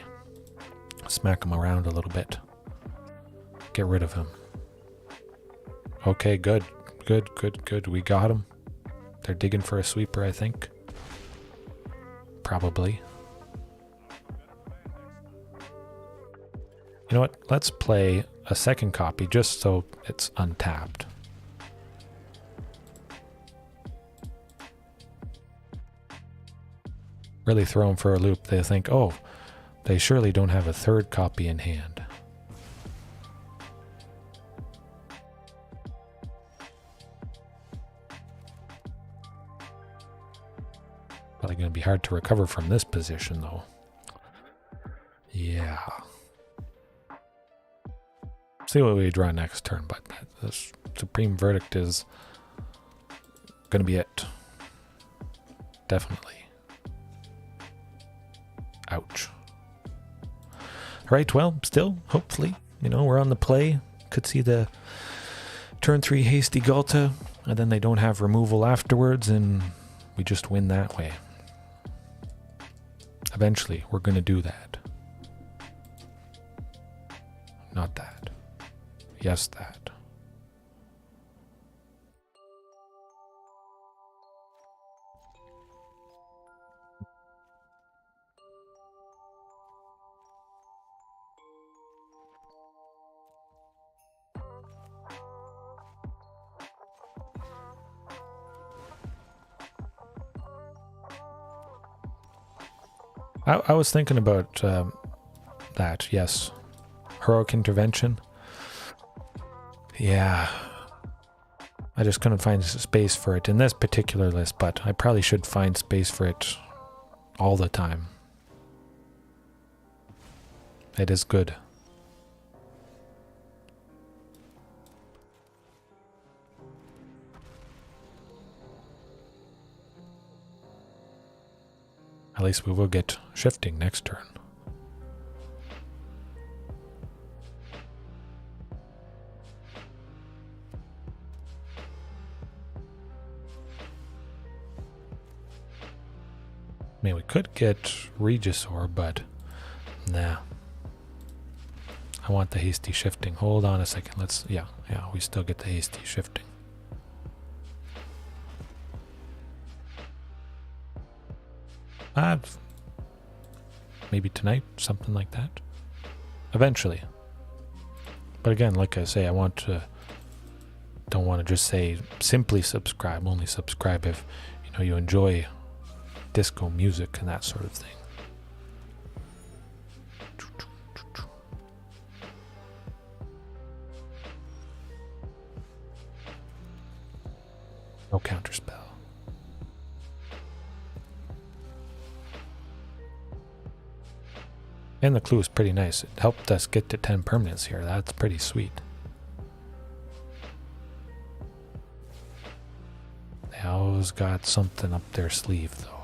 Smack him around a little bit. Get rid of him. Okay, good. Good. We got him. They're digging for a sweeper, I think. Probably. You know what? Let's play a second copy just so it's untapped. Really throw them for a loop. They think, oh, they surely don't have a third copy in hand. Probably going to be hard to recover from this position, though. Yeah. See what we draw next turn, but this Supreme Verdict is going to be it. Definitely. Ouch. Alright, well, still, hopefully, you know, we're on the play. Could see the turn 3 hasty Ghalta, and then they don't have removal afterwards, and we just win that way. Eventually, we're going to do that. Not that. Yes, that. I was thinking about that, yes. Heroic Intervention. Yeah. I just couldn't find space for it in this particular list, but I probably should find space for it all the time. It is good. At least we will get shifting next turn. I mean, we could get Regisaur, but nah. I want the hasty shifting. Hold on a second. Let's, yeah, we still get the hasty shifting. Maybe tonight, something like that. Eventually. But again, like I say, don't don't want to just say simply subscribe. Only subscribe if you enjoy disco music and that sort of thing. No counterspell. And the clue is pretty nice. It helped us get to 10 permanents here. That's pretty sweet. They always got something up their sleeve, though.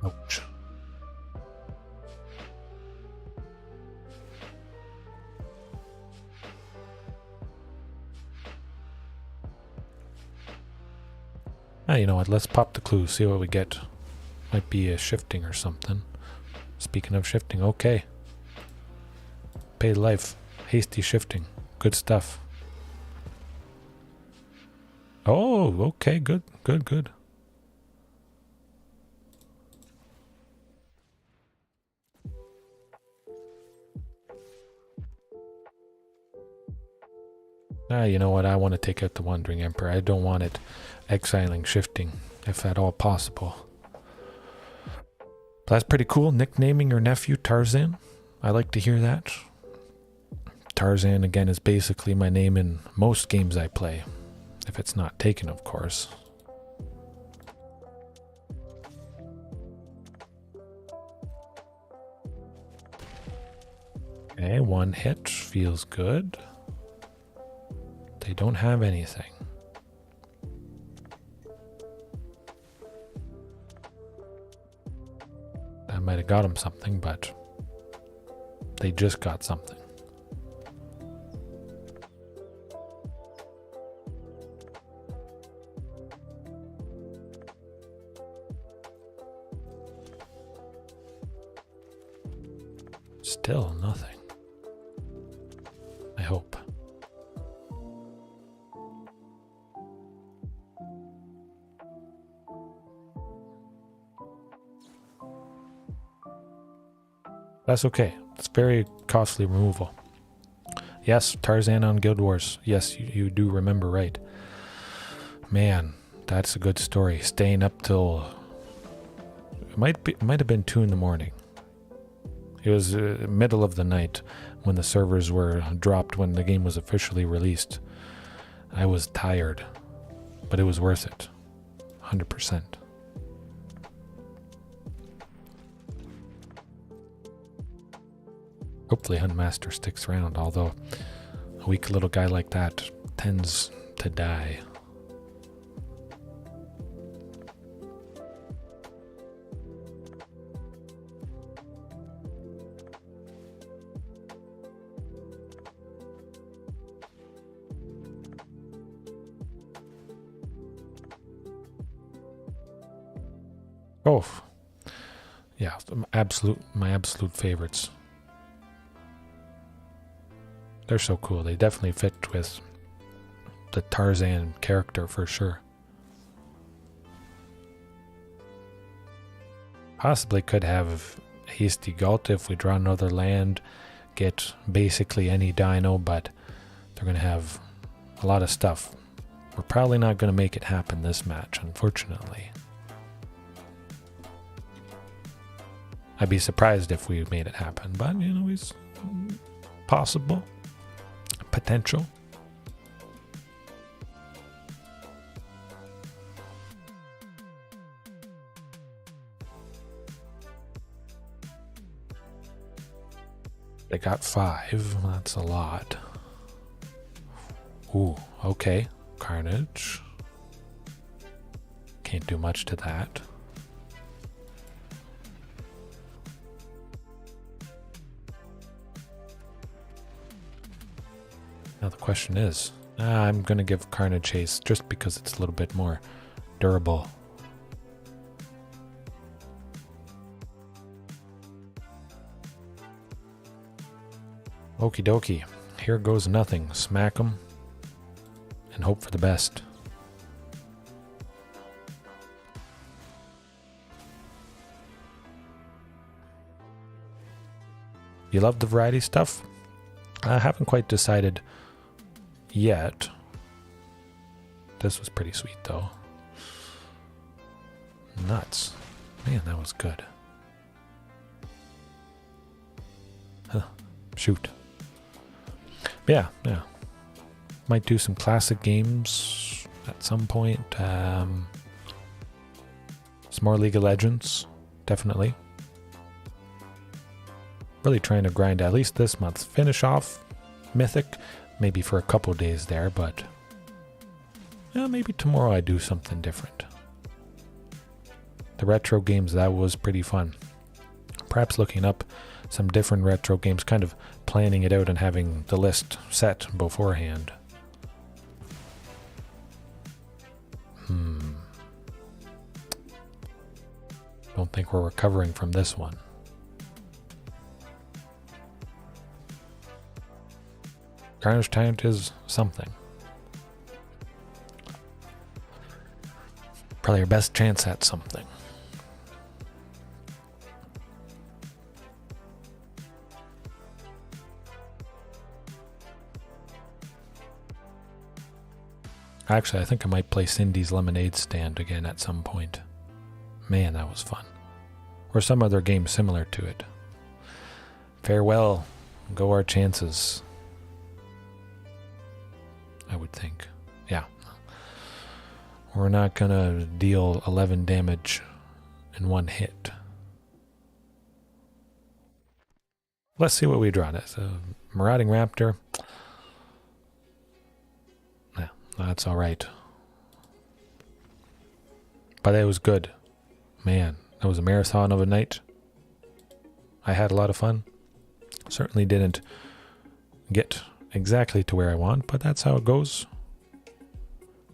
Ouch. You know what, let's pop the clue, see what we get. Might be a shifting or something. Speaking of shifting, okay. Pay life, hasty shifting, good stuff. Oh, okay, good. You know what, I want to take out the Wandering Emperor. I don't want it exiling shifting, if at all possible. That's pretty cool, nicknaming your nephew Tarzan. I like to hear that. Tarzan, again, is basically my name in most games I play. If it's not taken, of course. Okay, one hit feels good. They don't have anything. That might have got them something, but they just got something. Still nothing. I hope. That's okay. It's very costly removal. Yes, Tarzan on Guild Wars. Yes, you do remember right. Man, that's a good story. Staying up till... It might have been 2 in the morning. It was middle of the night when the servers were dropped when the game was officially released. I was tired, but it was worth it. 100%. Hopefully Huntmaster sticks around, although a weak little guy like that tends to die. Oh, yeah, my absolute favorites. They're so cool. They definitely fit with the Tarzan character for sure. Possibly could have hasty Ghalta if we draw another land, get basically any Dino, but they're going to have a lot of stuff. We're probably not going to make it happen this match, unfortunately. I'd be surprised if we made it happen, but it's possible. Potential. They got 5. That's a lot. Ooh, okay. Carnage. Can't do much to that. Now the question is, I'm going to give Carnage haste just because it's a little bit more durable. Okie dokie. here goes nothing. Smack them and hope for the best. You love the variety stuff? I haven't quite decided yet. This was pretty sweet though. Nuts. Man, that was good. Huh. Shoot. Yeah. Might do some classic games at some point. Some more League of Legends, definitely. Really trying to grind at least this month. Finish off Mythic, maybe for a couple days there, but yeah, maybe tomorrow I do something different. The retro games, that was pretty fun. Perhaps looking up some different retro games, kind of planning it out and having the list set beforehand. Don't think we're recovering from this one. Carnage Tyrant is something. Probably our best chance at something. Actually, I think I might play Cindy's Lemonade Stand again at some point. Man, that was fun. Or some other game similar to it. Farewell. Go our chances. I would think. Yeah. We're not gonna deal 11 damage in one hit. Let's see what we draw. That's a Marauding Raptor. Yeah, that's alright. But it was good. Man, that was a marathon of a night. I had a lot of fun. Certainly didn't get exactly to where I want, but that's how it goes.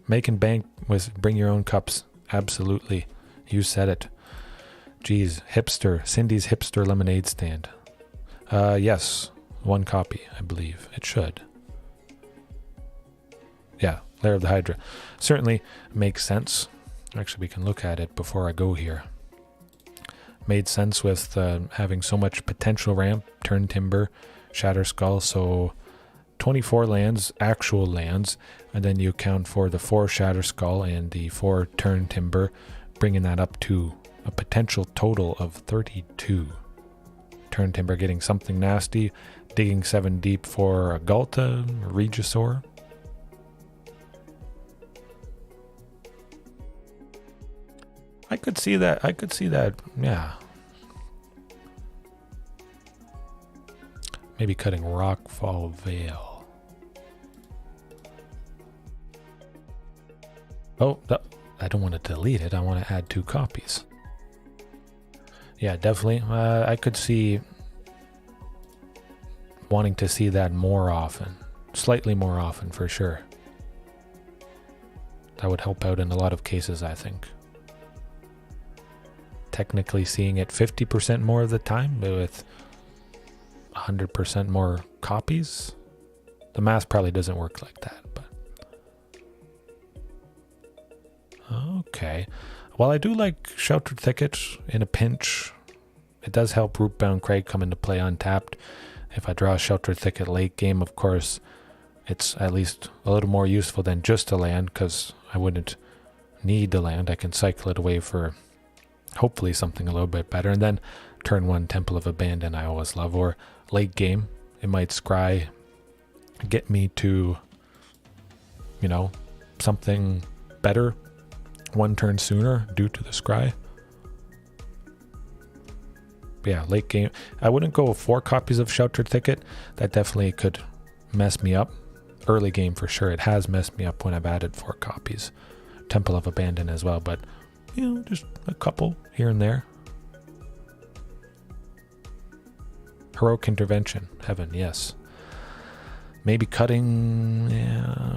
Making bank with bring your own cups. Absolutely. You said it. Geez, hipster. Cindy's Hipster Lemonade Stand. Yes. One copy, I believe. It should. Yeah, Lair of the Hydra. Certainly makes sense. Actually, we can look at it before I go here. Made sense with having so much potential ramp, turn timber, shatter skull, so 24 lands, actual lands, and then you account for the 4 shatter skull and the 4 turn timber, bringing that up to a potential total of 32. Turn timber getting something nasty, digging 7 deep for a Ghalta, a Regisaur. I could see that, yeah. Maybe cutting Rockfall Vale. Oh, I don't want to delete it. I want to add 2 copies. Yeah, definitely. I could see wanting to see that more often. Slightly more often, for sure. That would help out in a lot of cases, I think. Technically seeing it 50% more of the time, but with 100% more copies. The math probably doesn't work like that, but okay. While I do like Sheltered Thicket in a pinch, it does help Rootbound Crag come into play untapped. If I draw a Sheltered Thicket late game, of course, it's at least a little more useful than just a land, because I wouldn't need the land. I can cycle it away for hopefully something a little bit better, and then turn 1 Temple of Abandon I always love, or late game it might scry, get me to, you know, something better 1 turn sooner due to the scry. But yeah, late game I wouldn't go 4 copies of Sheltered Thicket. That definitely could mess me up. Early game for sure, it has messed me up when I've added 4 copies. Temple of Abandon as well, but you know, just a couple here and there. Heroic Intervention, Heaven, yes. Maybe cutting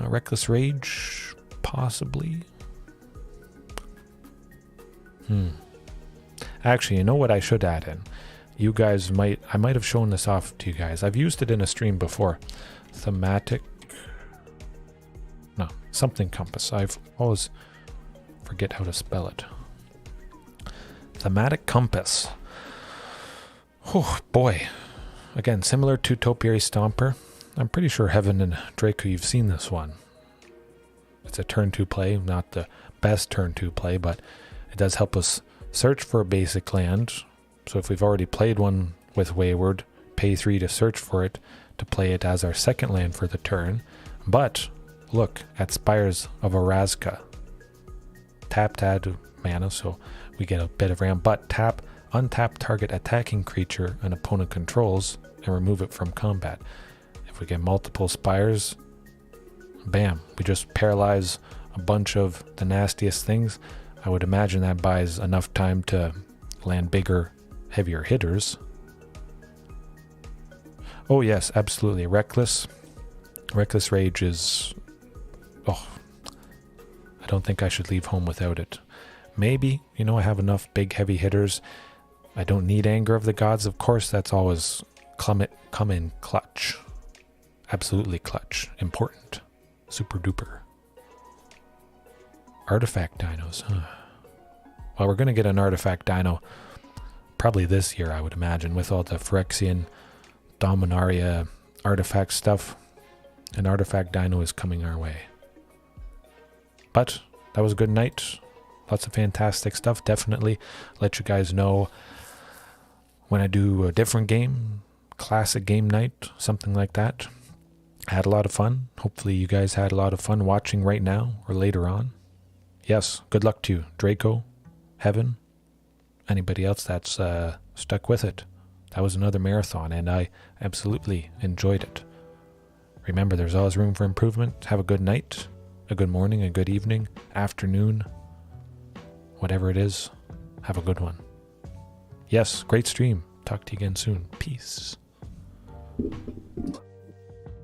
Reckless Rage, possibly. Actually, you know what I should add in? you guys I might have shown this off to you guys. I've used it in a stream before. Thematic, no, something compass. I've always forget how to spell it. Thematic compass. Oh boy. Again, similar to Topiary Stomper. I'm pretty sure Heaven and Draco, you've seen this one. It's a turn 2 play, not the best turn 2 play, but it does help us search for a basic land. So if we've already played one with Wayward, pay 3 to search for it, to play it as our second land for the turn. But look at Spires of Orazca. Tap to add mana, so we get a bit of RAM, but tap, untap target attacking creature an opponent controls and remove it from combat. If we get multiple Spires, bam, we just paralyze a bunch of the nastiest things. I would imagine that buys enough time to land bigger, heavier hitters. Oh yes, absolutely. Reckless Rage is... oh, I don't think I should leave home without it. Maybe, you know, I have enough big heavy hitters. I don't need Anger of the Gods, of course. That's always come in clutch. Absolutely clutch. Important. Super duper. Artifact dinos, huh? Well, we're going to get an artifact dino probably this year, I would imagine, with all the Phyrexian, Dominaria artifact stuff. An artifact dino is coming our way. But that was a good night. Lots of fantastic stuff. Definitely let you guys know when I do a different game, classic game night, something like that. I had a lot of fun. Hopefully you guys had a lot of fun watching right now or later on. Yes, good luck to you, Draco, Heaven, anybody else that's stuck with it. That was another marathon, and I absolutely enjoyed it. Remember, there's always room for improvement. Have a good night, a good morning, a good evening, afternoon, whatever it is. Have a good one. Yes, great stream. Talk to you again soon. Peace.